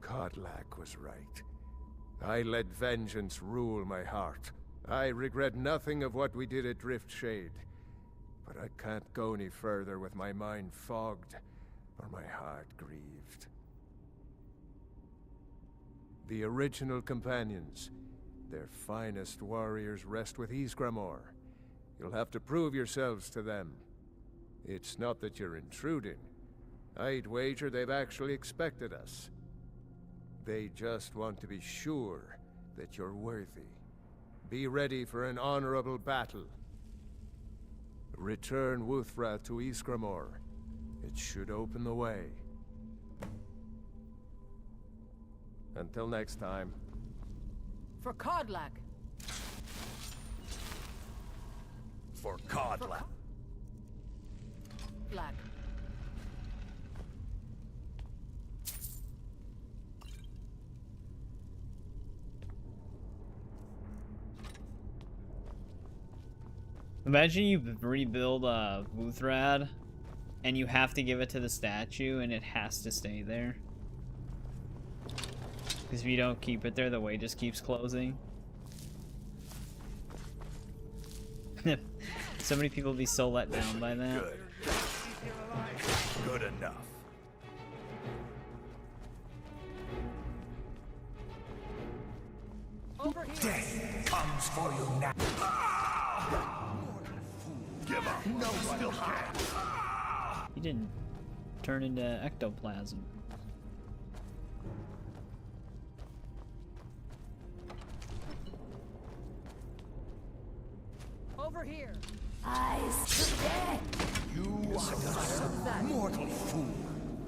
Kodlak was right. I let vengeance rule my heart. I regret nothing of what we did at Driftshade, but I can't go any further with my mind fogged or my heart grieved. The original companions, their finest warriors, rest with Ysgramor. You'll have to prove yourselves to them. It's not that you're intruding. I'd wager they've actually expected us. They just want to be sure that you're worthy. Be ready for an honorable battle. Return Wuthra to Ysgramor. It should open the way. Until next time. For Kodlak. For Kodlak. Kodlak. Imagine you rebuild Wuthrad, and you have to give it to the statue, and it has to stay there. Because if you don't keep it there, the way just keeps closing. So many people would be so let down by that. Good. Good enough. Death comes for you now. Give up. No one will hide. He didn't turn into ectoplasm. Over here. Eyes to death. You are a mortal fool.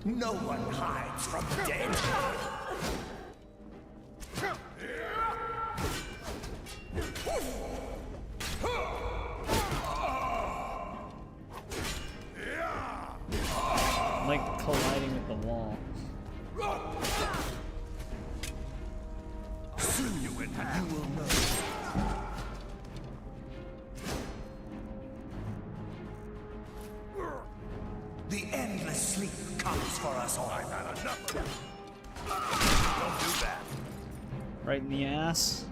No one hides from the dead. Like colliding with the wall. Soon you will know. The endless sleep comes for us all. I've had enough. Don't do that. Right in the ass.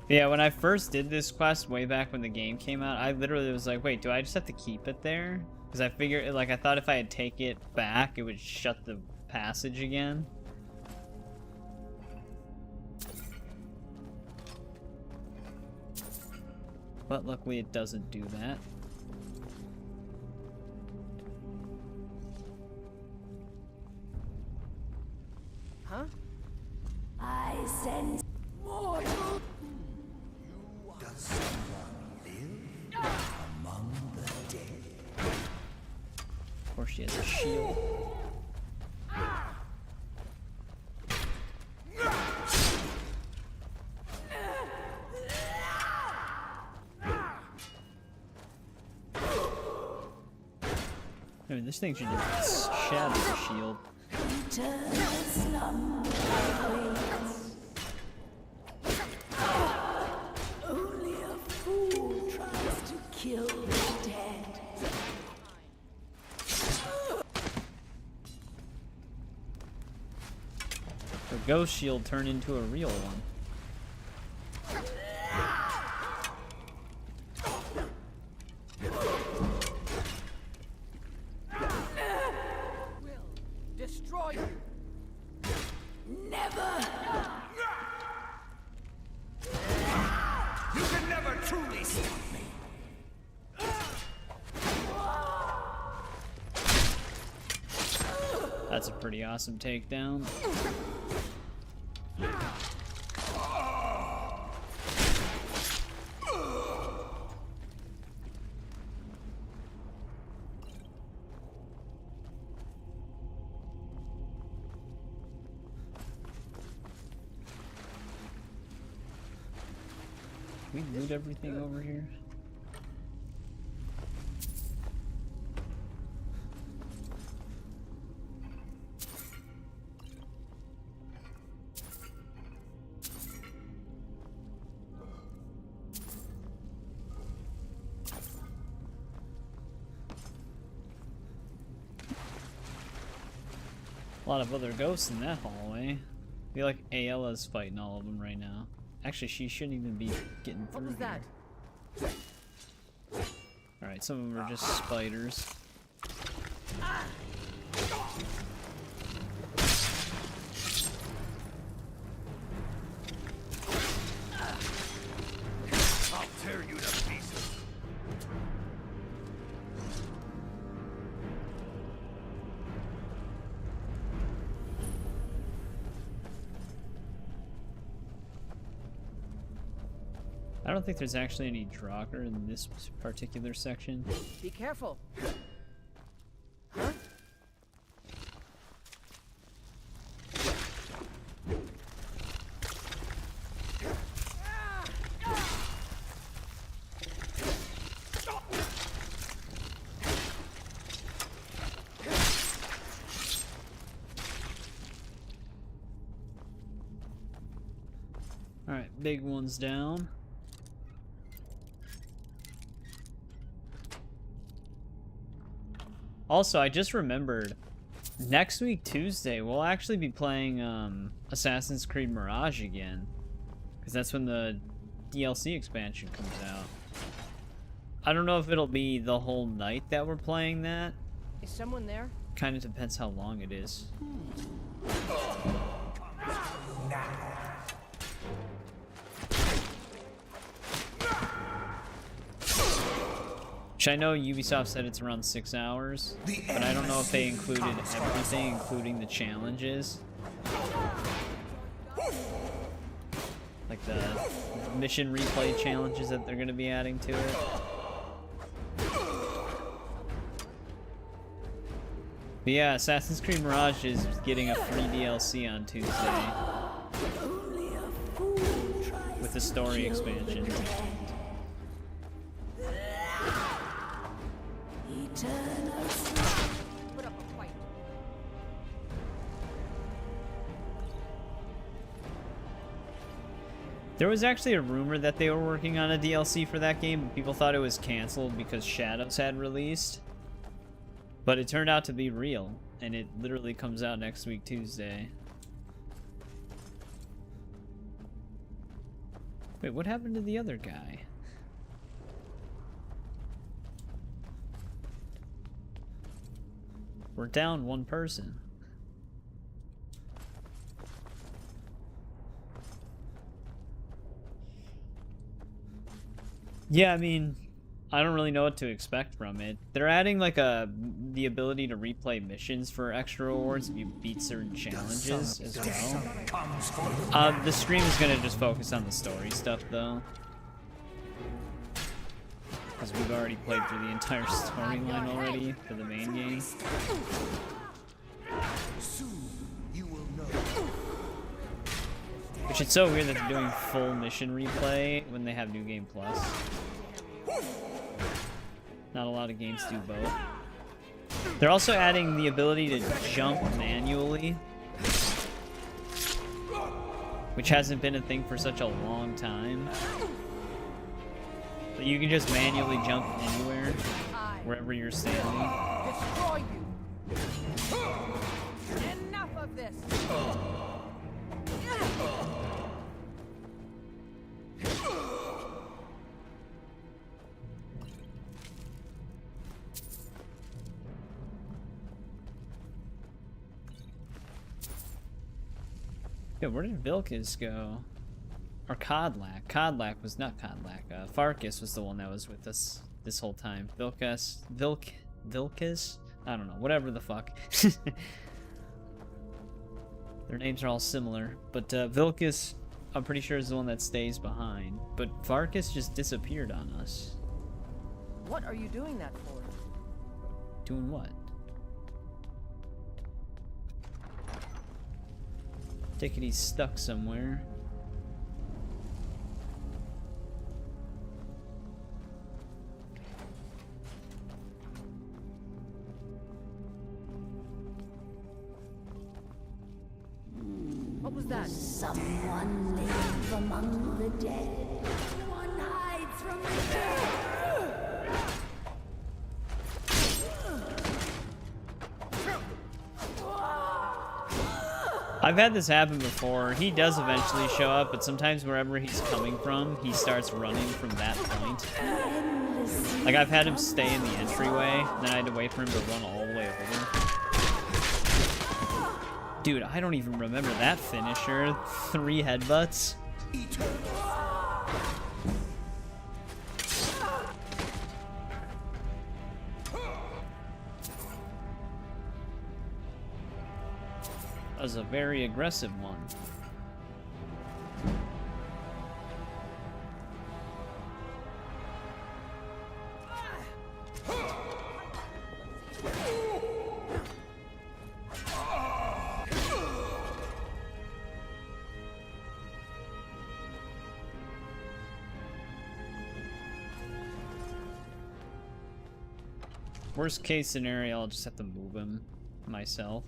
Yeah, when I first did this quest way back when the game came out, I literally was like, wait, do I just have to keep it there? Because I figured, like, I thought if I had take it back, it would shut the passage again. But luckily it doesn't do that. Huh? I sense mortal. Does someone live among the dead? Of course she has a shield. I mean, this thing should just shatter the shield. Eternal slumber waits. Only a fool tries to kill the dead. The ghost shield turned into a real one. Destroy you. Never. You can never truly stop me. That's a pretty awesome takedown. Can we loot everything over here? A lot of other ghosts in that hallway. I feel like Ayla's fighting all of them right now. Actually, she shouldn't even be getting through. What was that? Alright, some of them are just spiders. I'll tear you to pieces. I don't think there's actually any Draugr in this particular section. Be careful. Huh? Alright, big one's down. Also, I just remembered, next week, Tuesday, we'll actually be playing Assassin's Creed Mirage again. Because that's when the DLC expansion comes out. I don't know if it'll be the whole night that we're playing that. Is someone there? Kind of depends how long it is. Which I know Ubisoft said it's around 6 hours, but I don't know if they included everything, including the challenges. Like the mission replay challenges that they're going to be adding to it. But yeah, Assassin's Creed Mirage is getting a free DLC on Tuesday. With the story expansion. Put up a fight. There was actually a rumor that they were working on a DLC for that game, but people thought it was canceled because Shadows had released. But it turned out to be real, and it literally comes out next week, Tuesday. Wait, what happened to the other guy? We're down one person. Yeah, I mean, I don't really know what to expect from it. They're adding like the ability to replay missions for extra rewards if you beat certain challenges as well. The stream is gonna just focus on the story stuff though, because we've already played through the entire storyline already for the main game. Which is so weird that they're doing full mission replay when they have New Game Plus. Not a lot of games do both. They're also adding the ability to jump manually, which hasn't been a thing for such a long time. But you can just manually jump anywhere, wherever you're standing. Destroy you. Enough of this. Yeah, where did Vilkas go? Or Codlac. Codlac was not Codlac. Farkas was the one that was with us this whole time. Vilkas? I don't know. Whatever the fuck. Their names are all similar. But Vilkas, I'm pretty sure is the one that stays behind. But Farkas just disappeared on us. What are you doing that for? Doing what? Take it he's stuck somewhere. What was that? Someone live among the dead. One hides from the dead. I've had this happen before. He does eventually show up, but sometimes wherever he's coming from, he starts running from that point. Like, I've had him stay in the entryway, then I had to wait for him to run all the way over. Dude, I don't even remember that finisher. 3 headbutts. That was a very aggressive one. Worst case scenario, I'll just have to move him myself.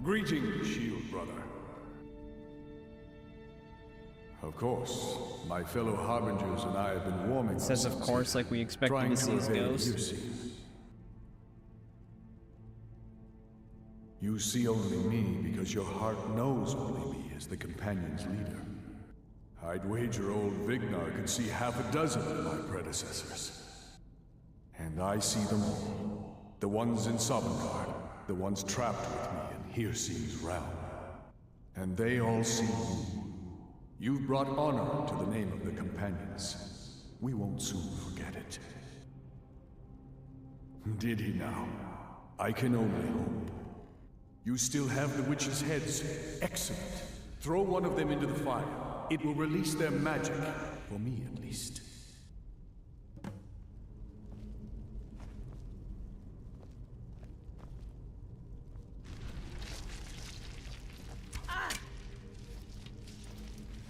Greetings, shield brother. Of course, my fellow harbingers and I have been warming. It says, of course, like we expected to see his ghost. You see only me because your heart knows only me as the companion's leader. I'd wager old Vignar could see half a dozen of my predecessors. And I see them all. The ones in Sovngarde, the ones trapped with me in Hircines' realm. And they all see you. You've brought honor to the name of the companions. We won't soon forget it. Did he now? I can only hope. You still have the witches' heads. Excellent. Throw one of them into the fire. It will release their magic. For me, at least.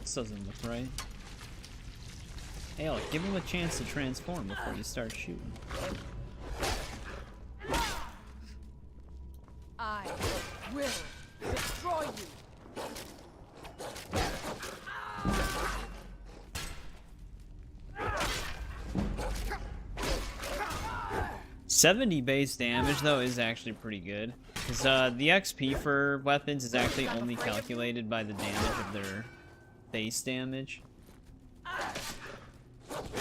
This doesn't look right. Hey, Alec, give him a chance to transform before you start shooting. 70 base damage, though, is actually pretty good. Because the XP for weapons is actually only calculated by the damage of their base damage.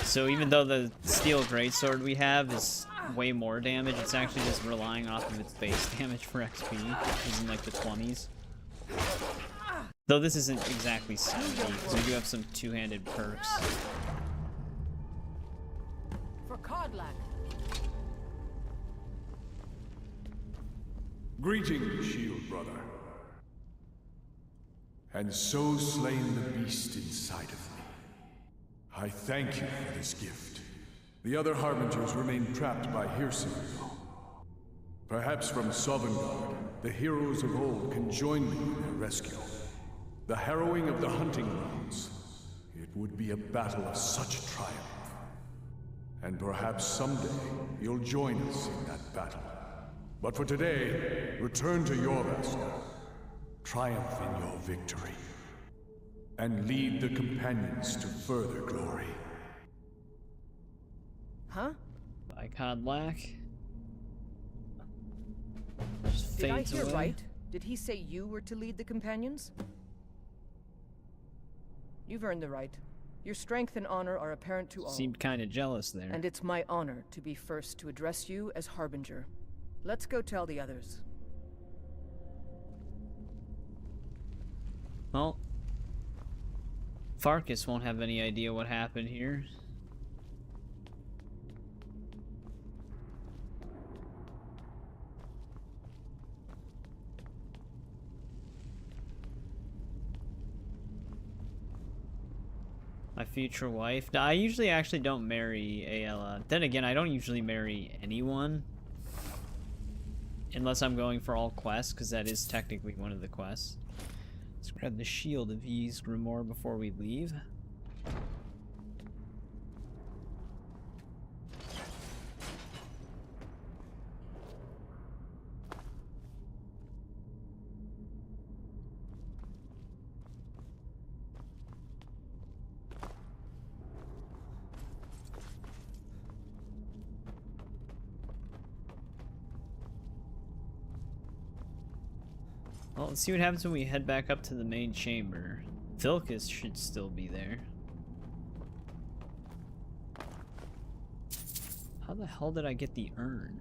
So even though the steel greatsword we have is way more damage, it's actually just relying off of its base damage for XP, which is in like the 20s. Though this isn't exactly 70, because we do have some two-handed perks. For Codlac. Greetings, shield brother. And so slain the beast inside of me. I thank you for this gift. The other Harbingers remain trapped by hearsay. Perhaps from Sovngarde, the heroes of old can join me in their rescue. The harrowing of the hunting grounds. It would be a battle of such triumph. And perhaps someday you'll join us in that battle. But for today, return to Jorvaskr. Triumph in your victory. And lead the companions to further glory. Huh? By Codlac. Did I hear right? Did he say you were to lead the companions? You've earned the right. Your strength and honor are apparent to all. Seemed kind of jealous there. And it's my honor to be first to address you as Harbinger. Let's go tell the others. Well, Farkas won't have any idea what happened here. My future wife. I usually actually don't marry Aela. Then again, I don't usually marry anyone. Unless I'm going for all quests, because that is technically one of the quests. Let's grab the shield of Ys Grimoire before we leave. Well, let's see what happens when we head back up to the main chamber. Vilkas should still be there. How the hell did I get the urn?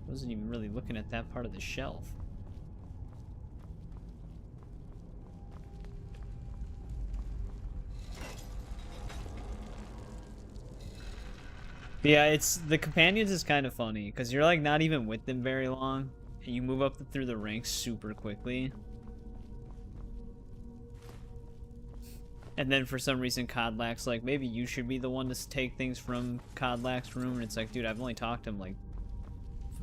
Wasn't even really looking at that part of the shelf. But yeah, it's the companions is kind of funny because you're like not even with them very long, and you move up through the ranks super quickly. And then for some reason Codlac's like, maybe you should be the one to take things from Codlac's room, and it's like, dude, I've only talked to him like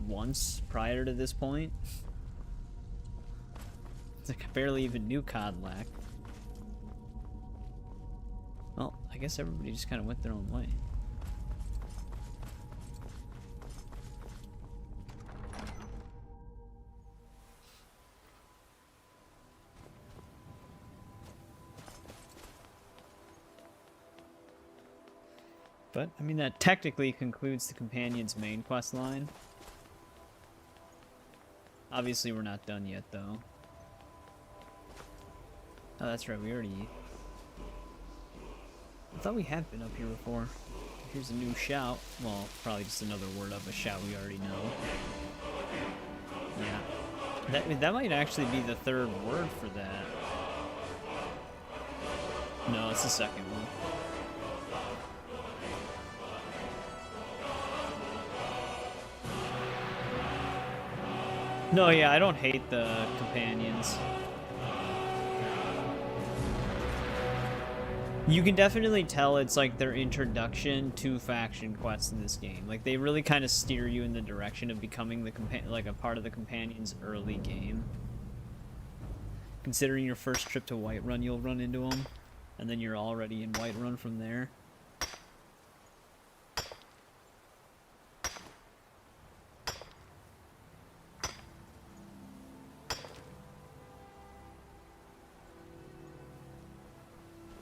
once prior to this point. It's like I barely even knew Codlac. Well, I guess everybody just kind of went their own way. But, I mean, that technically concludes the companion's main quest line. Obviously, we're not done yet, though. Oh, that's right, we already... I thought we had been up here before. Here's a new shout. Well, probably just another word of a shout we already know. Yeah. That might actually be the third word for that. No, it's the second one. No, yeah, I don't hate the companions. You can definitely tell it's like their introduction to faction quests in this game. Like they really kind of steer you in the direction of becoming the like a part of the companions early game. Considering your first trip to Whiterun, you'll run into them, and then you're already in Whiterun from there.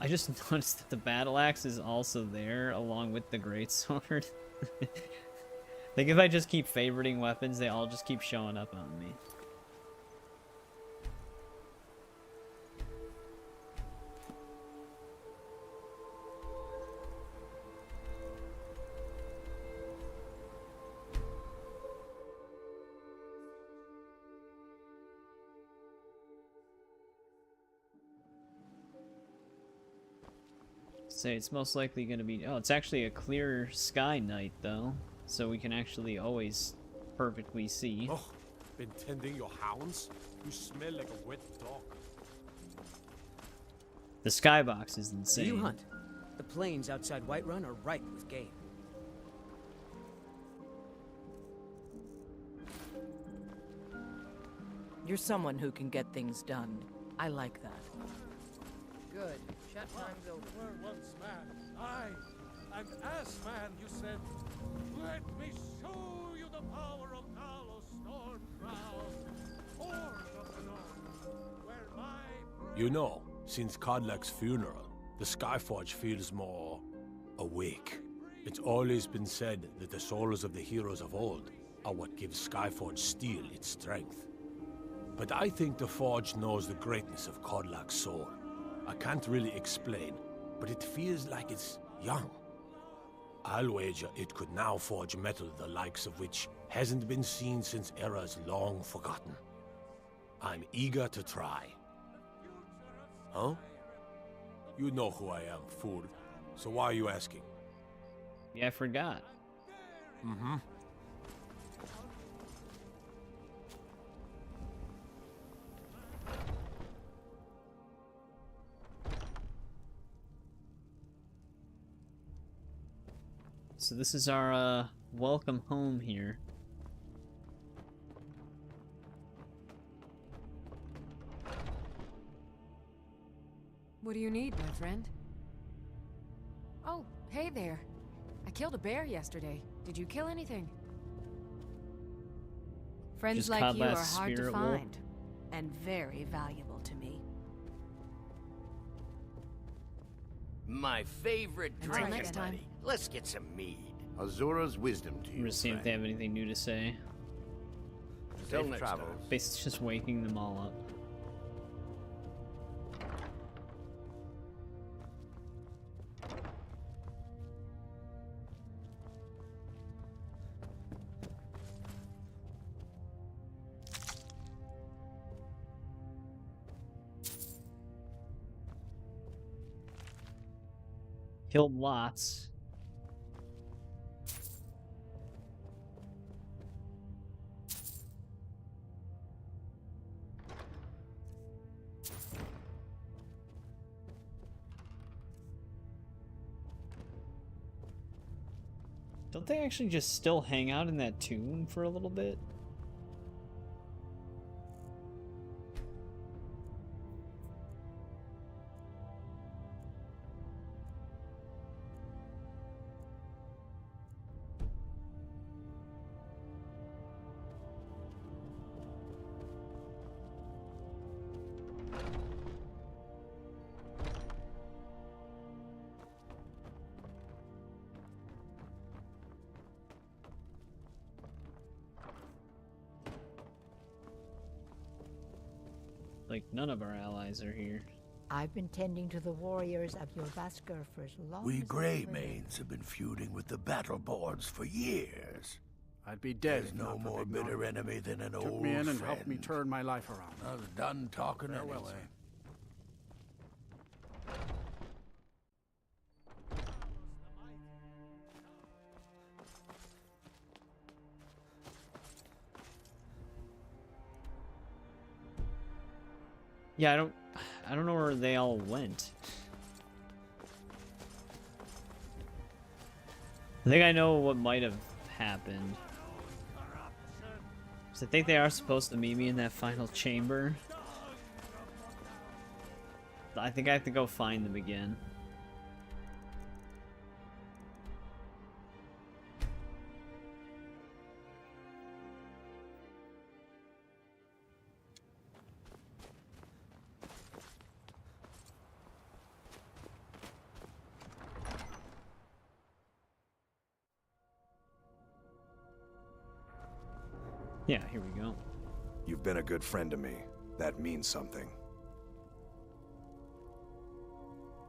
just noticed that the battle axe is also there along with the greatsword. Like if I just keep favoriting weapons, they all just keep showing up on me. Say it's most likely going to be... Oh, it's actually a clear sky night, though. So we can actually always perfectly see. Oh, been tending your hounds? You smell like a wet dog. The skybox is insane. You hunt. The plains outside Whiterun are ripe with game. You're someone who can get things done. I like that. Good. Chat time's over. Were once man. An ass man, you said. Let me show you the power of Talos Stormcrown, Horde of the North, where my... You know, since Kodlak's funeral, the Skyforge feels more awake. It's always been said that the souls of the heroes of old are what gives Skyforge steel its strength. But I think the Forge knows the greatness of Kodlak's soul. I can't really explain, but it feels like it's young. I'll wager it could now forge metal the likes of which hasn't been seen since eras long forgotten. I'm eager to try. Huh? You know who I am, fool. So why are you asking? Yeah, I forgot. Mm-hmm. So this is our welcome home here. What do you need, my friend? Oh, hey there. I killed a bear yesterday. Did you kill anything? Friends Just like you are Kodlak's hard to spirit wolf. find, and very valuable to me. My favorite Until drink, next time. buddy. Let's get some mead. Azura's wisdom to I'm you. gonna see if they have anything new to say. Till Safe next travels. time. Basically just waking them all up. Killed lots. Don't they actually just still hang out in that tomb for a little bit? Like, none of our allies are here. I've been tending to the warriors of your Vasker for as long We as I can remember. Greymaids have been feuding with the Battleborns for years. I'd be dead There's if no not for more Big bitter Mom. enemy than an Took old me in friend. and helped me turn my life around. I was done talking Farewell, anyway. sir. Yeah, I don't know where they all went. I think I know what might have happened. 'Cause I think they are supposed to meet me in that final chamber. I think I have to go find them again. Yeah, here we go. You've been a good friend to me. That means something.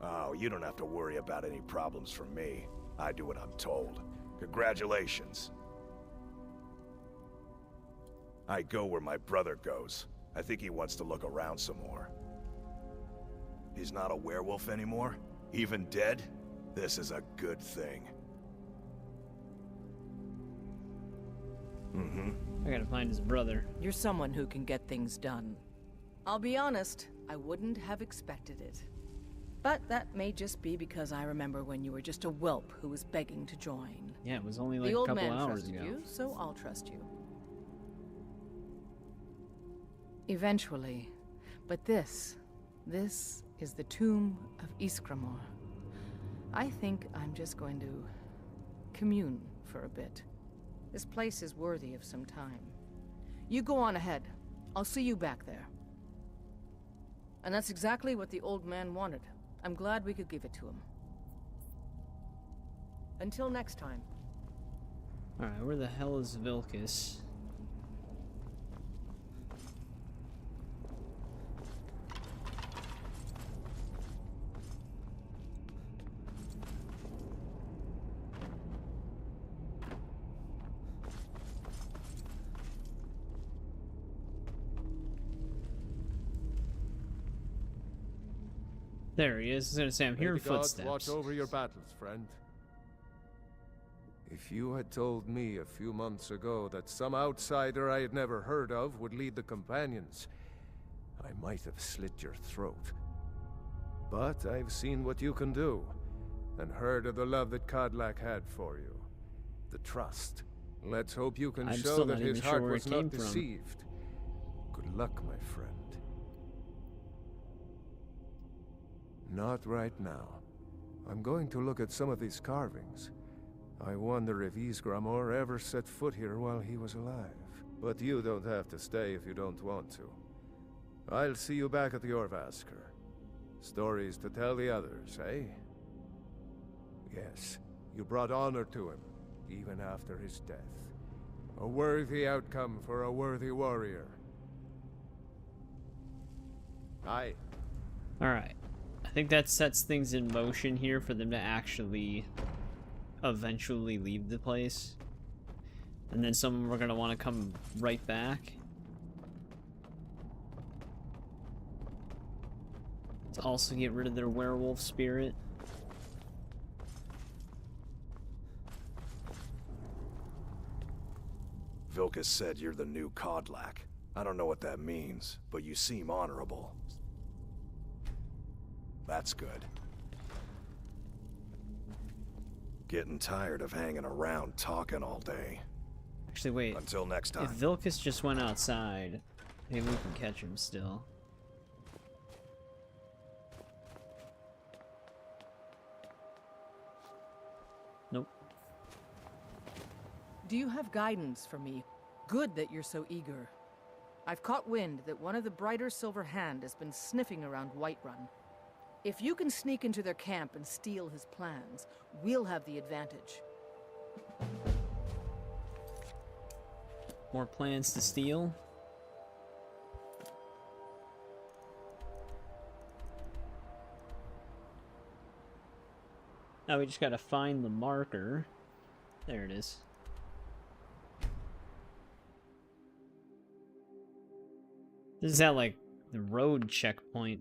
Oh, you don't have to worry about any problems from me. I do what I'm told. Congratulations. I go where my brother goes. I think he wants to look around some more. He's not a werewolf anymore? Even dead? This is a good thing. I gotta find his brother. You're someone who can get things done. I'll be honest, I wouldn't have expected it. But that may just be because I remember when you were just a whelp who was begging to join. Yeah, it was only like the a old couple man hours trusted ago. you, so I'll trust you. Eventually. But this is the tomb of Ysgramor. I think I'm just going to commune for a bit. This place is worthy of some time. You go on ahead. I'll see you back there. And that's exactly what the old man wanted. I'm glad we could give it to him. Until next time. Alright, where the hell is Vilcus? There he is. I was gonna say, I'm May hearing the gods footsteps. watch over your battles, friend. If you had told me a few months ago that some outsider I had never heard of would lead the companions, I might have slit your throat. But I've seen what you can do, and heard of the love that Kodlak had for you. The trust. Let's hope you can I'm show still that not his even sure heart where it was came not from. deceived. Good luck, my friend. Not right now. I'm going to look at some of these carvings. I wonder if Ysgramor ever set foot here while he was alive. But you don't have to stay if you don't want to. I'll see you back at the Orvasker. Stories to tell the others, eh? Yes, you brought honor to him, even after his death. A worthy outcome for a worthy warrior. Aye. Alright. I think that sets things in motion here for them to actually eventually leave the place. And then some of them are going to want to come right back. To also get rid of their werewolf spirit. Vilcus said you're the new Kodlak. I don't know what that means, but you seem honorable. That's good. Getting tired of hanging around talking all day. Actually, wait. Until next time. If Vilcus just went outside, maybe we can catch him still. Nope. Do you have guidance for me? Good that you're so eager. I've caught wind that one of the Brighter Silver Hand has been sniffing around Whiterun. If you can sneak into their camp and steal his plans, we'll have the advantage. More plans to steal? Now we just gotta find the marker. There it is. This is at like the road checkpoint.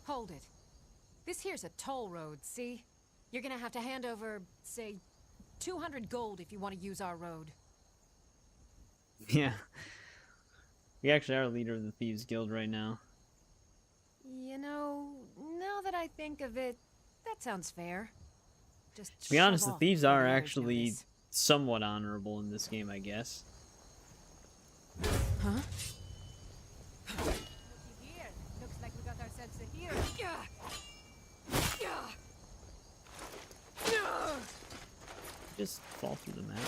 Hold it. This here's a toll road, see? You're gonna have to hand over, say, 200 gold if you want to use our road. Yeah. We actually are leader of the Thieves Guild right now. You know, now that I think of it, that sounds fair. Just To be honest, shove the off thieves before are the others actually notice. somewhat honorable in this game, I guess. Huh? Here, looks like we got ourselves a hero. Just fall through the map.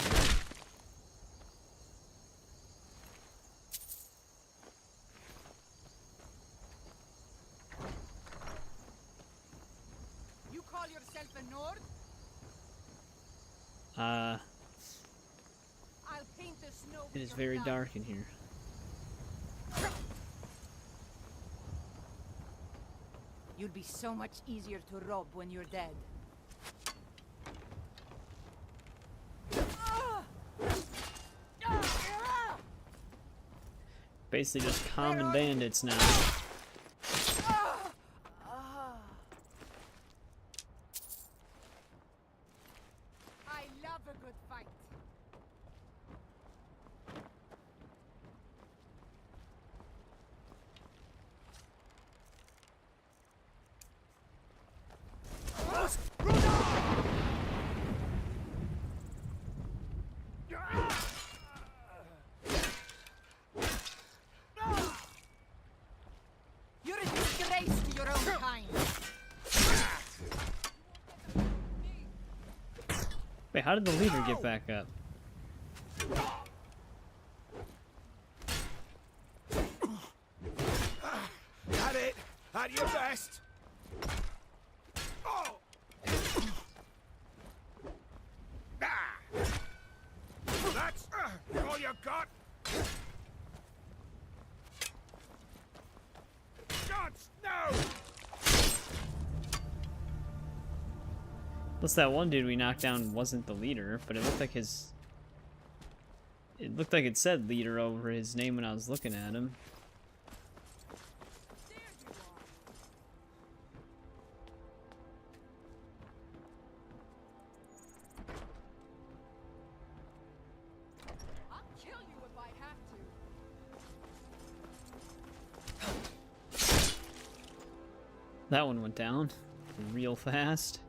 I'll paint the snow It with is your very blood. dark in here. You'll be so much easier to rob when you're dead. Basically just common bandits now. I love a good fight. You're a disgrace to your own kind. Wait, how did the leader get back up? At it! At your best! Oh! That's all you got? Shots! No! Plus that one dude we knocked down wasn't the leader, but it looked like his... It looked like it said leader over his name when I was looking at him. I'll kill you if I have to. That one went down real fast.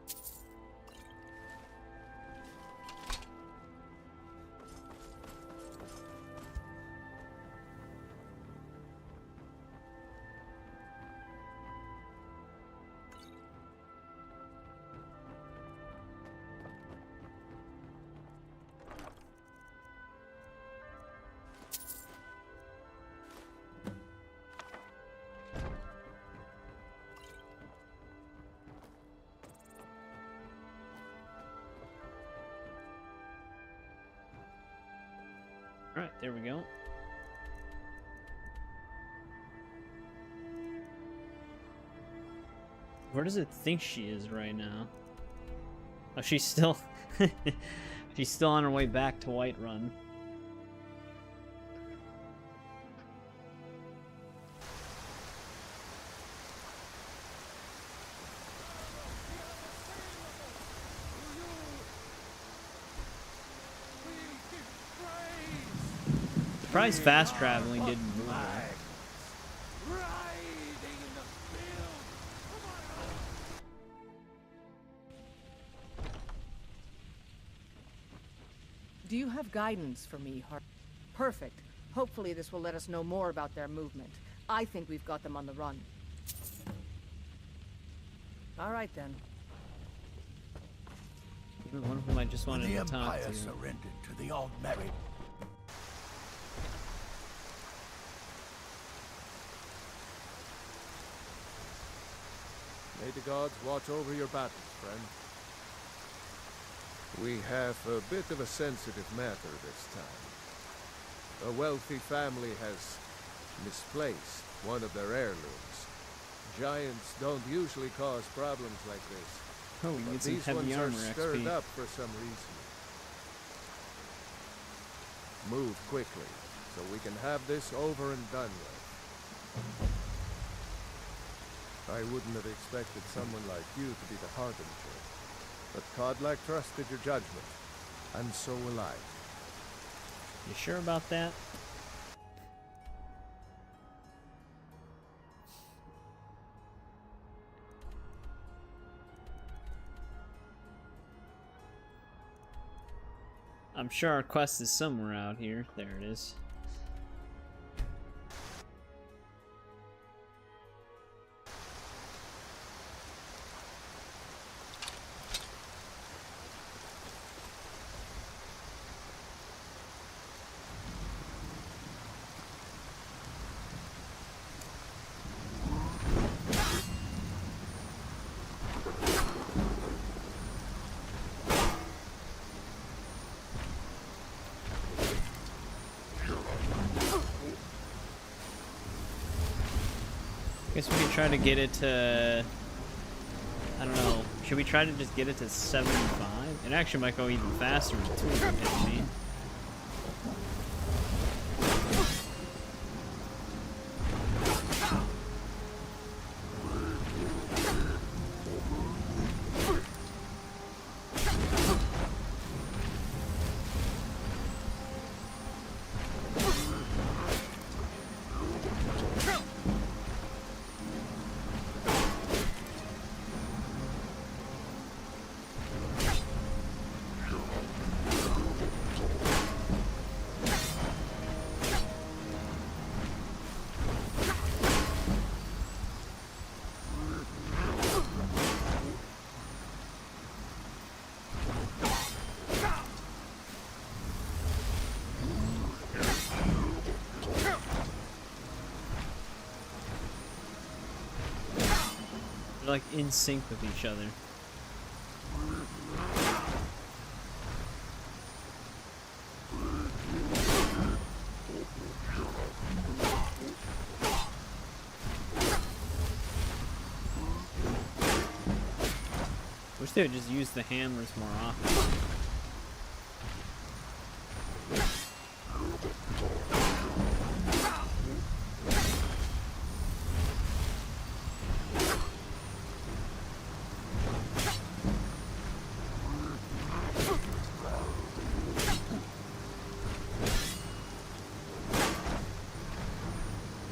Alright, there we go. Where does it think she is right now? Oh, she's still... she's still on her way back to Whiterun. Surprised fast traveling didn't move her. Do you have guidance for me, Hart? Perfect. Hopefully this will let us know more about their movement. I think we've got them on the run. All right, then. One of them I just wanted The to talk Empire to. surrendered to the Alt-Merit. May the gods watch over your battles, friend. We have a bit of a sensitive matter this time. A wealthy family has misplaced one of their heirlooms. Giants don't usually cause problems like this. Oh, we but get some these heavy ones are armor stirred XP. up for some reason. Move quickly, so we can have this over and done with. I wouldn't have expected someone like you to be the harbinger. But Kodlak trusted your judgment, and so will I. You sure about that? I'm sure our quest is somewhere out here. There it is. Guess we could try to get it to... I don't know. Should we try to just get it to 75? It actually might go even faster with 2 of them hitting me. They're like in sync with each other. Wish they would just use the hammers more often.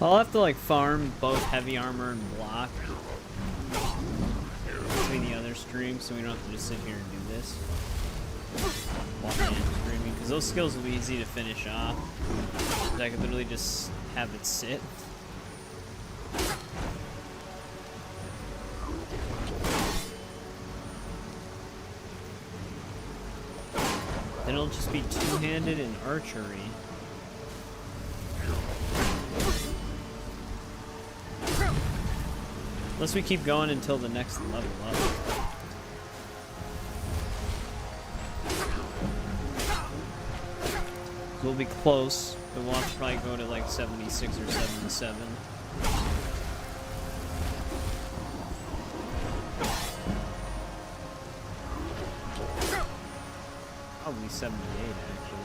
I'll have to like farm both heavy armor and block between the other streams, so we don't have to just sit here and do this while I am streaming, because those skills will be easy to finish off. I could literally just have it sit. Then it'll just be two-handed and archery. Unless we keep going until the next level up. We'll be close, but we'll have to probably go to like 76 or 77. Probably 78 actually.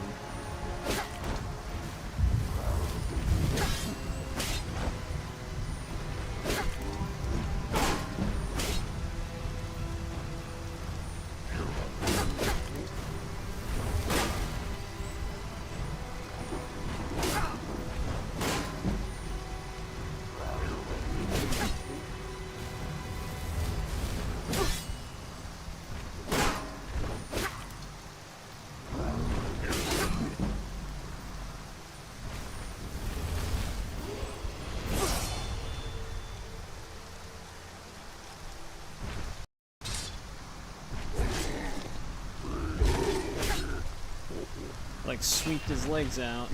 Like sweeped his legs out.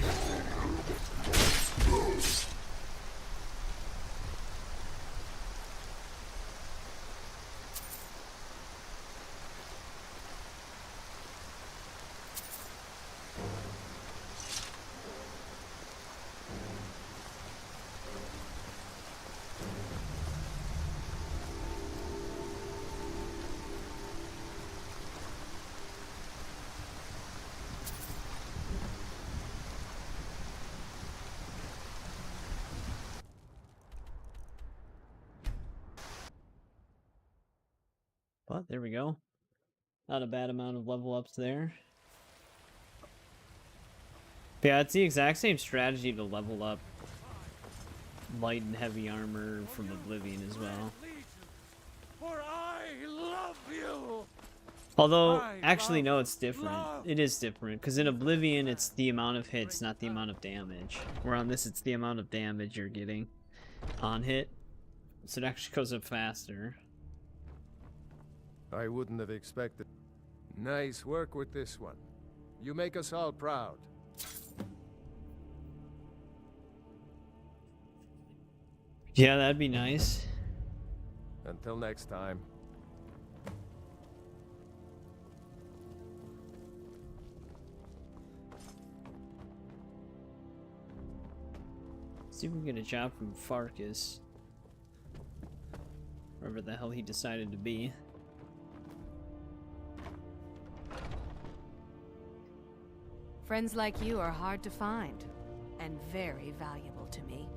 But there we go. Not a bad amount of level ups there. But yeah, it's the exact same strategy to level up light and heavy armor from Oblivion as well. For I love you. Although, actually, no, it's different. It is different, because in Oblivion, it's the amount of hits, not the amount of damage. Where on this, it's the amount of damage you're getting on hit. So it actually goes up faster. I wouldn't have expected. Nice work with this one. You make us all proud. Yeah, that'd be nice. Until next time. See if we can get a job from Farkas. wherever the hell he decided to be. Friends like you are hard to find, and very valuable to me.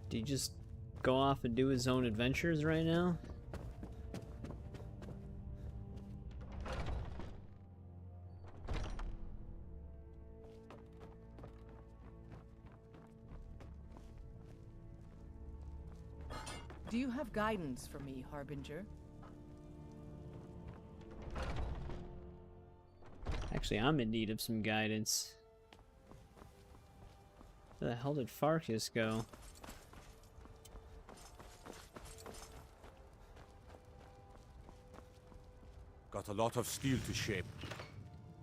Did he just go off and do his own adventures right now? Do you have guidance for me, Harbinger? Actually, I'm in need of some guidance. Where the hell did Farkas go? Got a lot of steel to shape.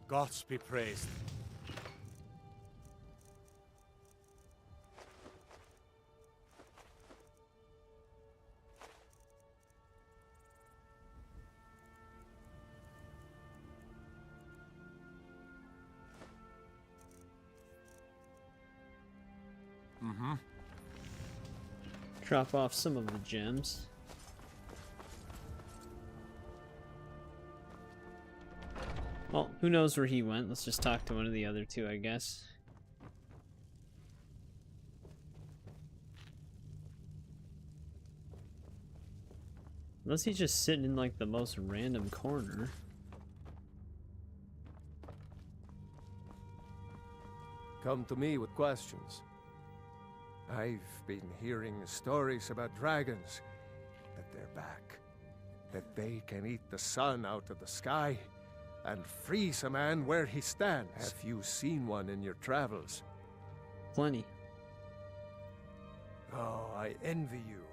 Gods be praised. Drop off some of the gems. Well, who knows where he went? Let's just talk to one of the other two, I guess. Unless he's just sitting in like the most random corner. Come to me with questions. I've been hearing stories about dragons, that they're back, that they can eat the sun out of the sky and freeze a man where he stands. Have you seen one in your travels? Plenty. Oh, I envy you,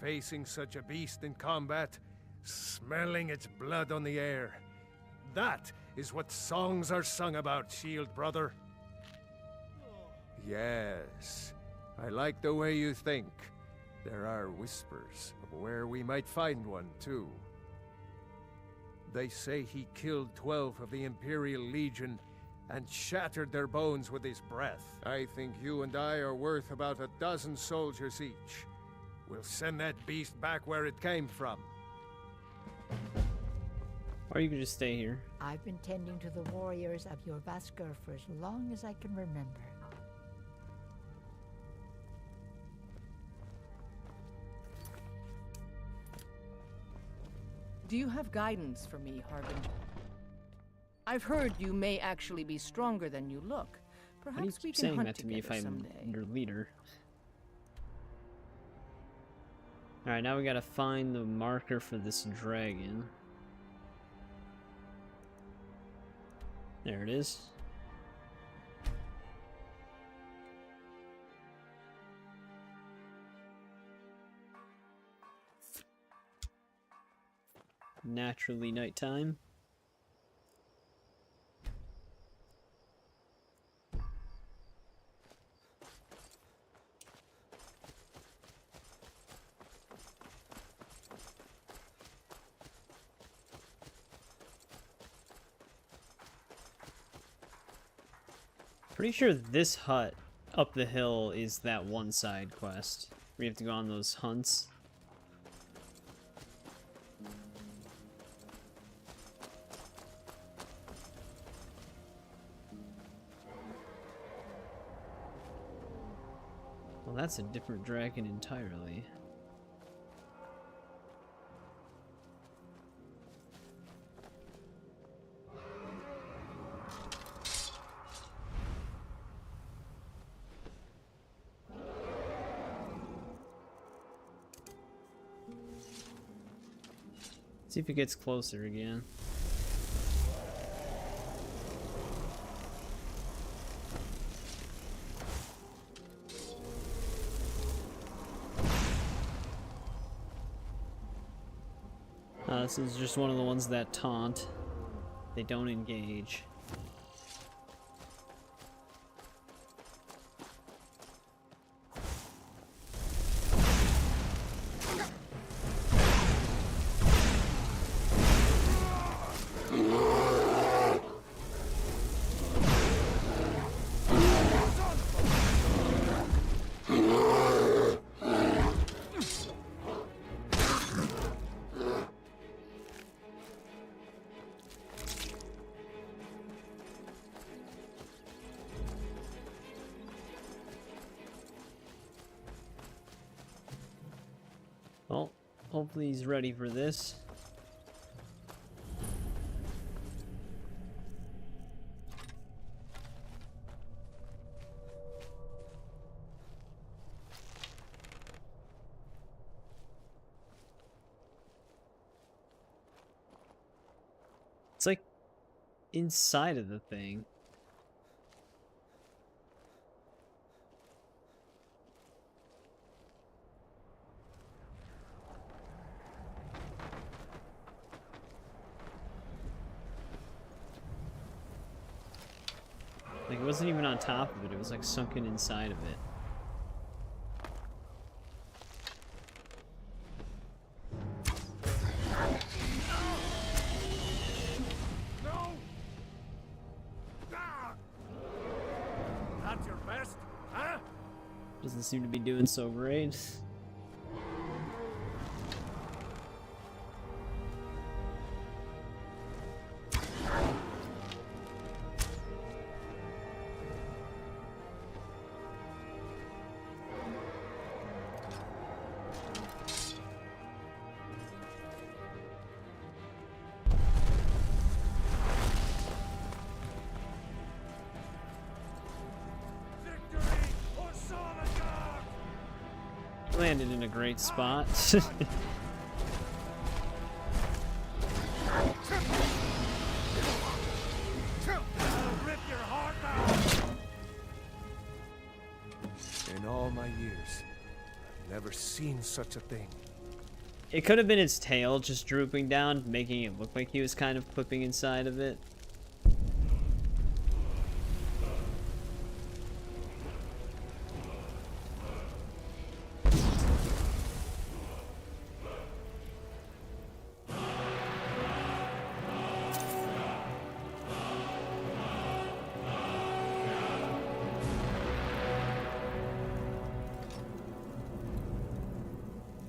facing such a beast in combat, smelling its blood on the air. That is what songs are sung about, Shield Brother. Yes, I like the way you think. There are whispers of where we might find one, too. They say he killed 12 of the Imperial Legion and shattered their bones with his breath. I think you and I are worth about 12 soldiers each. We'll send that beast back where it came from. Or you can just stay here. I've been tending to the warriors of your Vaskr for as long as I can remember. Do you have guidance for me, Harbinger? I've heard you may actually be stronger than you look. Perhaps we can hunt together someday. Your leader. Alright, now we gotta find the marker for this dragon. There it is. Naturally nighttime. Pretty sure this hut up the hill is that one side quest where you have to go on those hunts. Well, that's a different dragon entirely. See if it gets closer again. This is just one of the ones that taunt. They don't engage. Hopefully he's ready for this. It's like inside of the thing. Like, it wasn't even on top of it, it was like sunken inside of it. No! Ah! That's your best, huh? Doesn't seem to be doing so great. Landed in a great spot. In all my years, I've never seen such a thing. It could have been its tail just drooping down, making it look like he was kind of clipping inside of it.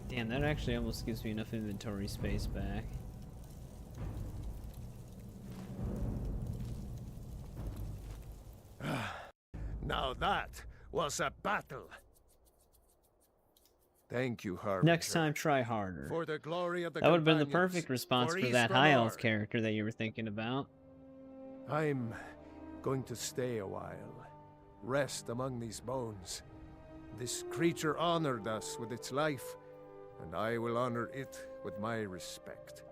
Damn, that actually almost gives me enough inventory space back. Now that was a battle. Thank you, Harbinger. Next time, try harder. For the glory of the That would have been the companions, perfect response for East that high elf Romar. character that you were thinking about. I'm going to stay a while. Rest among these bones. This creature honored us with its life, and I will honor it with my respect.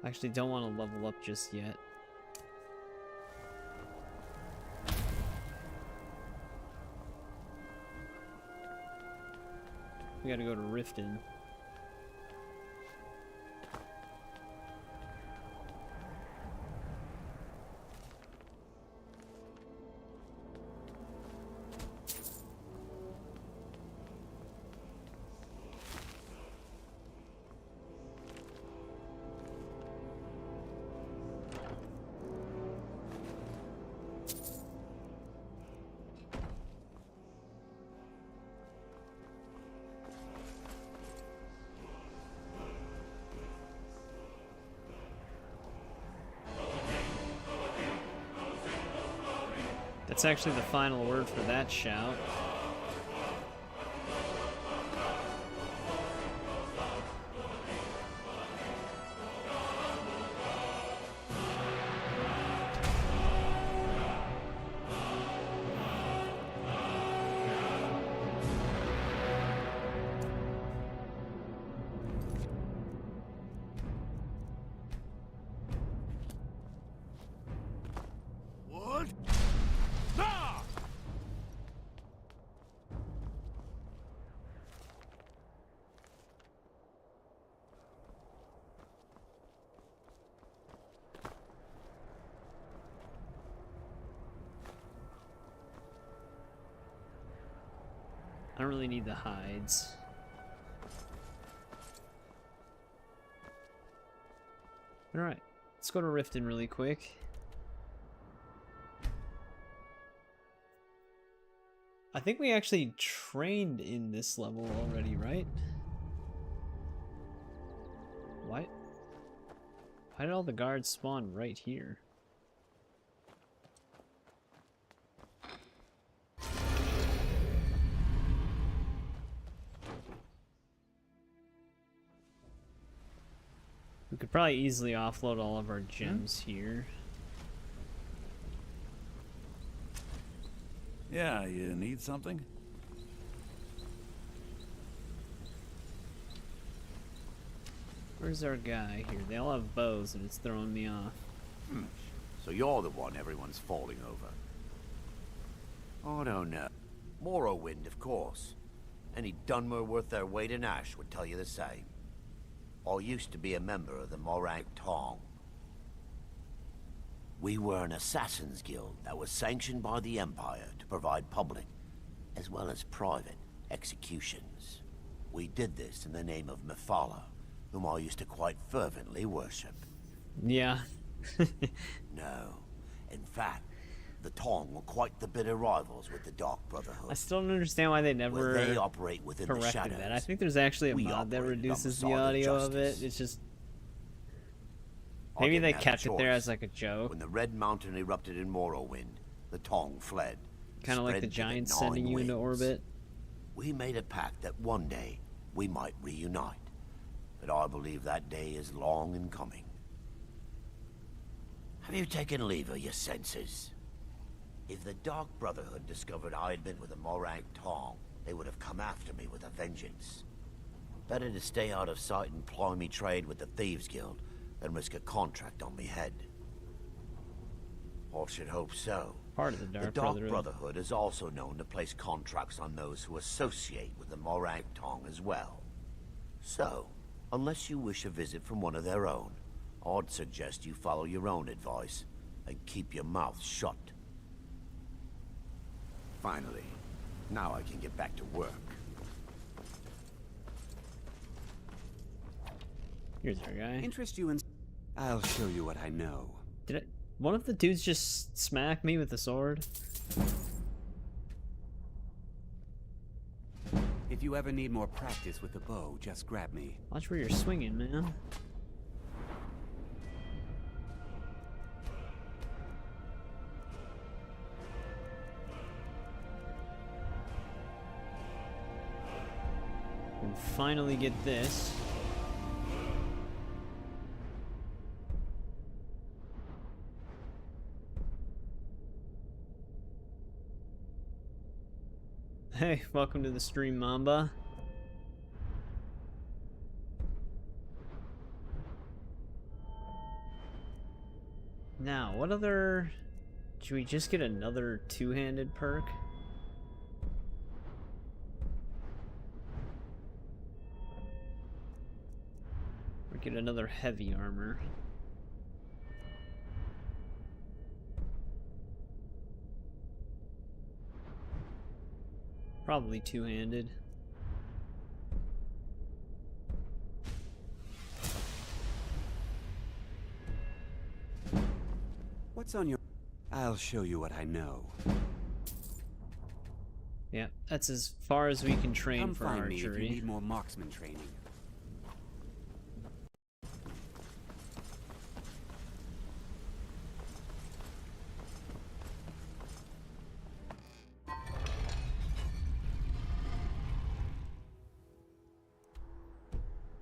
I actually don't want to level up just yet. We gotta go to Riften. That's actually the final word for that shout. What? Ah! I don't really need the hides. Alright, let's go to Riften really quick. I think we actually trained in this level already, right? What? Why did all the guards spawn right here? We could probably easily offload all of our gems here. Yeah, you need something? Where's our guy here? They all have bows and it's throwing me off. So you're the one everyone's falling over. I don't know. Morrowind, of course. Any Dunmer worth their weight in ash would tell you the same. I used to be a member of the Morag Tong. We were an assassins guild that was sanctioned by the Empire to provide public, as well as private, executions. We did this in the name of Mephala, whom I used to quite fervently worship. Yeah. No. In fact, the Tong were quite the bitter rivals with the Dark Brotherhood. I still don't understand why they never Where they operate within the corrected shadows. that. I think there's actually a mod that reduces the audio of it. It's just... Maybe they kept it there as like a joke. When the Red Mountain erupted in Morrowind, the Tong fled. Kind of like the giants sending you into orbit. We made a pact that one day we might reunite. But I believe that day is long in coming. Have you taken leave of your senses? If the Dark Brotherhood discovered I had been with the Morag Tong, they would have come after me with a vengeance. Better to stay out of sight and ply me trade with the Thieves Guild than risk a contract on me head. I should hope so. Part of the Dark Brotherhood is also known to place contracts on those who associate with the Morag Tong as well. So, unless you wish a visit from one of their own, I'd suggest you follow your own advice and keep your mouth shut. Finally, now I can get back to work. Here's our guy. Interest you in... I'll show you what I know. Did one of the dudes just smack me with a sword? If you ever need more practice with the bow, just grab me. Watch where you're swinging, man. And finally get this. Hey, welcome to the stream, Mamba. Now, what other... Should we just get another two-handed perk? Or get another heavy armor? Probably two-handed. What's on your... I'll show you what I know. Yeah, that's as far as we can train Come for find me if you archery. need more marksman training.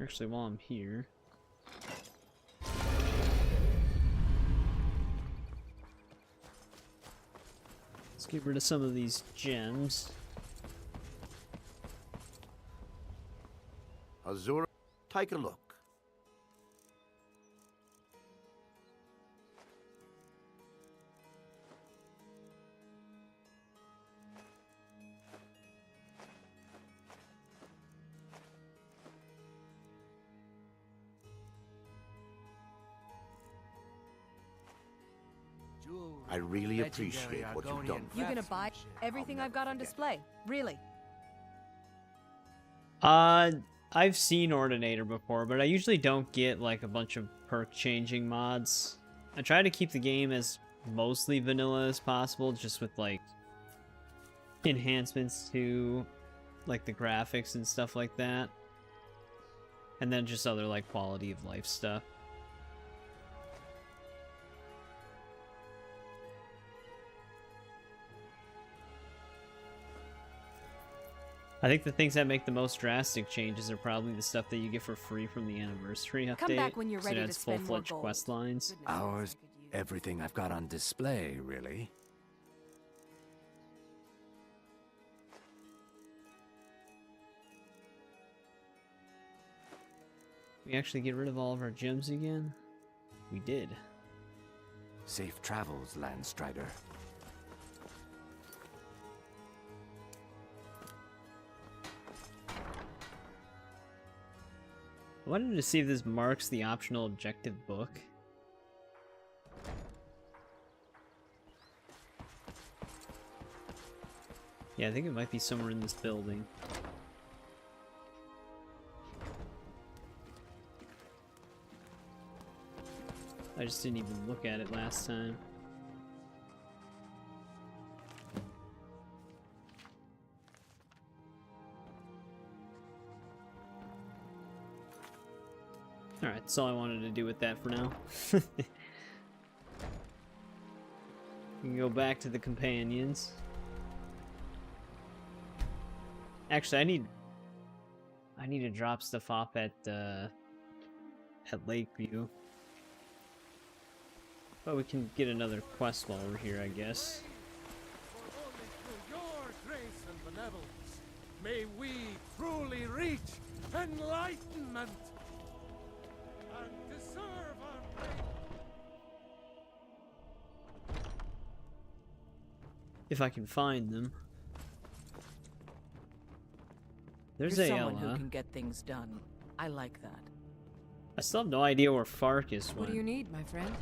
Actually, while I'm here... Let's get rid of some of these gems. Azura, take a look. I really appreciate what you've done. You gonna buy everything I've got on display? Really? I've seen Ordinator before, but I usually don't get like a bunch of perk changing mods. I try to keep the game as mostly vanilla as possible, just with like enhancements to like the graphics and stuff like that. And then just other like quality of life stuff. I think the things that make the most drastic changes are probably the stuff that you get for free from the anniversary update. Come back when you're ready so to that's spend more full-fledged gold. quest lines. Ours, everything I've got on display, really. We actually get rid of all of our gems again? We did. Safe travels, Landstrider. I wanted to see if this marks the optional objective book. Yeah, I think it might be somewhere in this building. I just didn't even look at it last time. Alright, that's all I wanted to do with that for now. We can go back to the companions. Actually, I need to drop stuff off at Lakeview. But we can get another quest while we're here, I guess. For only through your grace and benevolence may we truly reach enlightenment and deserve our fate. If I can find them. There's You're a someone who can get things done. I like that. I still have no idea where Farkas went. What do you need, my friend?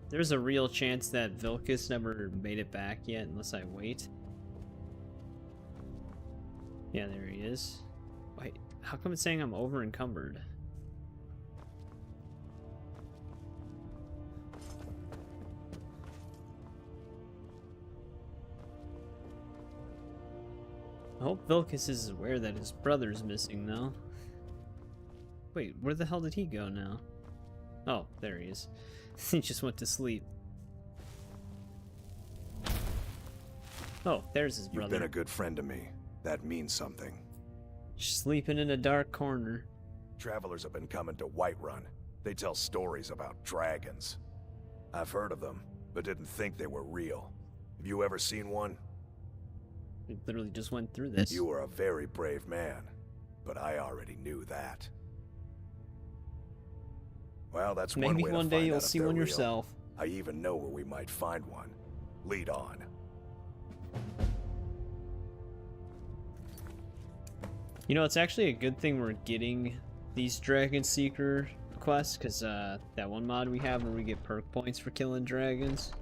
There's a real chance that Vilkas never made it back yet unless I wait. Yeah, there he is. Wait, how come it's saying I'm over encumbered? I hope Vilkas is aware that his brother's missing, though. Wait, where the hell did he go now? Oh, there he is. He just went to sleep. Oh, there's his brother. You've been a good friend to me. That means something. Sleeping in a dark corner. Travelers have been coming to Whiterun. They tell stories about dragons. I've heard of them, but didn't think they were real. Have you ever seen one? We literally just went through this. You are a very brave man, but I already knew that. Well, that's one way to Maybe one day find you'll out if see they're one real. yourself. I even know where we might find one. Lead on. You know, it's actually a good thing we're getting these Dragon Seeker quests, because that one mod we have where we get perk points for killing dragons.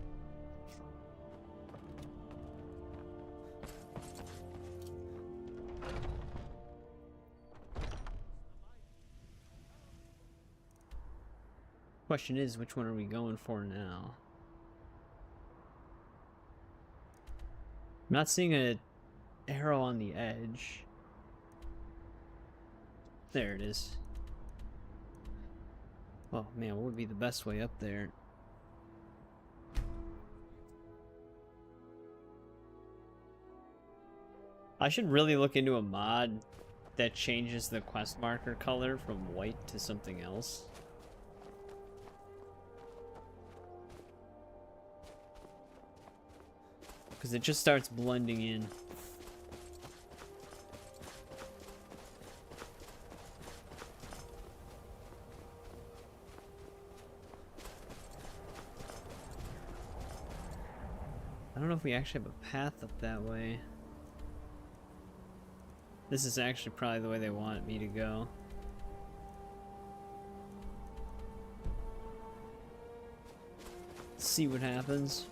Question is, which one are we going for now? I'm not seeing an arrow on the edge. There it is. Oh man, what would be the best way up there? I should really look into a mod that changes the quest marker color from white to something else. Because it just starts blending in. I don't know if we actually have a path up that way. This is actually probably the way they want me to go. See what happens.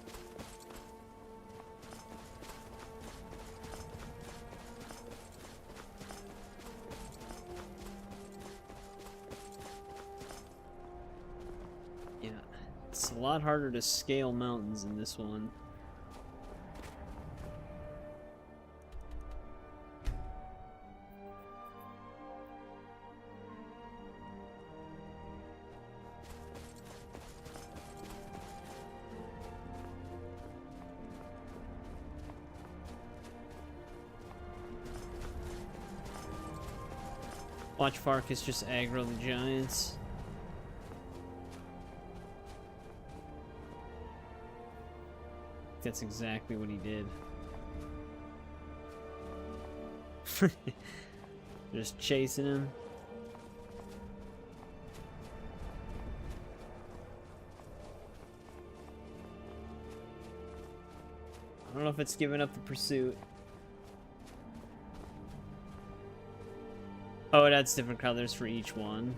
Yeah, it's a lot harder to scale mountains in this one. Watch Farkas just aggro the giants. That's exactly what he did. Just chasing him. I don't know if it's giving up the pursuit. Oh, it adds different colors for each one.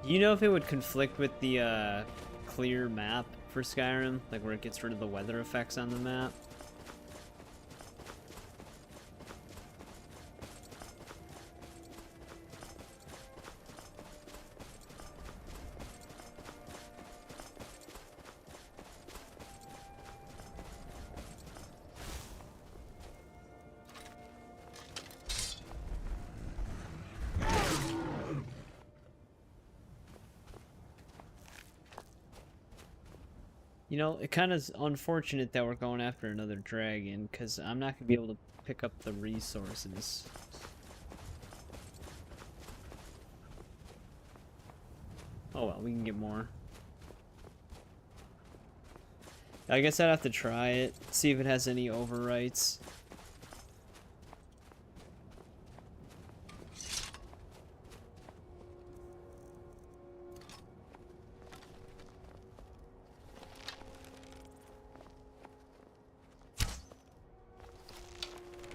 Do you know if it would conflict with the clear map for Skyrim? Like where it gets rid of the weather effects on the map? You know, it kind of is unfortunate that we're going after another dragon, because I'm not going to be able to pick up the resources. Oh well, we can get more. I guess I'd have to try it, see if it has any overwrites.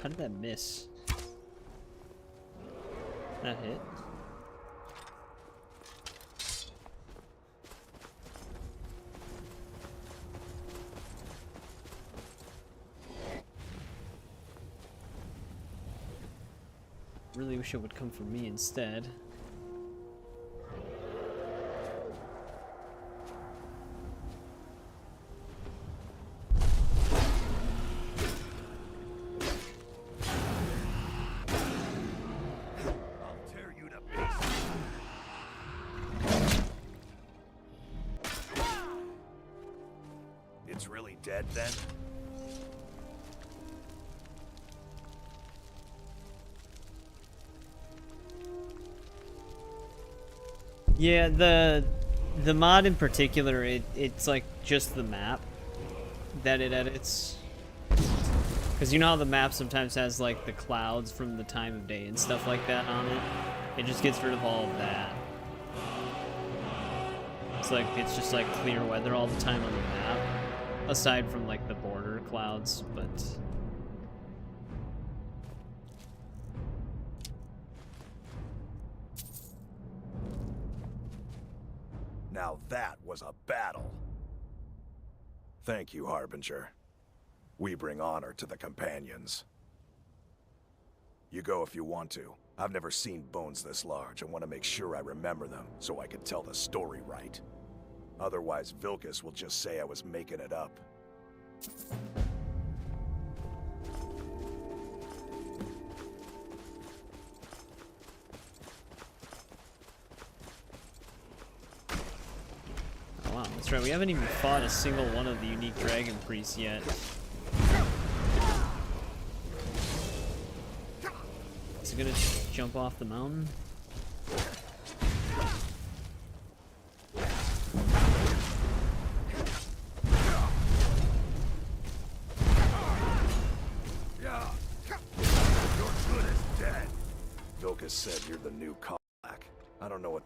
How did that miss? That hit. Really wish it would come from me instead. It's really dead then? Yeah, the mod in particular, it's like just the map that it edits. Because you know how the map sometimes has like the clouds from the time of day and stuff like that on it? It just gets rid of all of that. It's just like clear weather all the time on the map. Aside from like the border clouds, but... Now that was a battle. Thank you, Harbinger. We bring honor to the companions. You go if you want to. I've never seen bones this large. I want to make sure I remember them, so I can tell the story right. Otherwise, Vilkas will just say I was making it up. Oh, wow, that's right. We haven't even fought a single one of the unique dragon priests yet. Is he gonna jump off the mountain? Vilkas said you're the new Colac. I don't know what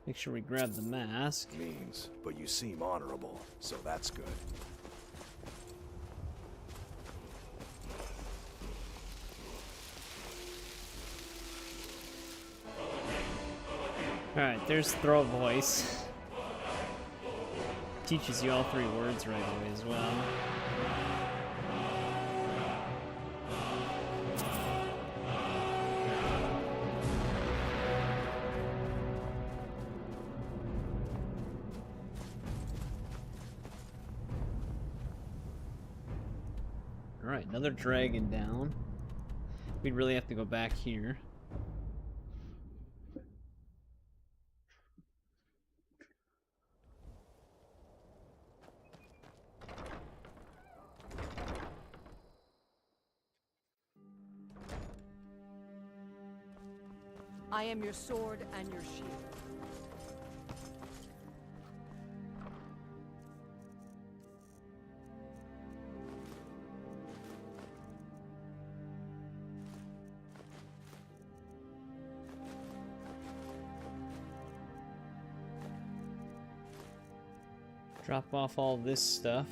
Make sure we grab the mask. Means, but you seem honorable, so that's good. Alright, there's throw voice. Teaches you all 3 words right away as well. Alright, another dragon down. We'd really have to go back here. I am your sword and your shield. Drop off all this stuff.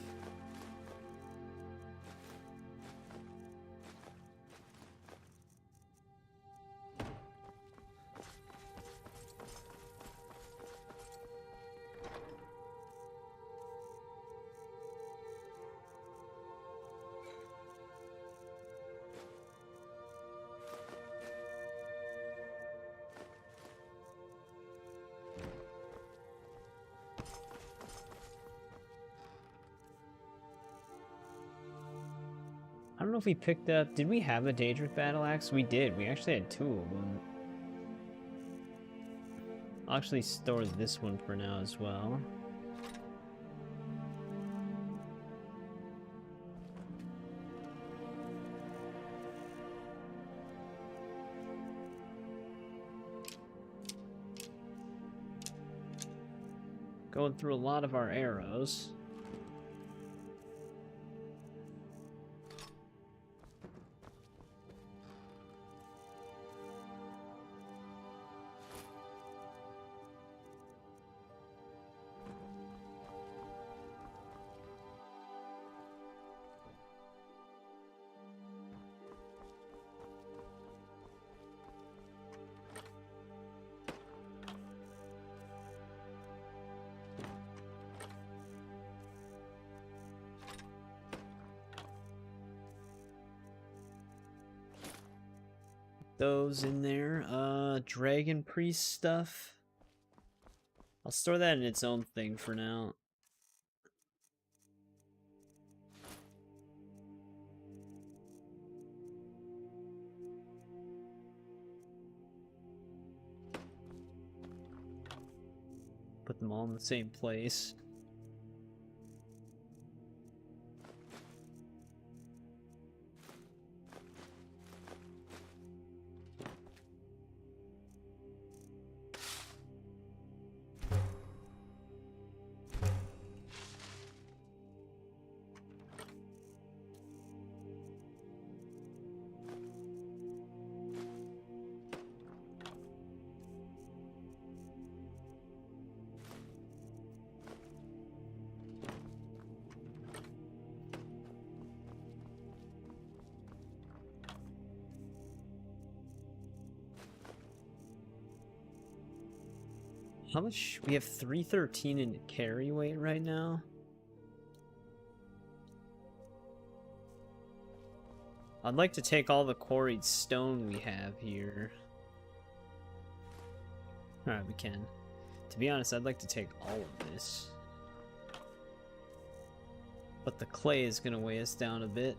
I don't know if we picked up... Did we have a Daedric battle axe? We did. We actually had 2 of them. I'll actually store this one for now as well. Going through a lot of our arrows. Those in there. Dragon Priest stuff. I'll store that in its own thing for now. Put them all in the same place. How much? We have 313 in carry weight right now. I'd like to take all the quarried stone we have here. Alright, we can. To be honest, I'd like to take all of this. But the clay is going to weigh us down a bit.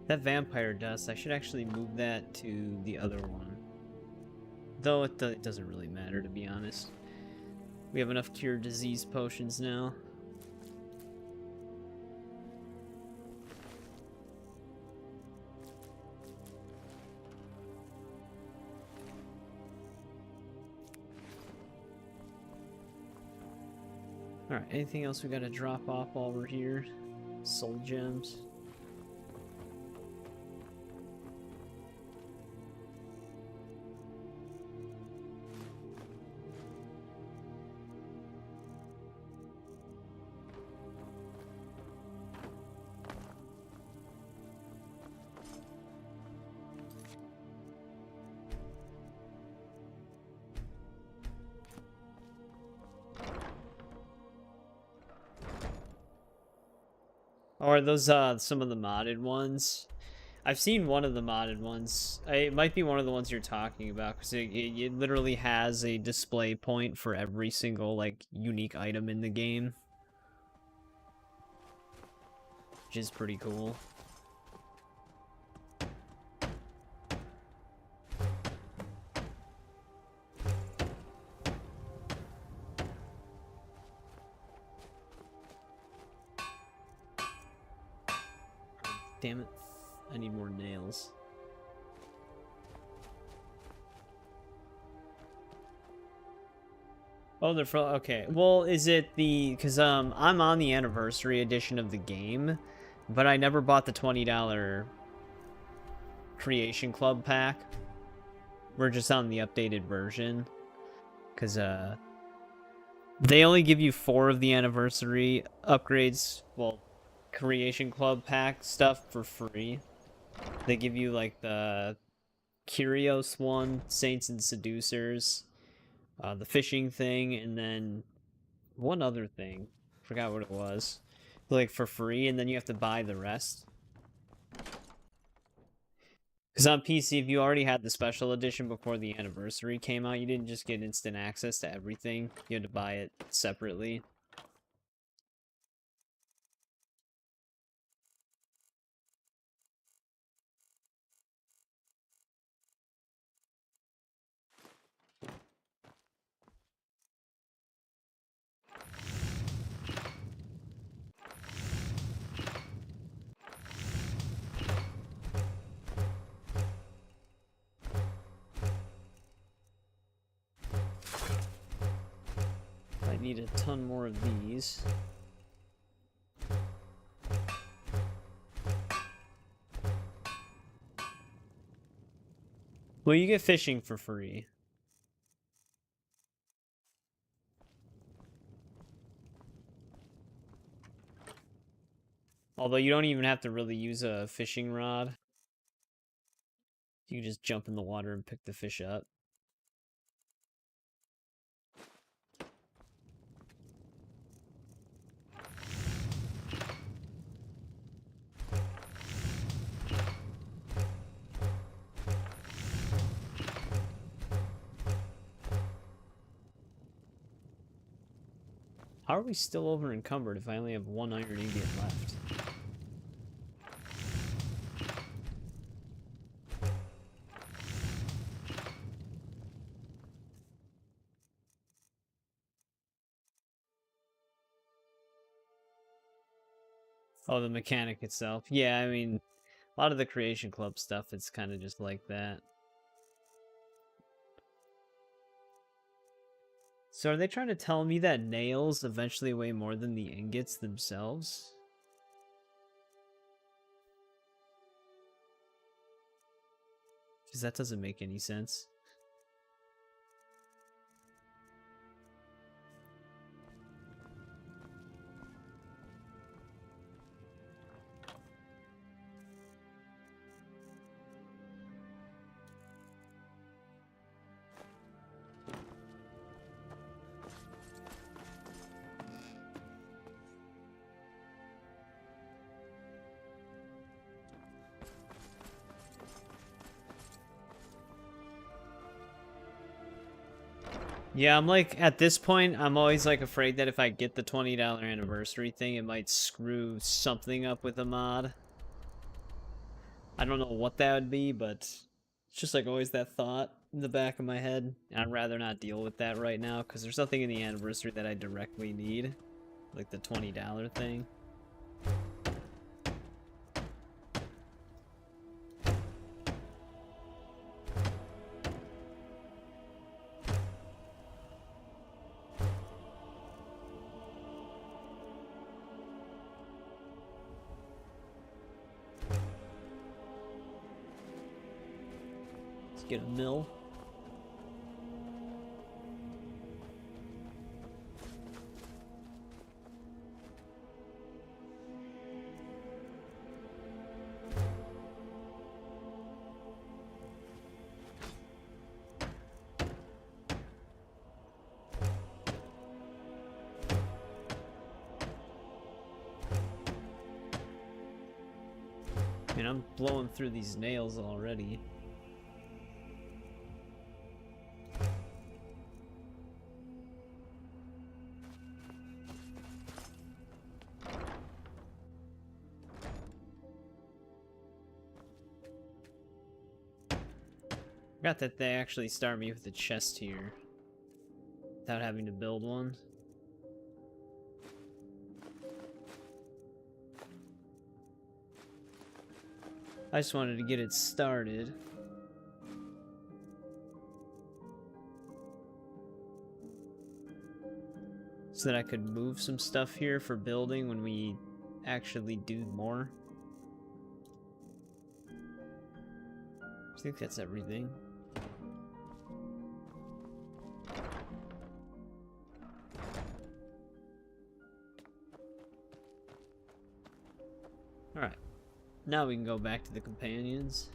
That vampire dust, I should actually move that to the other one. Though it doesn't really matter, to be honest. We have enough cure disease potions now. Alright, anything else we gotta drop off while we're here? Soul gems. Or those some of the modded ones. I've seen one of the modded ones. It might be one of the ones you're talking about, because it literally has a display point for every single like unique item in the game, which is pretty cool. Damn it. I need more nails. Oh, they're from... Okay. Well, is it the... Because, I'm on the anniversary edition of the game, but I never bought the $20 Creation Club pack. We're just on the updated version. Because, they only give you 4 of the anniversary upgrades. Well, Creation Club pack stuff for free. They give you like the Curios one, Saints and Seducers, the fishing thing, and then one other thing. Forgot what it was. Like for free, and then you have to buy the rest. Because on PC, if you already had the special edition before the anniversary came out, you didn't just get instant access to everything. You had to buy it separately. I need a ton more of these. Well, you get fishing for free. Although you don't even have to really use a fishing rod. You can just jump in the water and pick the fish up. How are we still over encumbered if I only have 1 iron ingot left? Oh, the mechanic itself. Yeah, I mean, a lot of the Creation Club stuff, it's kind of just like that. So are they trying to tell me that nails eventually weigh more than the ingots themselves? Because that doesn't make any sense. Yeah, I'm like, at this point, I'm always like afraid that if I get the $20 anniversary thing, it might screw something up with a mod. I don't know what that would be, but it's just like always that thought in the back of my head. And I'd rather not deal with that right now, because there's nothing in the anniversary that I directly need. Like the $20 thing. Get a mill. Man, I'm blowing through these nails already. Forgot that they actually start me with a chest here without having to build one. I just wanted to get it started. So that I could move some stuff here for building when we actually do more. I think that's everything. Alright. Now we can go back to the companions.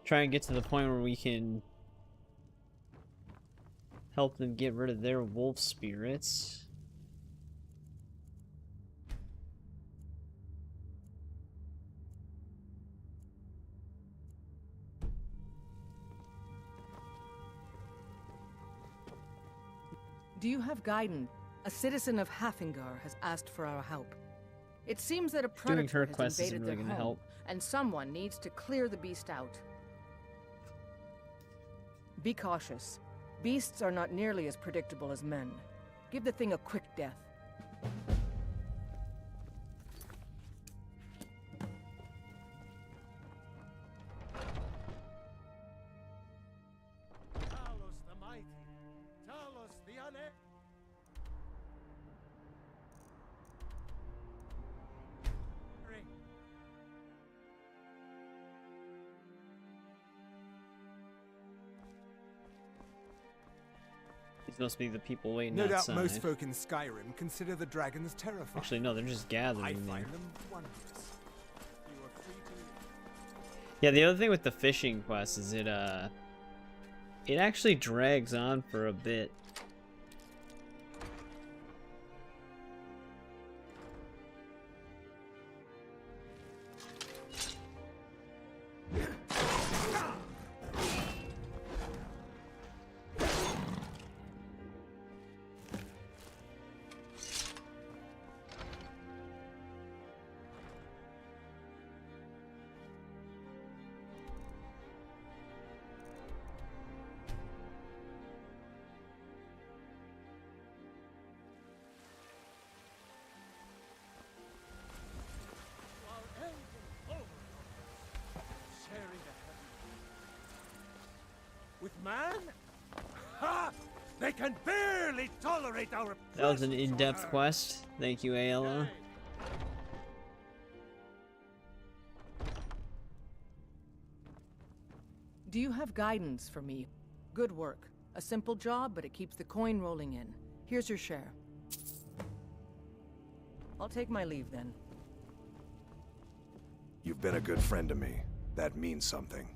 Try and get to the point where we can help them get rid of their wolf spirits. Do you have guidance? A citizen of Hafingar has asked for our help. It seems that a Doing her predator has quest isn't invaded really their gonna home, help. and someone needs to clear the beast out. Be cautious. Beasts are not nearly as predictable as men. Give the thing a quick death. Talos the mighty, Talos the unerring. These must be the people waiting No doubt outside. most folk in Skyrim consider the dragons terrifying. Actually, no, they're just gathering I there. find them wondrous. You are free to... Yeah, the other thing with the fishing quest is it actually drags on for a bit. With man? Ha! They can barely tolerate our. That was an in-depth quest. Thank you, Ayla. Do you have guidance for me? Good work. A simple job, but it keeps the coin rolling in. Here's your share. I'll take my leave then. You've been a good friend to me. That means something.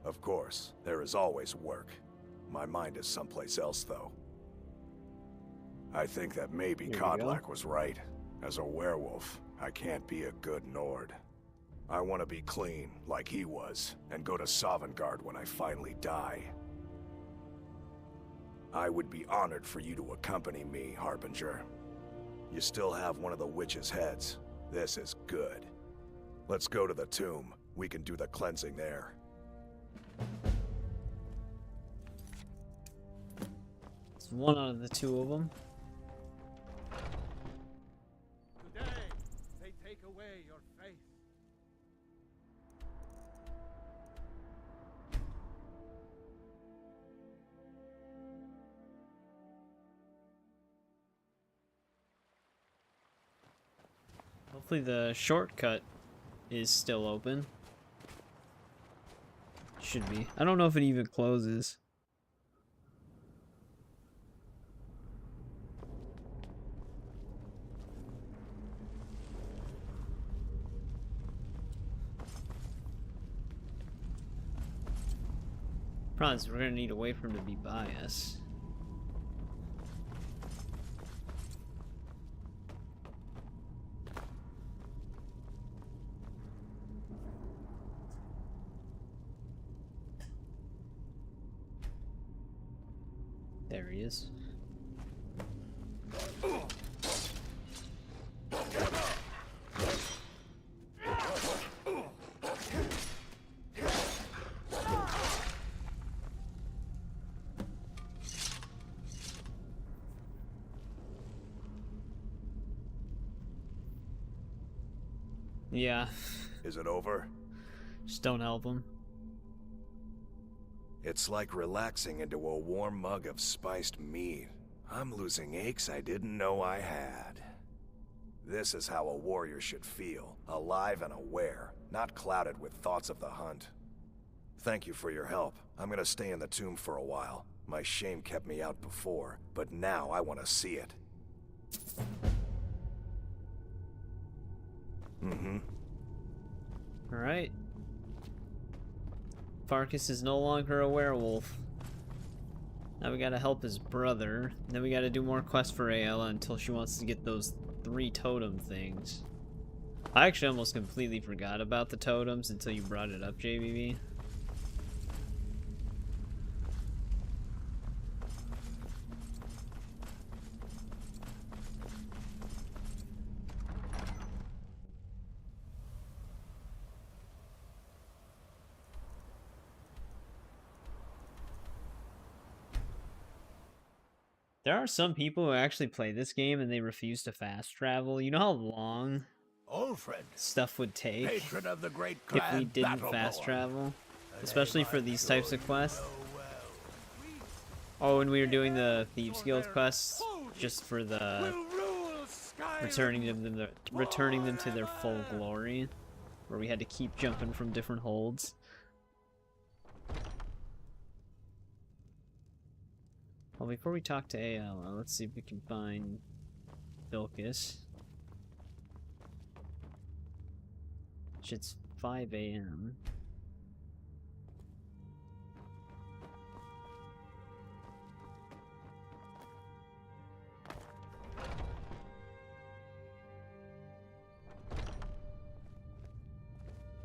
Of course, there is always work. My mind is someplace else, though. I think that maybe Kodlak was right. As a werewolf, I can't be a good Nord. I want to be clean, like he was, and go to Sovngarde when I finally die. I would be honored for you to accompany me, Harbinger. You still have one of the witch's heads. This is good. Let's go to the tomb. We can do the cleansing there. It's one out of the two of them. Today, they take away your faith. Hopefully the shortcut is still open. Should be. I don't know if it even closes. Problem is, we're gonna need to wait for him to be by us. There he is. Yeah. Is it over? Just don't help him. It's like relaxing into a warm mug of spiced meat. I'm losing aches I didn't know I had. This is how a warrior should feel, alive and aware, not clouded with thoughts of the hunt. Thank you for your help. I'm gonna stay in the tomb for a while. My shame kept me out before, but now I want to see it. Alright. Farkas is no longer a werewolf. Now we gotta help his brother. Then we gotta do more quests for Ayala until she wants to get those 3 totem things. I actually almost completely forgot about the totems until you brought it up, JBB. There are some people who actually play this game and they refuse to fast travel. You know how long stuff would take patron of the great if we clan didn't fast travel? Especially for these types of quests. Oh, when we were doing the Thieves Guild quests, just for the returning them to their full glory, where we had to keep jumping from different holds. Well, before we talk to Ayala, let's see if we can find Vilcus. It's 5 a.m.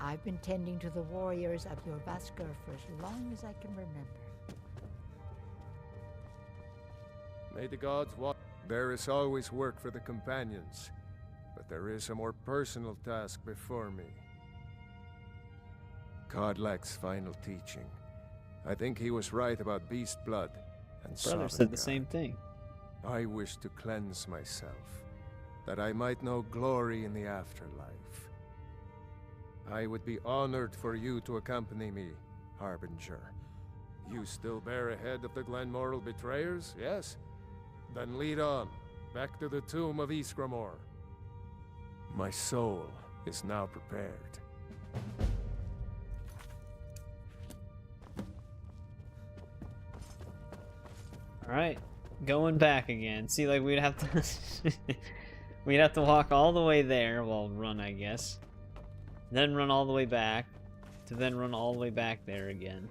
I've been tending to the warriors of your Vaskr for as long as I can remember. May the gods watch. There is always work for the companions, but there is a more personal task before me. Kodlak's final teaching. I think he was right about beast blood and Brother said the same thing. I wish to cleanse myself, that I might know glory in the afterlife. I would be honored for you to accompany me, Harbinger. You still bear a head of the Glenmoral betrayers, yes? Then lead on, back to the tomb of Iskramor. My soul is now prepared. Alright, going back again. See, like, we'd have to... we'd have to walk all the way there, well, run, I guess. Then run all the way back, to then run all the way back there again.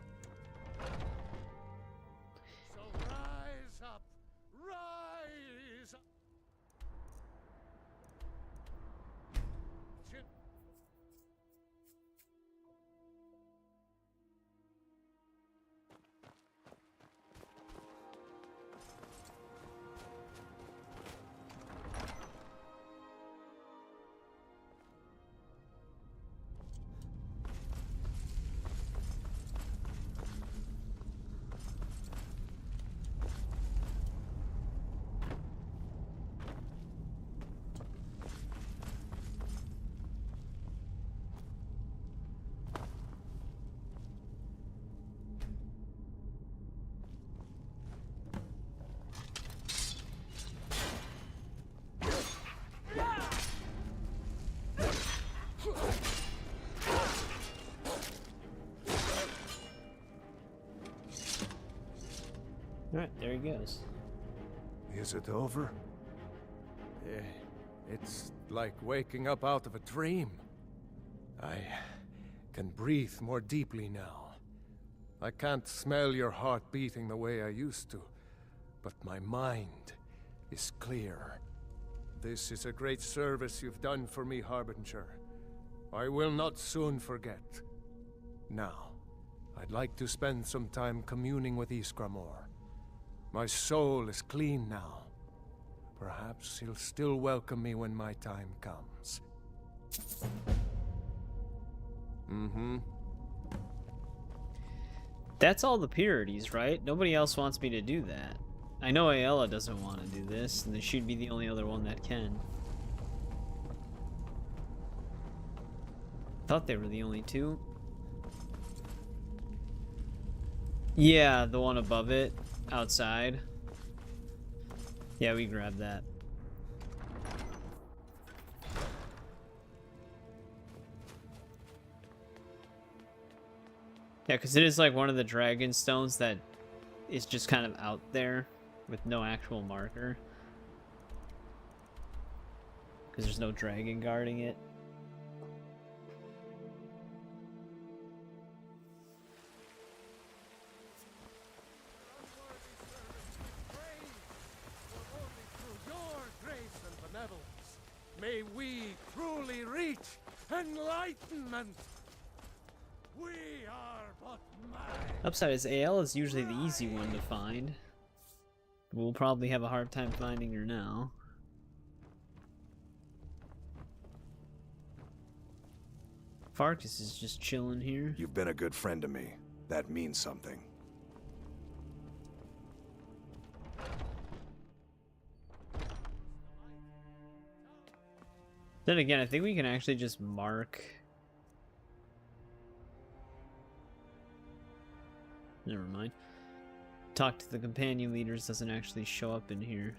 Alright, there he goes. Is it over? It's like waking up out of a dream. I can breathe more deeply now. I can't smell your heart beating the way I used to, but my mind is clear. This is a great service you've done for me, Harbinger. I will not soon forget. Now, I'd like to spend some time communing with Iskramor. My soul is clean now. Perhaps he'll still welcome me when my time comes. That's all the purities, right? Nobody else wants me to do that. I know Ayala doesn't want to do this, and she'd be the only other one that can. Thought they were the only two. Yeah, the one above it, outside. Yeah, we grabbed that. Yeah, because it is like one of the dragon stones that is just kind of out there with no actual marker. Because there's no dragon guarding it. May we truly reach enlightenment. We are but man. Upside is AL is usually the easy one to find. We'll probably have a hard time finding her now. Farkas is just chilling here. You've been a good friend to me. That means something. Then again, I think we can actually just mark. Never mind. Talk to the companion leaders doesn't actually show up in here.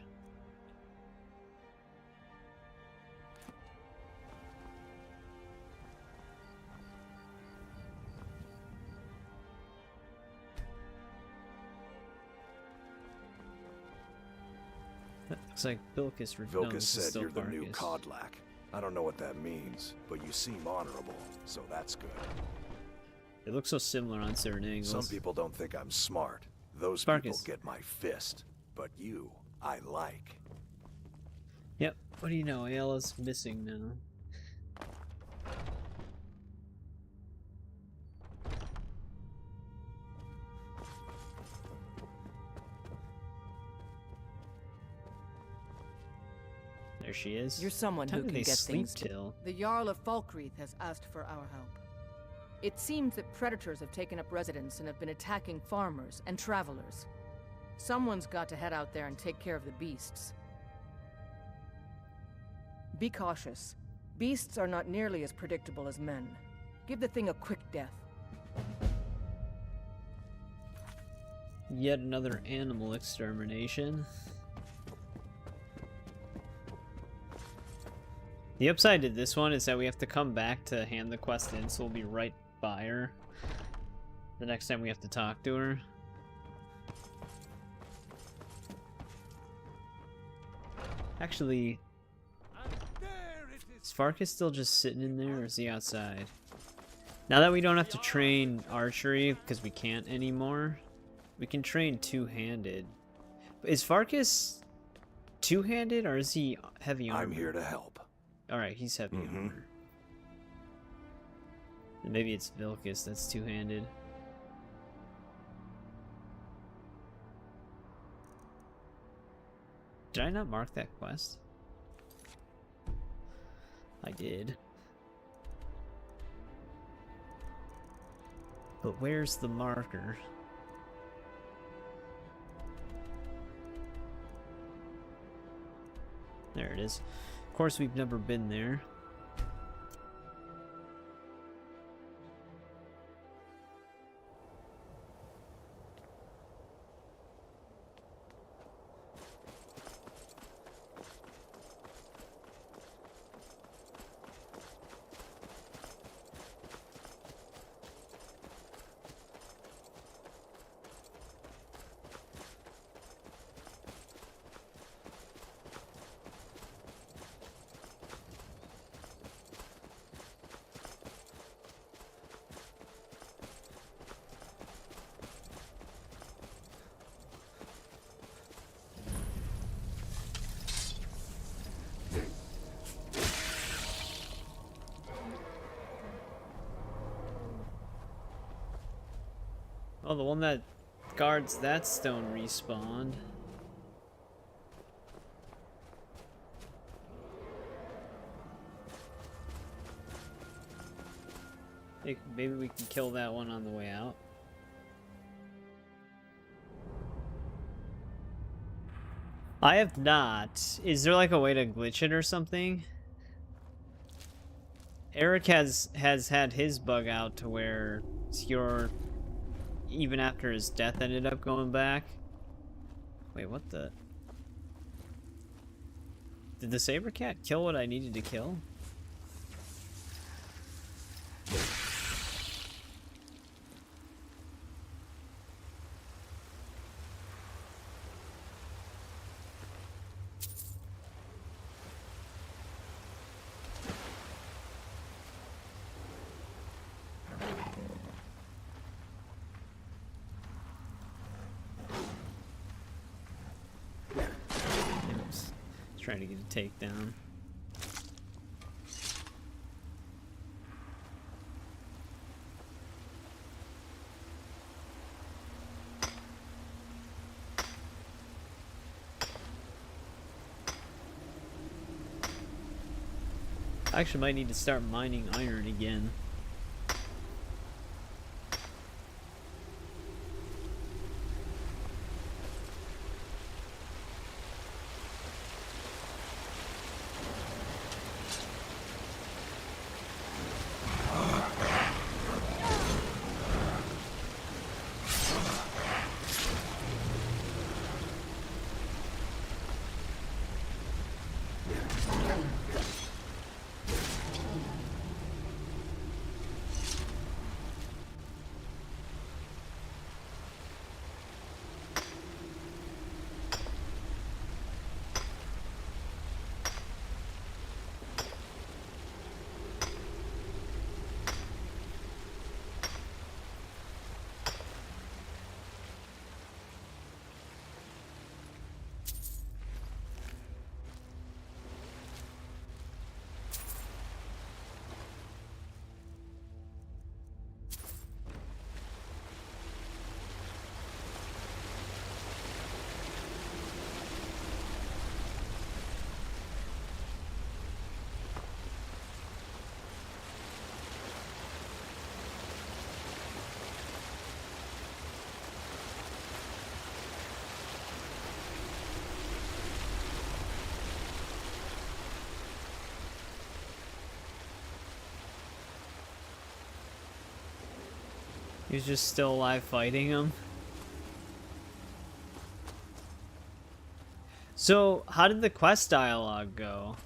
That looks like Vilkas. Vilkas said you're the new Kodlak. I don't know what that means, but you seem honorable, so that's good. It looks so similar on certain angles. Some people don't think I'm smart. Those people get my fist. But you, I like. Yep. What do you know? Ayala's missing now. There she is. You're someone who can get things till. The Jarl of Falkreath has asked for our help. It seems that predators have taken up residence and have been attacking farmers and travelers. Someone's got to head out there and take care of the beasts. Be cautious. Beasts are not nearly as predictable as men. Give the thing a quick death. Yet another animal extermination. The upside to this one is that we have to come back to hand the quest in, so we'll be right by her the next time we have to talk to her. Actually, is Farkas still just sitting in there, or is he outside? Now that we don't have to train archery, because we can't anymore, we can train two-handed. Is Farkas two-handed, or is he heavy armor? I'm here to help. Alright, he's heavy armor. And maybe it's Vilkas that's two-handed. Did I not mark that quest? I did. But where's the marker? There it is. Of course, we've never been there. Oh, the one that guards that stone respawned. Maybe we can kill that one on the way out. I have not. Is there like a way to glitch it or something? Eric has had his bug out to where Skjor, even after his death, ended up going back. Wait, what the? Did the saber cat kill what I needed to kill? Trying to get a takedown. I actually might need to start mining iron again. He's just still alive fighting him. So, how did the quest dialogue go?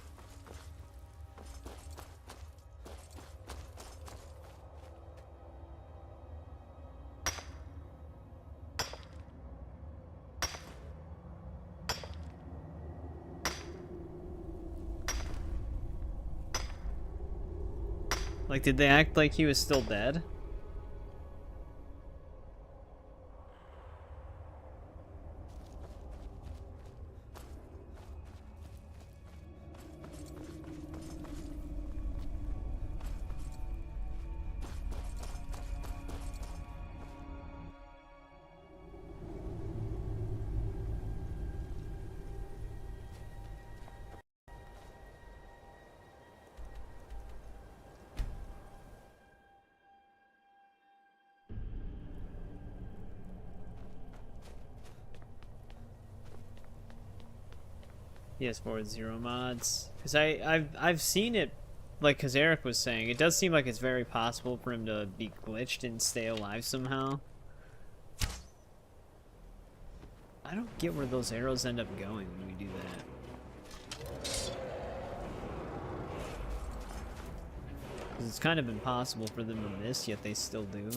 Like, did they act like he was still dead? PS4 with 0 mods, because I've seen it, like, because Eric was saying, it does seem like it's very possible for him to be glitched and stay alive somehow. I don't get where those arrows end up going when we do that. Because it's kind of impossible for them to miss, yet they still do.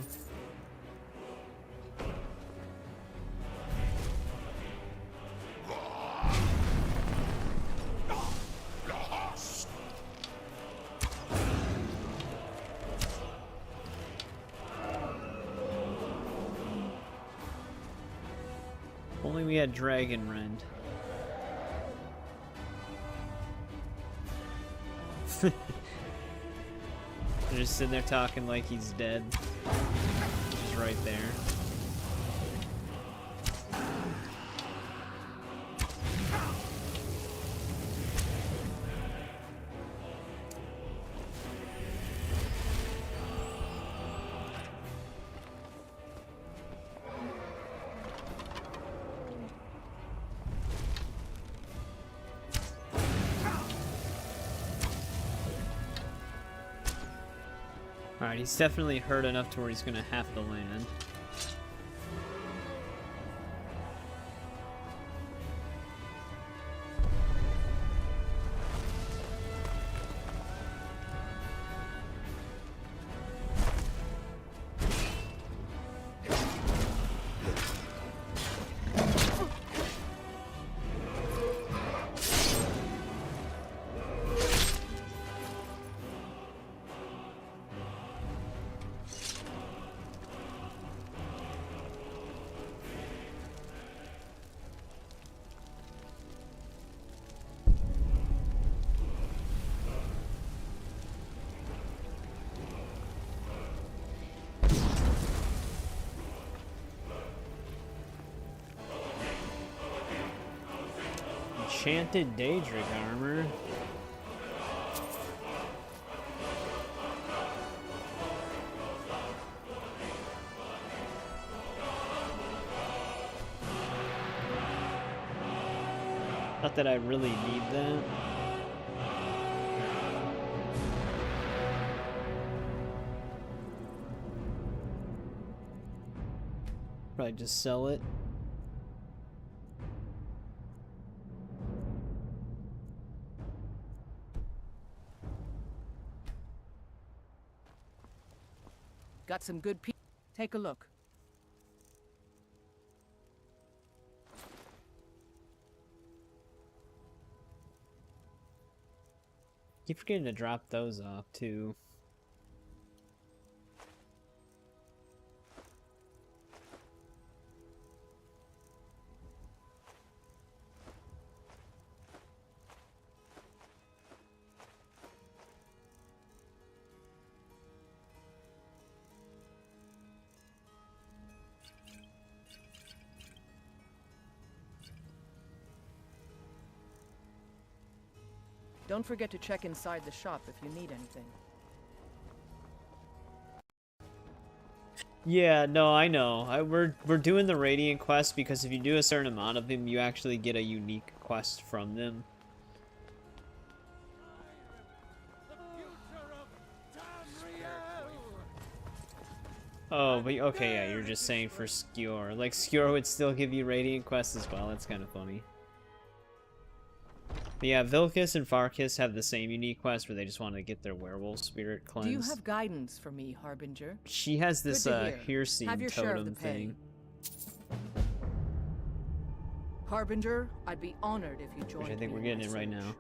Only we had Dragon Rend. They're just sitting there talking like he's dead. Which is right there. Alright, he's definitely hurt enough to where he's gonna have to land. Enchanted Daedric armor. Not that I really need that. Probably just sell it. Got some good people. Take a look. Keep forgetting to drop those off too. Don't forget to check inside the shop if you need anything. Yeah, no, I know. We're doing the Radiant quest because if you do a certain amount of them, you actually get a unique quest from them. Oh, but okay, yeah, you're just saying for Skewer. Like, Skewer would still give you Radiant quests as well. That's kind of funny. But yeah, Vilcus and Farkas have the same unique quest where they just want to get their werewolf spirit cleansed. Do you have guidance for me, Harbinger? She has this Hearseen totem thing. Harbinger, I'd be honored if you joined me. Which I think we're getting it right now.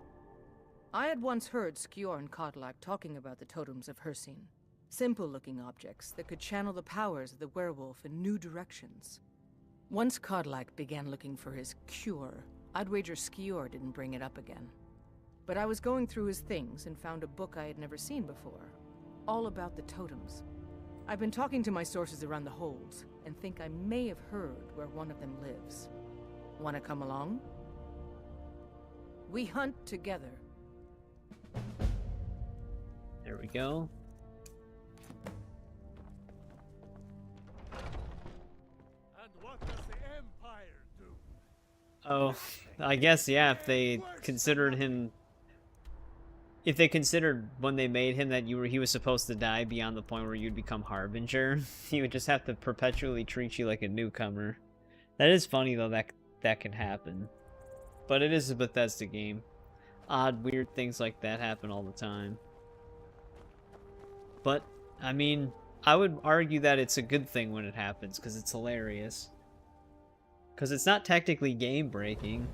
I had once heard Skjor and Kodlak talking about the totems of Herseen. Simple-looking objects that could channel the powers of the werewolf in new directions. Once Kodlak began looking for his cure, I'd wager Skjor didn't bring it up again. But I was going through his things and found a book I had never seen before. All about the totems. I've been talking to my sources around the holds, and think I may have heard where one of them lives. Wanna come along? We hunt together. There we go. And what does the Empire do? Oh, I guess, yeah, if they considered him... If they considered when they made him that he was supposed to die beyond the point where you'd become Harbinger, he would just have to perpetually treat you like a newcomer. That is funny, though, that can happen. But it is a Bethesda game. Odd, weird things like that happen all the time. But, I mean, I would argue that it's a good thing when it happens, because it's hilarious. Because it's not technically game-breaking.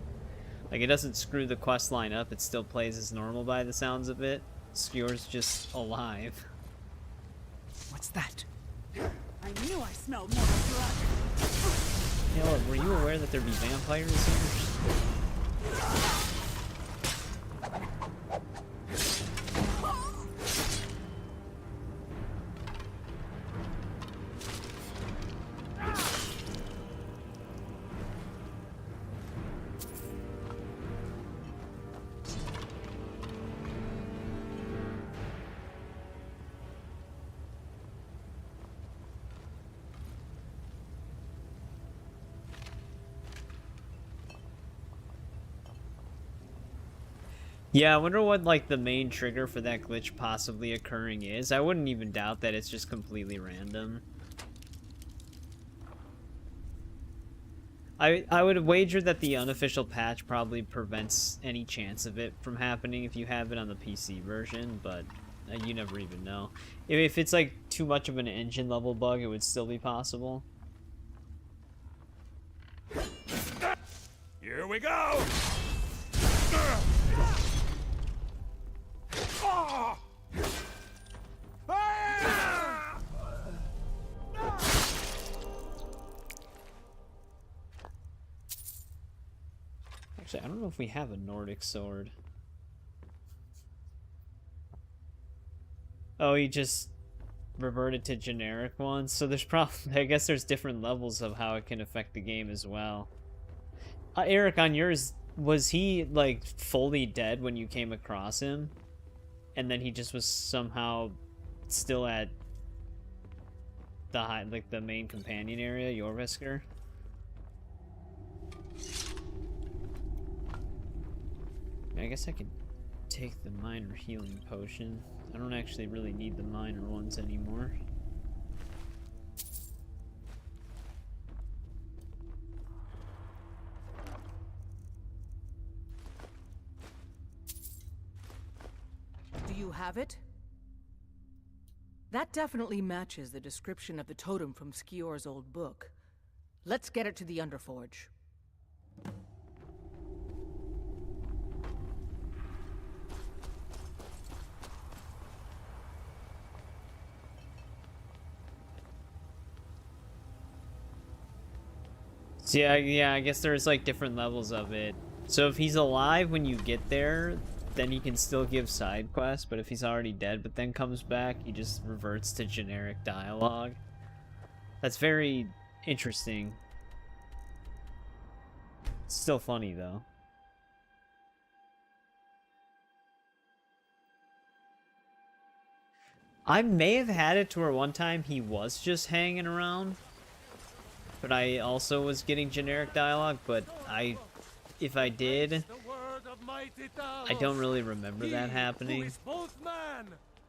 Like, it doesn't screw the quest line up, it still plays as normal by the sounds of it. Skewer's just alive. What's that? I knew I smelled more blood. You know what, were you aware that there'd be vampires here? Yeah, I wonder what like the main trigger for that glitch possibly occurring is. I wouldn't even doubt that it's just completely random. I would wager that the unofficial patch probably prevents any chance of it from happening if you have it on the PC version, but you never even know. If it's like too much of an engine level bug, it would still be possible. Here we go! Actually, I don't know if we have a Nordic sword. Oh, he just reverted to generic ones, so there's probably, I guess there's different levels of how it can affect the game as well. Eric, on yours, was he like fully dead when you came across him? And then he just was somehow still at the high, like the main companion area, Jorvisker? I guess I could take the minor healing potion. I don't actually really need the minor ones anymore. Do you have it? That definitely matches the description of the totem from Skior's old book. Let's get it to the Underforge. So yeah, I guess there's like different levels of it. So if he's alive when you get there, then he can still give side quests, but if he's already dead but then comes back, he just reverts to generic dialogue. That's very interesting. It's still funny though. I may have had it to where one time he was just hanging around, but I also was getting generic dialogue, but if I did, I don't really remember that happening. Who is both man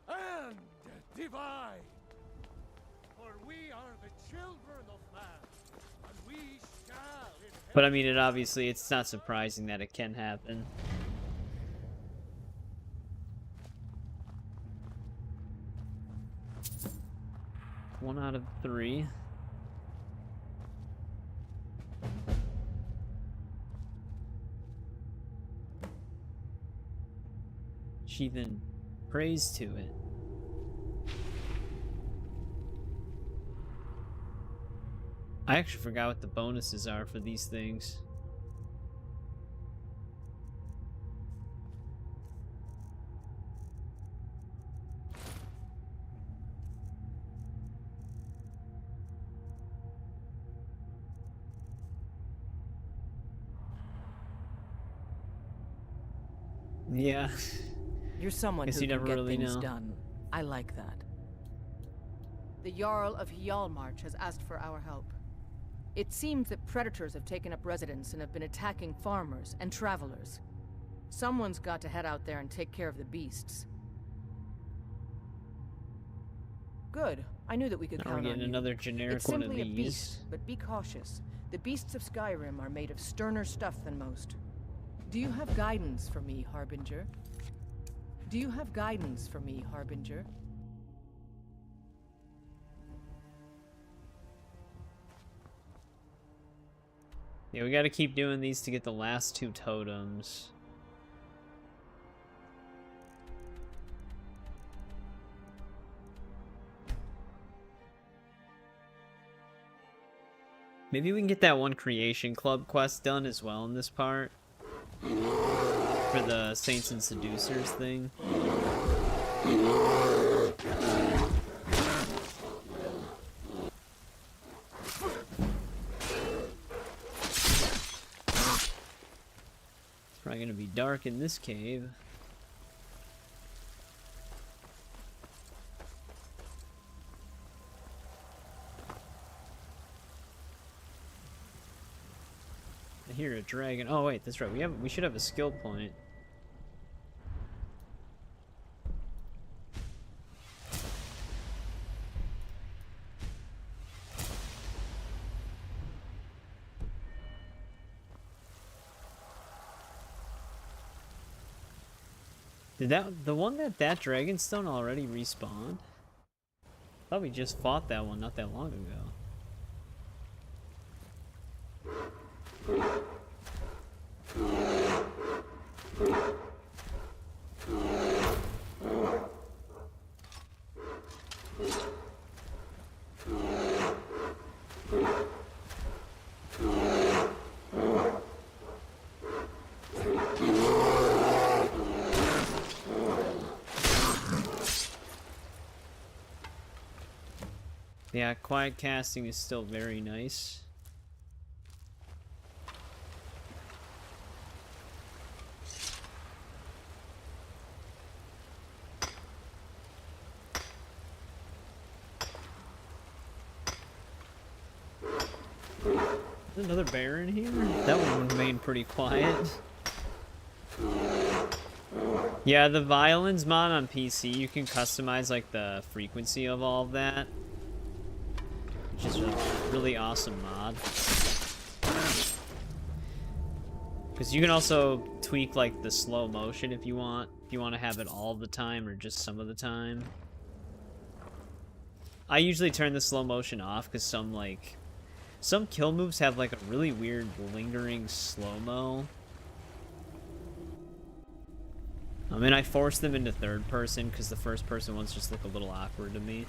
and divine. For we are the children of man, and we shall inherit. But I mean, it's not surprising that it can happen. One out of 3. She then prays to it. I actually forgot what the bonuses are for these things. Yeah. You're someone Guess who you can never get really things know. done. I like that. The Jarl of Hjalmarch has asked for our help. It seems that predators have taken up residence and have been attacking farmers and travelers. Someone's got to head out there and take care of the beasts. Good. I knew that we could Now count we're on getting you. another generic It's one of simply a these. beast, but be cautious. The beasts of Skyrim are made of sterner stuff than most. Do you have guidance for me, Harbinger? Do you have guidance for me, Harbinger? Yeah, we gotta keep doing these to get the last 2 totems. Maybe we can get that one Creation Club quest done as well in this part. For the Saints and Seducers thing. It's probably gonna be dark in this cave. I hear a dragon. Oh wait, that's right. We should have a skill point. Did the one that Dragonstone already respawned? I thought we just fought that one not that long ago. Yeah, quiet casting is still very nice. There's another bear in here? That one remained pretty quiet. Yeah, the violins mod on PC, you can customize like the frequency of all of that, which is a really awesome mod. Because you can also tweak like the slow motion if you want to have it all the time or just some of the time. I usually turn the slow motion off because some kill moves have like a really weird lingering slow-mo. I mean, I force them into third person because the first person ones just look a little awkward to me.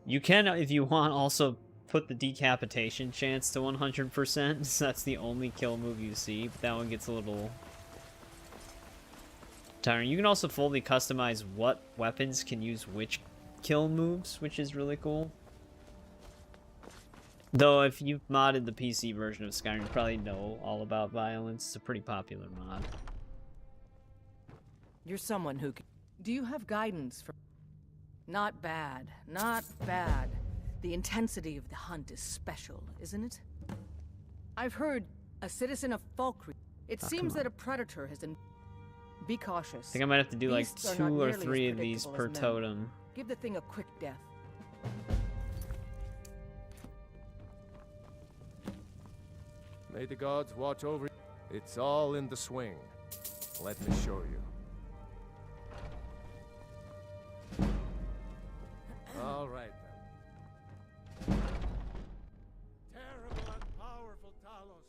You can, if you want, also put the decapitation chance to 100%, so that's the only kill move you see, but that one gets a little tiring. You can also fully customize what weapons can use which kill moves, which is really cool. Though, if you've modded the PC version of Skyrim, you probably know all about violence. It's a pretty popular mod. You're someone who can... Do you have guidance for... Not bad. Not bad. The intensity of the hunt is special, isn't it? I've heard a citizen of Falkreath. It seems that a predator has been... Be cautious. I think I might have to do like 2 or 3 of these per totem. Give the thing a quick death. May the gods watch over you. It's all in the swing. Let me show you. All right then. Terrible and powerful Talos.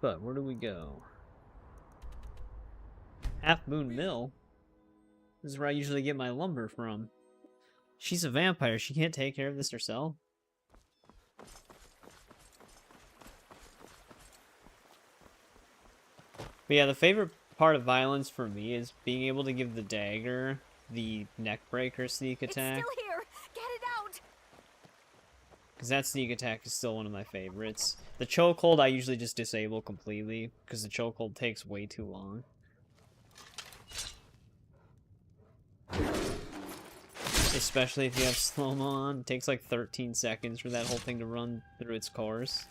But where do we go? Half Moon Mill? This is where I usually get my lumber from. She's a vampire. She can't take care of this herself. But yeah, the favorite part of violence for me is being able to give the dagger the neck breaker sneak attack. It's still here. Get it out. Because that sneak attack is still one of my favorites. The chokehold I usually just disable completely, because the chokehold takes way too long. Especially if you have slow-mo on. It takes like 13 seconds for that whole thing to run through its course.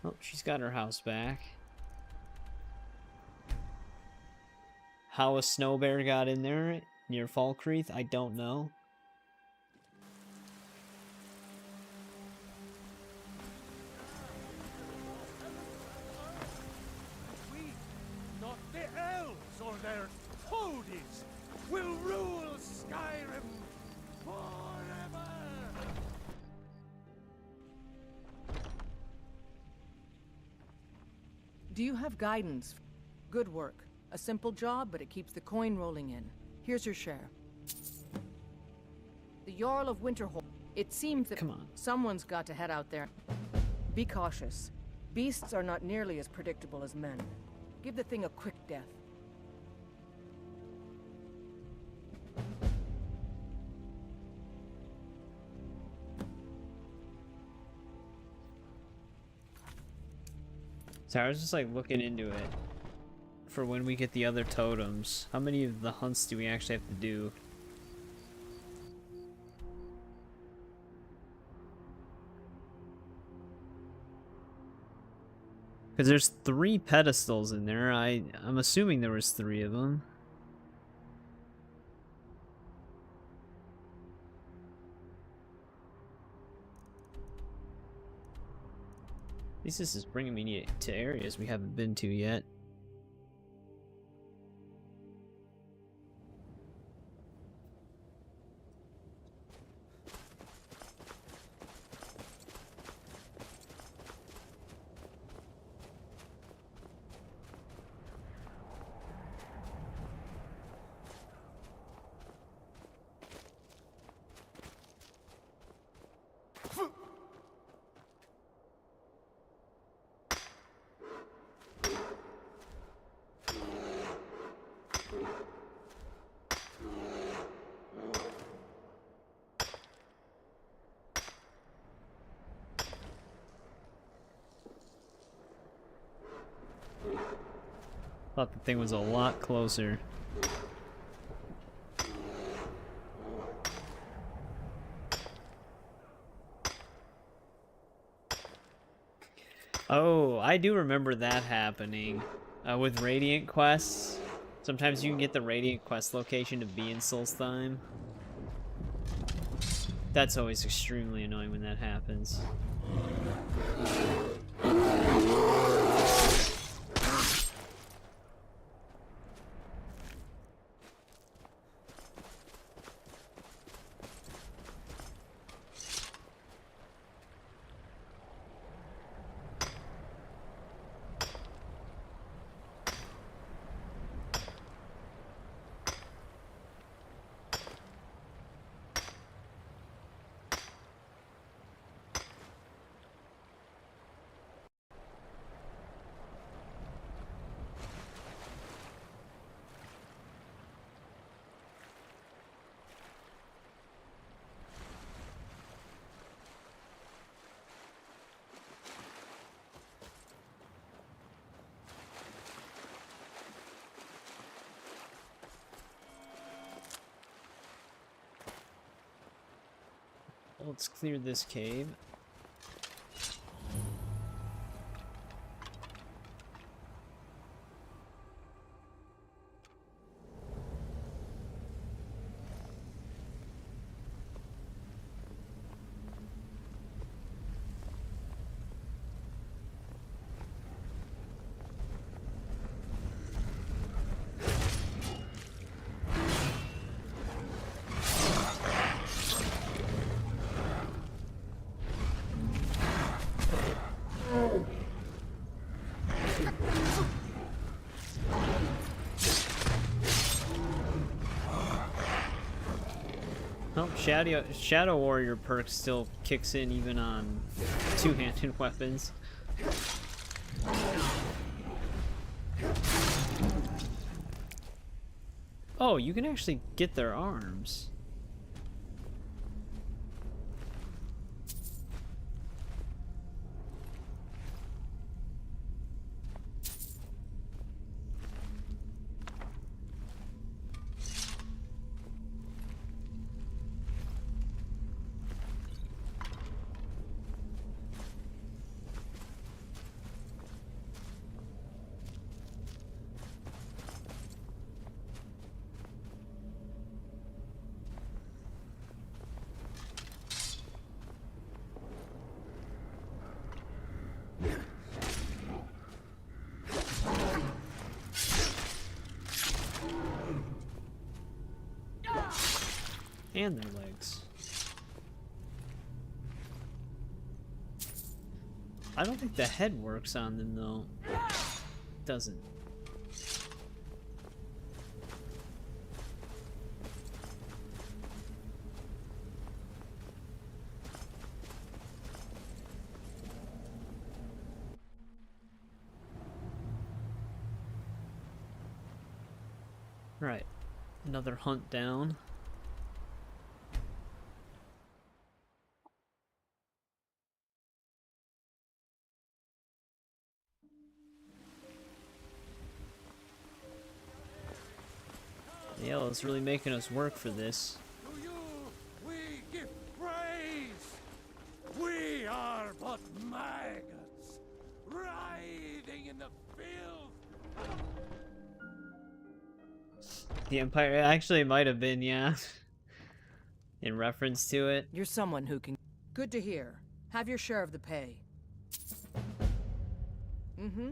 Oh, she's got her house back. How a snow bear got in there near Falkreath, I don't know. We, not the elves or their toadies, will rule Skyrim forever! Do you have guidance? Good work. A simple job, but it keeps the coin rolling in. Here's your share. The Jarl of Winterhold. It seems that someone's got to head out there. Be cautious. Beasts are not nearly as predictable as men. Give the thing a quick death. So I was just like looking into it for when we get the other totems. How many of the hunts do we actually have to do? Because there's 3 pedestals in there. I'm assuming there was 3 of them. At least this is bringing me to areas we haven't been to yet. Thought the thing was a lot closer. Oh, I do remember that happening with Radiant quests. Sometimes you can get the Radiant quest location to be in Solstheim. That's always extremely annoying when that happens. Let's clear this cave. Oh, Shadow Warrior perk still kicks in even on two-handed weapons. Oh, you can actually get their arms. And their legs. I don't think the head works on them though. It doesn't. Right. Another hunt down. Yeah, it's really making us work for this. To you we give praise. We are but maggots, writhing in the field. The Empire actually might have been, yeah. In reference to it. You're someone who can... Good to hear. Have your share of the pay. Mm-hmm.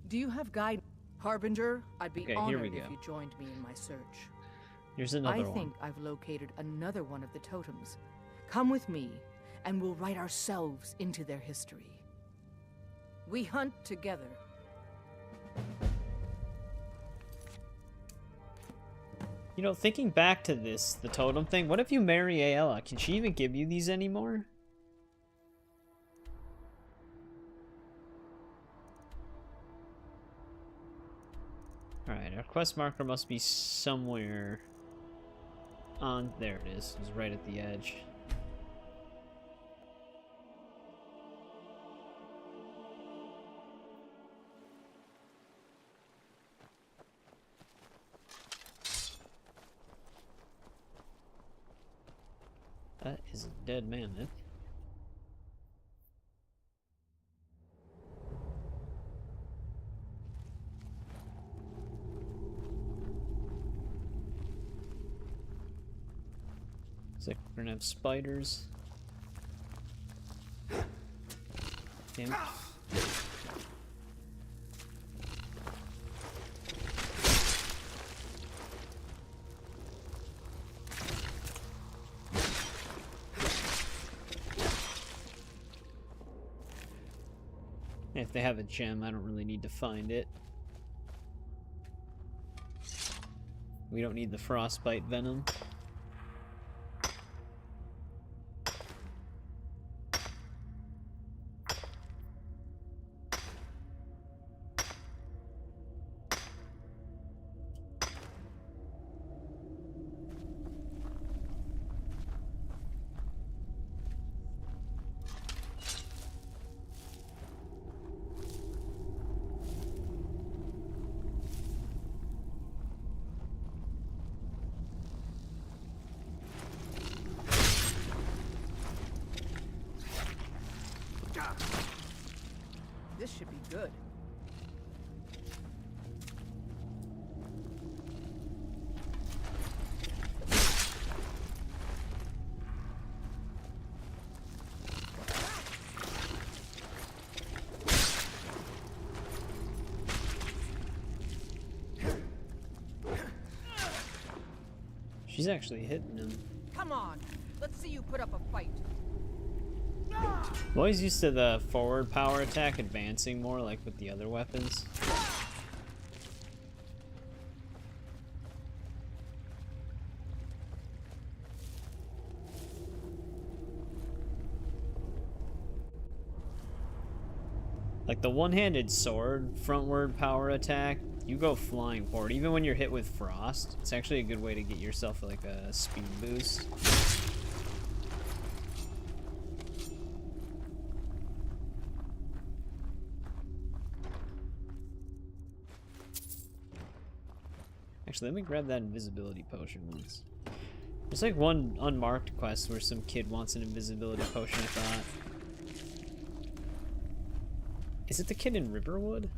Do you have guide... Harbinger, I'd be honored if you joined me in my search. Here's another one. I think I've located another one of the totems. Come with me, and we'll write ourselves into their history. We hunt together. You know, thinking back to this, the totem thing, what if you marry Aella? Can she even give you these anymore? Alright, our quest marker must be somewhere on... There it is. It's right at the edge. That is a dead mammoth. Looks like we're gonna have spiders. Damn it. If they have a gem, I don't really need to find it. We don't need the frostbite venom. This should be good. She's actually hitting him. Come on, let's see you put up a fight. I'm always used to the forward power attack advancing more, like with the other weapons. Like the one-handed sword frontward power attack, you go flying forward. Even when you're hit with frost, it's actually a good way to get yourself like a speed boost. Actually, let me grab that invisibility potion once. There's like one unmarked quest where some kid wants an invisibility potion, I thought. Is it the kid in Riverwood?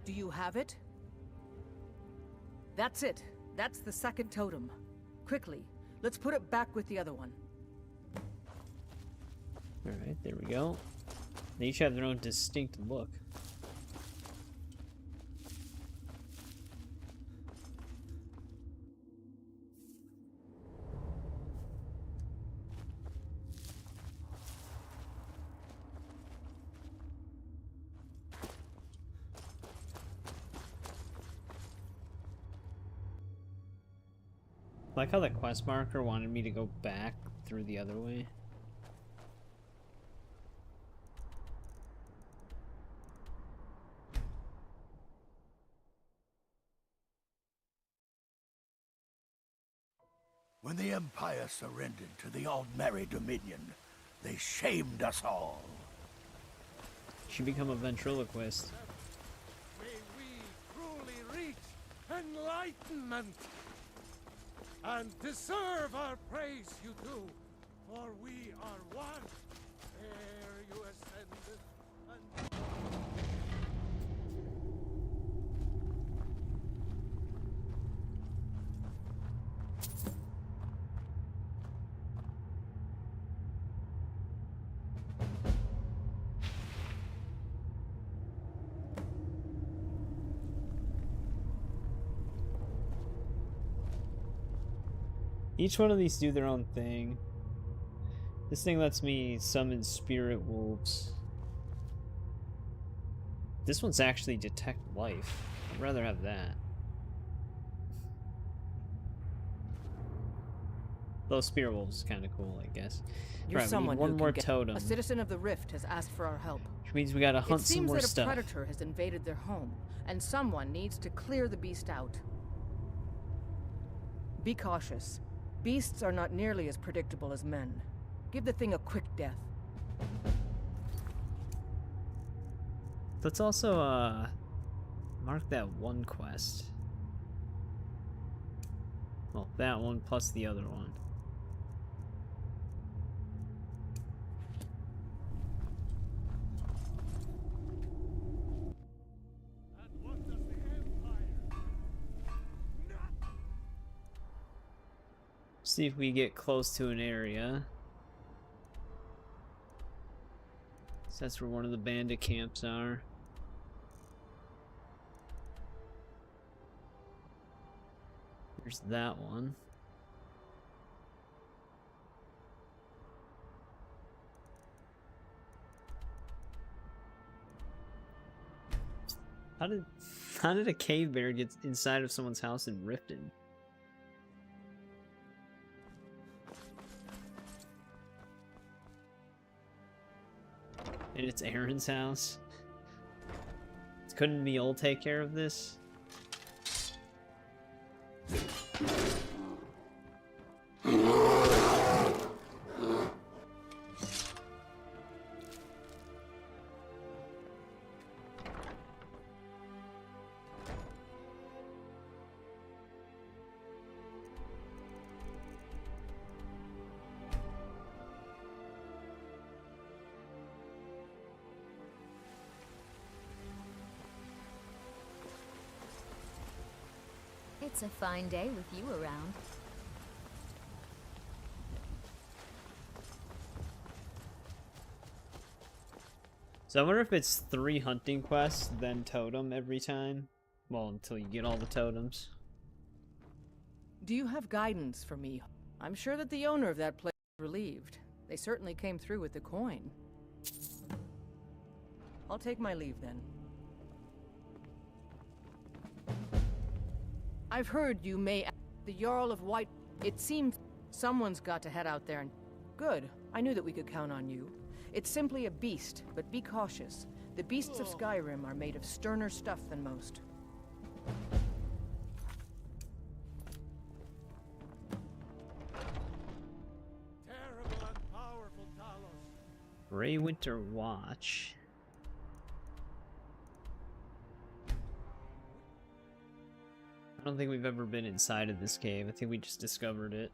Do you have it? That's it. That's the second totem. Quickly, let's put it back with the other one. Alright, there we go. They each have their own distinct look. I like how the quest marker wanted me to go back through the other way. When the Empire surrendered to the Aldmeri Dominion, they shamed us all. Should become a ventriloquist. May we truly reach enlightenment and deserve our praise, you do, for we are one. Ere you ascended and... Each one of these do their own thing. This thing lets me summon spirit wolves. This one's actually detect life. I'd rather have that. Though spirit wolves is kind of cool, I guess. You're Right, someone we need one who more can get... totem. A citizen of the Rift has asked for our help. Which means we gotta hunt some more It seems that a stuff. predator has invaded their home, and someone needs to clear the beast out. Be cautious. Beasts are not nearly as predictable as men. Give the thing a quick death. Let's also mark that one quest. Well, that one plus the other one. See if we get close to an area. So that's where one of the bandit camps are. There's that one. How did a cave bear get inside of someone's house in Riften? And it's Aaron's house. Couldn't Mule take care of this? It's a fine day with you around. So I wonder if it's 3 hunting quests, then totem every time? Well, until you get all the totems. Do you have guidance for me? I'm sure that the owner of that place is relieved. They certainly came through with the coin. I'll take my leave then. I've heard you may... The Jarl of White... It seems someone's got to head out there and... Good. I knew that we could count on you. It's simply a beast, but be cautious. The beasts of Skyrim are made of sterner stuff than most. Terrible and powerful Talos. Grey Winter Watch. I don't think we've ever been inside of this cave. I think we just discovered it.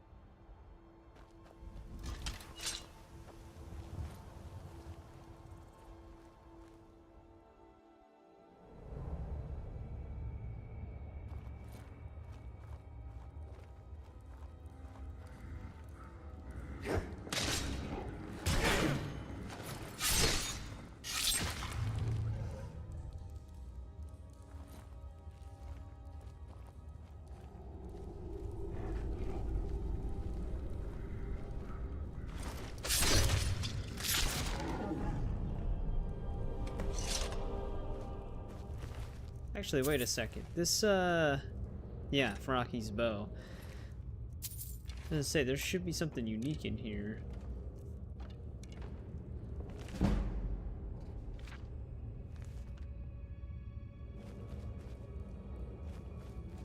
Actually, wait a second. This, yeah, Frocky's bow. I was gonna say, there should be something unique in here.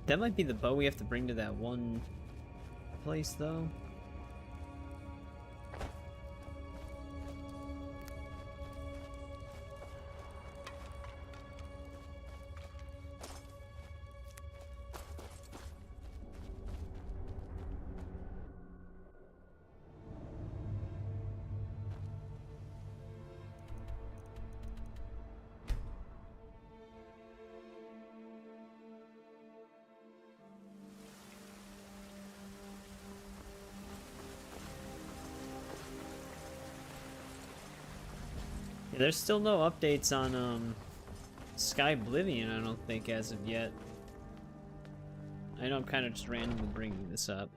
That might be the bow we have to bring to that one place, though. There's still no updates on Sky Oblivion, I don't think, as of yet. I know I'm kind of just randomly bringing this up.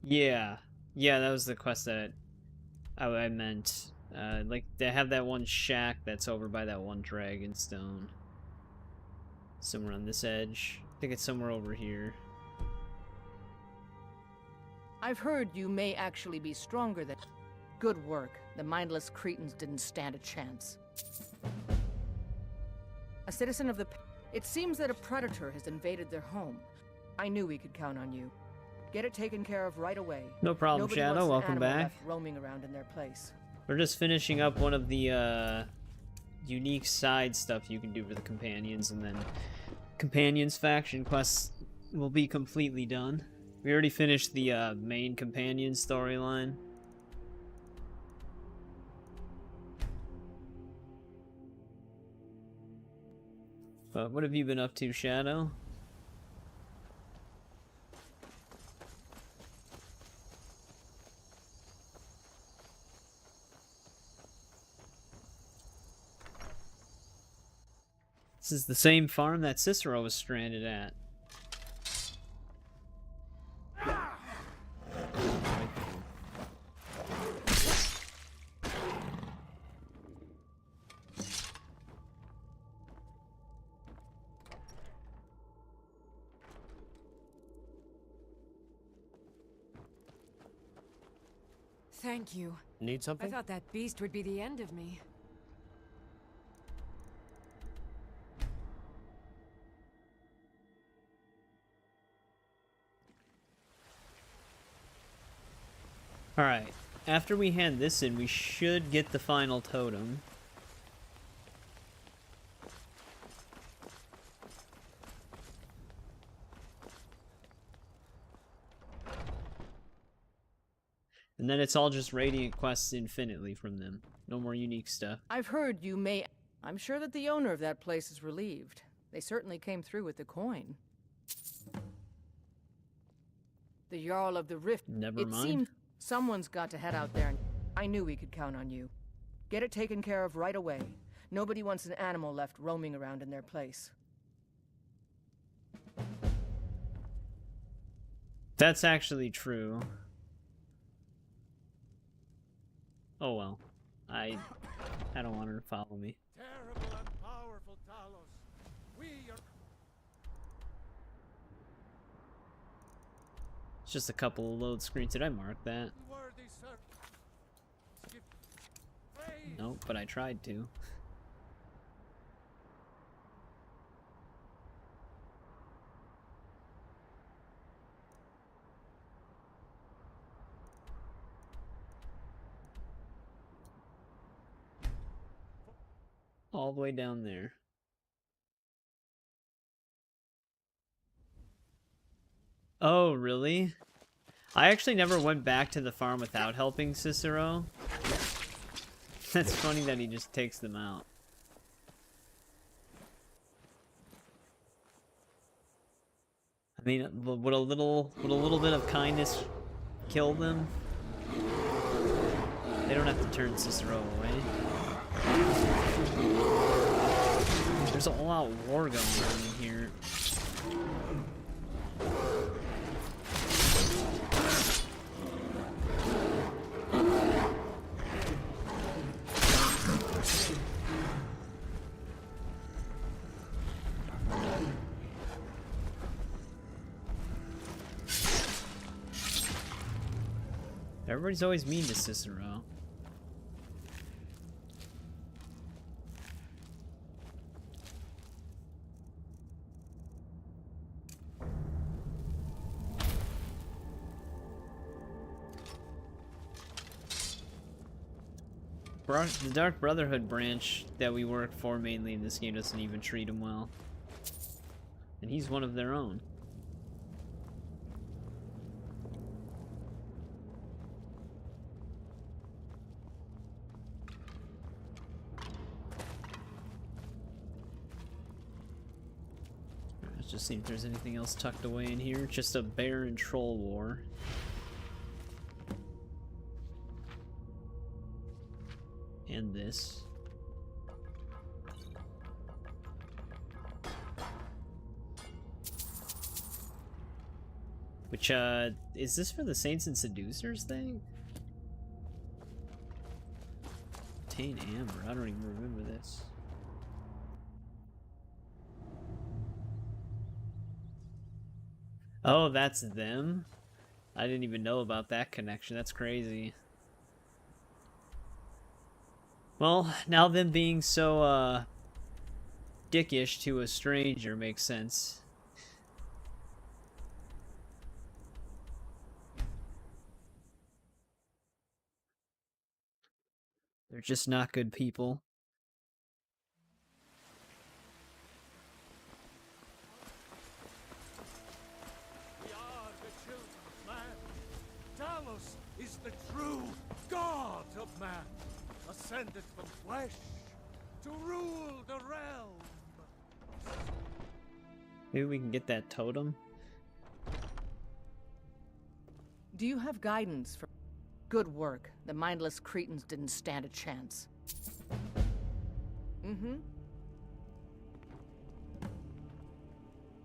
Yeah, that was the quest that I meant. Like, they have that one shack that's over by that one Dragonstone. Somewhere on this edge. I think it's somewhere over here. I've heard you may actually be stronger than... Good work. The mindless Cretans didn't stand a chance. A citizen of the... It seems that a predator has invaded their home. I knew we could count on you. Get it taken care of right away. No problem, Nobody Shadow. wants an Welcome animal back. left roaming around in their place. We're just finishing up one of the unique side stuff you can do for the companions, and then companions faction quests will be completely done. We already finished the main companion storyline. But what have you been up to, Shadow? This is the same farm that Cicero was stranded at. Thank you. Need something? I thought that beast would be the end of me. Alright, after we hand this in, we should get the final totem. And then it's all just radiant quests infinitely from them. No more unique stuff. I've heard you may... I'm sure that the owner of that place is relieved. They certainly came through with the coin. The Jarl of the Rift... Never it mind. Seems someone's got to head out there. I knew we could count on you. Get it taken care of right away. Nobody wants an animal left roaming around in their place. That's actually true. Oh well. I don't want her to follow me. Terrible and powerful Talos. We are... It's just a couple of load screens. Did I mark that? Worthy servant. Give praise. Nope, but I tried to. All the way down there. Oh, really? I actually never went back to the farm without helping Cicero. That's funny that he just takes them out. I mean, would a little bit of kindness kill them? They don't have to turn Cicero away. There's a all-out war going on in here. Everybody's always mean to Cicero. The Dark Brotherhood branch that we work for mainly in this game doesn't even treat him well. And he's one of their own. Let's just see if there's anything else tucked away in here. Just a bear and troll war. And this. Which, is this for the Saints and Seducers thing? Obtain Amber, I don't even remember this. Oh, that's them? I didn't even know about that connection, that's crazy. Well, now them being so, dickish to a stranger makes sense. They're just not good people. We are the children of man. Talos is the true god of man, ascended from flesh to rule the realm. Maybe we can get that totem? Do you have guidance for... Good work. The mindless cretins didn't stand a chance. Mm-hmm.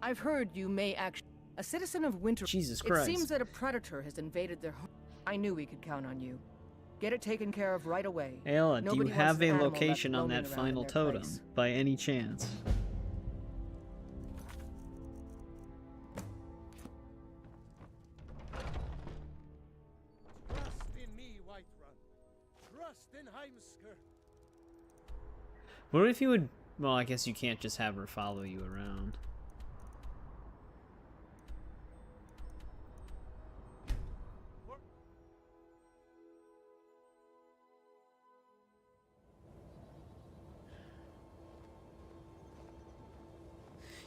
I've heard you may actually... A citizen of Winter... Jesus Christ. It seems that a predator has invaded their home. I knew we could count on you. Get it taken care of right away. Ayla, do you Nobody wants have an a animal location left on that roaming around in final their totem, place. by any chance? Trust in me, Whiterun. Trust in Heimskr. What if you would... Well, I guess you can't just have her follow you around.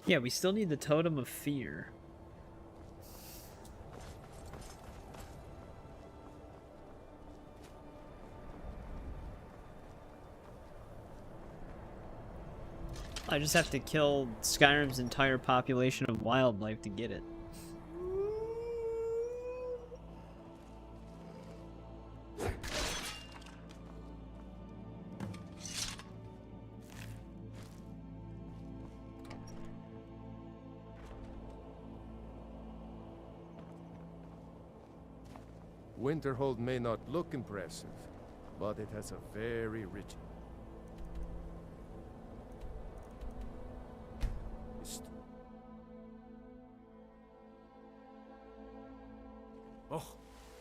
Yeah, we still need the Totem of Fear. I just have to kill Skyrim's entire population of wildlife to get it. Winterhold may not look impressive, but it has a very rich... Oh,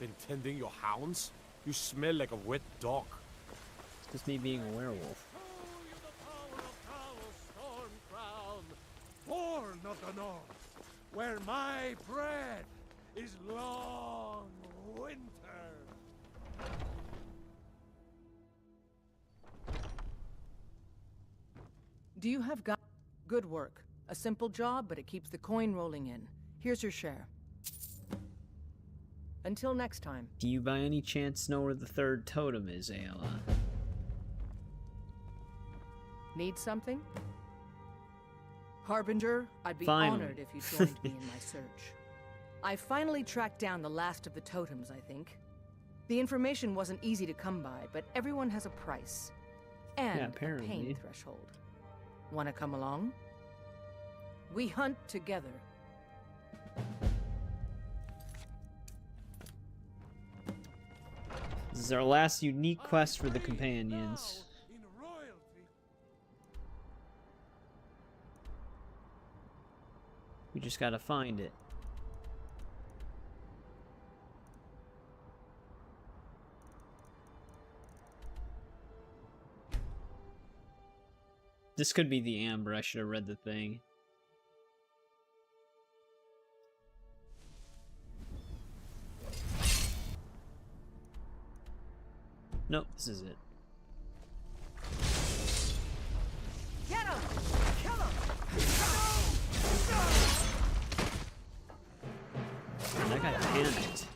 been tending your hounds? You smell like a wet dog. It's just me being a werewolf. Born of the north, where my bread is long winter. Do you have good work? A simple job, but it keeps the coin rolling in. Here's your share. Until next time. Do you by any chance know where the third totem is, Ayla? Need something? Harbinger, I'd be Finally. honored if you joined me in my search. I finally tracked down the last of the totems, I think. The information wasn't easy to come by, but everyone has a price. And Yeah, a apparently. pain threshold. Wanna come along? We hunt together. This is our last unique quest for the companions. We just gotta find it. This could be the Amber. I should have read the thing. Nope, this is it. Get him! Kill him! And that guy panicked.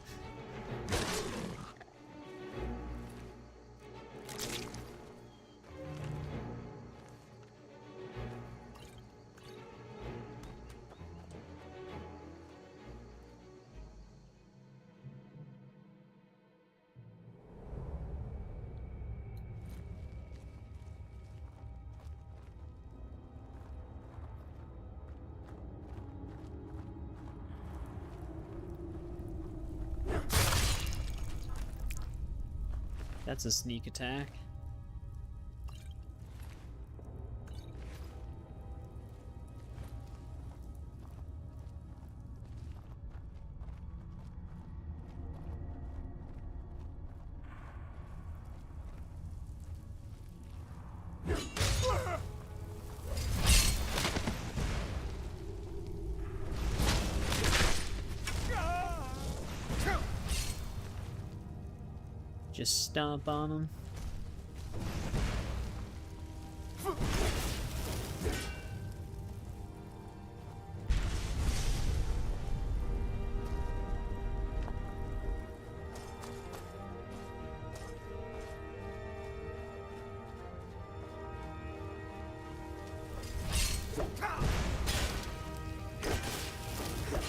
That's a sneak attack. Just stomp on him.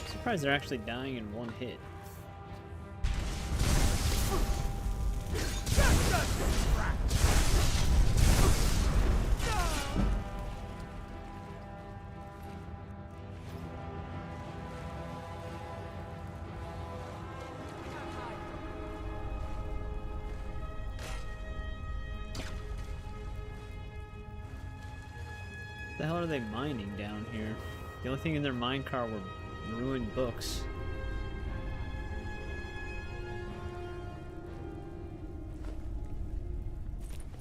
Surprised they're actually dying in one hit. The hell are they mining down here? The only thing in their minecart were ruined books.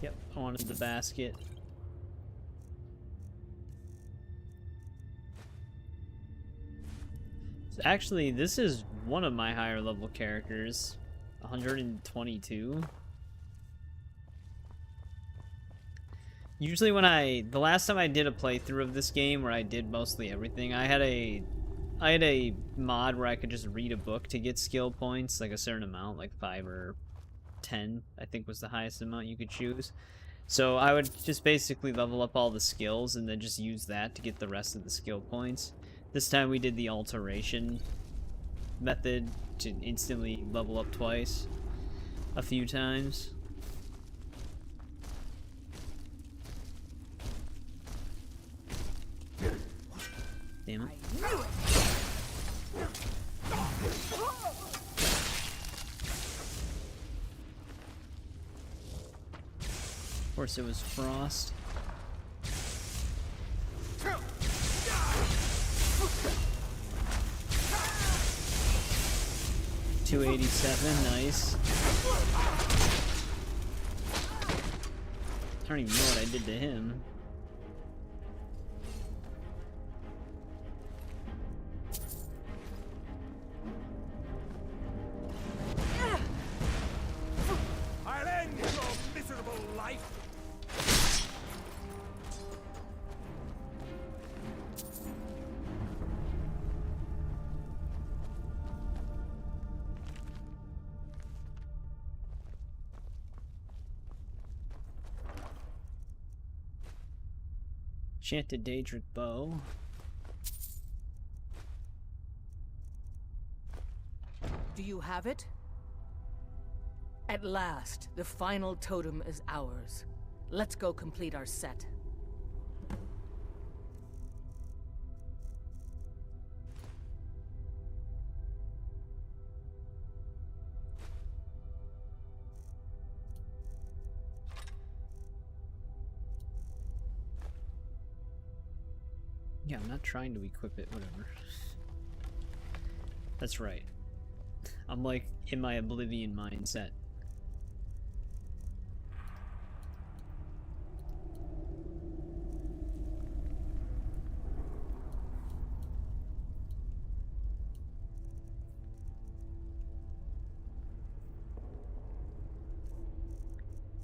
Yep, I wanted the basket. So actually, this is one of my higher level characters. 122. Usually when the last time I did a playthrough of this game where I did mostly everything, I had a mod where I could just read a book to get skill points, like a certain amount, like 5 or 10, I think was the highest amount you could choose. So I would just basically level up all the skills and then just use that to get the rest of the skill points. This time we did the alteration method to instantly level up twice, a few times. Damn it. Of course it was Frost. $287, nice. I don't even know what I did to him. Enchanted Daedric bow. Do you have it? At last, the final totem is ours. Let's go complete our set. Yeah, I'm not trying to equip it, whatever. That's right. I'm like in my Oblivion mindset.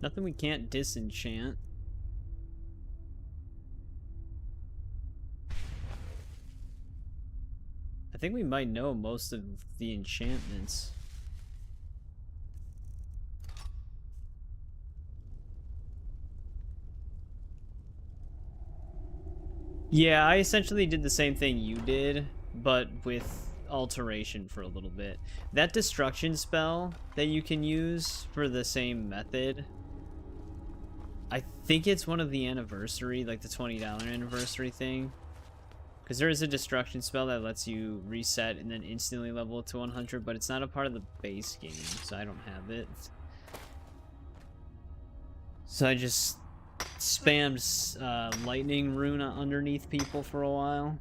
Nothing we can't disenchant. think we might know most of the enchantments. Yeah, I essentially did the same thing you did, but with alteration for a little bit. That destruction spell that you can use for the same method, I think it's one of the anniversary, like the $20 anniversary thing. Because there is a destruction spell that lets you reset and then instantly level it to 100, but it's not a part of the base game, so I don't have it. So I just spammed lightning rune underneath people for a while.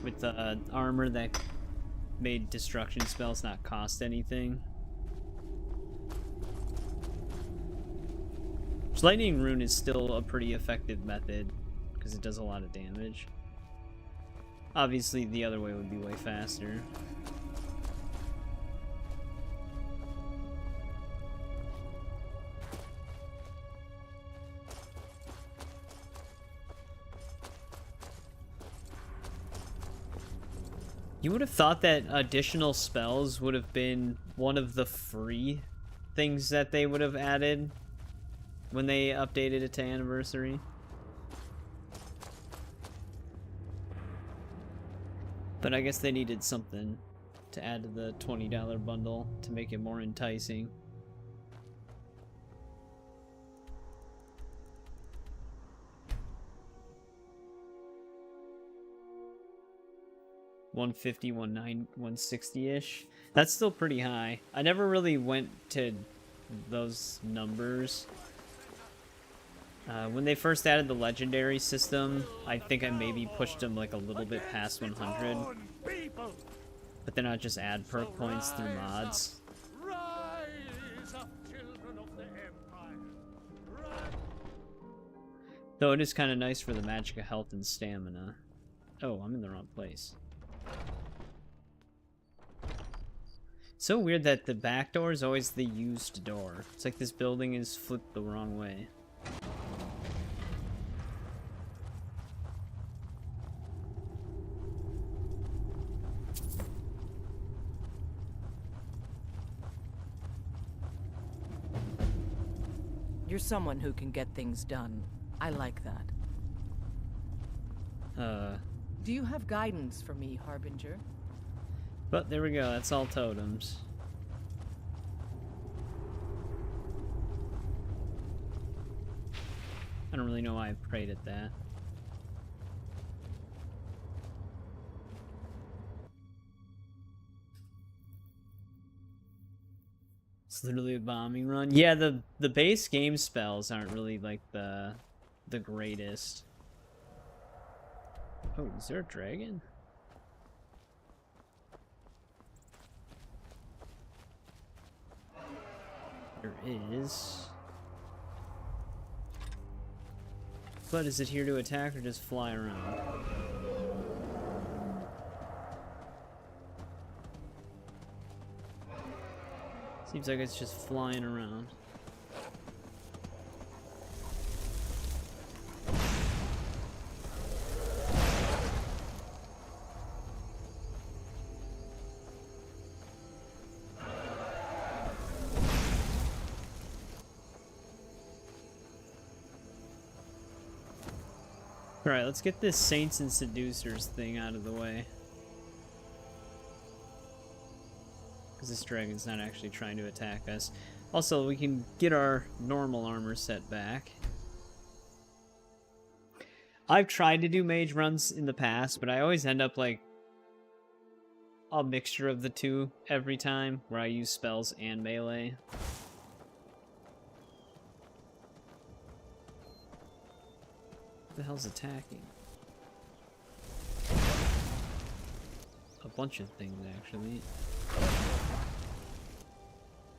With the armor that made destruction spells not cost anything. Lightning rune is still a pretty effective method because it does a lot of damage. Obviously, the other way would be way faster. You would have thought that additional spells would have been one of the free things that they would have added when they updated it to anniversary. But I guess they needed something to add to the $20 bundle to make it more enticing. $150, $190, $160-ish. That's still pretty high. I never really went to those numbers. When they first added the legendary system, I think I maybe pushed them like a little bit past 100. But then I'd just add perk points through mods. Though it is kind of nice for the magic of health and stamina. Oh, I'm in the wrong place. So weird that the back door is always the used door. It's like this building is flipped the wrong way. You're someone who can get things done. I like that. Do you have guidance for me, Harbinger? But there we go, that's all totems. I don't really know why I prayed at that. It's literally a bombing run. Yeah, the base game spells aren't really like the greatest. Oh, is there a dragon? There is. But is it here to attack or just fly around? Seems like it's just flying around. Alright, let's get this Saints and Seducers thing out of the way. Because this dragon's not actually trying to attack us. Also, we can get our normal armor set back. I've tried to do mage runs in the past, but I always end up like a mixture of the two every time, where I use spells and melee. What the hell's attacking? A bunch of things, actually.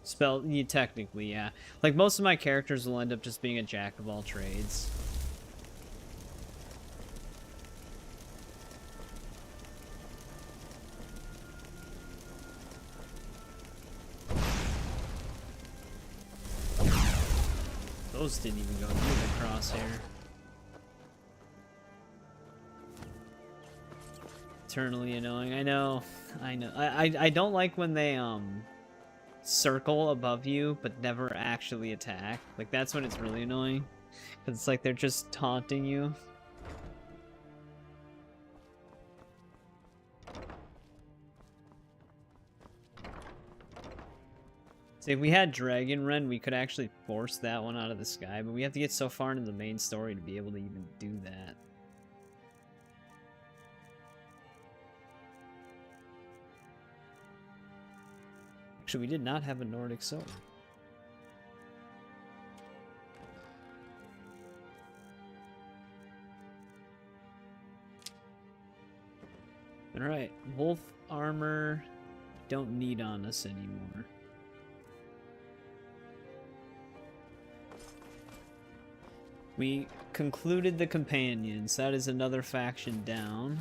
Spell, yeah, technically, yeah. Like, most of my characters will end up just being a jack of all trades. Those didn't even go near the crosshair. eternally annoying. I know. I don't like when they circle above you but never actually attack. Like that's when it's really annoying. Cause it's like they're just taunting you. See, if we had Dragon Ren, we could actually force that one out of the sky, but we have to get so far into the main story to be able to even do that. Actually, we did not have a Nordic sword. Alright, wolf armor don't need on us anymore. We concluded the companions. That is another faction down.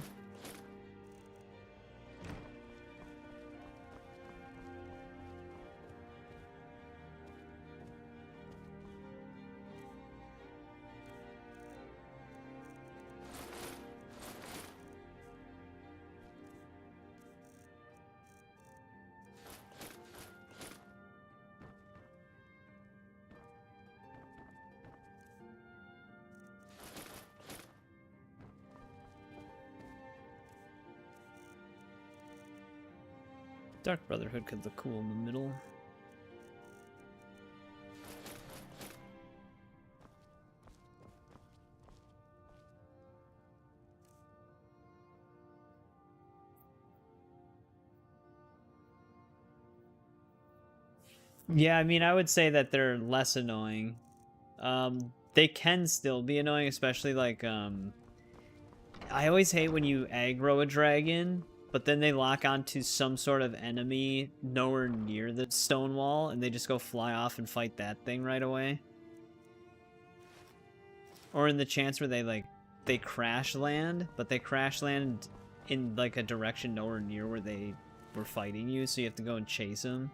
Dark Brotherhood could look cool in the middle. Yeah, I mean, I would say that they're less annoying. They can still be annoying, especially like, I always hate when you aggro a dragon, but then they lock onto some sort of enemy nowhere near the stone wall, and they just go fly off and fight that thing right away. Or in the chance where they crash land, but they crash land in like a direction nowhere near where they were fighting you, so you have to go and chase them.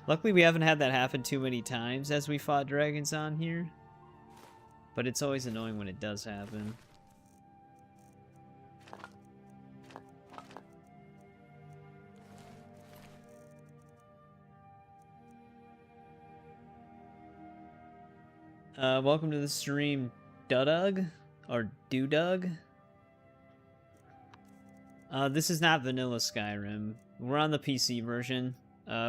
Luckily, we haven't had that happen too many times as we fought dragons on here, but it's always annoying when it does happen. Welcome to the stream, Dudug, or Dudug. This is not vanilla Skyrim. We're on the PC version.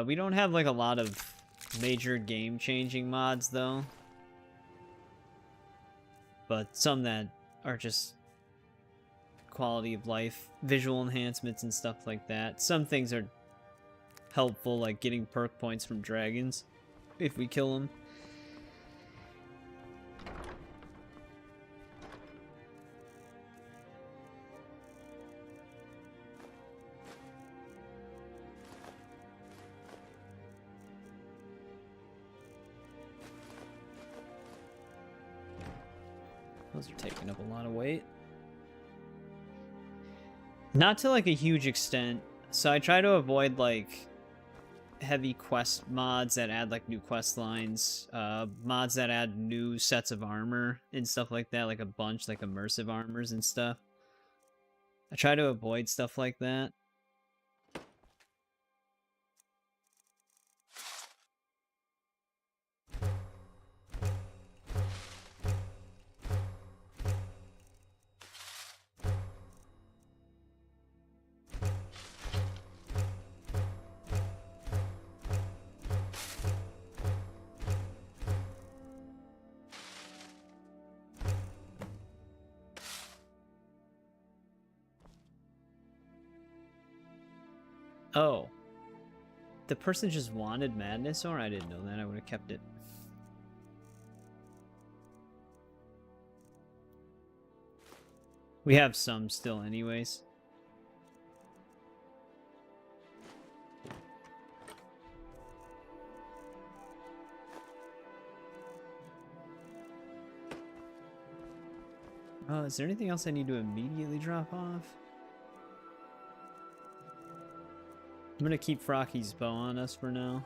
We don't have like a lot of major game-changing mods though, but some that are just quality of life, visual enhancements and stuff like that. Some things are helpful, like getting perk points from dragons if we kill them. Those are taking up a lot of weight. Not to like a huge extent. So I try to avoid like heavy quest mods that add like new quest lines, mods that add new sets of armor and stuff like that, like a bunch, like immersive armors and stuff. I try to avoid stuff like that. Oh. The person just wanted Madness, or I didn't know that. I would have kept it. We have some still anyways. Oh, is there anything else I need to immediately drop off? I'm gonna keep Frocky's bow on us for now.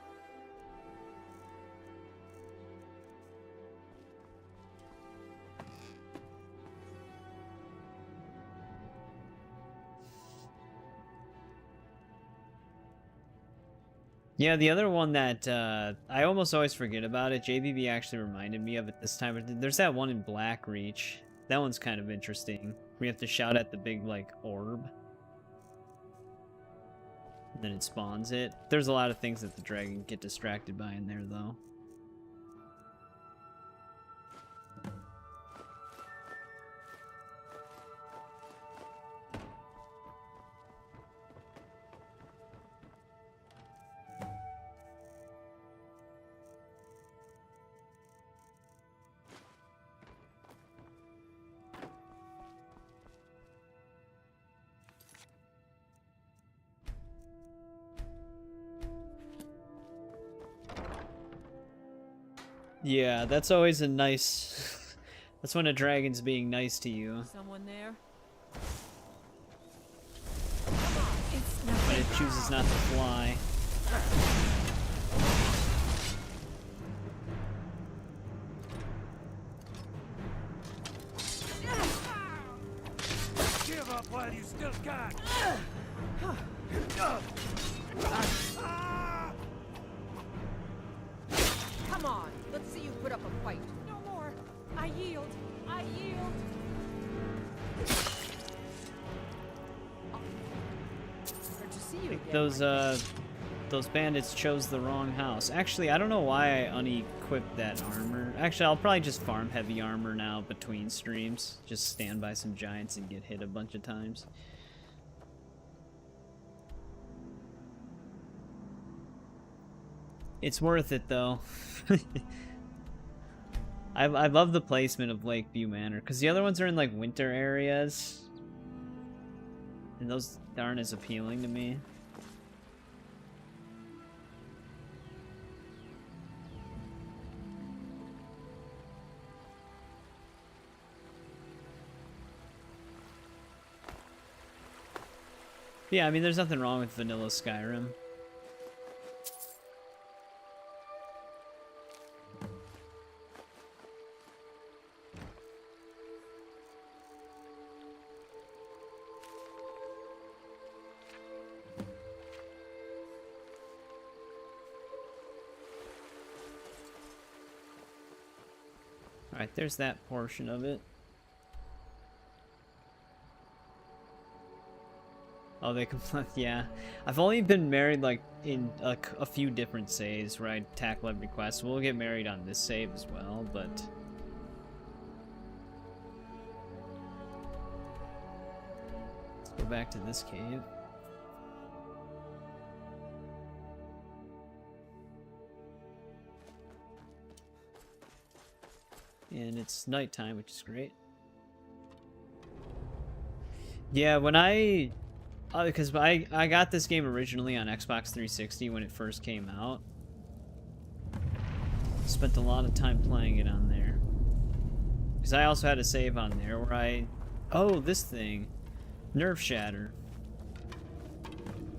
Yeah, the other one that I almost always forget about it, JBB actually reminded me of it this time. There's that one in Blackreach. That one's kind of interesting. We have to shout at the big, like, orb. And then it spawns it. There's a lot of things that the dragon get distracted by in there, though. Yeah, that's always a nice... That's when a dragon's being nice to you. Someone there? When it chooses not to fly. Give up while you still can! Come on, let's see you put up a fight. No more. I yield. I yield. Good to see you again. Those bandits chose the wrong house. Actually, I don't know why I unequipped that armor. Actually, I'll probably just farm heavy armor now between streams. Just stand by some giants and get hit a bunch of times. It's worth it, though. I love the placement of Lakeview Manor, because the other ones are in, like, winter areas. And those aren't as appealing to me. Yeah, I mean, there's nothing wrong with vanilla Skyrim. Alright, there's that portion of it. Oh, they can, yeah. I've only been married, like, in a few different saves where I tackle every quest. We'll get married on this save as well, but... Let's go back to this cave. And it's nighttime, which is great. Yeah, when because I got this game originally on Xbox 360 when it first came out. Spent a lot of time playing it on there. Because I also had a save on there where oh, this thing. Nerve Shatter.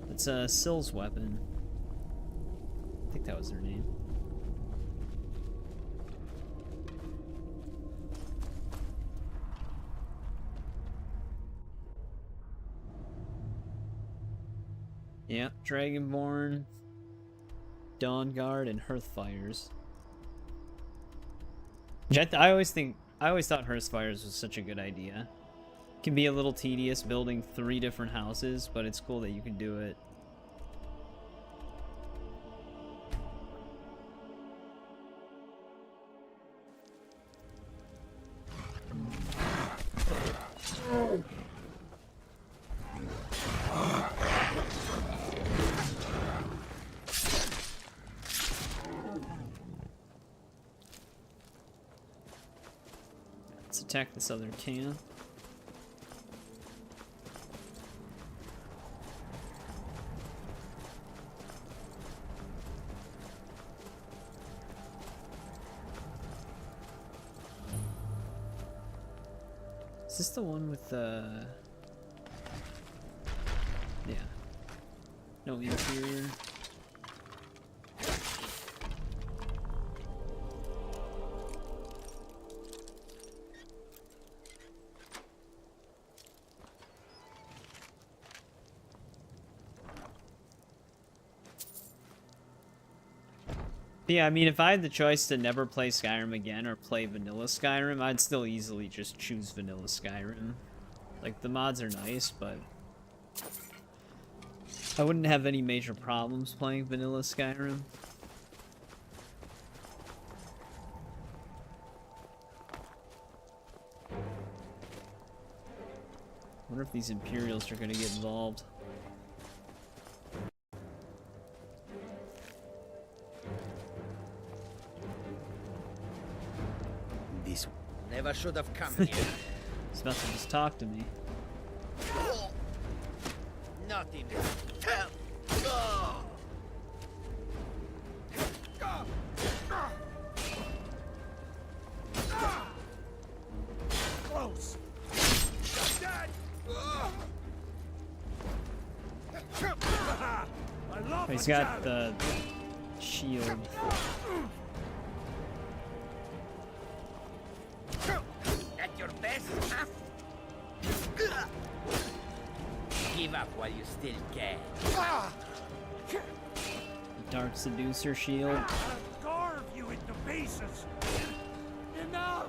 It's a Sill's weapon. I think that was her name. Yeah, Dragonborn, Dawnguard, and Hearthfires. Which I always thought Hearthfires was such a good idea. It can be a little tedious building 3 different houses, but it's cool that you can do it. Let's attack this other can. Is this the one with the... Yeah. No interior. But yeah, I mean, if I had the choice to never play Skyrim again or play vanilla Skyrim, I'd still easily just choose vanilla Skyrim. Like, the mods are nice, but I wouldn't have any major problems playing vanilla Skyrim. I wonder if these Imperials are gonna get involved. This never should have come here. He's about to just talk to me. Nothing. Help. Oh. Close. Dead. I love He's a got challenge. the shield. At your best, huh? Give up while you still can. Dark Seducer shield. I'll carve you into pieces. Enough.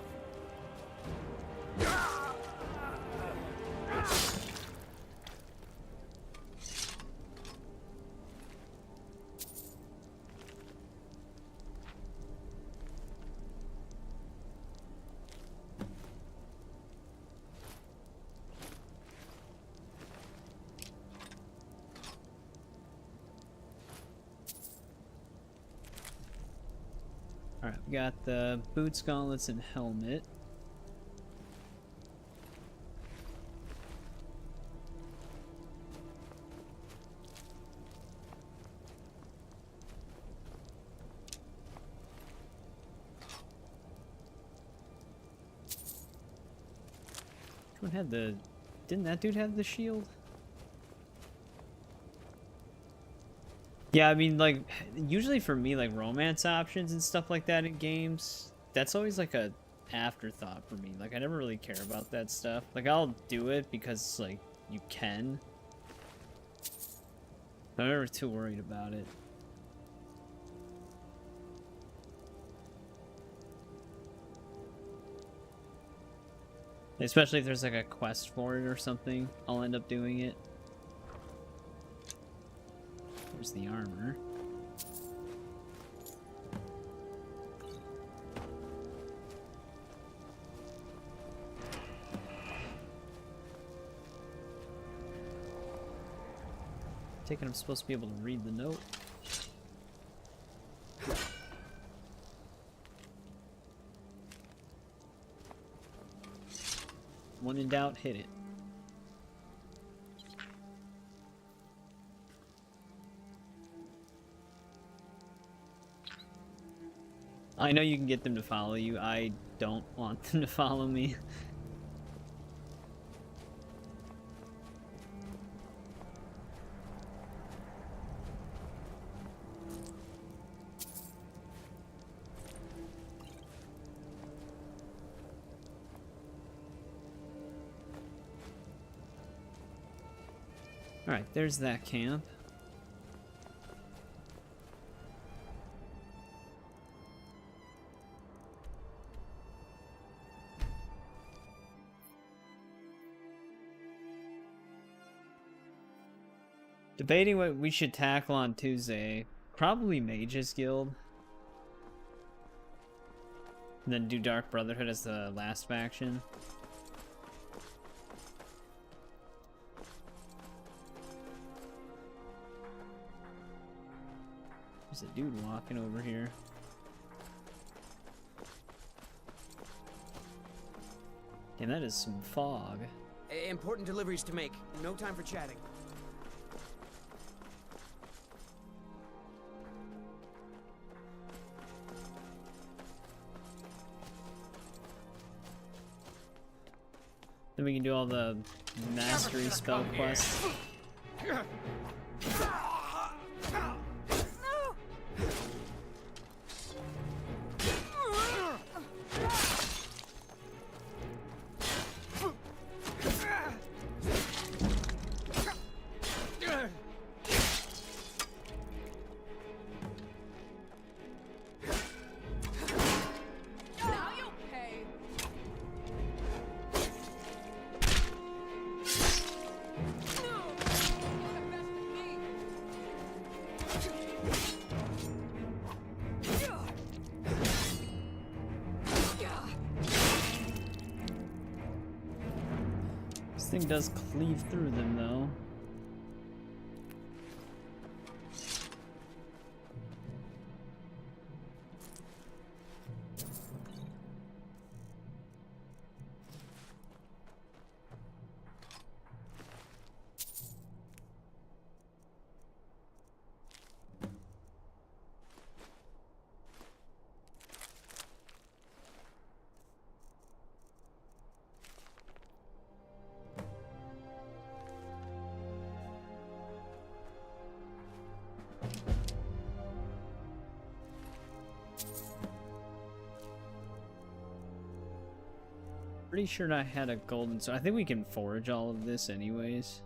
Alright, we got the boots, gauntlets, and helmet. Which one had the... Didn't that dude have the shield? Yeah, I mean, like, usually for me, like, romance options and stuff like that in games, that's always, like, a afterthought for me. Like, I never really care about that stuff. Like, I'll do it because, like, you can. I'm never too worried about it. Especially if there's, like, a quest for it or something, I'll end up doing it. There's the armor. Taking I'm supposed to be able to read the note. When in doubt, hit it. I know you can get them to follow you. I don't want them to follow me. Alright, there's that camp. Debating what we should tackle on Tuesday. Probably Mage's Guild. And then do Dark Brotherhood as the last faction. There's a dude walking over here. Damn, that is some fog. Important deliveries to make. No time for chatting. Then we can do all the mastery spell quests. This thing does cleave through them, though. Pretty sure I had a golden, so I think we can forage all of this anyways.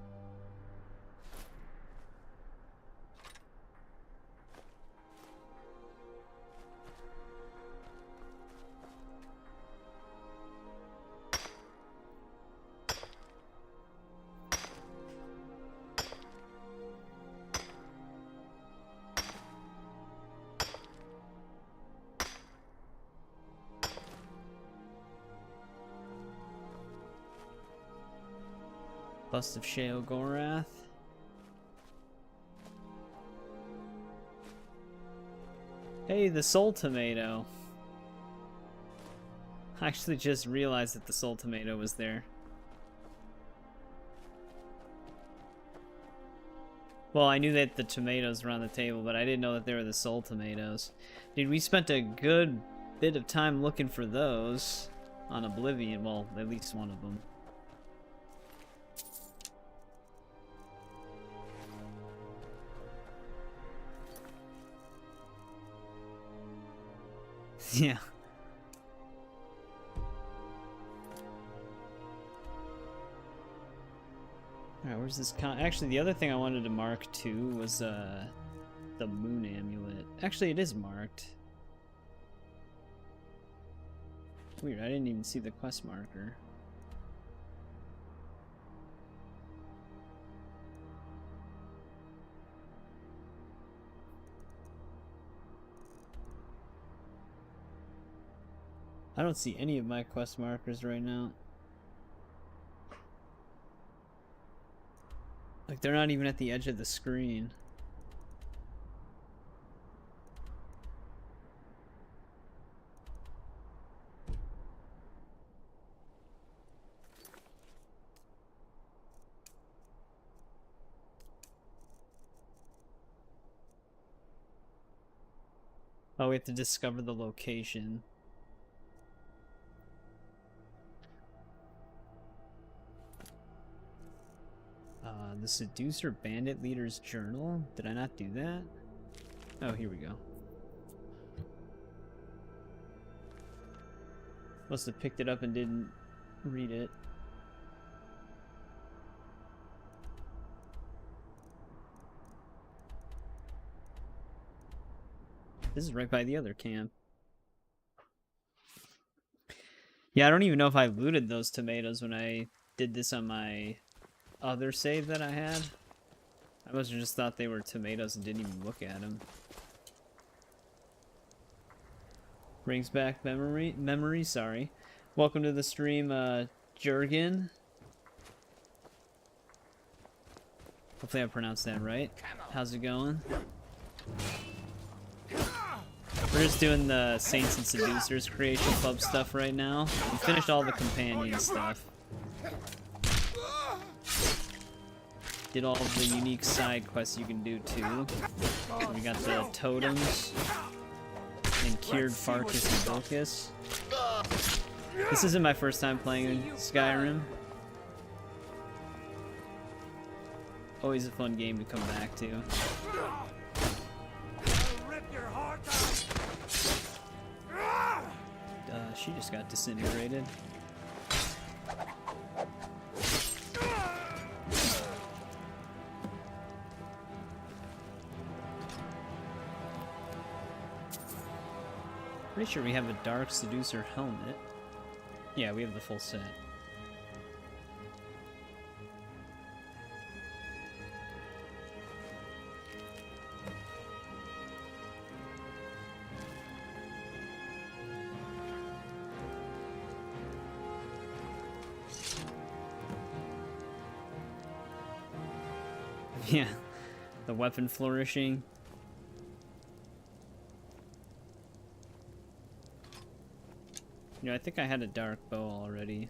Bust of Shale Gorath. Hey, the soul tomato. I actually just realized that the soul tomato was there. Well, I knew that the tomatoes were on the table, but I didn't know that they were the soul tomatoes. Dude, we spent a good bit of time looking for those on Oblivion. Well, at least one of them. Yeah. Alright, where's this actually, the other thing I wanted to mark too was the moon amulet. Actually, it is marked. Weird, I didn't even see the quest marker. I don't see any of my quest markers right now. Like, they're not even at the edge of the screen. Oh, we have to discover the location. The Seducer Bandit Leader's Journal? Did I not do that? Oh, here we go. Must have picked it up and didn't read it. This is right by the other camp. Yeah, I don't even know if I looted those tomatoes when I did this on my other save that I had. I must have just thought they were tomatoes and didn't even look at them. Brings back memory, sorry. Welcome to the stream, Jurgen. Hopefully I pronounced that right. How's it going? We're just doing the Saints and Seducers Creation Club stuff right now. We finished all the companion stuff. Did all of the unique side quests you can do too. We got the totems and cured Farkas and Vilkas. This isn't my first time playing Skyrim. Always a fun game to come back to. She just got disintegrated. Pretty sure we have a Dark Seducer helmet. Yeah, we have the full set. Yeah, the weapon flourishing. You know, I think I had a dark bow already.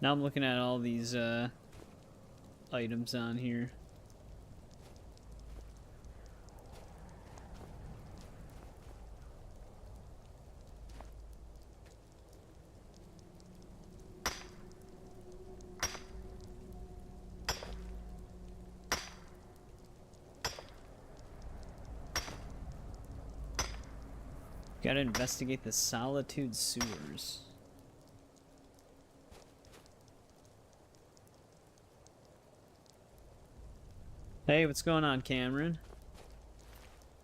Now I'm looking at all these items on here. Gotta investigate the Solitude sewers. Hey, what's going on, Cameron?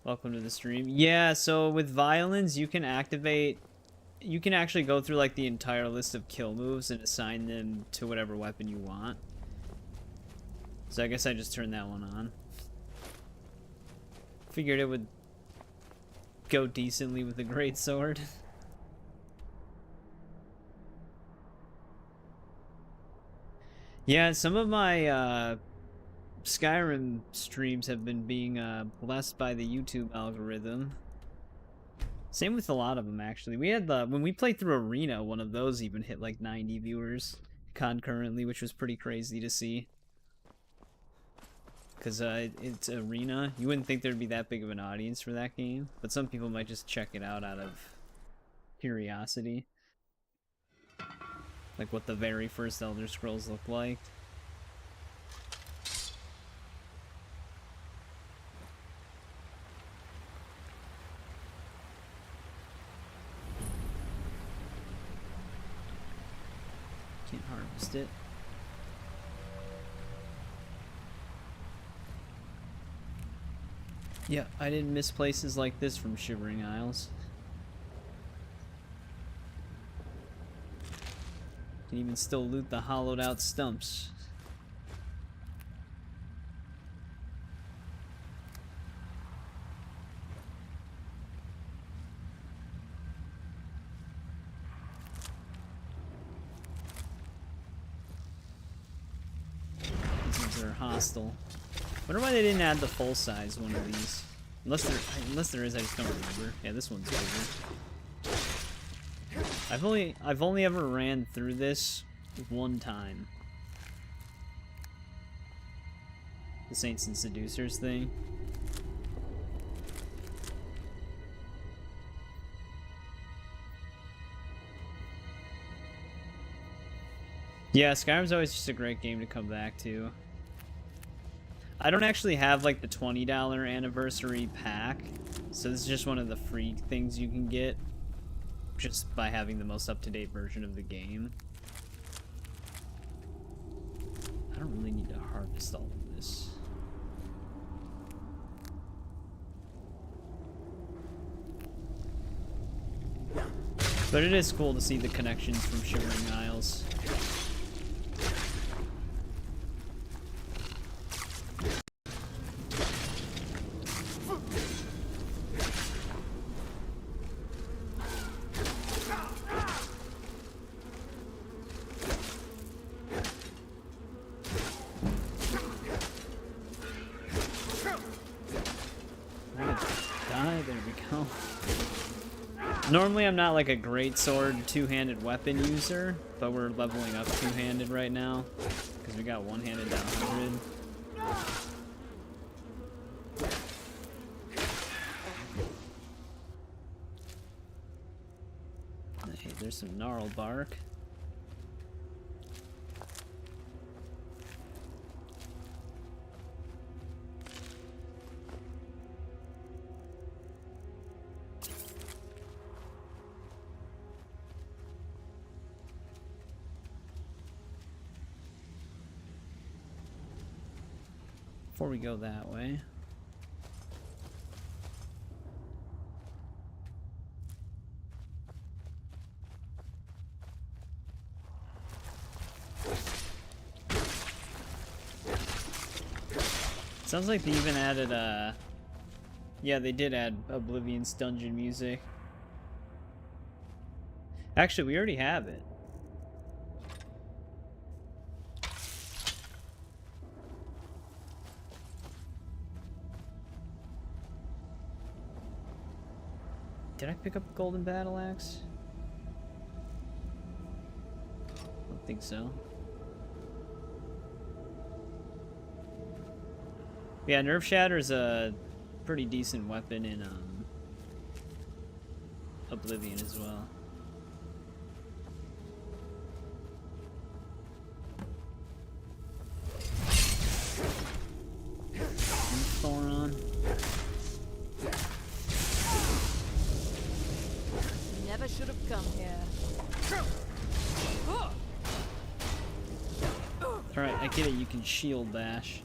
Welcome to the stream. Yeah, so with violins, you can activate... You can actually go through, like, the entire list of kill moves and assign them to whatever weapon you want. So I guess I just turned that one on. Figured it would go decently with the greatsword. Yeah, some of my Skyrim streams have been being blessed by the YouTube algorithm. Same with a lot of them, actually. We had when we played through Arena, one of those even hit like 90 viewers concurrently, which was pretty crazy to see. Because it's Arena. You wouldn't think there'd be that big of an audience for that game, but some people might just check it out of curiosity. Like what the very first Elder Scrolls looked like. Can't harvest it. Yeah, I didn't miss places like this from Shivering Isles. Can even still loot the hollowed out stumps. These ones are hostile. Wonder why they didn't add the full size one of these. Unless there is, I just don't remember. Yeah, this one's bigger. I've only ever ran through this one time. The Saints and Seducers thing. Yeah, Skyrim's always just a great game to come back to. I don't actually have like the $20 anniversary pack, so this is just one of the free things you can get just by having the most up-to-date version of the game. I don't really need to harvest all of this. But it is cool to see the connections from Shivering Isles. Normally I'm not like a great sword two-handed weapon user, but we're leveling up two-handed right now because we got one-handed down 100. Hey, there's some gnarl bark. Before we go that way. Sounds like they even added Yeah, they did add Oblivion's dungeon music. Actually, we already have it. Did I pick up a golden battle axe? I don't think so. Yeah, Nerve Shatter is a pretty decent weapon in Oblivion as well. Thoron. Never should have come here. Alright, I get it, you can shield bash.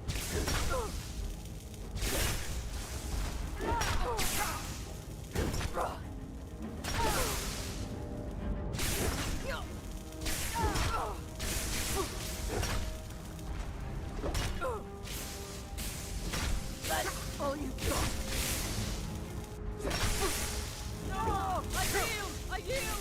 That's all you got. No! I yield! I yield!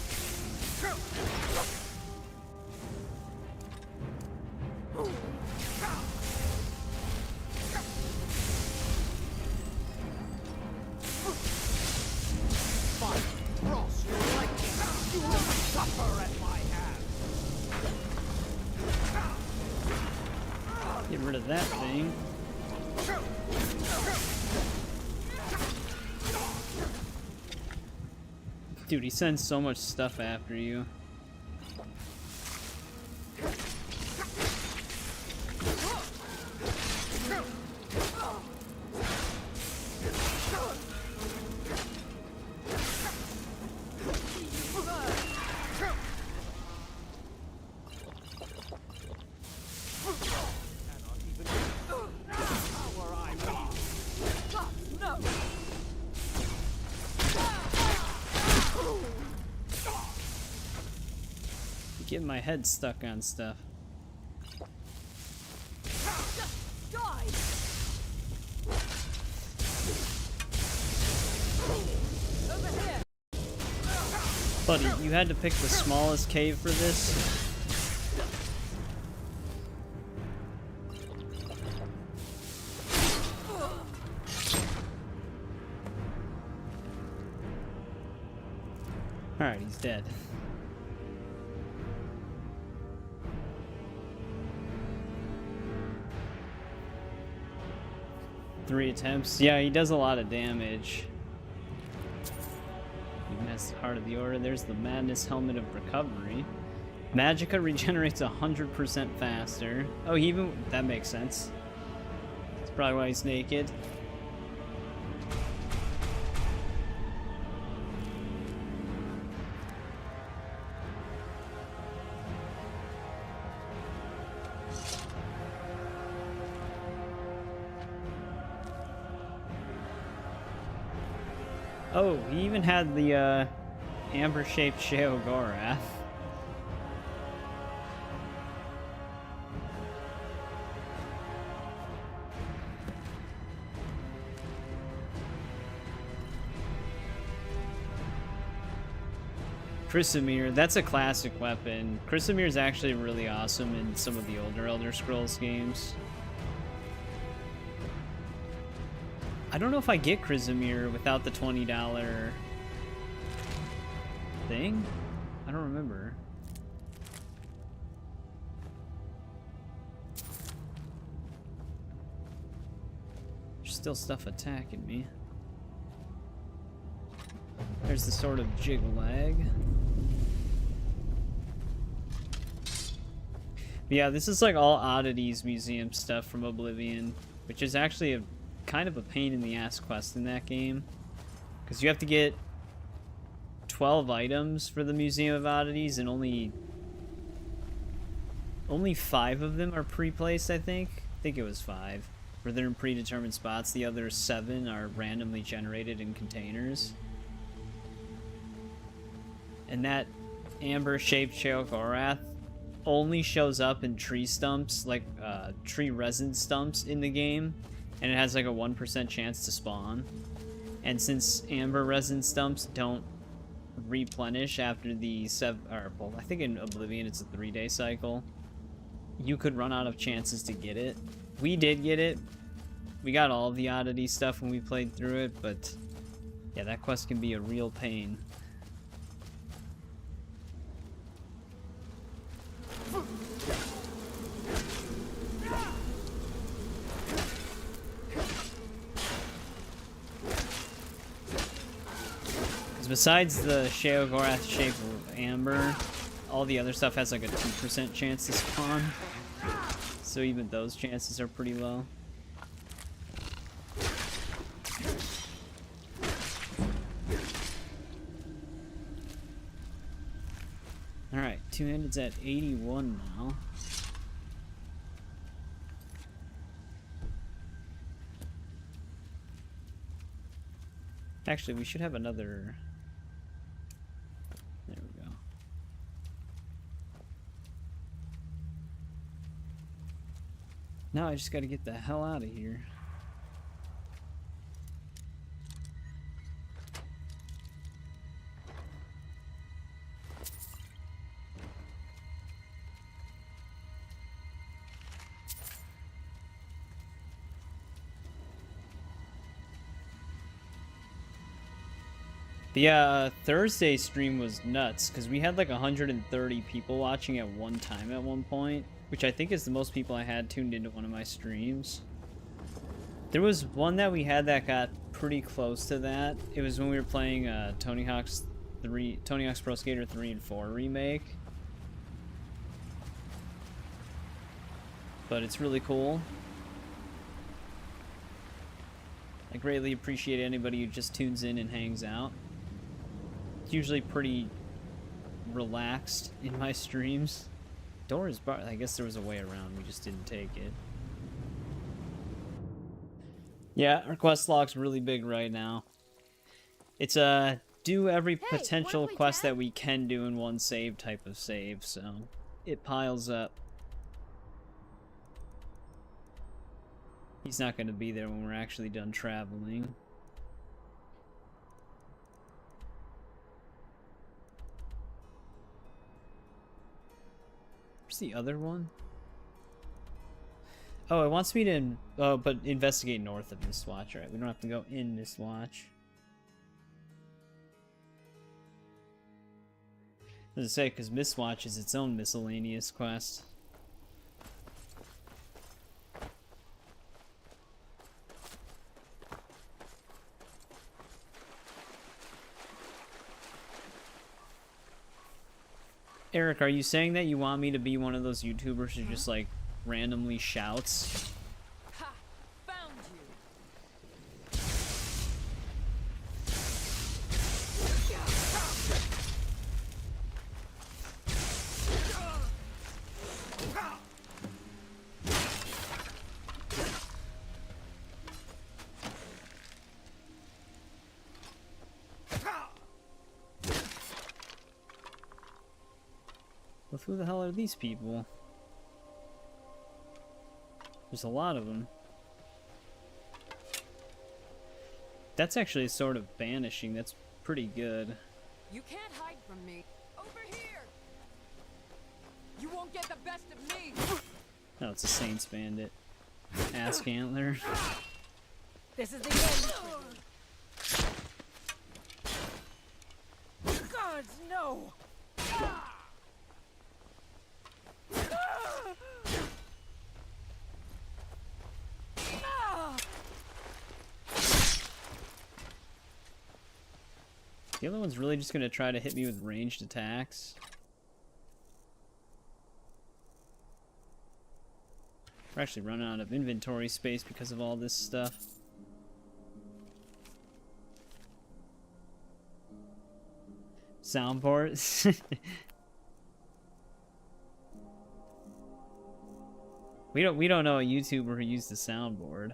Fire, frost, lightning, you will suffer at my hand. Get rid of that thing. Dude, he sends so much stuff after you. Getting my head stuck on stuff. Buddy, you had to pick the smallest cave for this? Alright, he's dead. Three attempts. Yeah, he does a lot of damage. Even has the Heart of the Order. There's the Madness Helmet of Recovery. Magicka regenerates 100% faster. Oh, he even... that makes sense. That's probably why he's naked. Oh, he even had the amber-shaped Sheogorath. Chrysamere, that's a classic weapon. Chrysamere is actually really awesome in some of the older Elder Scrolls games. I don't know if I get Chrysamere without the $20 thing. I don't remember. There's still stuff attacking me. There's the Sword of Jiglag. But yeah, this is like all oddities museum stuff from Oblivion, which is actually a kind of a pain in the ass quest in that game, because you have to get 12 items for the Museum of Oddities, and only 5 of them are pre-placed. I think it was 5, where they're in predetermined spots. The other 7 are randomly generated in containers. And that amber-shaped Sheogorath only shows up in tree stumps, like tree resin stumps in the game, and it has like a 1% chance to spawn. And since amber resin stumps don't replenish after the well, I think in Oblivion it's a 3-day cycle, you could run out of chances to get it. We did get it. We got all of the oddity stuff when we played through it, but yeah, that quest can be a real pain. Besides the Sheogorath shape of amber, all the other stuff has like a 2% chance to spawn. So even those chances are pretty low. Alright, two-handed's at 81 now. Actually, we should have another... There we go. Now I just gotta get the hell out of here. The Thursday stream was nuts because we had like 130 people watching at one time at one point, which I think is the most people I had tuned into one of my streams. There was one that we had that got pretty close to that. It was when we were playing Tony Hawk's Pro Skater 3 and 4 remake. But it's really cool. I greatly appreciate anybody who just tunes in and hangs out. Usually pretty relaxed in my streams. Door is barred. I guess there was a way around. We just didn't take it. Yeah, our quest log's really big right now. It's a do every potential quest that we can do in one save type of save, so it piles up. He's not going to be there when we're actually done traveling. Where's the other one? Oh, it wants me to... Oh, but investigate north of Mistwatch, right? We don't have to go in Mistwatch. As I say, because Mistwatch is its own miscellaneous quest. Eric, are you saying that you want me to be one of those YouTubers who just like randomly shouts? Ha! Found you. Well, who the hell are these people? There's a lot of them. That's actually sort of banishing. That's pretty good. You can't hide from me. Over here. You won't get the best of me. Oh, it's a Saints Bandit. Ask Antler. This is the end. Gods, no! The other one's really just gonna try to hit me with ranged attacks. We're actually running out of inventory space because of all this stuff. Soundboard. We don't know a YouTuber who used the soundboard.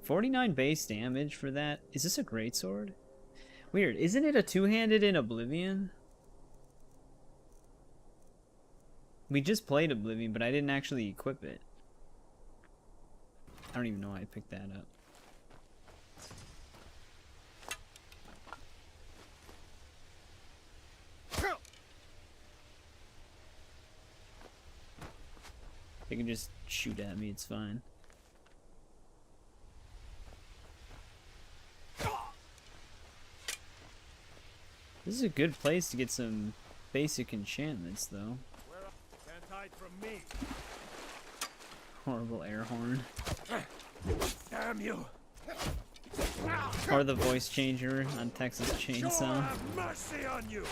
49 base damage for that. Is this a greatsword? Weird. Isn't it a two-handed in Oblivion? We just played Oblivion, but I didn't actually equip it. I don't even know why I picked that up. They can just shoot at me, it's fine. This is a good place to get some basic enchantments, though. Can't hide from me. Horrible air horn. Damn you! Or the voice changer on Texas Chainsaw. Sure, have mercy on you!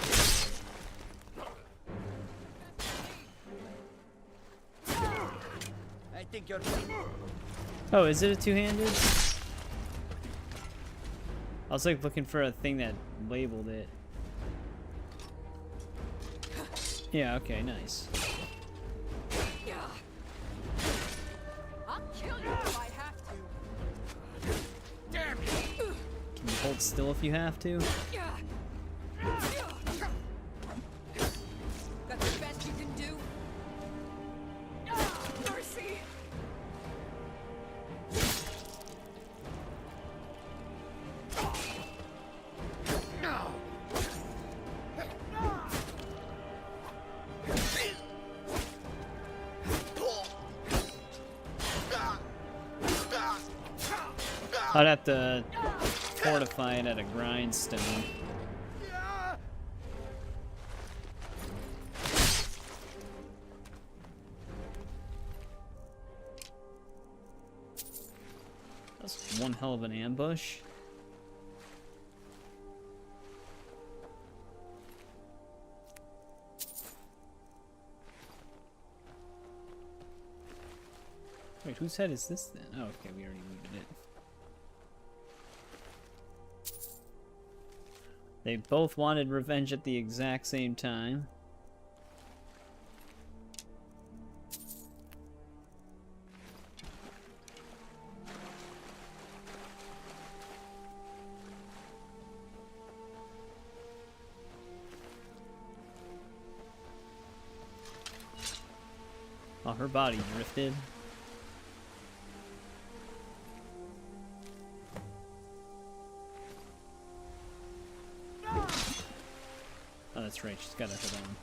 I think you're... Oh, is it a two-handed? I was like looking for a thing that labeled it. Yeah, okay, nice. I'll kill you if I have to. Damn you! Can you hold still if you have to? That's the best you can do? Mercy! I'd have to fortify it at a grindstone. That's one hell of an ambush. Wait, whose head is this then? Oh, okay, we already looted it. They both wanted revenge at the exact same time. Oh, her body drifted. Oh, that's right, she's got a hood on.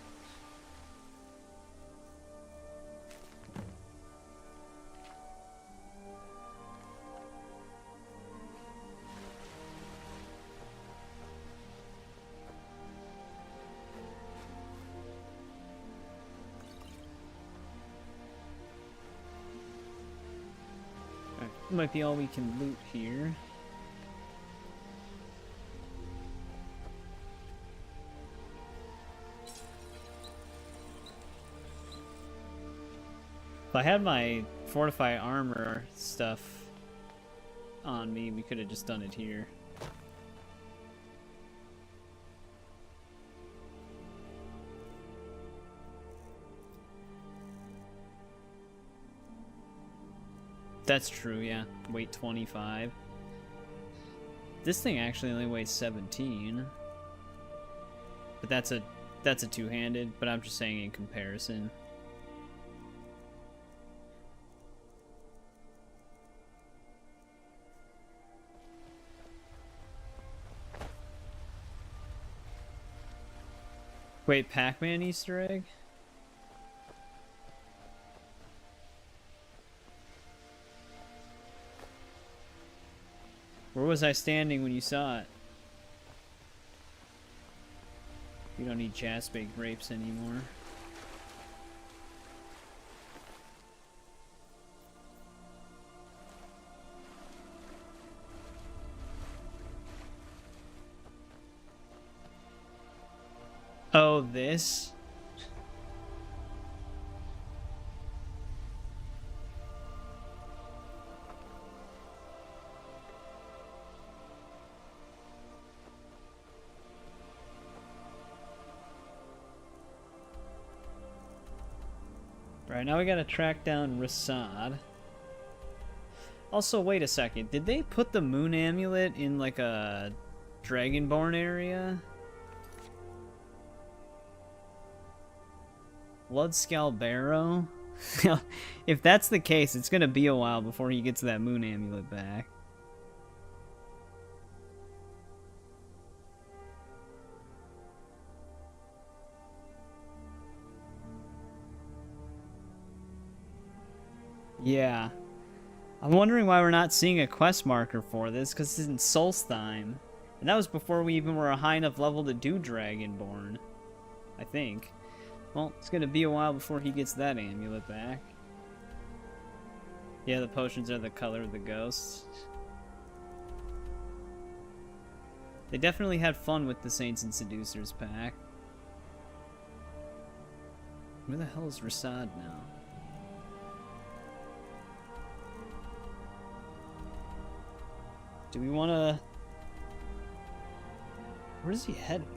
Alright, might be all we can loot here. If I had my fortify armor stuff on me, we could have just done it here. That's true, yeah. Weight 25. This thing actually only weighs 17. But that's a two-handed, but I'm just saying in comparison. Wait, Pac-Man Easter egg? Where was I standing when you saw it? You don't need jazz-baked grapes anymore. Oh, this? Right, now we gotta track down Rasad. Also, wait a second. Did they put the moon amulet in like a Dragonborn area? Bloodscale Barrow? If that's the case, it's gonna be a while before he gets that moon amulet back. Yeah. I'm wondering why we're not seeing a quest marker for this, because it's in Solstheim. And that was before we even were a high enough level to do Dragonborn. I think. Well, it's gonna be a while before he gets that amulet back. Yeah, the potions are the color of the ghosts. They definitely had fun with the Saints and Seducers pack. Where the hell is Rasad now? Do we want to... Where is he heading?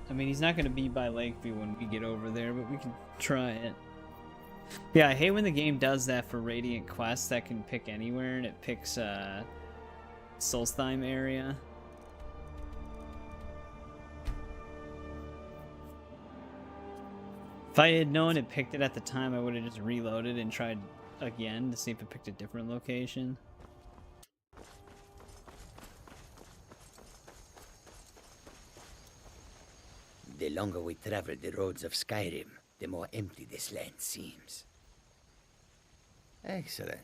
I mean, he's not going to be by Lakeview when we get over there, but we can try it. Yeah, I hate when the game does that for Radiant quests that can pick anywhere, and it picks Solstheim area. If I had known it picked it at the time, I would have just reloaded and tried again to see if it picked a different location. The longer we travel the roads of Skyrim, the more empty this land seems. Excellent.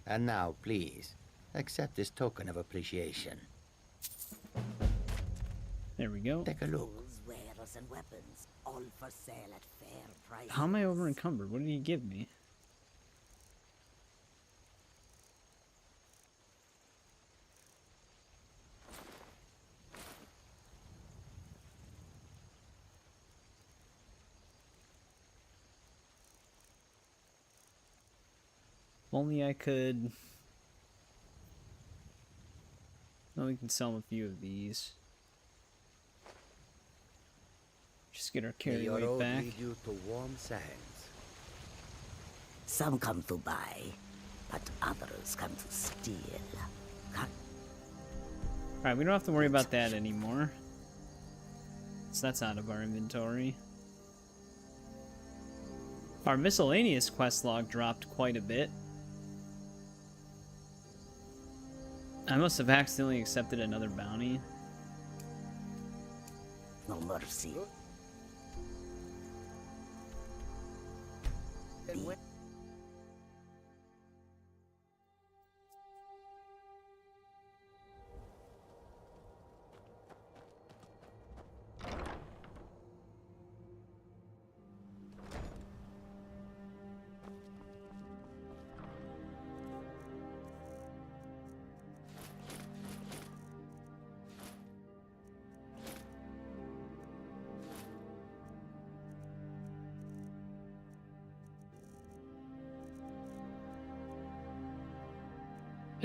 And now, please, accept this token of appreciation. There we go. Take a look. Wares and weapons, all for sale at fair prices. How am I over encumbered? What did he give me? If only I could... No, we can sell him a few of these. Just get our carry weight back. Lead you to warm sands. Some come to buy, but others come to steal. Alright, we don't have to worry about that anymore. So that's out of our inventory. Our miscellaneous quest log dropped quite a bit. I must have accidentally accepted another bounty. No mercy.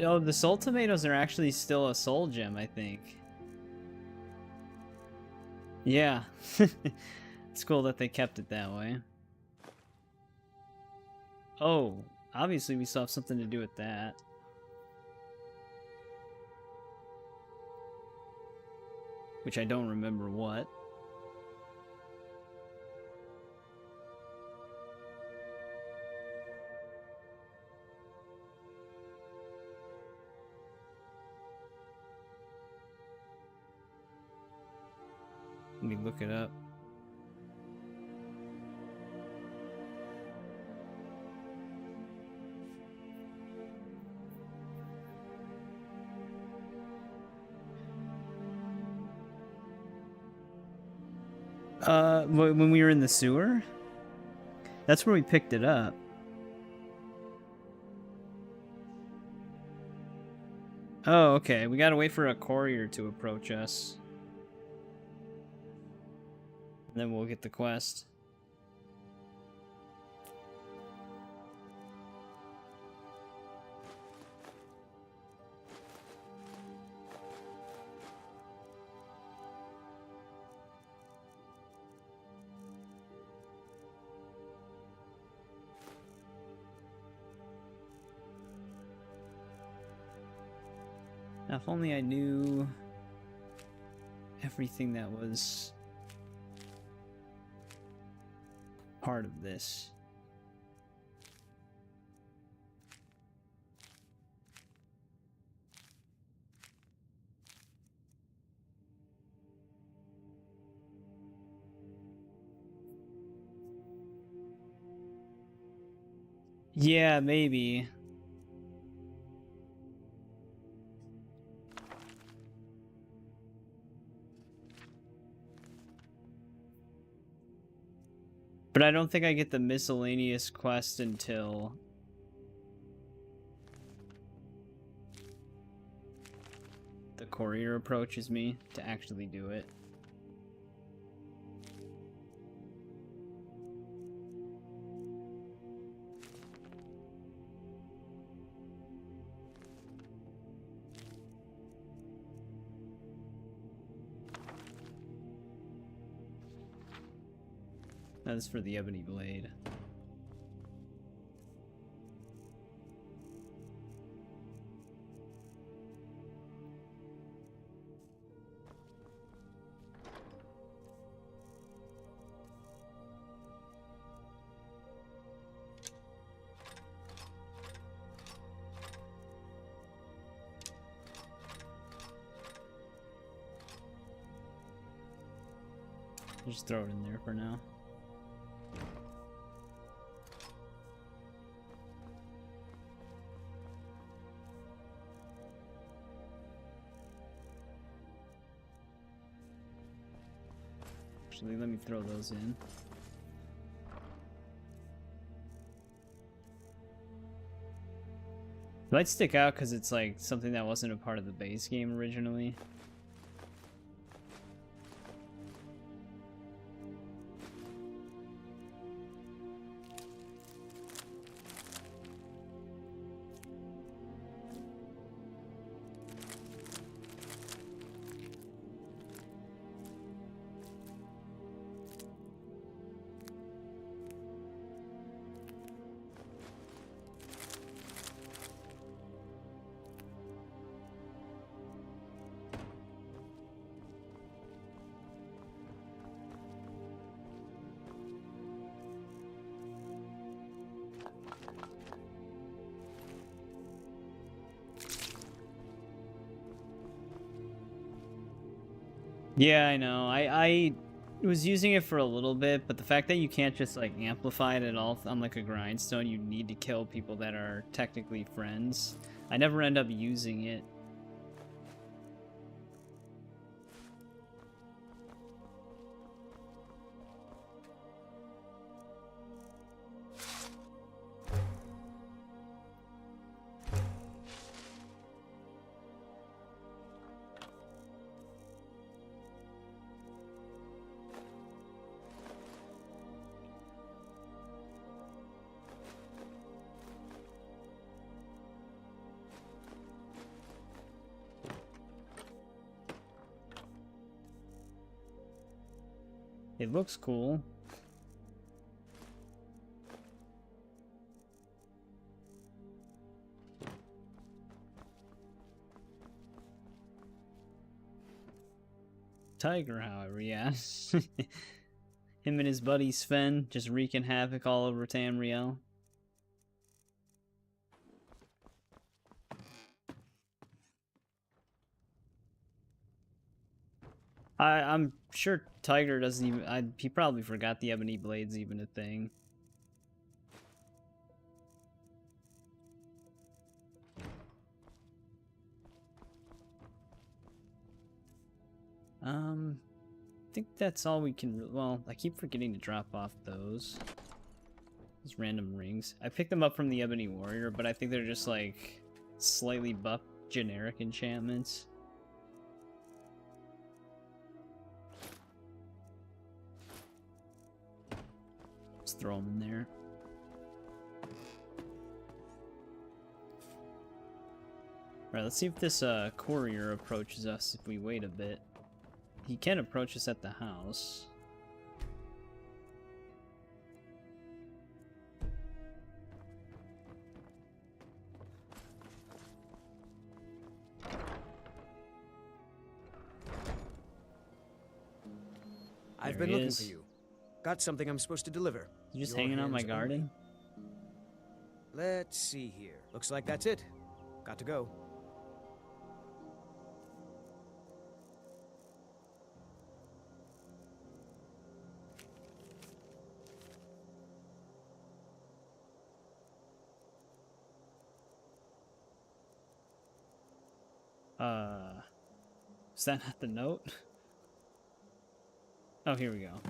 Oh, the soul tomatoes are actually still a soul gem, I think. Yeah. It's cool that they kept it that way. Oh, obviously we still have something to do with that. Which I don't remember what. Let me look it up. When we were in the sewer? That's where we picked it up. Oh, okay. We gotta wait for a courier to approach us. And then we'll get the quest. Now, if only I knew everything that was part of this. Yeah, maybe. But I don't think I get the miscellaneous quest until the courier approaches me to actually do it. That's for the ebony blade. Just throw it in there for now. Actually, let me throw those in. It might stick out because it's like something that wasn't a part of the base game originally. Yeah, I know. I was using it for a little bit, but the fact that you can't just like amplify it at all on like a grindstone, you need to kill people that are technically friends. I never end up using it. It looks cool. Tiger, however, yeah. Him and his buddy Sven just wreaking havoc all over Tamriel. I'm sure Tiger doesn't even... he probably forgot the ebony blade's even a thing. I think that's all we can... Well, I keep forgetting to drop off those random rings. I picked them up from the Ebony Warrior, but I think they're just like slightly buffed generic enchantments. Just throw them in there. Alright, let's see if this courier approaches us if we wait a bit. He can approach us at the house. I've been looking for you. Got something I'm supposed to deliver. You just hanging out my garden? Let's see here. Looks like that's it. Got to go. Is that not the note? Oh, here we go.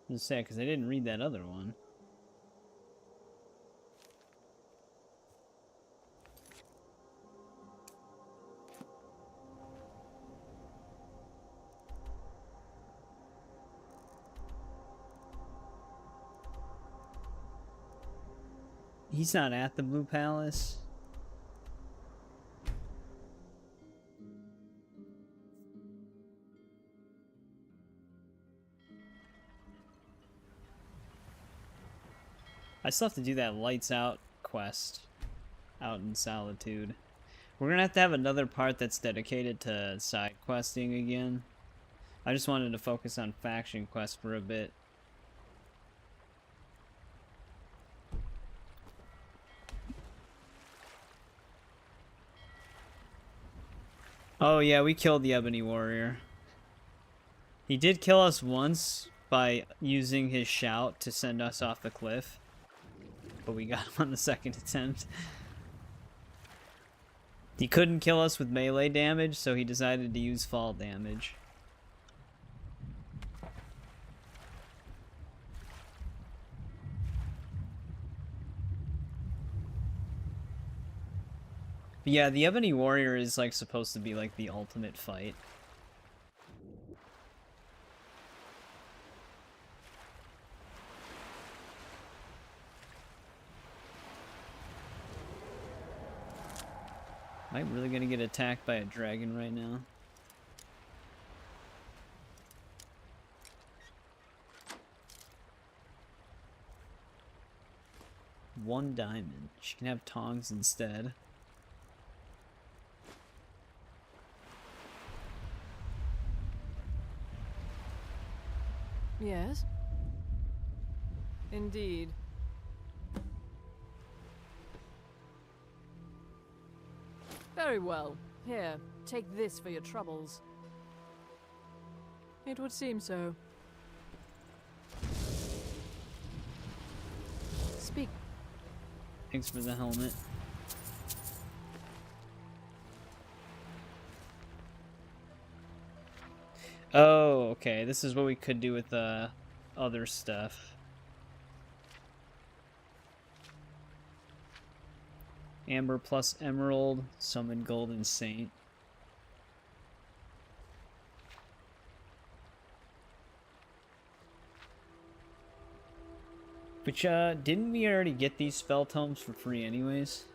Just say, because I didn't read that other one. He's not at the Blue Palace. I still have to do that lights out quest out in Solitude. We're gonna have to have another part that's dedicated to side questing again. I just wanted to focus on faction quests for a bit. Oh yeah, we killed the Ebony Warrior. He did kill us once by using his shout to send us off the cliff. But we got him on the second attempt. He couldn't kill us with melee damage, so he decided to use fall damage. But yeah, the Ebony Warrior is like supposed to be like the ultimate fight. Am I really gonna get attacked by a dragon right now? One diamond. She can have tongs instead. Yes? Indeed. Very well. Here, take this for your troubles. It would seem so. Speak. Thanks for the helmet. Oh, okay. This is what we could do with the other stuff. Amber plus Emerald, summon Golden Saint. Which, didn't we already get these spell tomes for free anyways?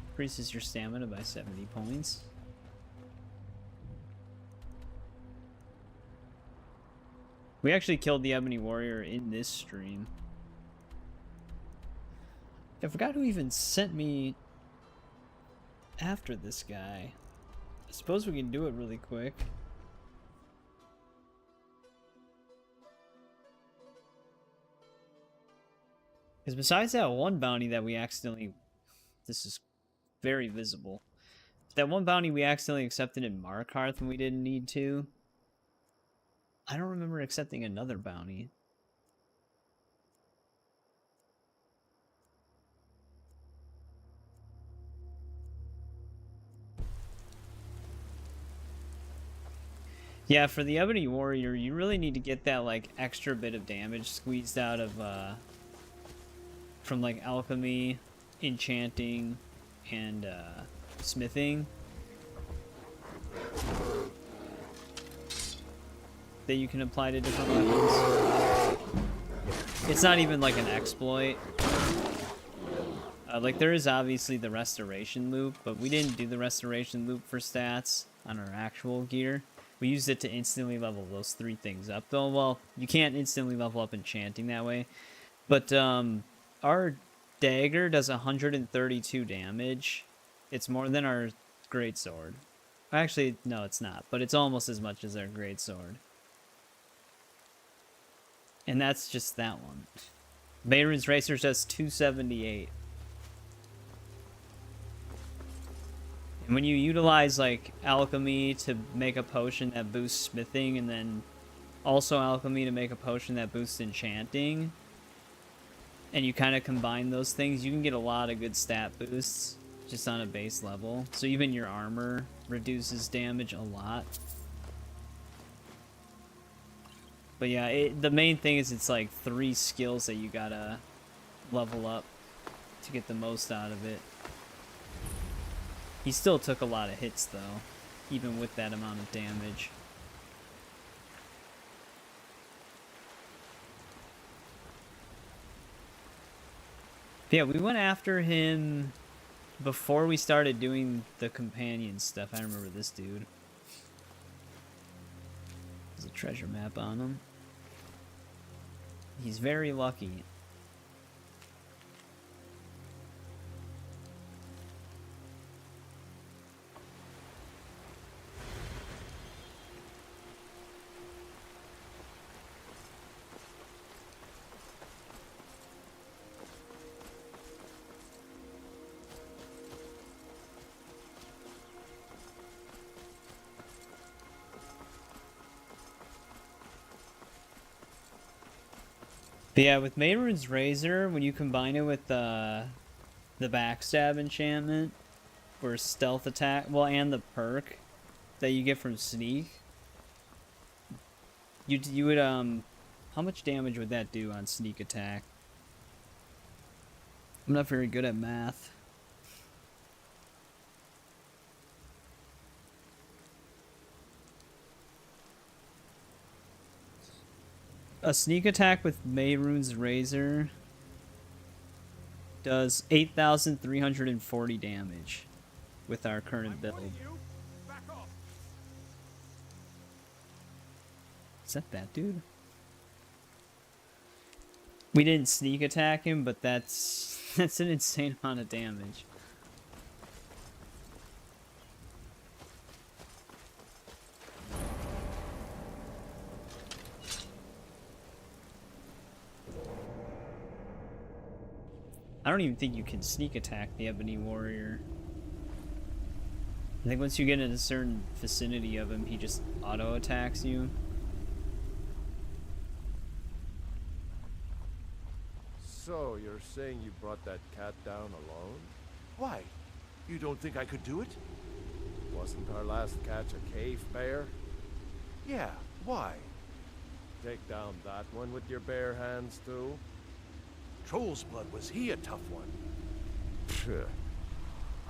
Increases your stamina by 70 points. We actually killed the Ebony Warrior in this stream. I forgot who even sent me after this guy. I suppose we can do it really quick. Because besides that one bounty that we accidentally... This is very visible. That one bounty we accidentally accepted in Markarth when we didn't need to. I don't remember accepting another bounty. Yeah, for the Ebony Warrior, you really need to get that like extra bit of damage squeezed out of from like alchemy, enchanting, and smithing. That you can apply to different weapons. It's not even like an exploit. Like there is obviously the restoration loop, but we didn't do the restoration loop for stats on our actual gear. We used it to instantly level those 3 things up. Though, well, you can't instantly level up enchanting that way. But our dagger does 132 damage. It's more than our greatsword. Actually, no, it's not. But it's almost as much as our greatsword. And that's just that one. Bayron's Racer does 278. And when you utilize like alchemy to make a potion that boosts smithing, and then also alchemy to make a potion that boosts enchanting, and you kind of combine those things, you can get a lot of good stat boosts just on a base level. So even your armor reduces damage a lot. But yeah, the main thing is it's like 3 skills that you gotta level up to get the most out of it. He still took a lot of hits though, even with that amount of damage. But yeah, we went after him before we started doing the companion stuff. I remember this dude. There's a treasure map on him. He's very lucky. But yeah, with Mayrun's Razor, when you combine it with the backstab enchantment or stealth attack, well, and the perk that you get from sneak, you would how much damage would that do on sneak attack? I'm not very good at math. A sneak attack with Mayrun's Razor does 8,340 damage with our current build. Is that dude? We didn't sneak attack him, but that's an insane amount of damage. I don't even think you can sneak attack the Ebony Warrior. I think once you get in a certain vicinity of him, he just auto attacks you. So, you're saying you brought that cat down alone? Why? You don't think I could do it? Wasn't our last catch a cave bear? Yeah, why? Take down that one with your bare hands, too? Troll's blood, was he a tough one?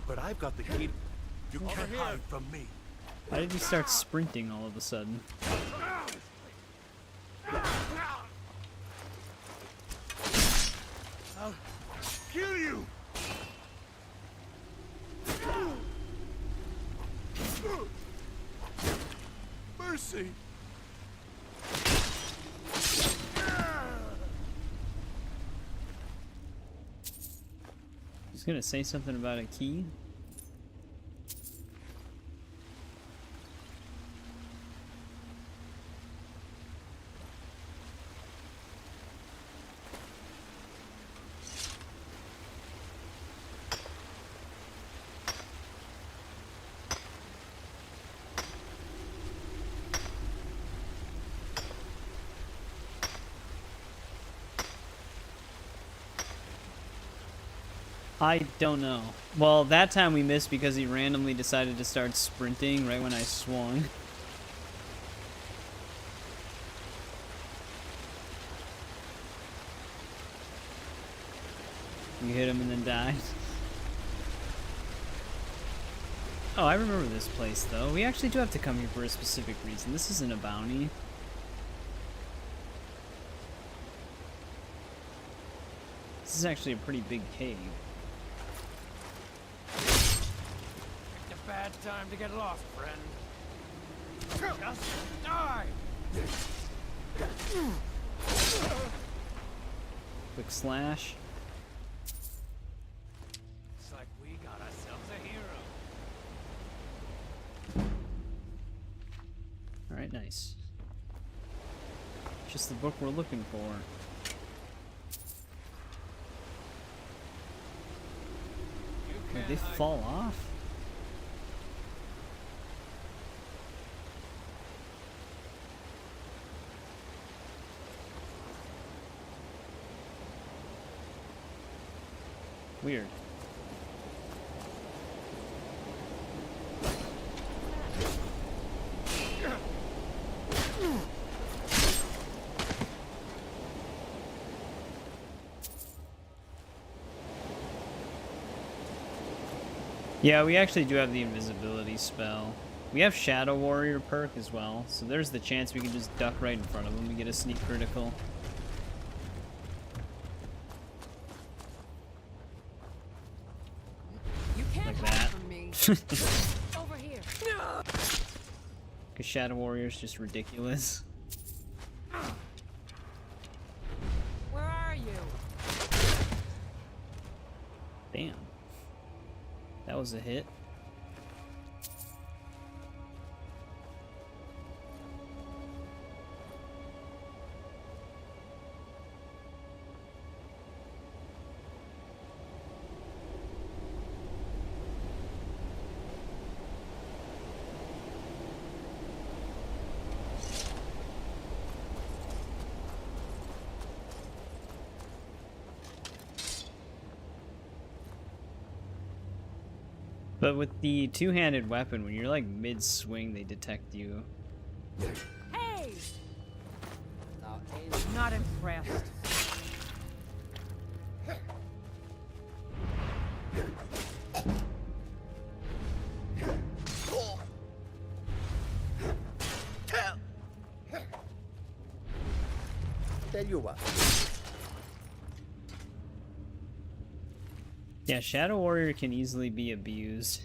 But I've got the key. You can't hide from me. Why did he start sprinting all of a sudden? I'll kill you! Mercy! He's gonna say something about a key. I don't know. Well, that time we missed because he randomly decided to start sprinting right when I swung. You hit him and then died. Oh, I remember this place though. We actually do have to come here for a specific reason. This isn't a bounty. This is actually a pretty big cave. Bad time to get lost, friend. Just die! Quick slash. Looks like we got ourselves a hero. Alright, nice. Just the book we're looking for. Did they fall off? Weird. Yeah, we actually do have the invisibility spell. We have Shadow Warrior perk as well, so there's the chance we can just duck right in front of them and get a sneak critical. You can't Like hide that. from me. Over here. Because Shadow Warrior is just ridiculous. Where are you? Damn. That was a hit. But with the two-handed weapon, when you're like mid-swing, they detect you. Hey! Not impressed. Tell you what. Yeah, Shadow Warrior can easily be abused.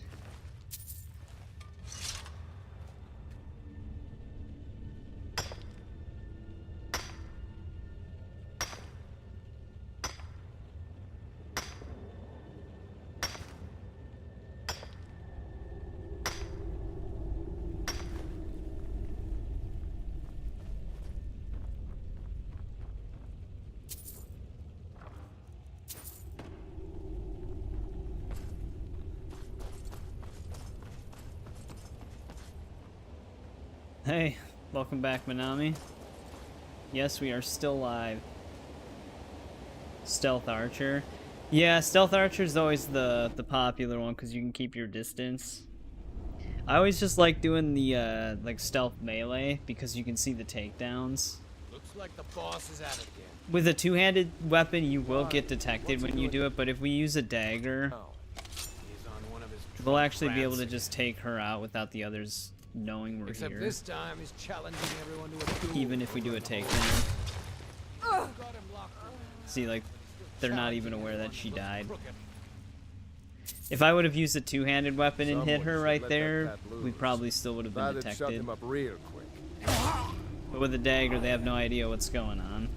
Hey, welcome back, Manami. Yes, we are still live. Stealth Archer. Yeah, Stealth Archer is always the popular one because you can keep your distance. I always just like doing the like stealth melee because you can see the takedowns. Looks like the boss is at it again. With a two-handed weapon, you will get detected when you do it, but if we use a dagger, He's on one of his we'll actually be able to trance just take her out without the others knowing we're Except here. this time he's challenging everyone to a duel. Even if we do a takedown. See, like, they're not even aware that she died. If I would have used a two-handed weapon and hit her right there, we probably still would have been Shut detected. him up real quick. But with a dagger, they have no idea what's going on.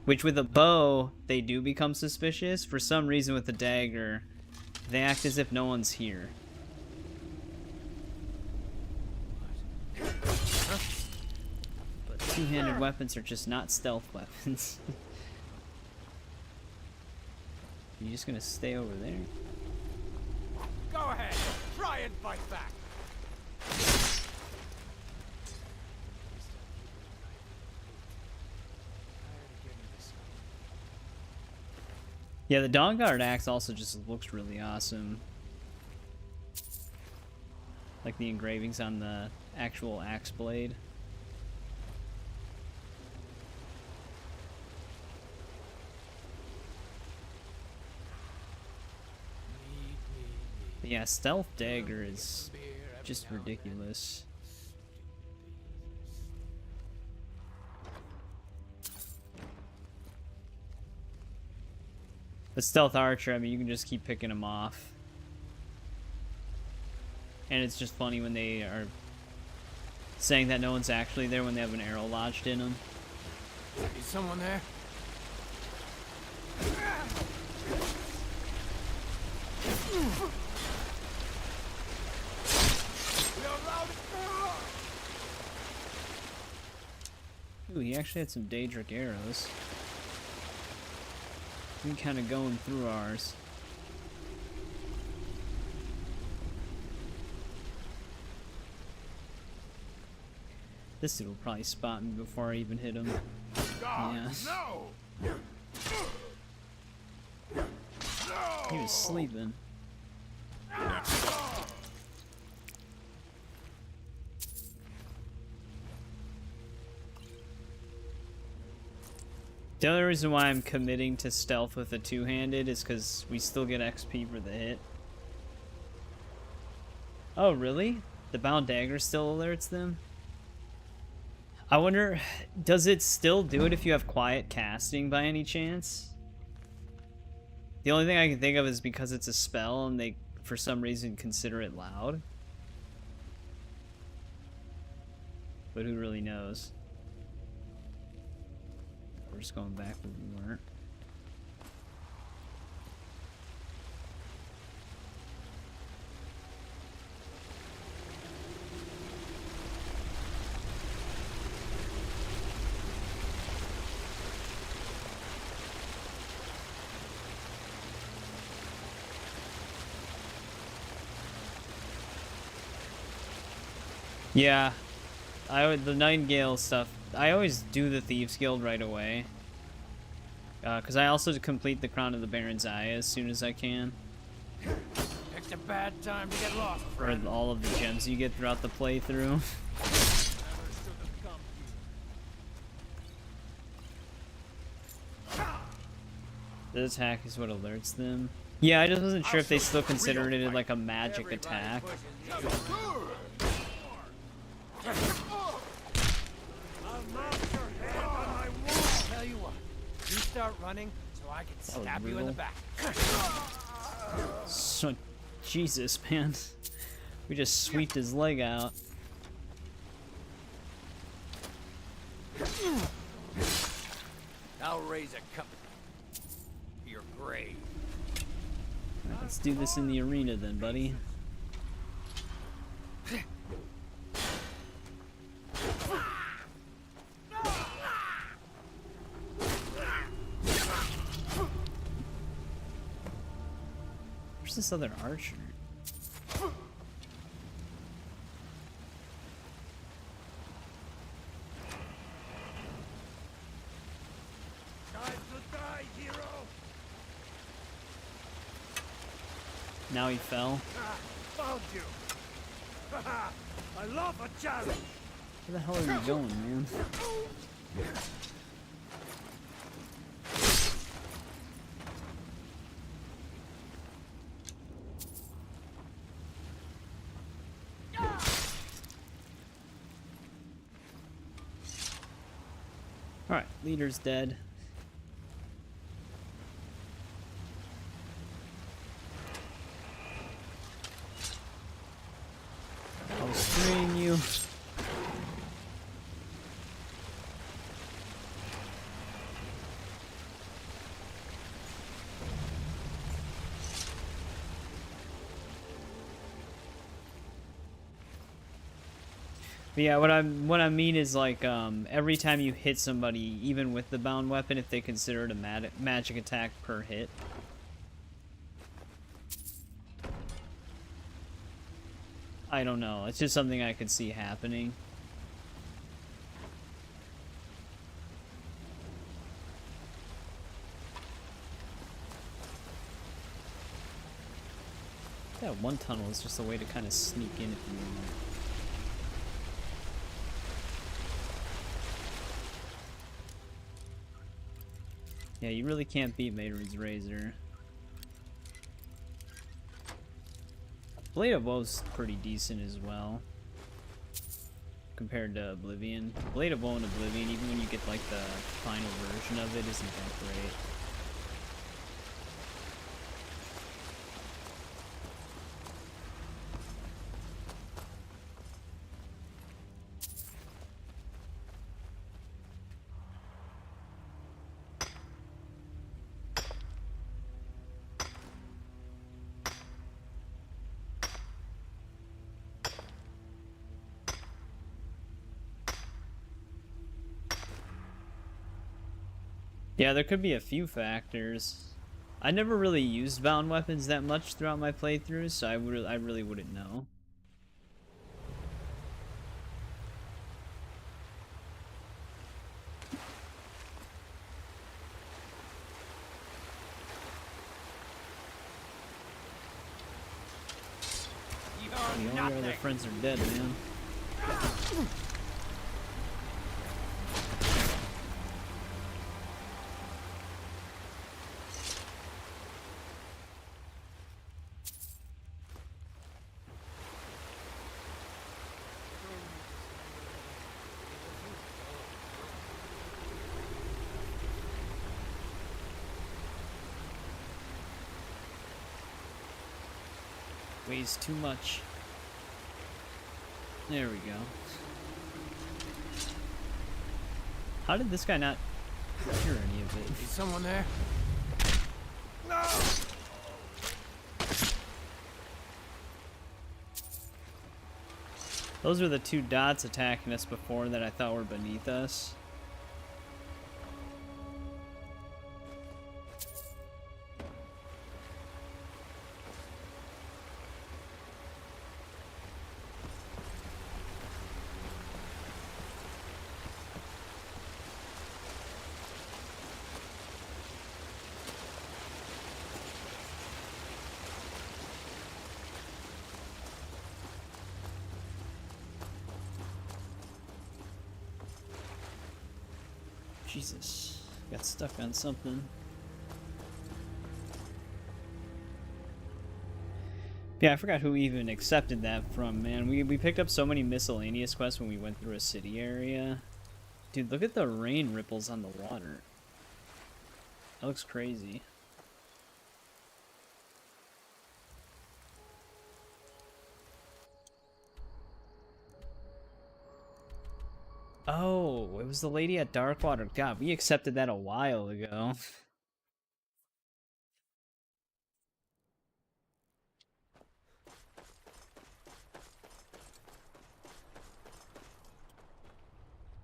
Which with a bow, they do become suspicious. For some reason with the dagger, they act as if no one's here. But two-handed weapons are just not stealth weapons. You just gonna stay over there? Go ahead, try and fight back. Yeah, the Dawnguard axe also just looks really awesome. Like the engravings on the actual axe blade. But yeah, stealth dagger is just ridiculous. The stealth archer, I mean, you can just keep picking them off. And it's just funny when they are saying that no one's actually there when they have an arrow lodged in them. Is someone there? Ooh, he actually had some Daedric arrows. We kind of going through ours. This dude will probably spot me before I even hit him. Yeah. No! He was sleeping. The only reason why I'm committing to stealth with a two-handed is because we still get XP for the hit. Oh, really? The bound dagger still alerts them? I wonder, does it still do it if you have quiet casting by any chance? The only thing I can think of is because it's a spell and they, for some reason, consider it loud. But who really knows? We're just going back where we weren't. Yeah, the Nightingale stuff. I always do the Thieves Guild right away. Because I also complete the Crown of the Baron's Eye as soon as I can. Picked a bad time to get lost, Or friend. all of the gems you get throughout the playthrough. This attack is what alerts them. Yeah, I just wasn't sure if they still considered it like a magic attack. Tell you what, you start running so I can stab you in the back. So, Jesus, man. We just sweeped his leg out. I'll raise a cup to your grave. Right, let's do this in the arena then, buddy. Where's this other archer? Now he fell. Found you. I love a challenge. Where the hell are you going, man? Alright, leader's dead. I'll screen you. But yeah, what I mean is like every time you hit somebody, even with the bound weapon, if they consider it a magic attack per hit. I don't know. It's just something I could see happening. That one tunnel is just a way to kind of sneak in if you want. Yeah, you really can't beat Mater's Razor. Blade of Woe's pretty decent as well, compared to Oblivion. Blade of Woe and Oblivion, even when you get like the final version of it, isn't that great. Yeah, there could be a few factors. I never really used bound weapons that much throughout my playthroughs, so I really wouldn't know. All your other friends are dead, man. Weighs too much. There we go. How did this guy not hear any of it? Is someone there? No! Those are the two dots attacking us before that I thought were beneath us. Jesus, got stuck on something. Yeah, I forgot who even accepted that from, man. We picked up so many miscellaneous quests when we went through a city area. Dude, look at the rain ripples on the water. That looks crazy. Oh, it was the lady at Darkwater. God, we accepted that a while ago.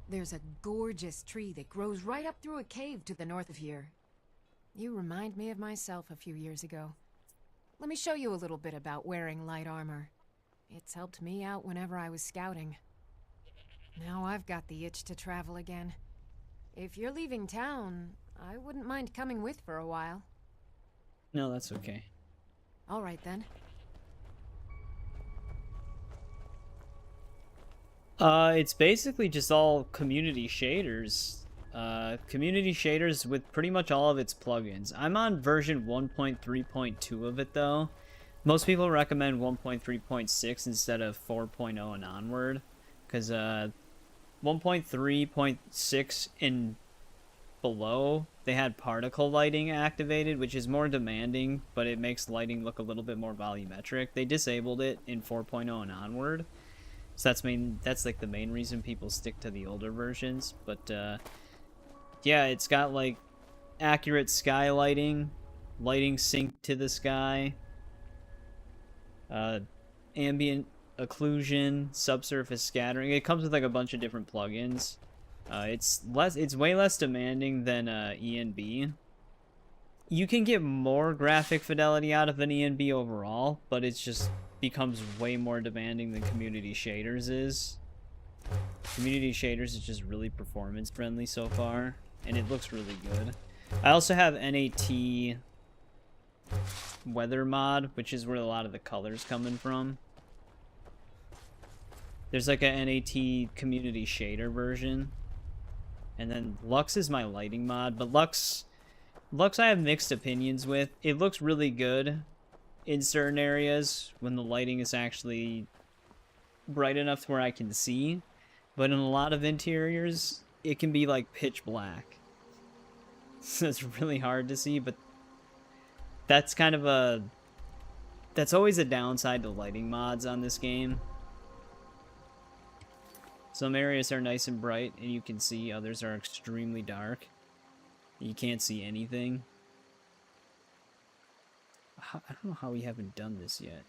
There's a gorgeous tree that grows right up through a cave to the north of here. You remind me of myself a few years ago. Let me show you a little bit about wearing light armor. It's helped me out whenever I was scouting. Now I've got the itch to travel again. If you're leaving town, I wouldn't mind coming with for a while. No, that's okay. All right then. It's basically just all community shaders. Community shaders with pretty much all of its plugins. I'm on version 1.3.2 of it though. Most people recommend 1.3.6 instead of 4.0 and onward, because 1.3.6 and below, they had particle lighting activated, which is more demanding, but it makes lighting look a little bit more volumetric. They disabled it in 4.0 and onward. So that's like the main reason people stick to the older versions. But yeah, it's got like accurate sky lighting, lighting synced to the sky, ambient occlusion, subsurface scattering. It comes with like a bunch of different plugins. It's way less demanding than ENB. You can get more graphic fidelity out of an ENB overall, but it's just becomes way more demanding than Community Shaders is. Community Shaders is just really performance friendly so far, and it looks really good. I also have NAT weather mod, which is where a lot of the colors coming from. There's like a NAT community shader version. And then Lux is my lighting mod, but Lux I have mixed opinions with. It looks really good in certain areas when the lighting is actually bright enough to where I can see. But in a lot of interiors, it can be like pitch black. So it's really hard to see, but that's kind of that's always a downside to lighting mods on this game. Some areas are nice and bright and you can see, others are extremely dark. You can't see anything. I don't know how we haven't done this yet.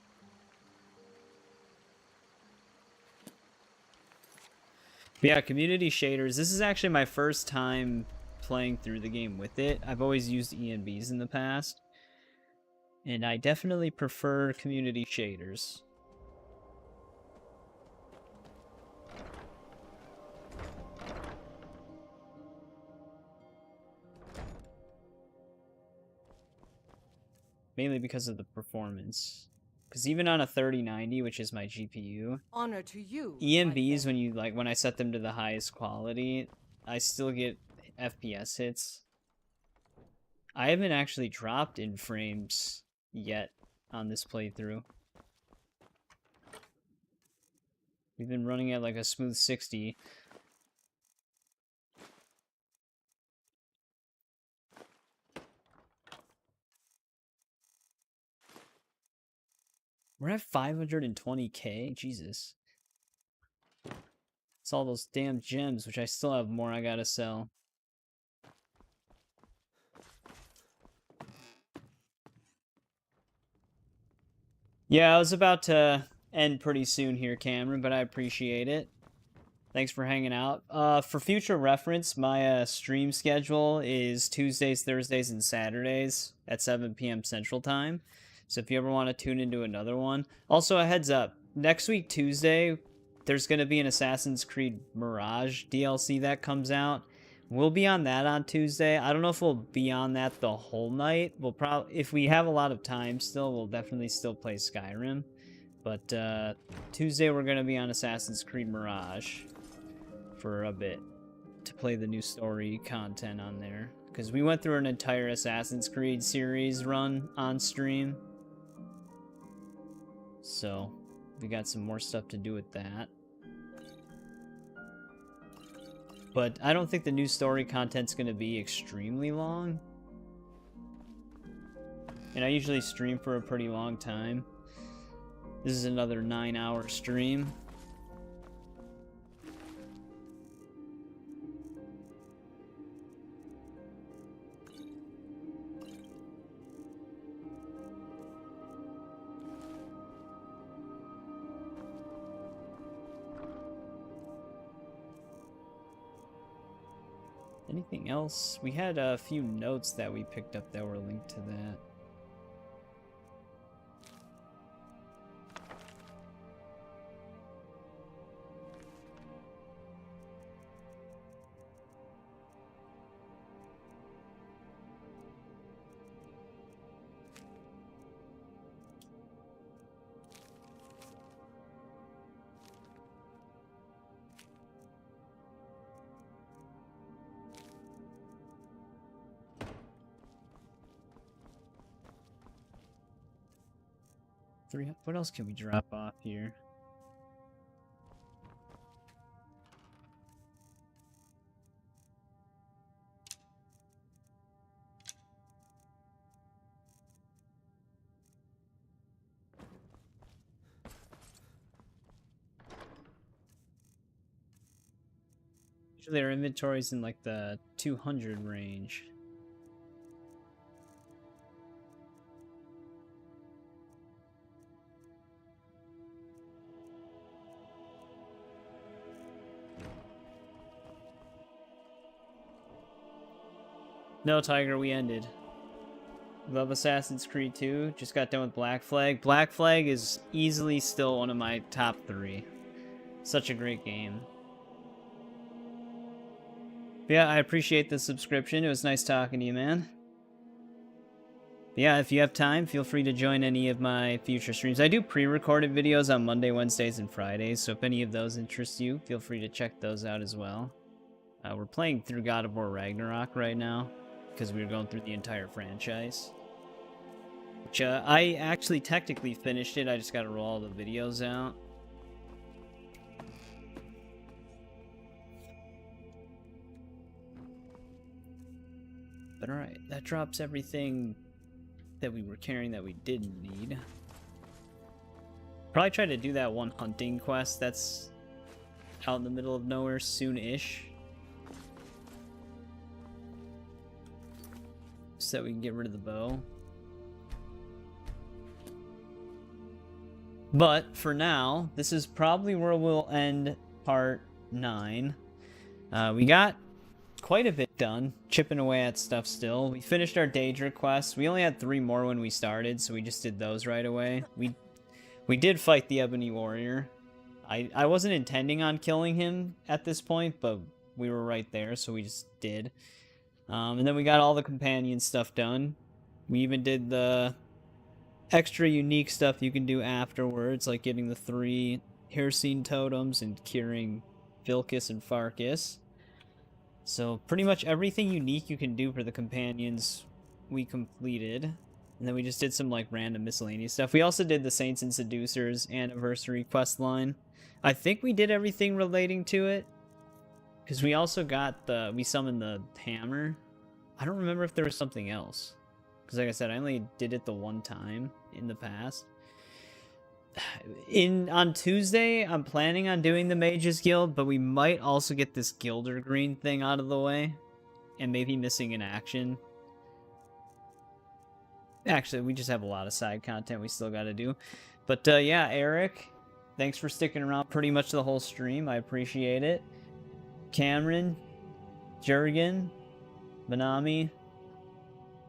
But yeah, community shaders. This is actually my first time playing through the game with it. I've always used ENBs in the past. And I definitely prefer community shaders. Mainly because of the performance. Because even on a 3090, which is my GPU, Honor to you. EMBs, when I set them to the highest quality, I still get FPS hits. I haven't actually dropped in frames yet on this playthrough. We've been running at like a smooth 60. We're at 520k? Jesus. It's all those damn gems, which I still have more I gotta sell. Yeah, I was about to end pretty soon here, Cameron, but I appreciate it. Thanks for hanging out. For future reference, my stream schedule is Tuesdays, Thursdays, and Saturdays at 7 p.m. Central Time. So if you ever want to tune into another one. Also, a heads up. Next week, Tuesday, there's going to be an Assassin's Creed Mirage DLC that comes out. We'll be on that on Tuesday. I don't know if we'll be on that the whole night. We'll probably, if we have a lot of time still, we'll definitely still play Skyrim. But Tuesday we're going to be on Assassin's Creed Mirage for a bit to play the new story content on there. Because we went through an entire Assassin's Creed series run on stream. So we got some more stuff to do with that. But I don't think the new story content's going to be extremely long. And I usually stream for a pretty long time. This is another 9-hour stream. Anything else? We had a few notes that we picked up that were linked to that. What else can we drop off here? Usually our inventory's in like the 200 range. No, Tiger, we ended. Love Assassin's Creed 2. Just got done with Black Flag. Black Flag is easily still one of my top 3. Such a great game. But yeah, I appreciate the subscription. It was nice talking to you, man. But yeah, if you have time, feel free to join any of my future streams. I do pre-recorded videos on Monday, Wednesdays, and Fridays, so if any of those interest you, feel free to check those out as well. We're playing through God of War Ragnarok right now, because we were going through the entire franchise. Which, I actually technically finished it, I just gotta roll all the videos out. But alright, that drops everything that we were carrying that we didn't need. Probably try to do that one hunting quest that's out in the middle of nowhere soon-ish. So that we can get rid of the bow. But for now, this is probably where we'll end part 9. We got quite a bit done, chipping away at stuff still. We finished our Daedra quest. We only had 3 more when we started, so we just did those right away. We did fight the Ebony Warrior. I wasn't intending on killing him at this point, but we were right there, so we just did. And then we got all the companion stuff done. We even did the extra unique stuff you can do afterwards, like getting the 3 Hircine totems and curing Vilcus and Farcus. So pretty much everything unique you can do for the companions we completed. And then we just did some like random miscellaneous stuff. We also did the Saints and Seducers anniversary quest line. I think we did everything relating to it. Because we also got we summoned the hammer. I don't remember if there was something else. Because like I said, I only did it the one time in the past. On Tuesday, I'm planning on doing the Mages Guild, but we might also get this Gilder Green thing out of the way. And maybe missing in action. Actually, we just have a lot of side content we still got to do. But yeah, Eric, thanks for sticking around pretty much the whole stream. I appreciate it. Cameron, Jurgen, Manami,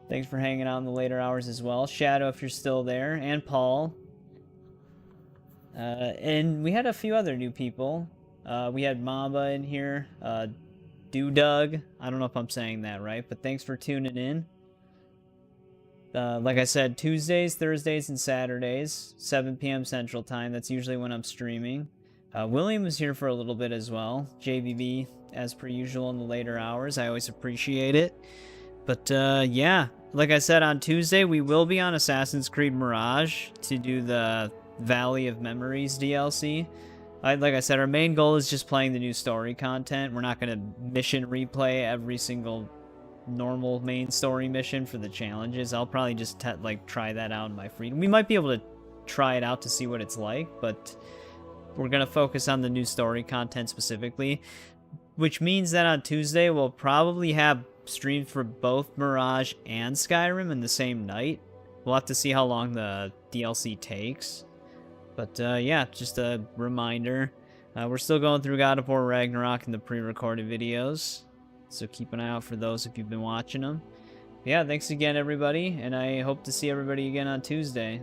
thanks for hanging out in the later hours as well. Shadow, if you're still there, and Paul. And we had a few other new people. We had Mamba in here, Doug. I don't know if I'm saying that right, but thanks for tuning in. Like I said, Tuesdays, Thursdays, and Saturdays, 7 p.m. Central Time. That's usually when I'm streaming. William was here for a little bit as well. JBB, as per usual, in the later hours. I always appreciate it. But yeah, like I said, on Tuesday, we will be on Assassin's Creed Mirage to do the Valley of Memories DLC. Like I said, our main goal is just playing the new story content. We're not going to mission replay every single normal main story mission for the challenges. I'll probably just try that out in my freedom. We might be able to try it out to see what it's like, but we're going to focus on the new story content specifically, which means that on Tuesday we'll probably have streams for both Mirage and Skyrim in the same night. We'll have to see how long the DLC takes. But yeah, just a reminder. We're still going through God of War Ragnarok in the pre-recorded videos. So keep an eye out for those if you've been watching them. Yeah, thanks again, everybody. And I hope to see everybody again on Tuesday.